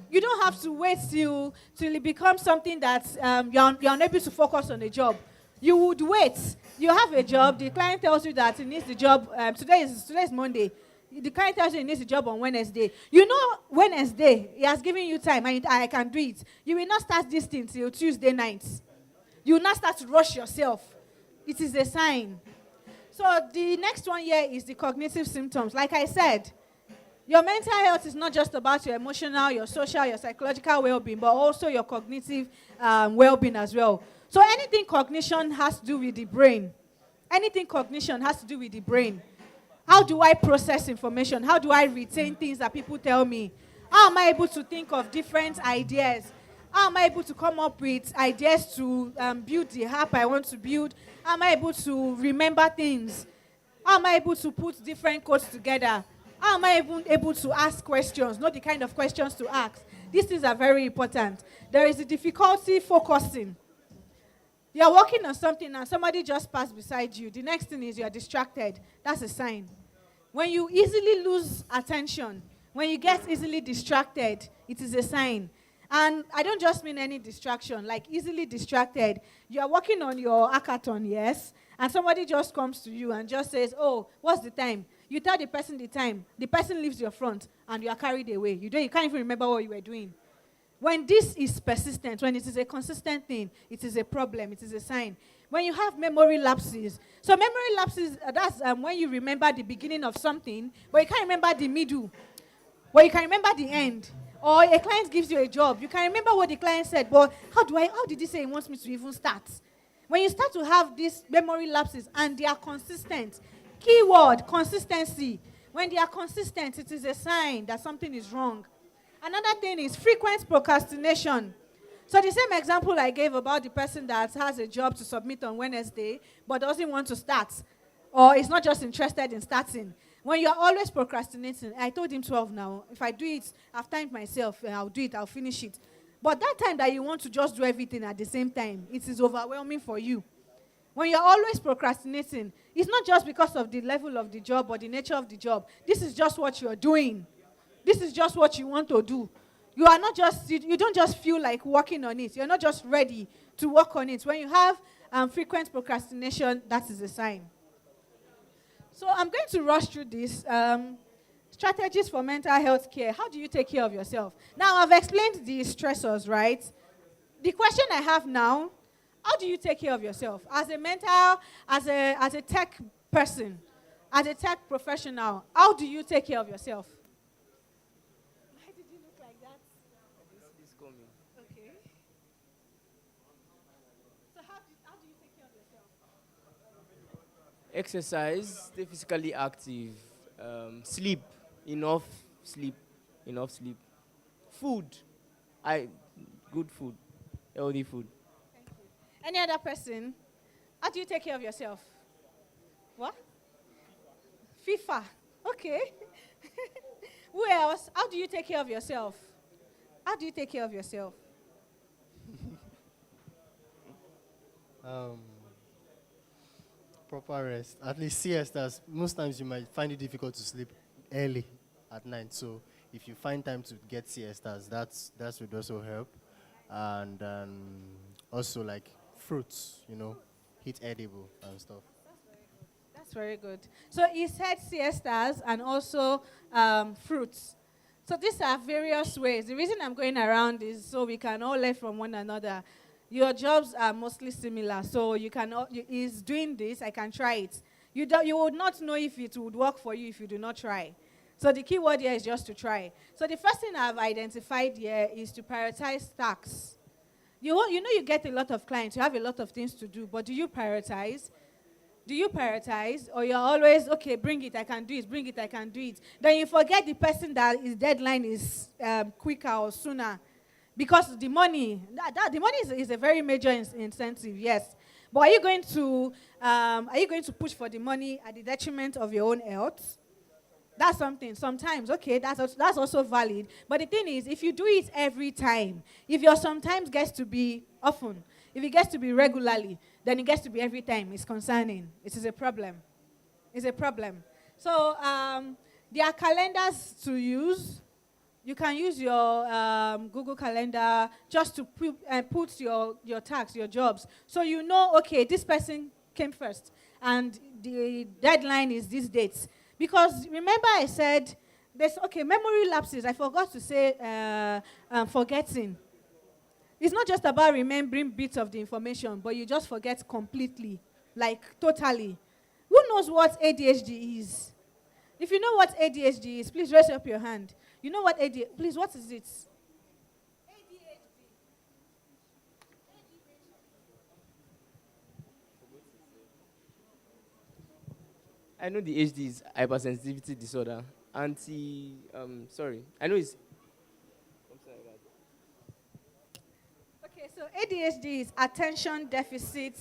Speaker 9: You don't have to wait till it becomes something that you're unable to focus on a job. You would wait. You have a job. The client tells you that he needs the job. Today is Monday. The client tells you he needs the job on Wednesday. You know Wednesday, he has given you time and I can do it. You will not start this thing till Tuesday night. You will not start to rush yourself. It is a sign. So the next one here is the cognitive symptoms. Like I said, your mental health is not just about your emotional, your social, your psychological well-being, but also your cognitive well-being as well. So anything cognition has to do with the brain. Anything cognition has to do with the brain. How do I process information? How do I retain things that people tell me? How am I able to think of different ideas? How am I able to come up with ideas to build the app I want to build? How am I able to remember things? How am I able to put different codes together? How am I even able to ask questions? Know the kind of questions to ask. These things are very important. There is a difficulty focusing. You're working on something and somebody just passed beside you. The next thing is you're distracted. That's a sign. When you easily lose attention, when you get easily distracted, it is a sign. And I don't just mean any distraction, like easily distracted. You are working on your hackathon, yes, and somebody just comes to you and just says, oh, what's the time? You tell the person the time. The person leaves your front and you are carried away. You can't even remember what you were doing. When this is persistent, when it is a consistent thing, it is a problem, it is a sign. When you have memory lapses, so memory lapses, that's when you remember the beginning of something, but you can't remember the middle, but you can remember the end. Or a client gives you a job, you can remember what the client said, but how did he say he wants me to even start? When you start to have these memory lapses and they are consistent, keyword, consistency. When they are consistent, it is a sign that something is wrong. Another thing is frequent procrastination. So the same example I gave about the person that has a job to submit on Wednesday but doesn't want to start, or is not just interested in starting. When you're always procrastinating, I told him 12 now. If I do it, I've timed myself, I'll do it, I'll finish it. But that time that you want to just do everything at the same time, it is overwhelming for you. When you're always procrastinating, it's not just because of the level of the job or the nature of the job. This is just what you're doing. This is just what you want to do. You are not just, you don't just feel like working on it. You're not just ready to work on it. When you have frequent procrastination, that is a sign. So I'm going to rush through this. Strategies for mental health care. How do you take care of yourself? Now, I've explained the stressors, right? The question I have now, how do you take care of yourself? As a tech person, as a tech professional, how do you take care of yourself? Why did you look like that?
Speaker 5: This is coming.
Speaker 9: Okay. So how do you take care of yourself?
Speaker 5: Exercise, stay physically active, sleep, enough sleep. Food, good food, healthy food.
Speaker 9: Any other person? How do you take care of yourself? What? FIFA. Okay. Who else? How do you take care of yourself? How do you take care of yourself?
Speaker 10: Um, Proper rest. At least siestas. Most times you might find it difficult to sleep early at night. So if you find time to get siestas, that would also help. And also like fruits, eat edible and stuff.
Speaker 9: That's very good. So he said siestas and also fruits. So these are various ways. The reason I'm going around is so we can all learn from one another. Your jobs are mostly similar, so you can. He's doing this. I can try it. You would not know if it would work for you if you do not try. So the key word here is just to try. So the first thing I've identified here is to prioritize tasks. You know you get a lot of clients. You have a lot of things to do, but do you prioritize? Do you prioritize, or you're always, okay, bring it, I can do it, bring it, I can do it. Then you forget the person that his deadline is quicker or sooner. Because the money, the money is a very major incentive, yes. But are you going to push for the money at the detriment of your own health? That's something. Sometimes, okay, that's also valid. But the thing is, if you do it every time, if your sometimes gets to be often, if it gets to be regularly, then it gets to be every time. It's concerning. It is a problem. It's a problem. So there are calendars to use. You can use your Google Calendar just to put your tasks, your jobs. So you know, okay, this person came first, and the deadline is these dates. Because remember I said, memory lapses. I forgot to say forgetting. It's not just about remembering bits of the information, but you just forget completely, like totally. Who knows what ADHD is? If you know what ADHD is, please raise up your hand. You know what ADHD, please, what is it?
Speaker 5: I know the HD is hypersensitivity disorder. I know it's.
Speaker 9: Okay, so ADHD is attention deficit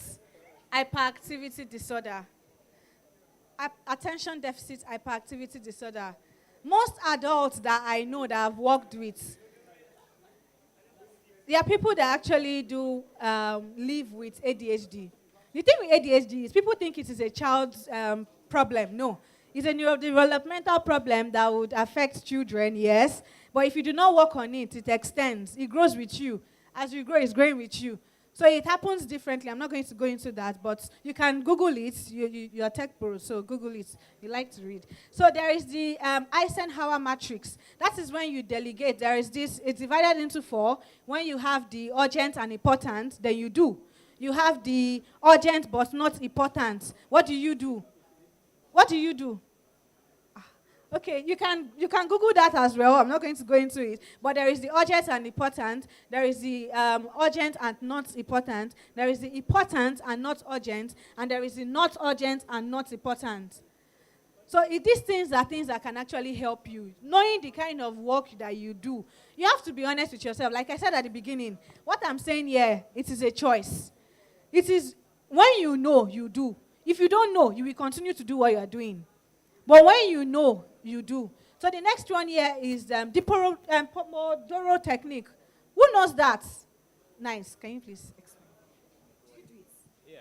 Speaker 9: hyperactivity disorder. Attention deficit hyperactivity disorder. Most adults that I know that I've worked with, there are people that actually do live with ADHD. The thing with ADHD is people think it is a child's problem. No. It's a neurodevelopmental problem that would affect children, yes. But if you do not work on it, it extends. It grows with you. As you grow, it's growing with you. So it happens differently. I'm not going to go into that, but you can Google it. You're a tech pro, so Google it. You like to read. So there is the Eisenhower matrix. That is when you delegate. There is this. It's divided into 4. When you have the urgent and important, then you do. You have the urgent but not important. What do you do? What do you do? Okay, you can Google that as well. I'm not going to go into it. But there is the urgent and important. There is the urgent and not important. There is the important and not urgent. And there is the not urgent and not important. So these things are things that can actually help you. Knowing the kind of work that you do. You have to be honest with yourself. Like I said at the beginning, what I'm saying here, it is a choice. It is when you know, you do. If you don't know, you will continue to do what you are doing. But when you know, you do. So the next one here is the Pomodoro technique. Who knows that? Nice. Can you please explain?
Speaker 3: Yeah.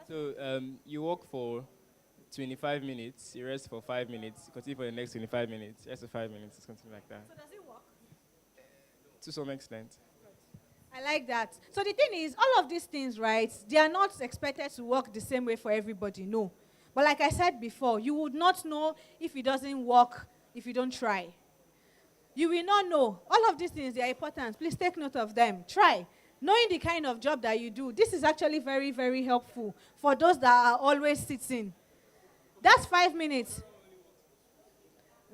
Speaker 3: So you work for 25 minutes, you rest for 5 minutes, continue for the next 25 minutes, rest for 5 minutes, something like that.
Speaker 9: So does it work?
Speaker 3: To some extent.
Speaker 9: I like that. So the thing is, all of these things, right, they are not expected to work the same way for everybody, no. But like I said before, you would not know if it doesn't work if you don't try. You will not know. All of these things, they are important. Please take note of them. Try. Knowing the kind of job that you do, this is actually very, very helpful for those that are always sitting. That's 5 minutes.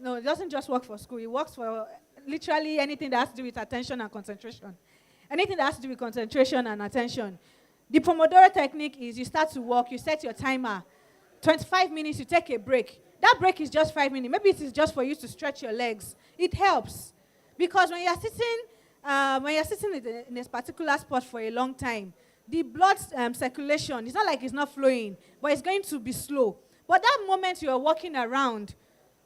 Speaker 9: No, it doesn't just work for school. It works for literally anything that has to do with attention and concentration. Anything that has to do with concentration and attention. The Pomodoro technique is you start to work, you set your timer. 25 minutes, you take a break. That break is just 5 minutes. Maybe it is just for you to stretch your legs. It helps. Because when you're sitting in a particular spot for a long time, the blood circulation, it's not like it's not flowing, but it's going to be slow. But that moment you're walking around,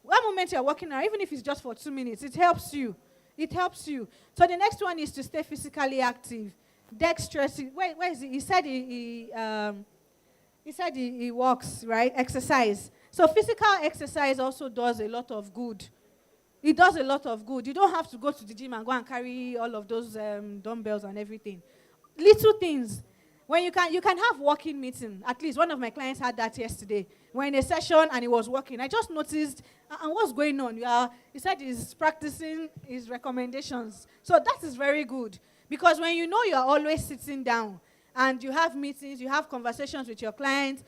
Speaker 9: One moment you're walking around, even if it's just for 2 minutes, it helps you. It helps you. So the next one is to stay physically active. Dexterous. Where is he? He said he walks, right? Exercise. So physical exercise also does a lot of good. It does a lot of good. You don't have to go to the gym and go and carry all of those dumbbells and everything. Little things. When you can have walking meeting. At least one of my clients had that yesterday. We're in a session and he was walking. I just noticed, and what's going on? He said he's practicing his recommendations. So that is very good. Because when you know you are always sitting down and you have meetings, you have conversations with your clients,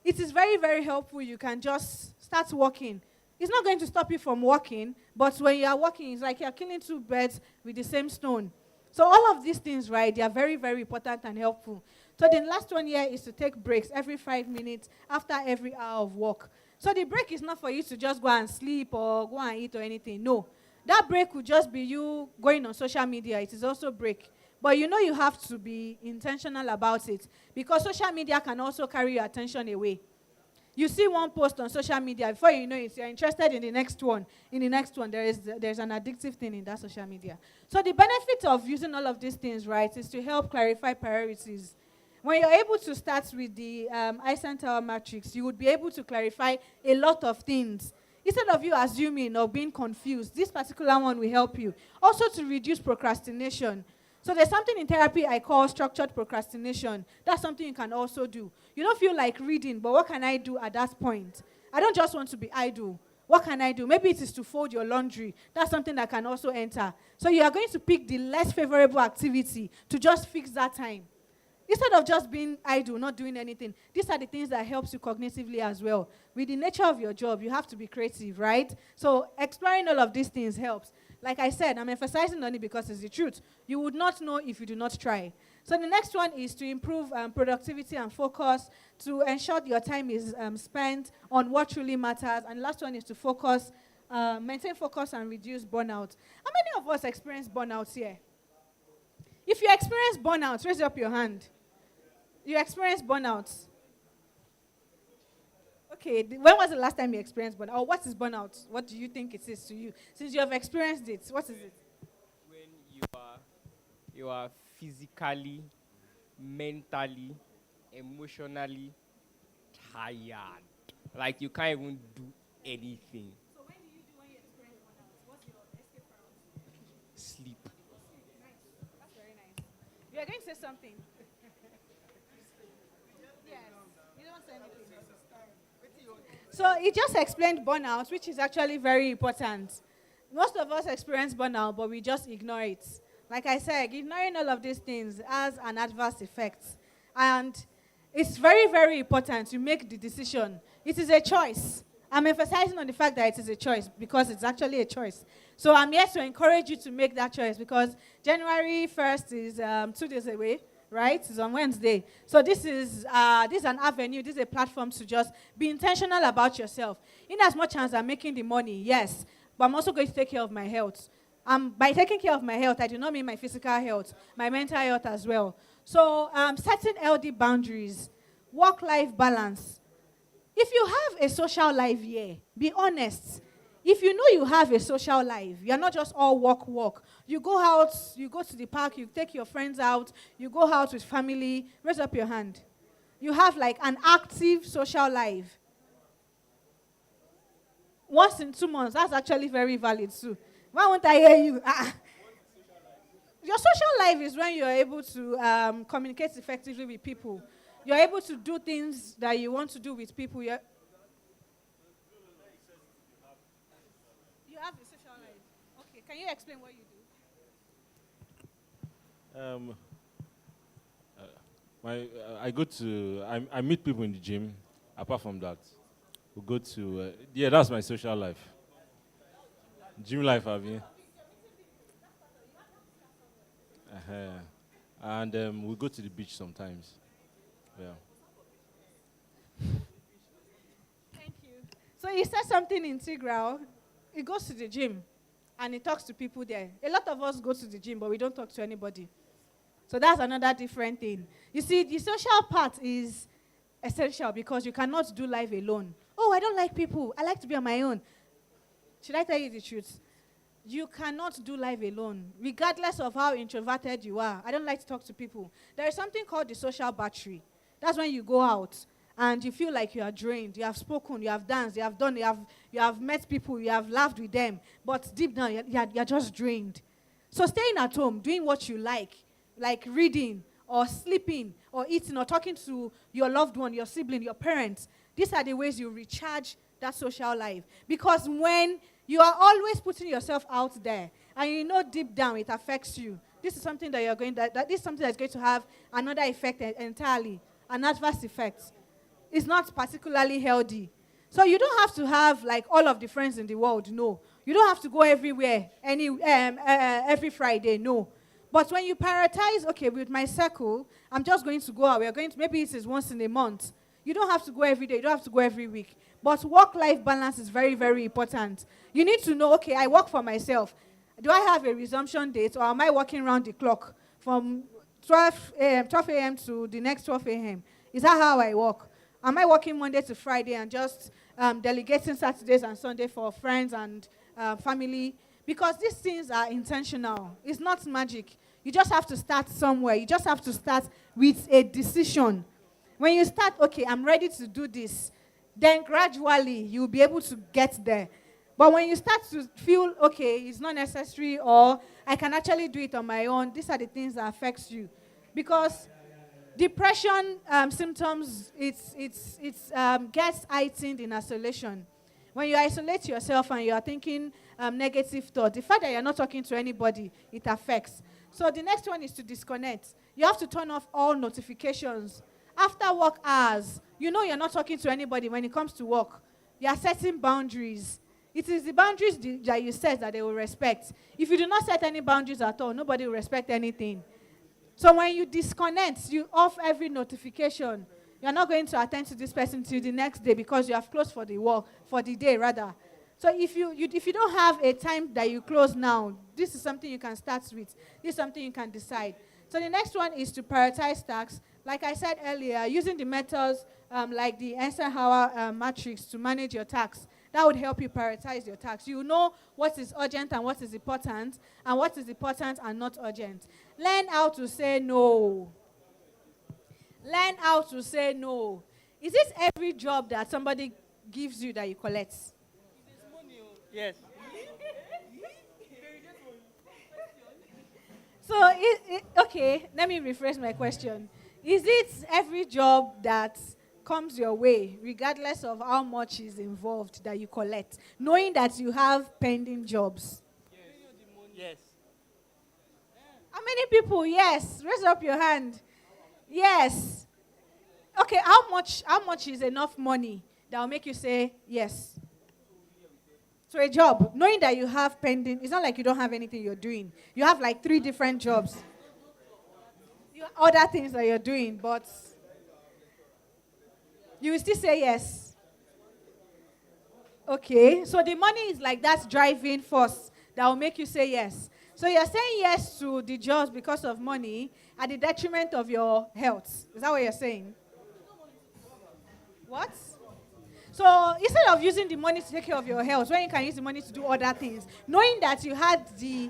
Speaker 9: it is very, very helpful. You can just start walking. It's not going to stop you from walking, but when you are walking, it's like you're killing two birds with the same stone. So all of these things, right, they are very, very important and helpful. So the last one here is to take breaks every 5 minutes after every hour of work. So the break is not for you to just go and sleep or go and eat or anything. No. That break could just be you going on social media. It is also a break. But you know you have to be intentional about it because social media can also carry your attention away. You see one post on social media, before you know it, you're interested in the next one. In the next one, there's an addictive thing in that social media. So the benefit of using all of these things, right, is to help clarify priorities. When you're able to start with the Eisenhower matrix, you would be able to clarify a lot of things. Instead of you assuming or being confused, this particular one will help you. Also to reduce procrastination. So there's something in therapy I call structured procrastination. That's something you can also do. You don't feel like reading, but what can I do at that point? I don't just want to be idle. What can I do? Maybe it is to fold your laundry. That's something that can also enter. So you are going to pick the less favorable activity to just fix that time. Instead of just being idle, not doing anything, these are the things that helps you cognitively as well. With the nature of your job, you have to be creative, right? So exploring all of these things helps. Like I said, I'm emphasizing on it because it's the truth. You would not know if you do not try. So the next one is to improve productivity and focus, to ensure your time is spent on what truly matters. And the last one is to focus, maintain focus and reduce burnout. How many of us experience burnout here? If you experience burnout, raise up your hand. You experience burnout. Okay, when was the last time you experienced burnout? Or what is burnout? What do you think it is to you? Since you have experienced it, what is it?
Speaker 5: When you are physically, mentally, emotionally tired. Like you can't even do anything.
Speaker 9: So when do you experience burnout? What's your escape route?
Speaker 5: Sleep.
Speaker 9: Nice. That's very nice. You are going to say something. Yes. You don't say anything. So he just explained burnout, which is actually very important. Most of us experience burnout, but we just ignore it. Like I said, ignoring all of these things has an adverse effect. And it's very, very important to make the decision. It is a choice. I'm emphasizing on the fact that it is a choice because it's actually a choice. So I'm here to encourage you to make that choice because January 1st is 2 days away. Right? It's on Wednesday. So this is an avenue, this is a platform to just be intentional about yourself. In as much as I'm making the money, yes, but I'm also going to take care of my health. By taking care of my health, I do not mean my physical health, my mental health as well. So setting healthy boundaries, work-life balance. If you have a social life here, be honest. If you know you have a social life, you're not just all work. You go out, you go to the park, you take your friends out, you go out with family. Raise up your hand. You have like an active social life. Once in 2 months, that's actually very valid too. Why won't I hear you? Your social life is when you're able to communicate effectively with people. You're able to do things that you want to do with people. You have a social life. Okay, can you explain what you do?
Speaker 15: I go to, I meet people in the gym. Apart from that, we go to, that's my social life. Gym life, I mean. And we go to the beach sometimes. Yeah.
Speaker 9: Thank you. So you said something integral. He goes to the gym and he talks to people there. A lot of us go to the gym, but we don't talk to anybody. So that's another different thing. You see, the social part is essential because you cannot do life alone. Oh, I don't like people. I like to be on my own. Should I tell you the truth? You cannot do life alone, regardless of how introverted you are. I don't like to talk to people. There is something called the social battery. That's when you go out and you feel like you are drained. You have spoken, you have danced, you have done, you have met people, you have laughed with them. But deep down, you're just drained. So staying at home, doing what you like reading or sleeping or eating or talking to your loved one, your sibling, your parents, these are the ways you recharge that social life. Because when you are always putting yourself out there, and you know deep down it affects you. This is something that this is something that's going to have another effect entirely, an adverse effect. It's not particularly healthy. So you don't have to have like all of the friends in the world. No, you don't have to go everywhere every Friday. No, but when you prioritize, okay, with my circle, I'm just going to go out. We're going to maybe it is once in a month. You don't have to go every day. You don't have to go every week. But work-life balance is very, very important. You need to know, okay, I work for myself. Do I have a resumption date, or am I working around the clock from 12 a.m. to the next 12 a.m.? Is that how I work? Am I working Monday to Friday and just delegating Saturdays and Sunday for friends and family? Because these things are intentional. It's not magic. You just have to start somewhere. You just have to start with a decision. When you start, okay, I'm ready to do this, then gradually you'll be able to get there. But when you start to feel, okay, it's not necessary or I can actually do it on my own, these are the things that affects you. Because depression symptoms, gets heightened in isolation. When you isolate yourself and you are thinking negative thoughts, the fact that you're not talking to anybody, it affects. So the next one is to disconnect. You have to turn off all notifications. After work hours, you know you're not talking to anybody when it comes to work. You are setting boundaries. It is the boundaries that you set that they will respect. If you do not set any boundaries at all, nobody will respect anything. So when you disconnect, you off every notification. You're not going to attend to this person till the next day because you have closed for the work, for the day rather. So if you don't have a time that you close now, this is something you can start with. This is something you can decide. So the next one is to prioritize tasks. Like I said earlier, using the methods like the Eisenhower matrix to manage your tasks, that would help you prioritize your tasks. You know what is urgent and what is important and not urgent. Learn how to say no. Learn how to say no. Is it every job that somebody gives you that you collect?
Speaker 11: Yes.
Speaker 9: So, okay, let me rephrase my question. Is it every job that comes your way, regardless of how much is involved, that you collect, knowing that you have pending jobs?
Speaker 11: Yes.
Speaker 9: How many people? Yes. Raise up your hand. Yes. Okay, how much is enough money that will make you say yes? So a job, knowing that you have pending, it's not like you don't have anything you're doing. You have like 3 different jobs. You have other things that you're doing, but you will still say yes. Okay, so the money is like that driving force that will make you say yes. So you're saying yes to the jobs because of money at the detriment of your health. Is that what you're saying? What? So instead of using the money to take care of your health, when you can use the money to do other things, knowing that you had the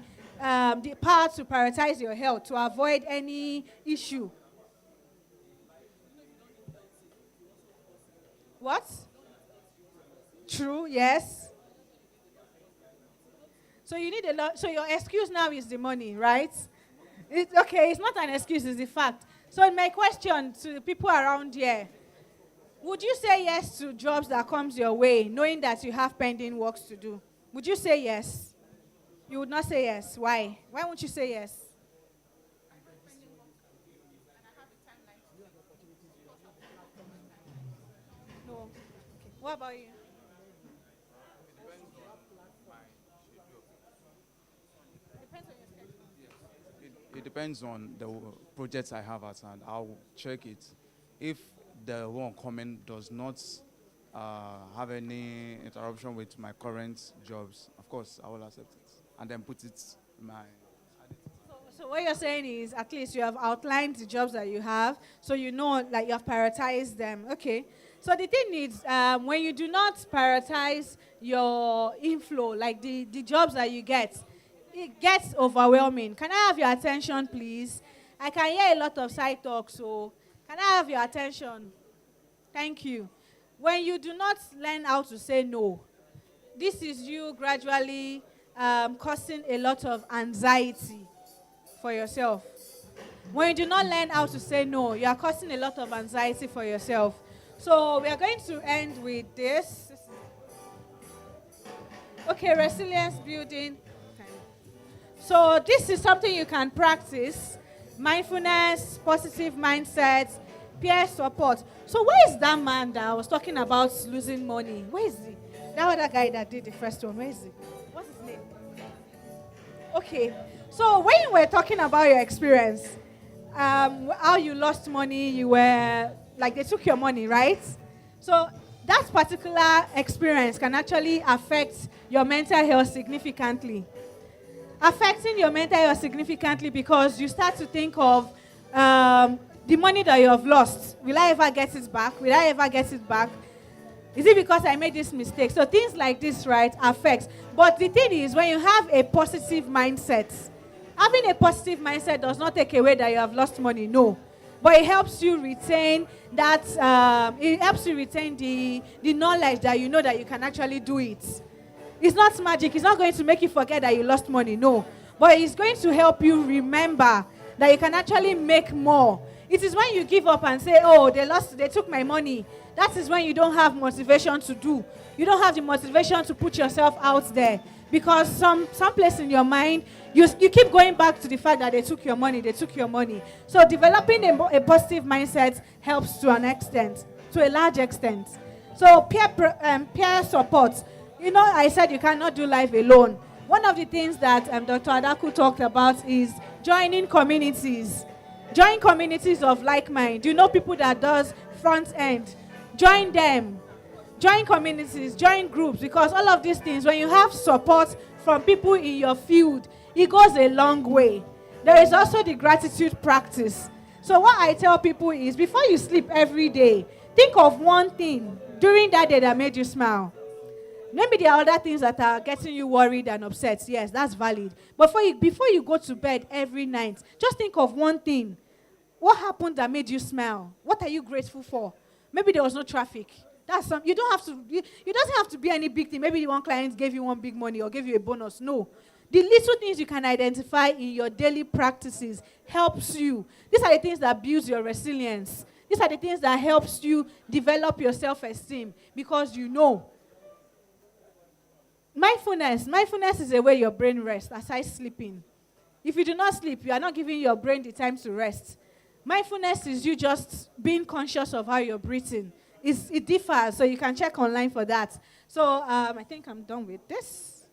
Speaker 9: power to prioritize your health to avoid any issue. What? True, yes. So you need a lot. So your excuse now is the money, right? Okay, it's not an excuse, it's a fact. So my question to the people around here, would you say yes to jobs that comes your way, knowing that you have pending works to do? Would you say yes? You would not say yes. Why? Why won't you say yes? No. Okay. What about you?
Speaker 21: It depends on the projects I have at hand. I'll check it. If the one coming does not have any interruption with my current jobs, of course, I will accept it. And then put it in my...
Speaker 9: So what you're saying is at least you have outlined the jobs that you have, so you know that you have prioritized them. Okay. So the thing is, when you do not prioritize your inflow, like the jobs that you get, it gets overwhelming. Can I have your attention, please? I can hear a lot of side talk, so can I have your attention? Thank you. When you do not learn how to say no, this is you gradually causing a lot of anxiety for yourself. When you do not learn how to say no, you are causing a lot of anxiety for yourself. So we are going to end with this. Okay, resilience building. So this is something you can practice. Mindfulness, positive mindset, peer support. So where is that man that I was talking about losing money? Where is he? That other guy that did the first one, where is he? What's his name? Okay. So when you were talking about your experience, how you lost money, you were, like they took your money, right? So that particular experience can actually affect your mental health significantly. Affecting your mental health significantly because you start to think of the money that you have lost. Will I ever get it back? Will I ever get it back? Is it because I made this mistake? So things like this, right, affects. But the thing is, when you have a positive mindset, having a positive mindset does not take away that you have lost money, no. But it helps you retain that, it helps you retain the knowledge that you know that you can actually do it. It's not magic. It's not going to make you forget that you lost money, no. But it's going to help you remember that you can actually make more. It is when you give up and say, oh, they took my money. That is when you don't have motivation to do. You don't have the motivation to put yourself out there. Because someplace in your mind, you keep going back to the fact that they took your money. So developing a positive mindset helps to an extent, to a large extent. So peer support. You know, I said you cannot do life alone. One of the things that Dr. Adaku talked about is joining communities. Join communities of like mind. You know people that does front end. Join them. Join communities, join groups, because all of these things, when you have support from people in your field, it goes a long way. There is also the gratitude practice. So what I tell people is, before you sleep every day, think of one thing during that day that made you smile. Maybe there are other things that are getting you worried and upset. Yes, that's valid. But before you go to bed every night, just think of one thing. What happened that made you smile? What are you grateful for? Maybe there was no traffic. You don't have to. It doesn't have to be any big thing. Maybe one client gave you one big money or gave you a bonus. No. The little things you can identify in your daily practices helps you. These are the things that builds your resilience. These are the things that helps you develop your self-esteem because you know. Mindfulness is a way your brain rests aside sleeping. If you do not sleep, you are not giving your brain the time to rest. Mindfulness is you just being conscious of how you're breathing. It differs, so you can check online for that. So I think I'm done with this.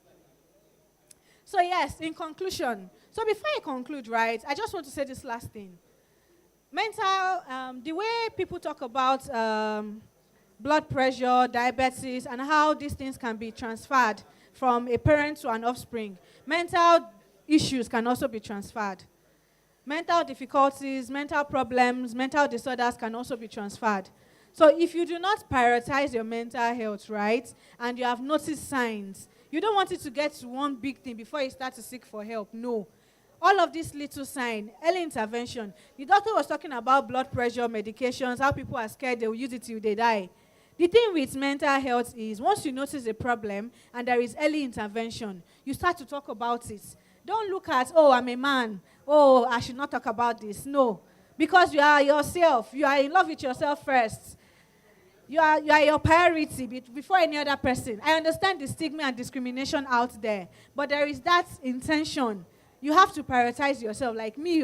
Speaker 9: So yes, in conclusion. So before I conclude, right, I just want to say this last thing. The way people talk about blood pressure, diabetes, and how these things can be transferred from a parent to an offspring. Mental issues can also be transferred. Mental difficulties, mental problems, mental disorders can also be transferred. So if you do not prioritize your mental health, right, and you have noticed signs, you don't want it to get to one big thing before you start to seek for help. No. All of these little signs, early intervention. The doctor was talking about blood pressure, medications, how people are scared they will use it till they die. The thing with mental health is once you notice a problem and there is early intervention, you start to talk about it. Don't look at, oh, I'm a man. Oh, I should not talk about this. No. Because you are yourself. You are in love with yourself first. You are your priority before any other person. I understand the stigma and discrimination out there, but there is that intention. You have to prioritize yourself. Like me,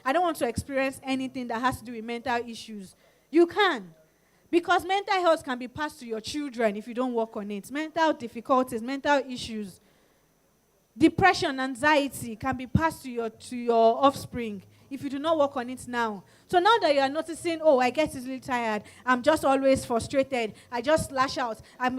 Speaker 9: I don't want to experience anything that has to do with mental issues. You can. Because mental health can be passed to your children if you don't work on it. Mental difficulties, mental issues. Depression, anxiety can be passed to your offspring if you do not work on it now. So now that you are noticing, oh, I get easily tired, I'm just always frustrated, I just lash out, I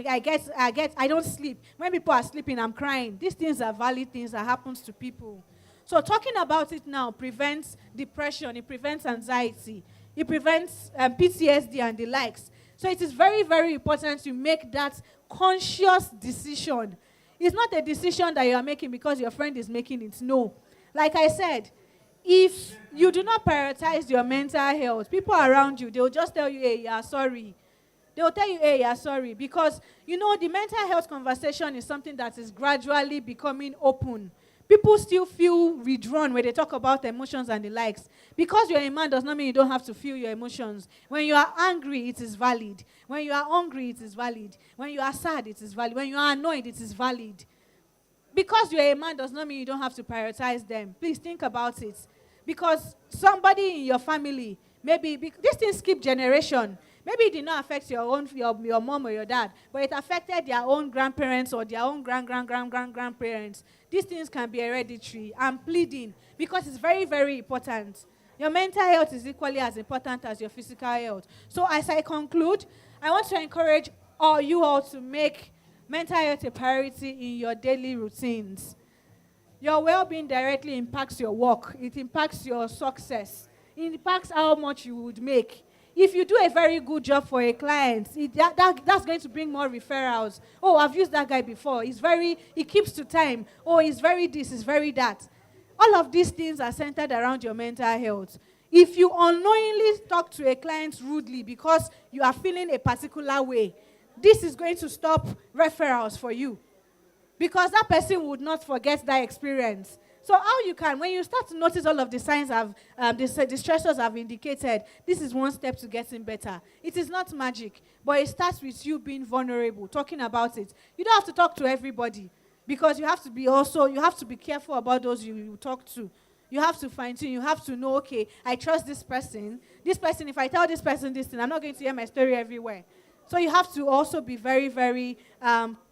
Speaker 9: don't sleep. When people are sleeping, I'm crying. These things are valid things that happens to people. So talking about it now prevents depression, it prevents anxiety, it prevents PTSD and the likes. So it is very, very important to make that conscious decision. It's not a decision that you are making because your friend is making it. No. Like I said, if you do not prioritize your mental health, people around you, they will just tell you, hey, yeah, sorry. They will tell you, hey, yeah, sorry. Because, the mental health conversation is something that is gradually becoming open. People still feel withdrawn when they talk about emotions and the likes. Because you're a man does not mean you don't have to feel your emotions. When you are angry, it is valid. When you are hungry, it is valid. When you are sad, it is valid. When you are annoyed, it is valid. Because you're a man does not mean you don't have to prioritize them. Please think about it. Because somebody in your family, maybe this thing skip generation. Maybe it did not affect your mom or your dad, but it affected their own grandparents or their own grandparents. These things can be hereditary. I'm pleading because it's very, very important. Your mental health is equally as important as your physical health. So as I conclude, I want to encourage you all to make mental health a priority in your daily routines. Your well-being directly impacts your work. It impacts your success. It impacts how much you would make. If you do a very good job for a client, that's going to bring more referrals. Oh, I've used that guy before. He keeps to time. Oh, he's very this, he's very that. All of these things are centered around your mental health. If you unknowingly talk to a client rudely because you are feeling a particular way, this is going to stop referrals for you. Because that person would not forget that experience. So how you can, when you start to notice all of the signs the stressors have indicated, this is one step to getting better. It is not magic, but it starts with you being vulnerable, talking about it. You don't have to talk to everybody because you have to be careful about those you talk to. You have to fine-tune. You have to know, okay, I trust this person. This person, if I tell this person this thing, I'm not going to hear my story everywhere. So you have to also be very, very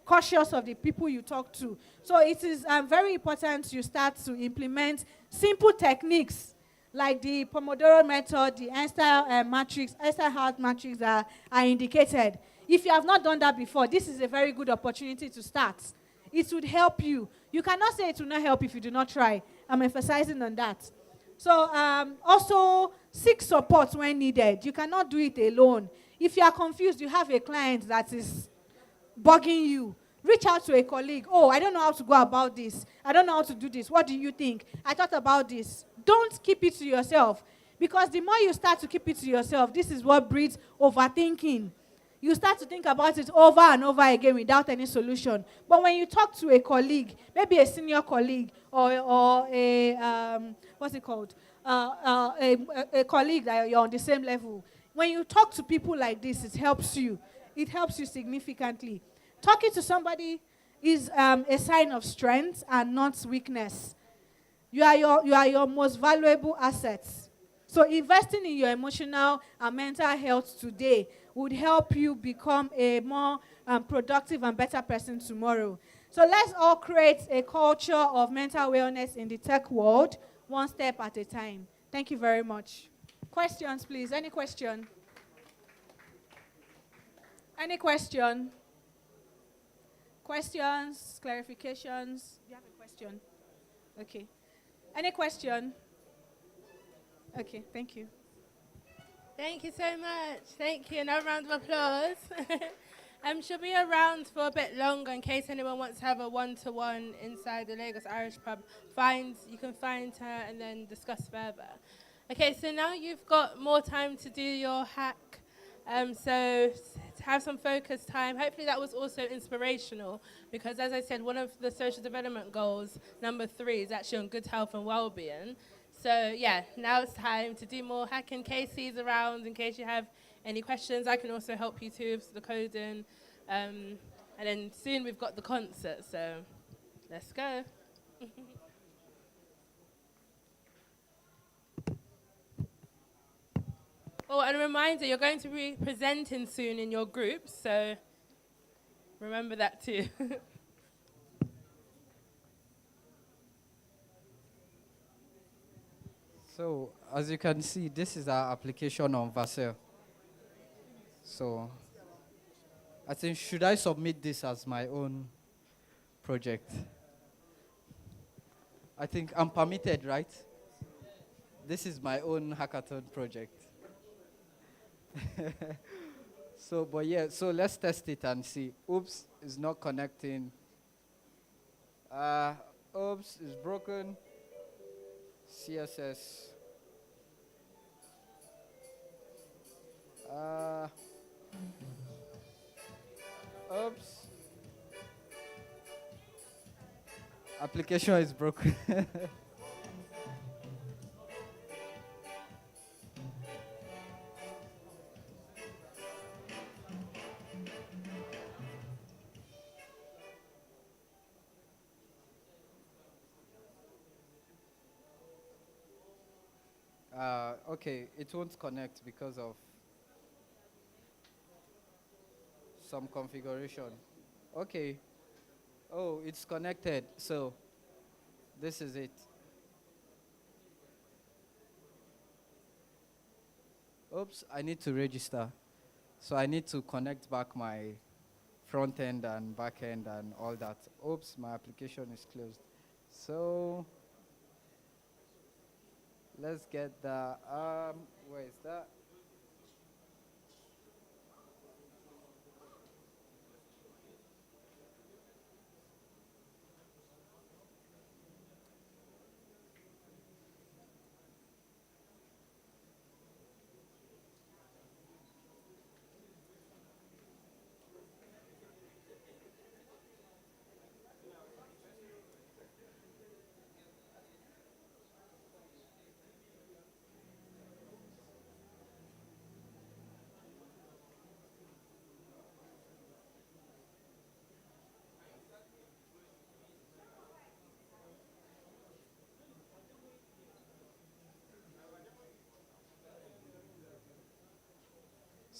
Speaker 9: cautious of the people you talk to. So it is very important you start to implement simple techniques like the Pomodoro method, the Einstein-Hart matrix that are indicated. If you have not done that before, this is a very good opportunity to start. It would help you. You cannot say it will not help if you do not try. I'm emphasizing on that. So also seek support when needed. You cannot do it alone. If you are confused, you have a client that is bugging you, reach out to a colleague. Oh, I don't know how to go about this. I don't know how to do this. What do you think? I thought about this. Don't keep it to yourself. Because the more you start to keep it to yourself, this is what breeds overthinking. You start to think about it over and over again without any solution. But when you talk to a colleague, maybe a senior colleague or a, what's it called? A colleague that you're on the same level, when you talk to people like this, it helps you. It helps you significantly. Talking to somebody is a sign of strength and not weakness. You are your most valuable assets. So investing in your emotional and mental health today would help you become a more productive and better person tomorrow. So let's all create a culture of mental wellness in the tech world, one step at a time. Thank you very much. Questions, please. Any question? Any question? Questions, clarifications? Do you have a question? Okay. Any question? Okay, thank you.
Speaker 2: Thank you so much. Thank you. Another round of applause. She'll be around for a bit longer in case anyone wants to have a one-to-one inside the Lagos Irish pub. You can find her and then discuss further. Okay, so now you've got more time to do your hack. So to have some focus time. Hopefully that was also inspirational because, as I said, one of the social development goals, number 3, is actually on good health and well-being. So, yeah, now it's time to do more hacking. Casey's around in case you have any questions. I can also help you too with the coding. And then soon we've got the concert, so let's go. Oh, and a reminder, you're going to be presenting soon in your groups, so remember that too.
Speaker 7: So, as you can see, this is our application on Vassel. So, I think, should I submit this as my own project? I think I'm permitted, right? This is my own hackathon project. So, but yeah, so let's test it and see. Oops, it's not connecting. Oops, it's broken. CSS. Uh, oops. Application is broken. Okay, it won't connect because of some configuration. Okay. Oh, it's connected. So this is it. Oops, I need to register. So I need to connect back my front end and back end and all that. Oops, my application is closed. So let's get the, where is that?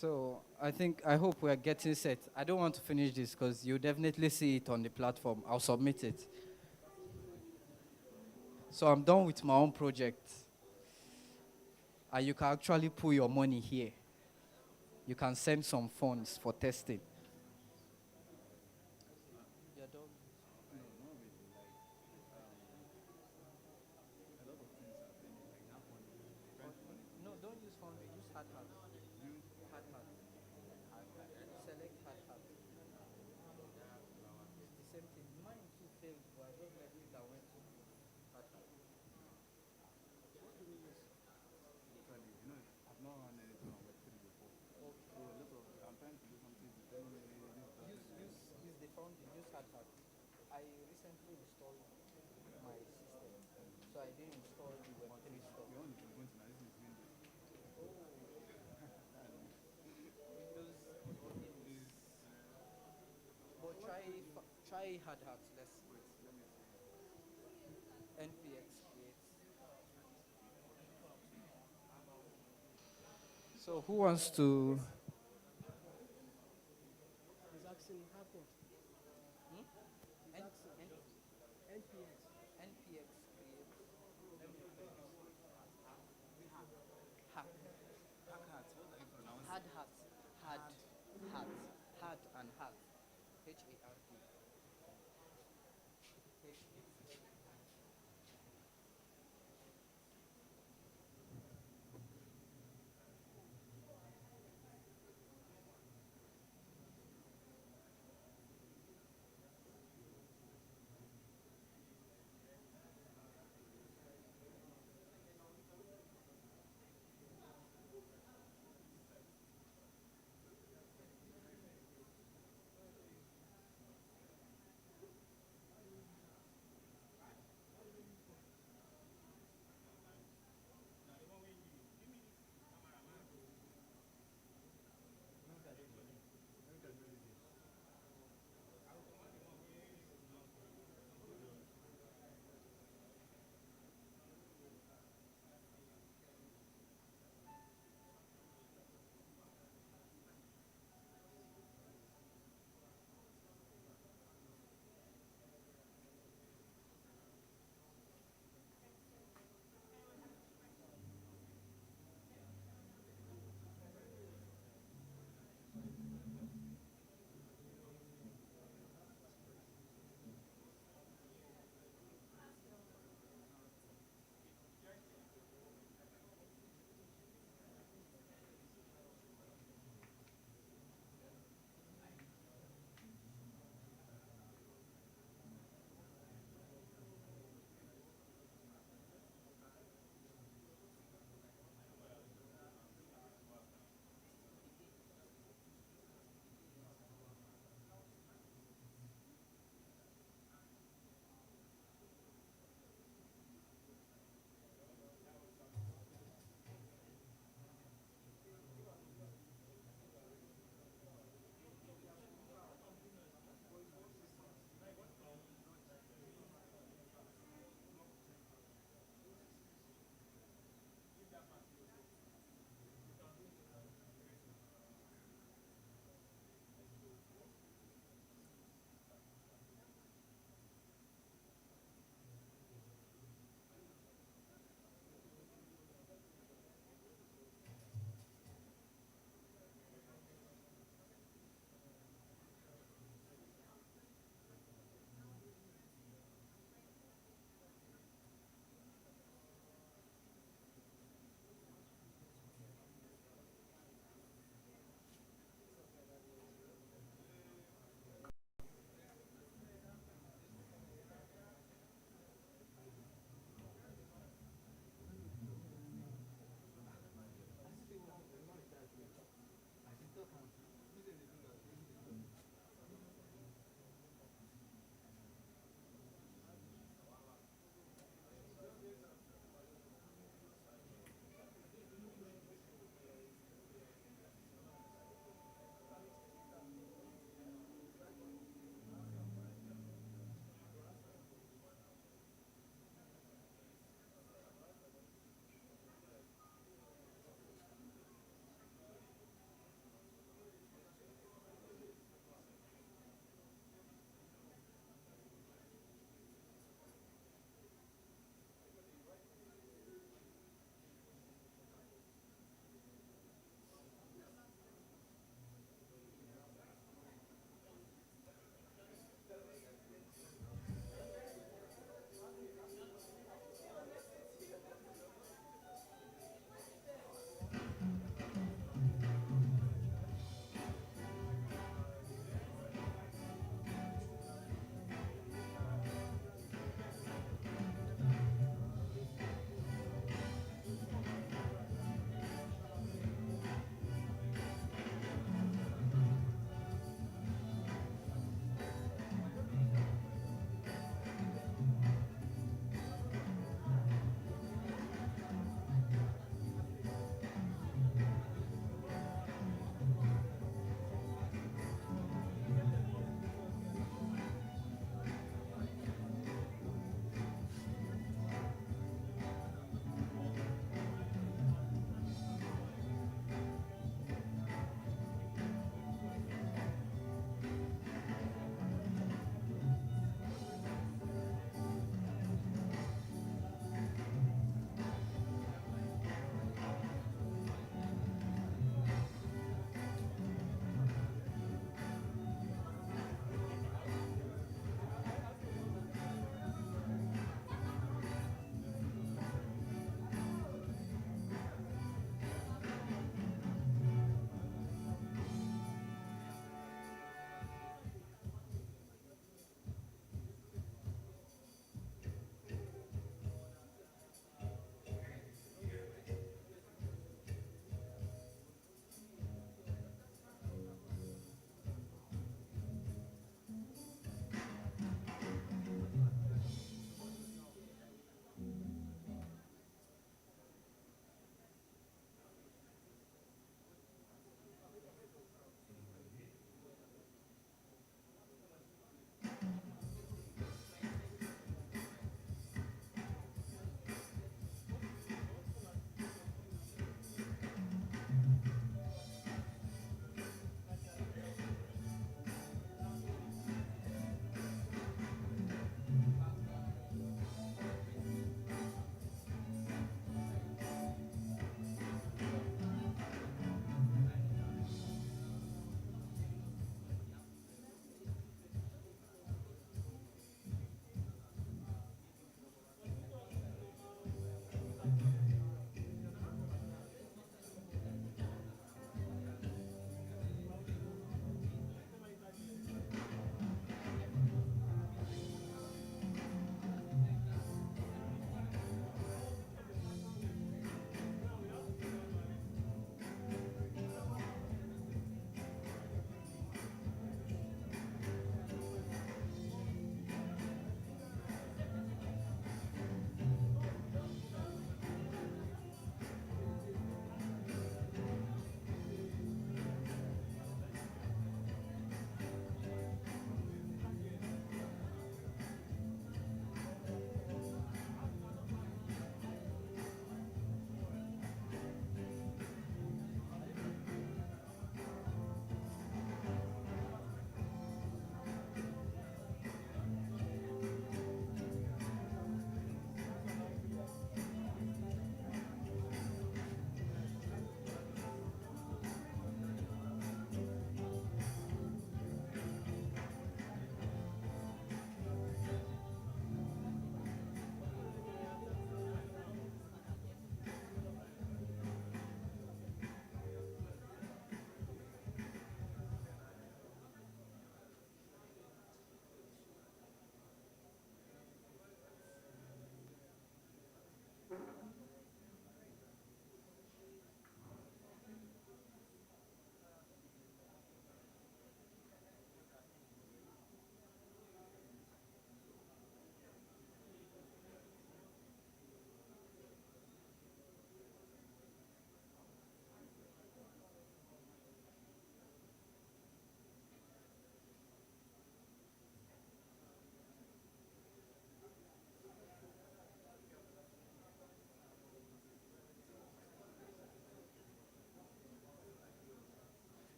Speaker 7: So I hope we're getting set. I don't want to finish this because you definitely see it on the platform. I'll submit it. So I'm done with my own project. And you can actually put your money here. You can send some funds for testing. You're done? No, don't use Foundry. Use hard hat. Hard hat. Select hard hat. It's the same thing. Mine too failed, but I just left it and went to hard hat. What do we use?
Speaker 21: Actually, I've not run anything on Web3 before.
Speaker 7: Okay.
Speaker 21: So a lot of, I'm trying to do something to tell me this
Speaker 7: Use the Foundry. Use hard hat. I recently installed my system, so I didn't install the Web3 stuff.
Speaker 21: Your own is going to now, this is Windows.
Speaker 7: Windows. But try hard hat. Let's
Speaker 21: wait. Let me see.
Speaker 7: npx create. So who wants to?
Speaker 8: He's asking how come?
Speaker 7: Hmm?
Speaker 8: He's asking. NPX.
Speaker 7: npx create. Hack.
Speaker 21: What are you pronouncing?
Speaker 7: Hard hat. Hard and hat. HARD.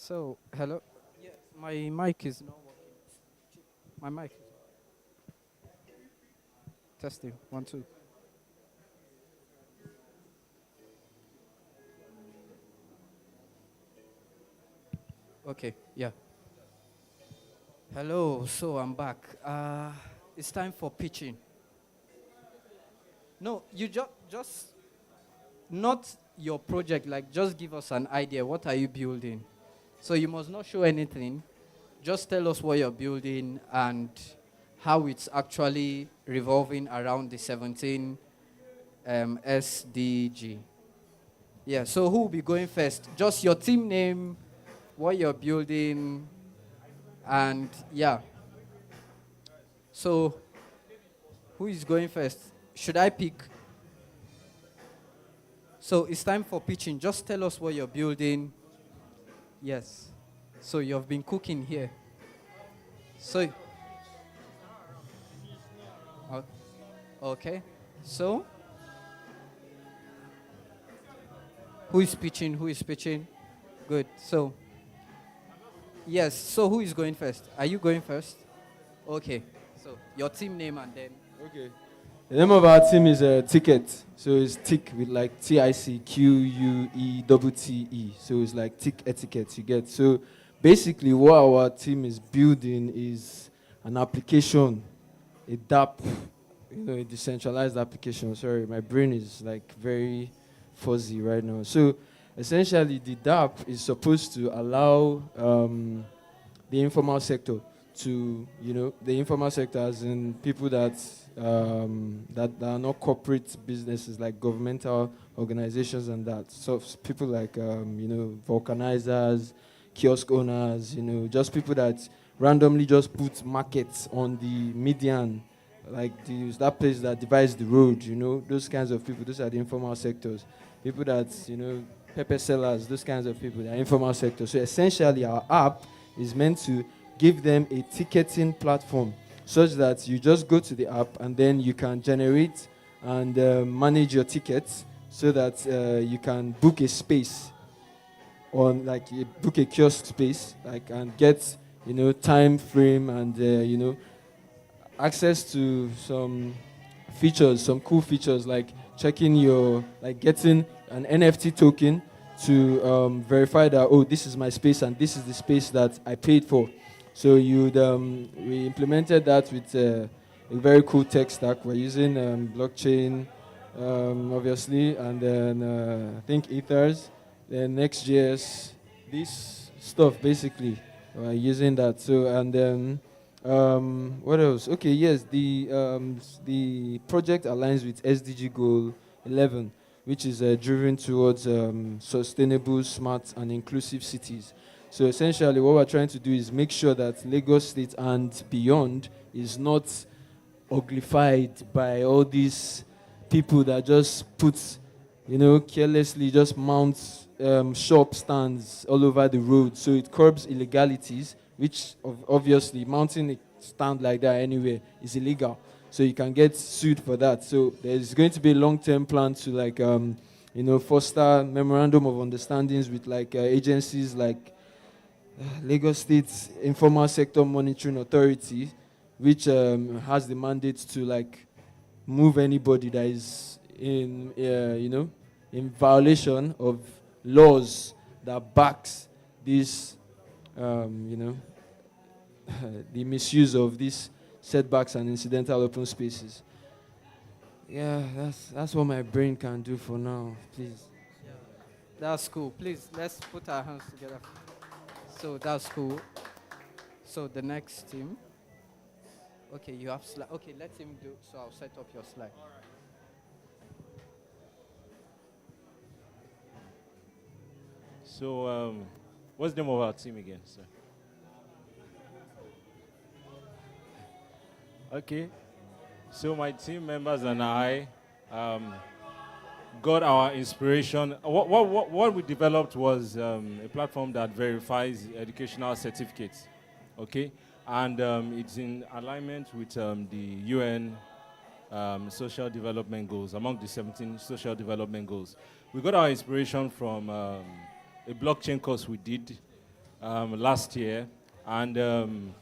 Speaker 7: So, hello. Yes, my mic is not working. My mic. Testing. 1, 2. Okay. Yeah. Hello. So I'm back. It's time for pitching. No, you just not your project. Like, just give us an idea. What are you building? So you must not show anything. Just tell us what you're building and how it's actually revolving around the 17 SDG. Yeah, so who will be going first? Just your team name, what you're building, and yeah. So, who is going first? Should I pick? So, it's time for pitching. Just tell us what you're building. Yes. So, you've been cooking here. So, okay. So, who is pitching? Who is pitching? Good. So, yes. So, who is going first? Are you going first? Okay. So, your team name and then.
Speaker 14: Okay. The name of our team is Ticket. So it's Tick with like TICQUETTE. So it's like Tick etiquette, you get. So basically, what our team is building is an application, a DApp, a decentralized application. Sorry, my brain is like very fuzzy right now. So essentially, the DApp is supposed to allow the informal sector to, the informal sector as in people that that are not corporate businesses like governmental organizations and that. So people like, vulcanizers, kiosk owners, just people that randomly just put markets on the median, like that place that divides the road, those kinds of people. Those are the informal sectors. People that, pepper sellers, those kinds of people, they're informal sector. So essentially our app is meant to give them a ticketing platform such that you just go to the app and then you can generate and manage your tickets so that you can book a space on book a kiosk space and get time frame and access to some features, some cool features like checking getting an NFT token to verify that, oh, this is my space and this is the space that I paid for. So we implemented that with a very cool tech stack. We're using blockchain, obviously, and then I think Ethers, then Next.js, this stuff basically. We're using that. So and then what else? Okay, yes, the project aligns with SDG goal 11, which is driven towards sustainable, smart, and inclusive cities. So essentially, what we're trying to do is make sure that Lagos State and beyond is not uglified by all these people that just put, carelessly just mount shop stands all over the road. So it curbs illegalities, which obviously mounting a stand like that anywhere is illegal. So you can get sued for that. So there's going to be a long-term plan to foster memorandum of understandings with agencies like Lagos State Informal Sector Monitoring Authority, which has the mandate to move anybody that is in violation of laws that backs this the misuse of these setbacks and incidental open spaces. Yeah, that's what my brain can do for now. Please.
Speaker 7: That's cool. Please, let's put our hands together. So that's cool. So the next team. Okay, you have slide. Okay, let him do. So I'll set up your slide.
Speaker 15: So, what's the name of our team again, sir? Okay. So my team members and I got our inspiration. What we developed was a platform that verifies educational certificates. Okay, and it's in alignment with the UN social development goals, among the 17 social development goals. We got our inspiration from a blockchain course we did last year, and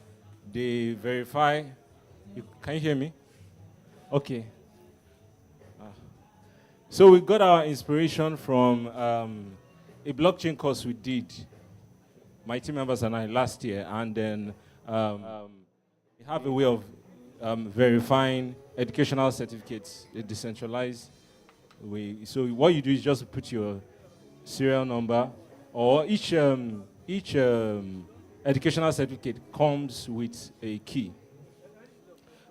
Speaker 15: they verify. Can you hear me? Okay. So we got our inspiration from a blockchain course we did, my team members and I, last year, and then we have a way of verifying educational certificates, the decentralized way. So what you do is just put your serial number, or each educational certificate comes with a key.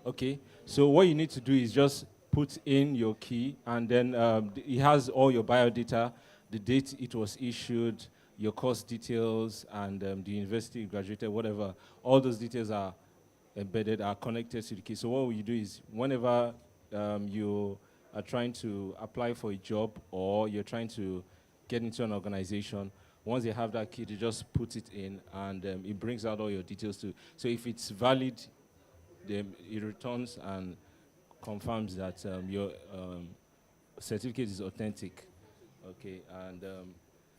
Speaker 15: Okay, so what you need to do is just put in your key, and then it has all your biodata, the date it was issued, your course details, and the university you graduated, whatever. All those details are embedded, are connected to the key. So what you do is, whenever you are trying to apply for a job or you're trying to get into an organization, once you have that key, you just put it in, and it brings out all your details too. So if it's valid, then it returns and confirms that your certificate is authentic. Okay, and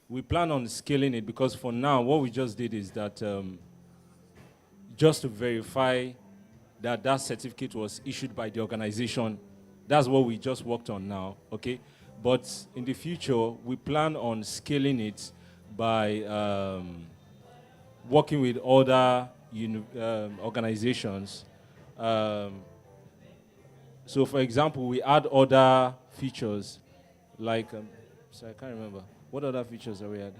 Speaker 15: we plan on scaling it, because for now, what we just did is that just to verify that that certificate was issued by the organization, that's what we just worked on now, okay? But in the future, we plan on scaling it by working with other organizations. So for example, we add other features, like, sorry, I can't remember. What other features are we adding?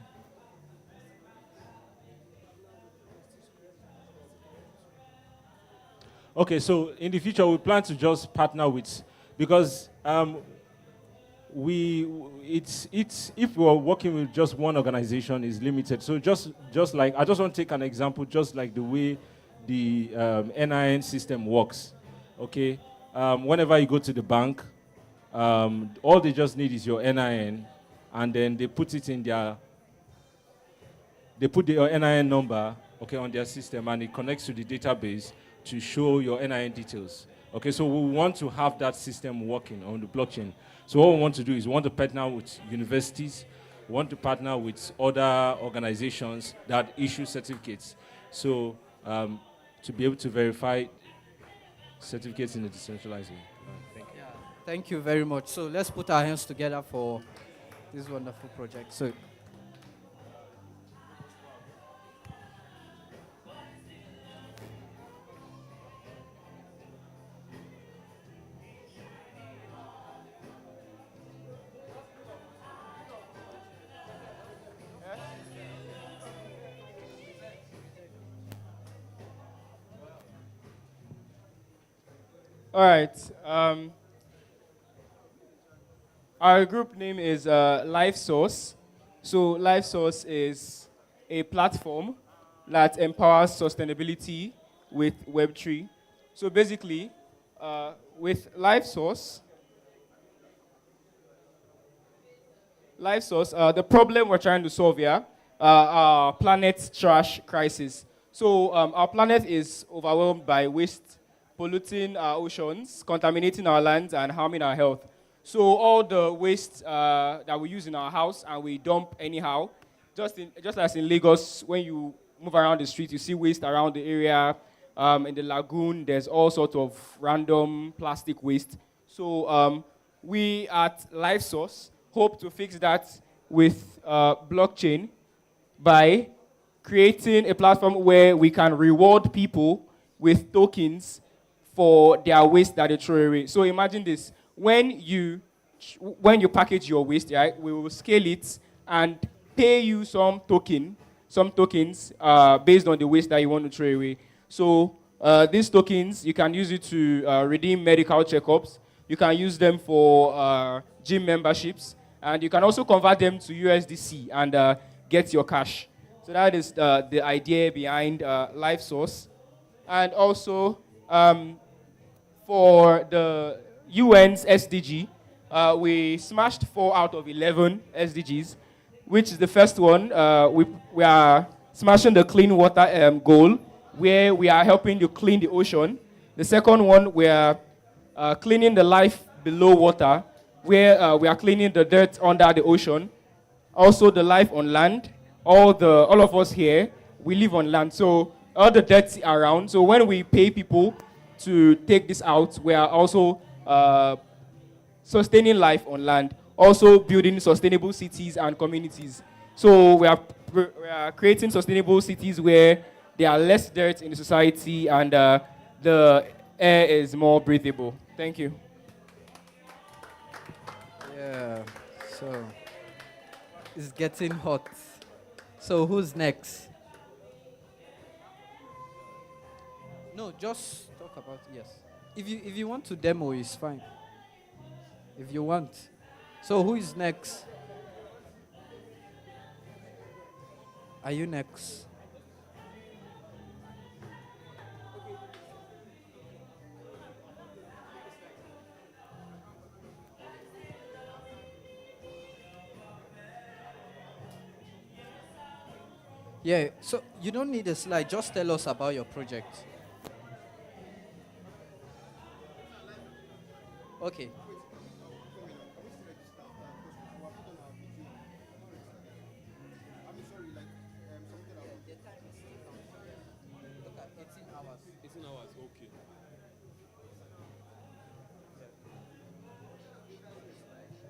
Speaker 15: Okay, so in the future, we plan to just partner with, because if we're working with just one organization, is limited. So just like, I just want to take an example, just like the way the NIN system works. Okay, whenever you go to the bank, all they just need is your NIN, and then they put it in their, they put your NIN number, okay, on their system, and it connects to the database to show your NIN details. Okay, so we want to have that system working on the blockchain. So what we want to do is we want to partner with universities, we want to partner with other organizations that issue certificates. So to be able to verify certificates in a decentralized way. Thank you.
Speaker 7: Yeah, thank you very much. So let's put our hands together for this wonderful project. So
Speaker 3: All right. Our group name is Life Source. So Life Source is a platform that empowers sustainability with Web3. So basically, with Life Source, the problem we're trying to solve here, our planet's trash crisis. So our planet is overwhelmed by waste, polluting our oceans, contaminating our lands, and harming our health. So all the waste that we use in our house and we dump anyhow, just as in Lagos, when you move around the street, you see waste around the area. In the lagoon, there's all sorts of random plastic waste. So we at LifeSource hope to fix that with blockchain by creating a platform where we can reward people with tokens for their waste that they throw away. So imagine this: when you package your waste, right, we will scale it and pay you some tokens based on the waste that you want to throw away. So these tokens, you can use it to redeem medical checkups. You can use them for gym memberships, and you can also convert them to USDC and get your cash. So that is the idea behind LifeSource. And also, for the UN's SDG, we smashed 4 out of 11 SDGs, which is the first one. We are smashing the clean water goal, where we are helping you clean the ocean. The second one, we are cleaning the life below water, where we are cleaning the dirt under the ocean. Also the life on land. All of us here, we live on land, so all the dirt's around. So when we pay people to take this out, we are also sustaining life on land, also building sustainable cities and communities. So we are creating sustainable cities where there are less dirt in the society and the air is more breathable. Thank you.
Speaker 7: Yeah. So it's getting hot. So who's next? No, just talk about yes. If you want to demo, it's fine. If you want. So who is next? Are you next? Yeah, so you don't need a slide, just tell us about your project. Okay.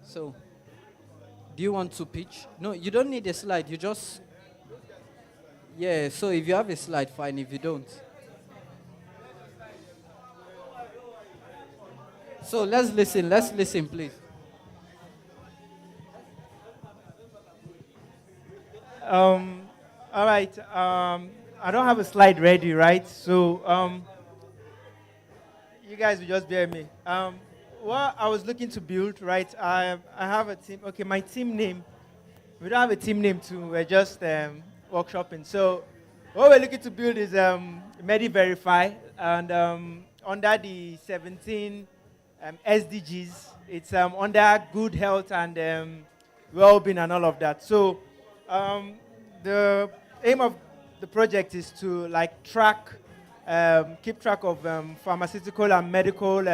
Speaker 7: So, do you want to pitch? No, you don't need a slide. You just, yeah. So if you have a slide, fine. If you don't, so let's listen. Let's listen, please.
Speaker 12: All right. I don't have a slide ready, right? So you guys will just bear me. What I was looking to build, right? I have a team. Okay, my team name. We don't have a team name too. We're just workshopping. So what we're looking to build is MediVerify, and under the 17 SDGs, it's under good health and well-being and all of that. So the aim of the project is to like keep track of pharmaceutical and medical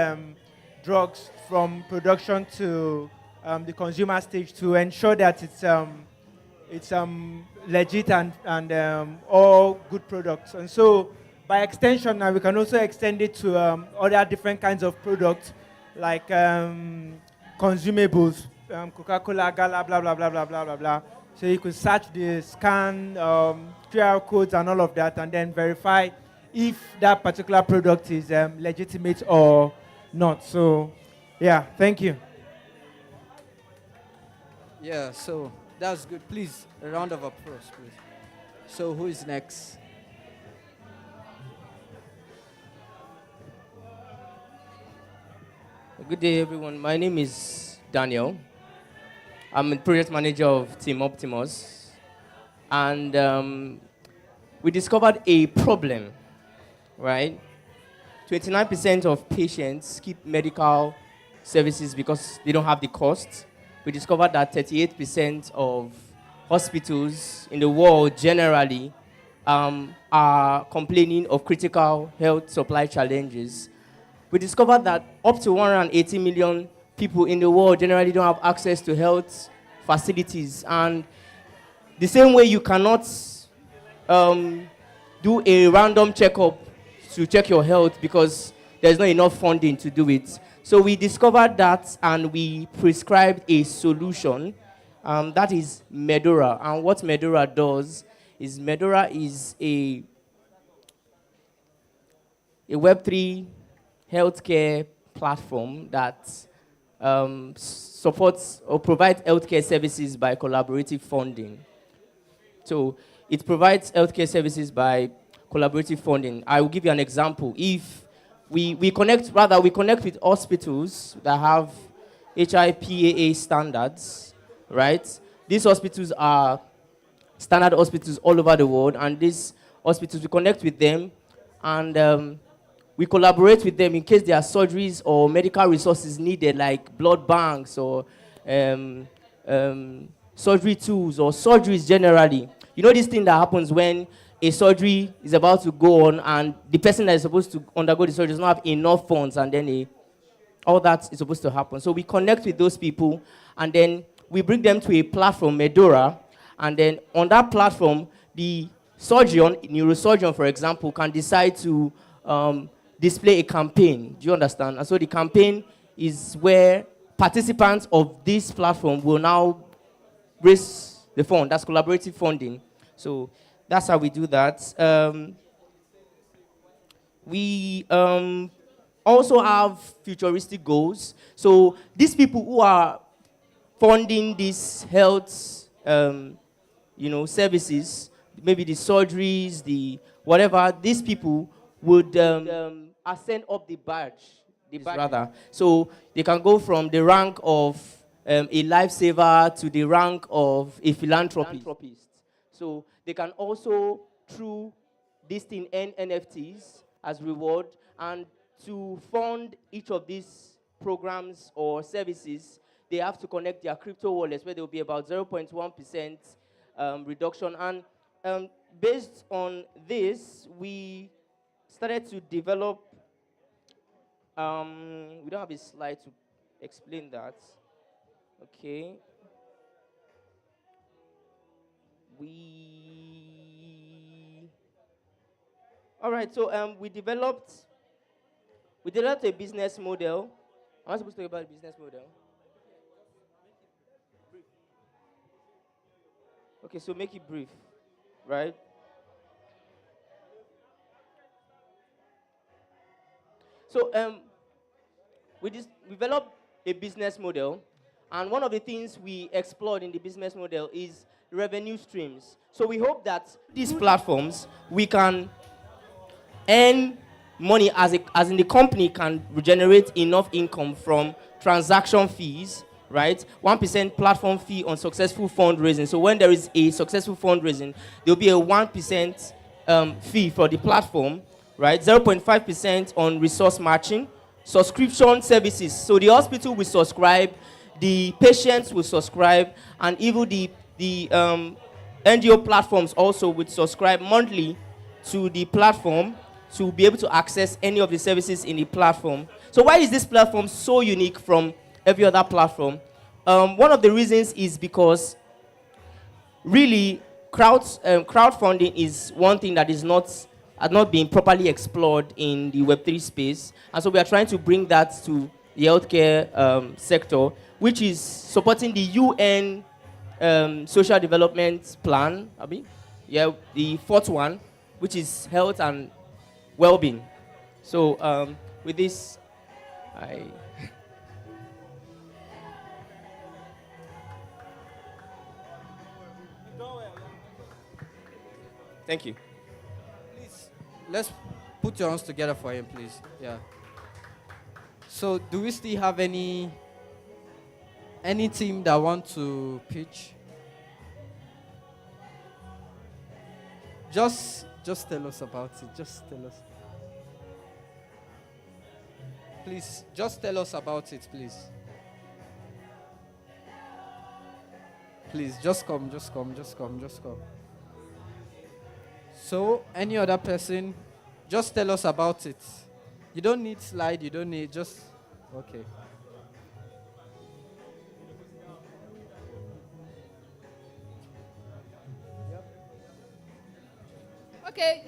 Speaker 12: drugs from production to the consumer stage to ensure that it's legit and all good products. And so by extension now we can also extend it to other different kinds of products like consumables, Coca-Cola, Gala, blah, blah, blah, blah, blah, blah, blah. So you could search the scan, QR codes and all of that and then verify if that particular product is legitimate or not. So, yeah, thank you.
Speaker 7: Yeah, so that's good. Please, a round of applause, please. So who is next?
Speaker 5: Good day, everyone. My name is Daniel. I'm a project manager of Team Optimus. And we discovered a problem, right? 29% of patients skip medical services because they don't have the cost. We discovered that 38% of hospitals in the world generally are complaining of critical health supply challenges. We discovered that up to 180 million people in the world generally don't have access to health facilities. And the same way you cannot do a random checkup to check your health because there's not enough funding to do it. So we discovered that and we prescribed a solution. That is Medora. And what Medora does is Medora is a Web3 healthcare platform that supports or provides healthcare services by collaborative funding. So it provides healthcare services by collaborative funding. I will give you an example. If we connect with hospitals that have HIPAA standards, right? These hospitals are standard hospitals all over the world, and these hospitals, we connect with them, and we collaborate with them in case there are surgeries or medical resources needed, like blood banks or surgery tools or surgeries generally. You know this thing that happens when a surgery is about to go on and the person that is supposed to undergo the surgery does not have enough funds, and then all that is supposed to happen. So we connect with those people, and then we bring them to a platform, Medora, and then on that platform, the neurosurgeon, for example, can decide to display a campaign. Do you understand? And so the campaign is where participants of this platform will now raise the fund. That's collaborative funding. So that's how we do that. We also have futuristic goals. So these people who are funding these health, services, maybe the surgeries, the whatever, these people would ascend up the badge rather. So they can go from the rank of a lifesaver to the rank of a philanthropist. So they can also, through this thing, earn NFTs as reward. And to fund each of these programs or services, they have to connect their crypto wallets, where there will be about 0.1% reduction. And based on this, we started to develop. We don't have a slide to explain that. Okay. All right. So we developed a business model. Am I supposed to talk about the business model? Okay, so make it brief, right? So we developed a business model, and one of the things we explored in the business model is revenue streams. So we hope that these platforms, we can earn money as in the company can generate enough income from transaction fees, right? 1% platform fee on successful fundraising. So when there is a successful fundraising, there'll be a 1% fee for the platform, right? 0.5% on resource matching, subscription services. So the hospital will subscribe, the patients will subscribe, and even the NGO platforms also would subscribe monthly to the platform to be able to access any of the services in the platform. So why is this platform so unique from every other platform? One of the reasons is because really crowdfunding is one thing that has not been properly explored in the Web3 space. And so we are trying to bring that to the healthcare sector, which is supporting the UN social development plan, the fourth one, which is health and well-being. So with this, thank you.
Speaker 7: Please, let's put your hands together for him, please. Yeah. So, do we still have any team that want to pitch? Just tell us about it. Just tell us. Please, just tell us about it, please. Please, just come. So, any other person, just tell us about it. You don't need slide, you don't need, just, okay.
Speaker 4: Okay,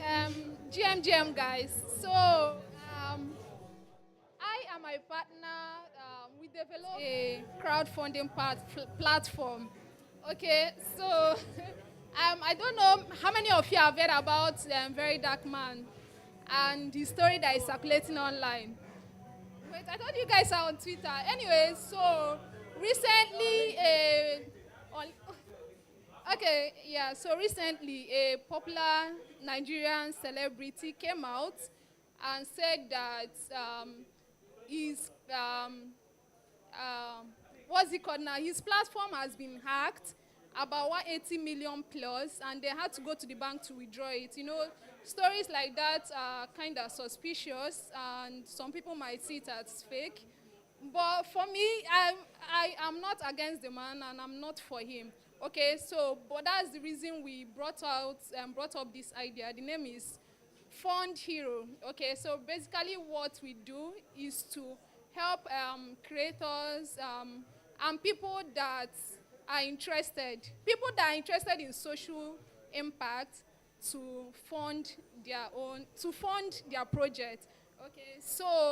Speaker 4: GM guys. So, I and my partner, we developed a crowdfunding platform. Okay, so I don't know how many of you have heard about Very Dark Man and the story that is circulating online. Wait, I thought you guys are on Twitter. Anyway, so recently, so recently a popular Nigerian celebrity came out and said that his what's it called now? His platform has been hacked, about 180 million plus, and they had to go to the bank to withdraw it. You know, stories like that are kind of suspicious, and some people might see it as fake. But for me, I am not against the man, and I'm not for him. Okay, so but that's the reason we brought up this idea. The name is Fund Hero. Okay, so basically what we do is to help creators and people that are interested in social impact to fund their project. Okay, so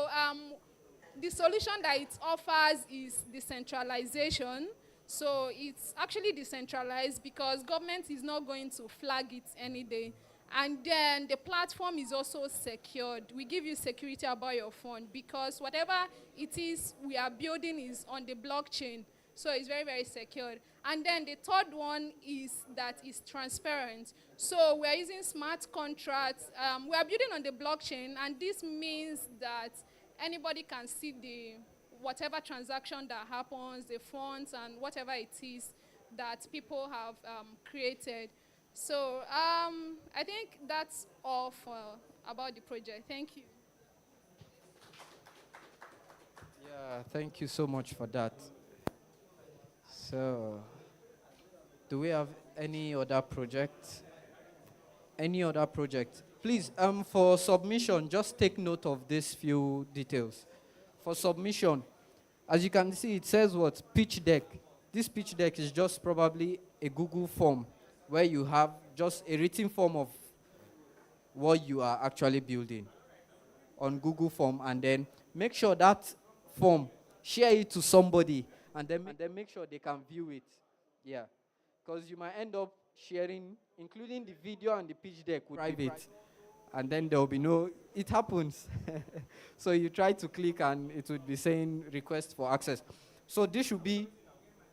Speaker 4: the solution that it offers is decentralization. So it's actually decentralized because government is not going to flag it any day. And then the platform is also secured. We give you security about your fund because whatever it is we are building is on the blockchain. So it's very, very secure. And then the third one is that it's transparent. So we're using smart contracts. We are building on the blockchain, and this means that anybody can see whatever transaction that happens, the funds, and whatever it is that people have created. So I think that's all about the project. Thank you.
Speaker 7: Yeah, thank you so much for that. So, do we have any other project? Any other project? Please, for submission, just take note of these few details. For submission, as you can see, it says what? Pitch deck. This pitch deck is just probably a Google form where you have just a written form of what you are actually building on Google form, and then make sure that form, share it to somebody, and then make sure they can view it. Yeah, because you might end up sharing, including the video and the pitch deck with private, and then there will be no, it happens. So you try to click and it would be saying request for access. So this should be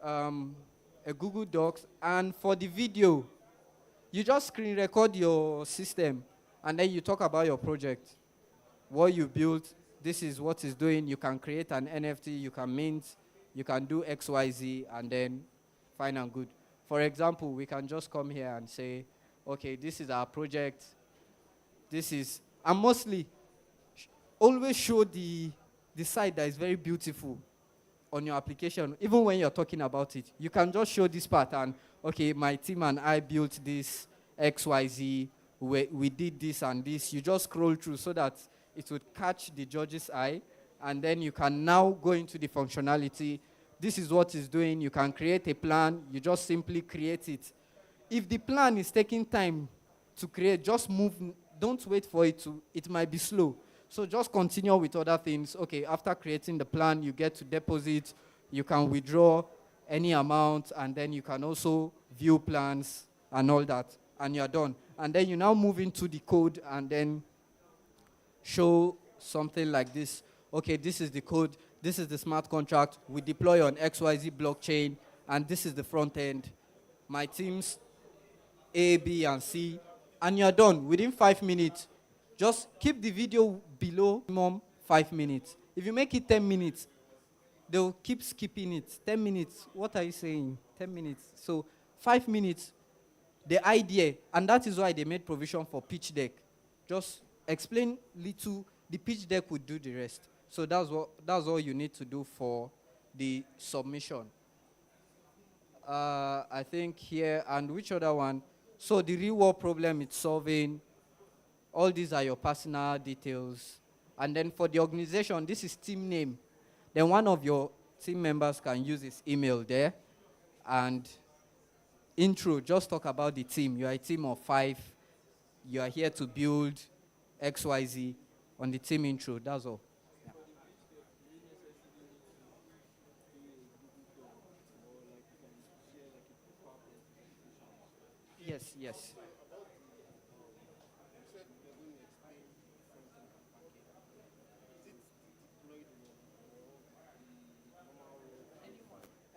Speaker 7: a Google Docs, and for the video, you just screen record your system, and then you talk about your project, what you built, this is what it's doing. You can create an NFT, you can mint, you can do XYZ, and then fine and good. For example, we can just come here and say, okay, this is our project. This is, and mostly, always show the side that is very beautiful on your application, even when you're talking about it. You can just show this part and, okay, my team and I built this XYZ, we did this and this. You just scroll through so that it would catch the judge's eye, and then you can now go into the functionality. This is what it's doing. You can create a plan. You just simply create it. If the plan is taking time to create, just move. Don't wait for it to, it might be slow. So just continue with other things. Okay, after creating the plan, you get to deposit. You can withdraw any amount, and then you can also view plans and all that, and you're done. And then you now move into the code and then show something like this. Okay, this is the code, this is the smart contract, we deploy on XYZ blockchain, and this is the front end. My teams, A, B, and C, and you're done within 5 minutes. Just keep the video below minimum 5 minutes. If you make it 10 minutes, they'll keep skipping it. 10 minutes, what are you saying? 10 minutes. So 5 minutes, the idea, and that is why they made provision for pitch deck. Just explain little, the pitch deck would do the rest. So that's all you need to do for the submission. I think here, and which other one? So the real world problem it's solving, all these are your personal details. And then for the organization, this is team name. Then one of your team members can use his email there. And intro, just talk about the team. You are a team of 5. You are here to build XYZ on the team intro, that's all. Yeah. Yes.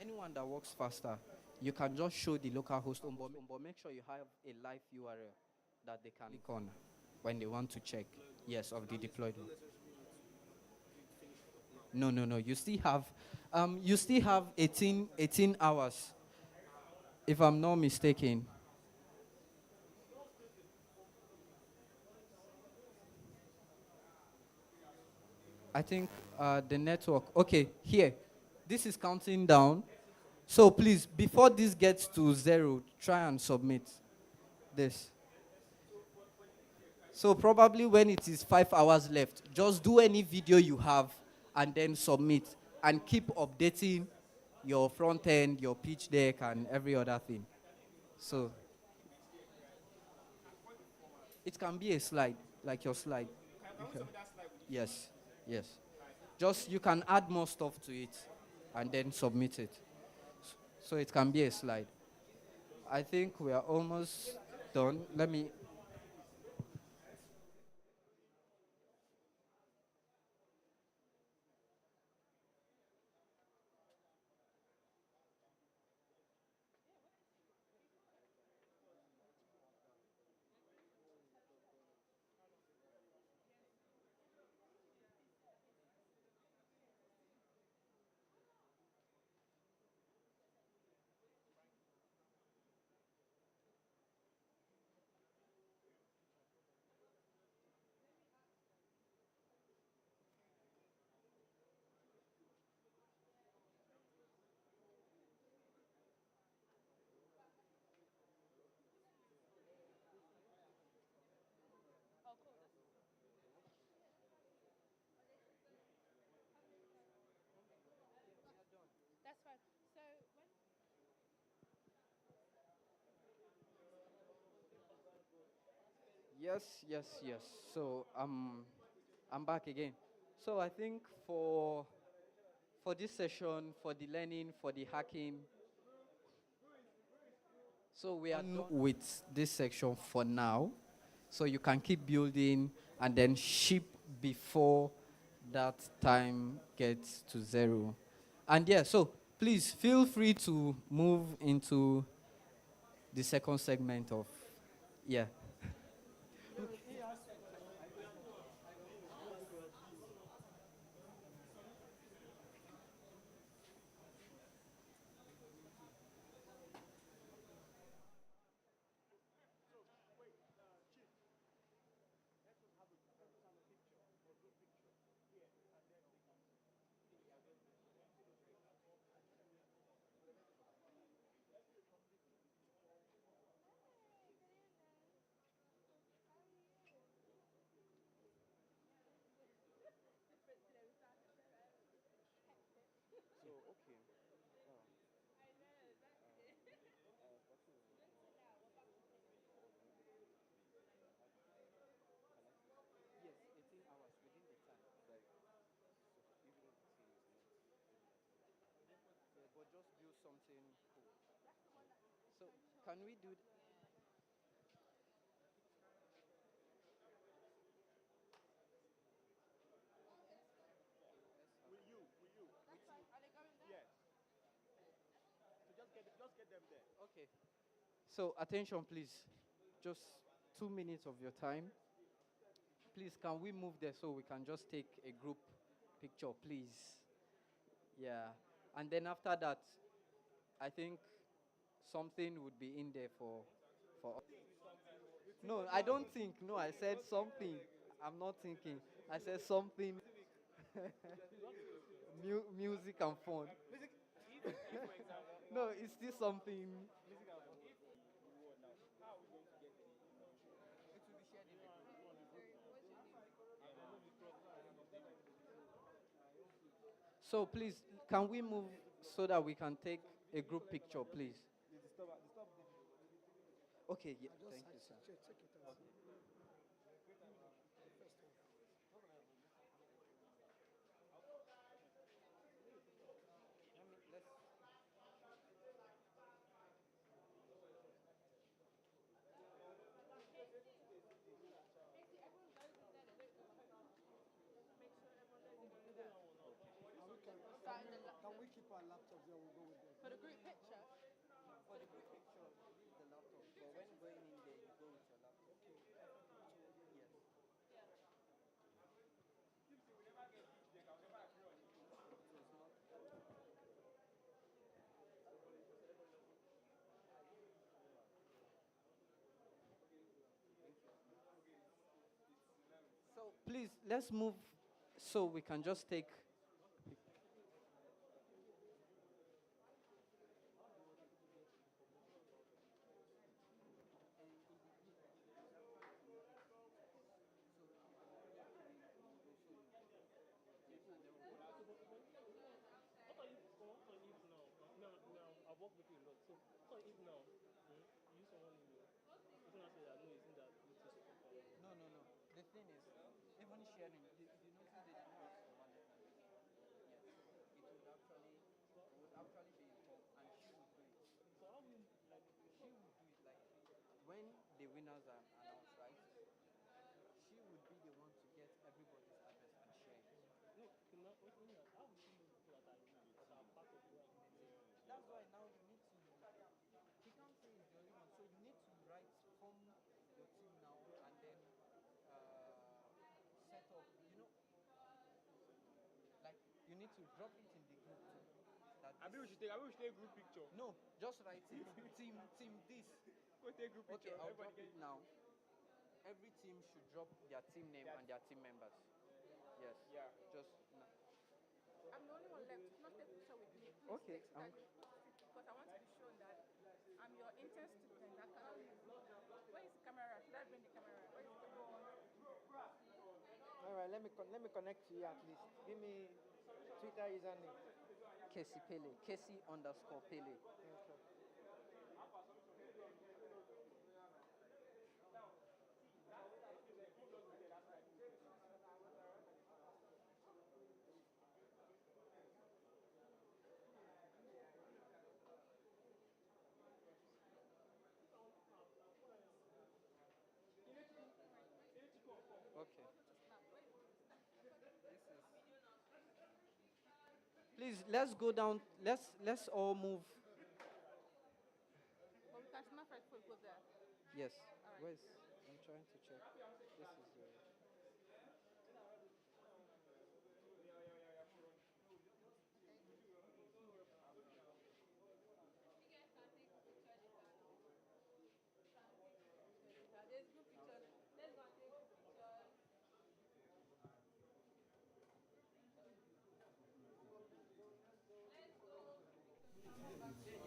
Speaker 7: Anyone that works faster, you can just show the local host on, but make sure you have a live URL that they can click on when they want to check, yes, of the deployed one. No. You still have 18 hours, if I'm not mistaken. I think the network. Okay, here. This is counting down. So please, before this gets to 0, try and submit this. So probably when it is 5 hours left, just do any video you have and then submit. And keep updating your front end, your pitch deck, and every other thing. So It can be a slide, like your slide. Okay. Yes, yes. Just you can add more stuff to it and then submit it. So it can be a slide. I think we are almost done. Let me.
Speaker 2: That's fine. So when
Speaker 7: Yes, yes, yes. So I'm back again. So I think for this session, for the learning, for the hacking, so we are done with this section for now. So you can keep building and then ship before that time gets to 0. And yeah, so please feel free to move into the second segment of, yeah.
Speaker 1: So, okay.
Speaker 7: Yes, 18 hours within the time. Like, even if the thing is not. Yeah, but just build something cool. So, can we do?
Speaker 1: Will you?
Speaker 2: That's fine. Are they going there?
Speaker 1: Yes. So just get them there.
Speaker 7: Okay. So, attention, please. Just 2 minutes of your time. Please, can we move there so we can just take a group picture, please? Yeah. And then after that, I think something would be in there for. No, I don't think. No, I said something. I'm not thinking. I said something. Music and fun. No, it's still something. So please, can we move so that we can take a group picture, please? Okay, yeah, thank you, sir.
Speaker 20: Check it out. Can we keep our laptops there? We'll go with them.
Speaker 2: For the group picture?
Speaker 7: For the group picture, leave the laptop. But when going in there, you go with your laptop. Yes. So please, let's move so we can just take.
Speaker 11: I work with you a lot. So what if now you use someone in your it's not say that no, it's in that notice.
Speaker 7: sharing. You notice they did not ask for one letter. Yes. It would actually be informed, and she would do it.
Speaker 11: So how will like
Speaker 7: She would do it like when the winners are announced, right? She would be the one to get everybody's address and share it.
Speaker 11: no? How will she know people that are in it that are part of the work?
Speaker 7: That's why now you need to. He can't say it's the only one, so you need to form your team now and then set up. Like you need to drop it in the group too.
Speaker 3: I mean, we should take a group picture.
Speaker 7: No, just write it. team this.
Speaker 3: Go take group picture.
Speaker 7: Okay, I'll
Speaker 3: Everybody
Speaker 7: drop it now. Every team should drop their team name and their team members. Yes.
Speaker 3: Yeah.
Speaker 7: Just no.
Speaker 18: I'm the only one left. Not take picture with me. Please
Speaker 7: Okay.
Speaker 18: because I want to be shown that I'm your intern student. That cannot be. Where is the camera? Should I bring the camera? Where is the camera?
Speaker 12: All right, let me connect to you at least. Give me Twitter username.
Speaker 7: Casey Pele. Casey_Pele.
Speaker 12: Okay.
Speaker 7: Okay. Please, let's go down. Let's all move.
Speaker 18: But we can snap right before we go there.
Speaker 7: Yes.
Speaker 18: All right.
Speaker 7: Where's? I'm trying to check. This is the.
Speaker 18: There's group pictures. Let's go and take group pictures. Let's go.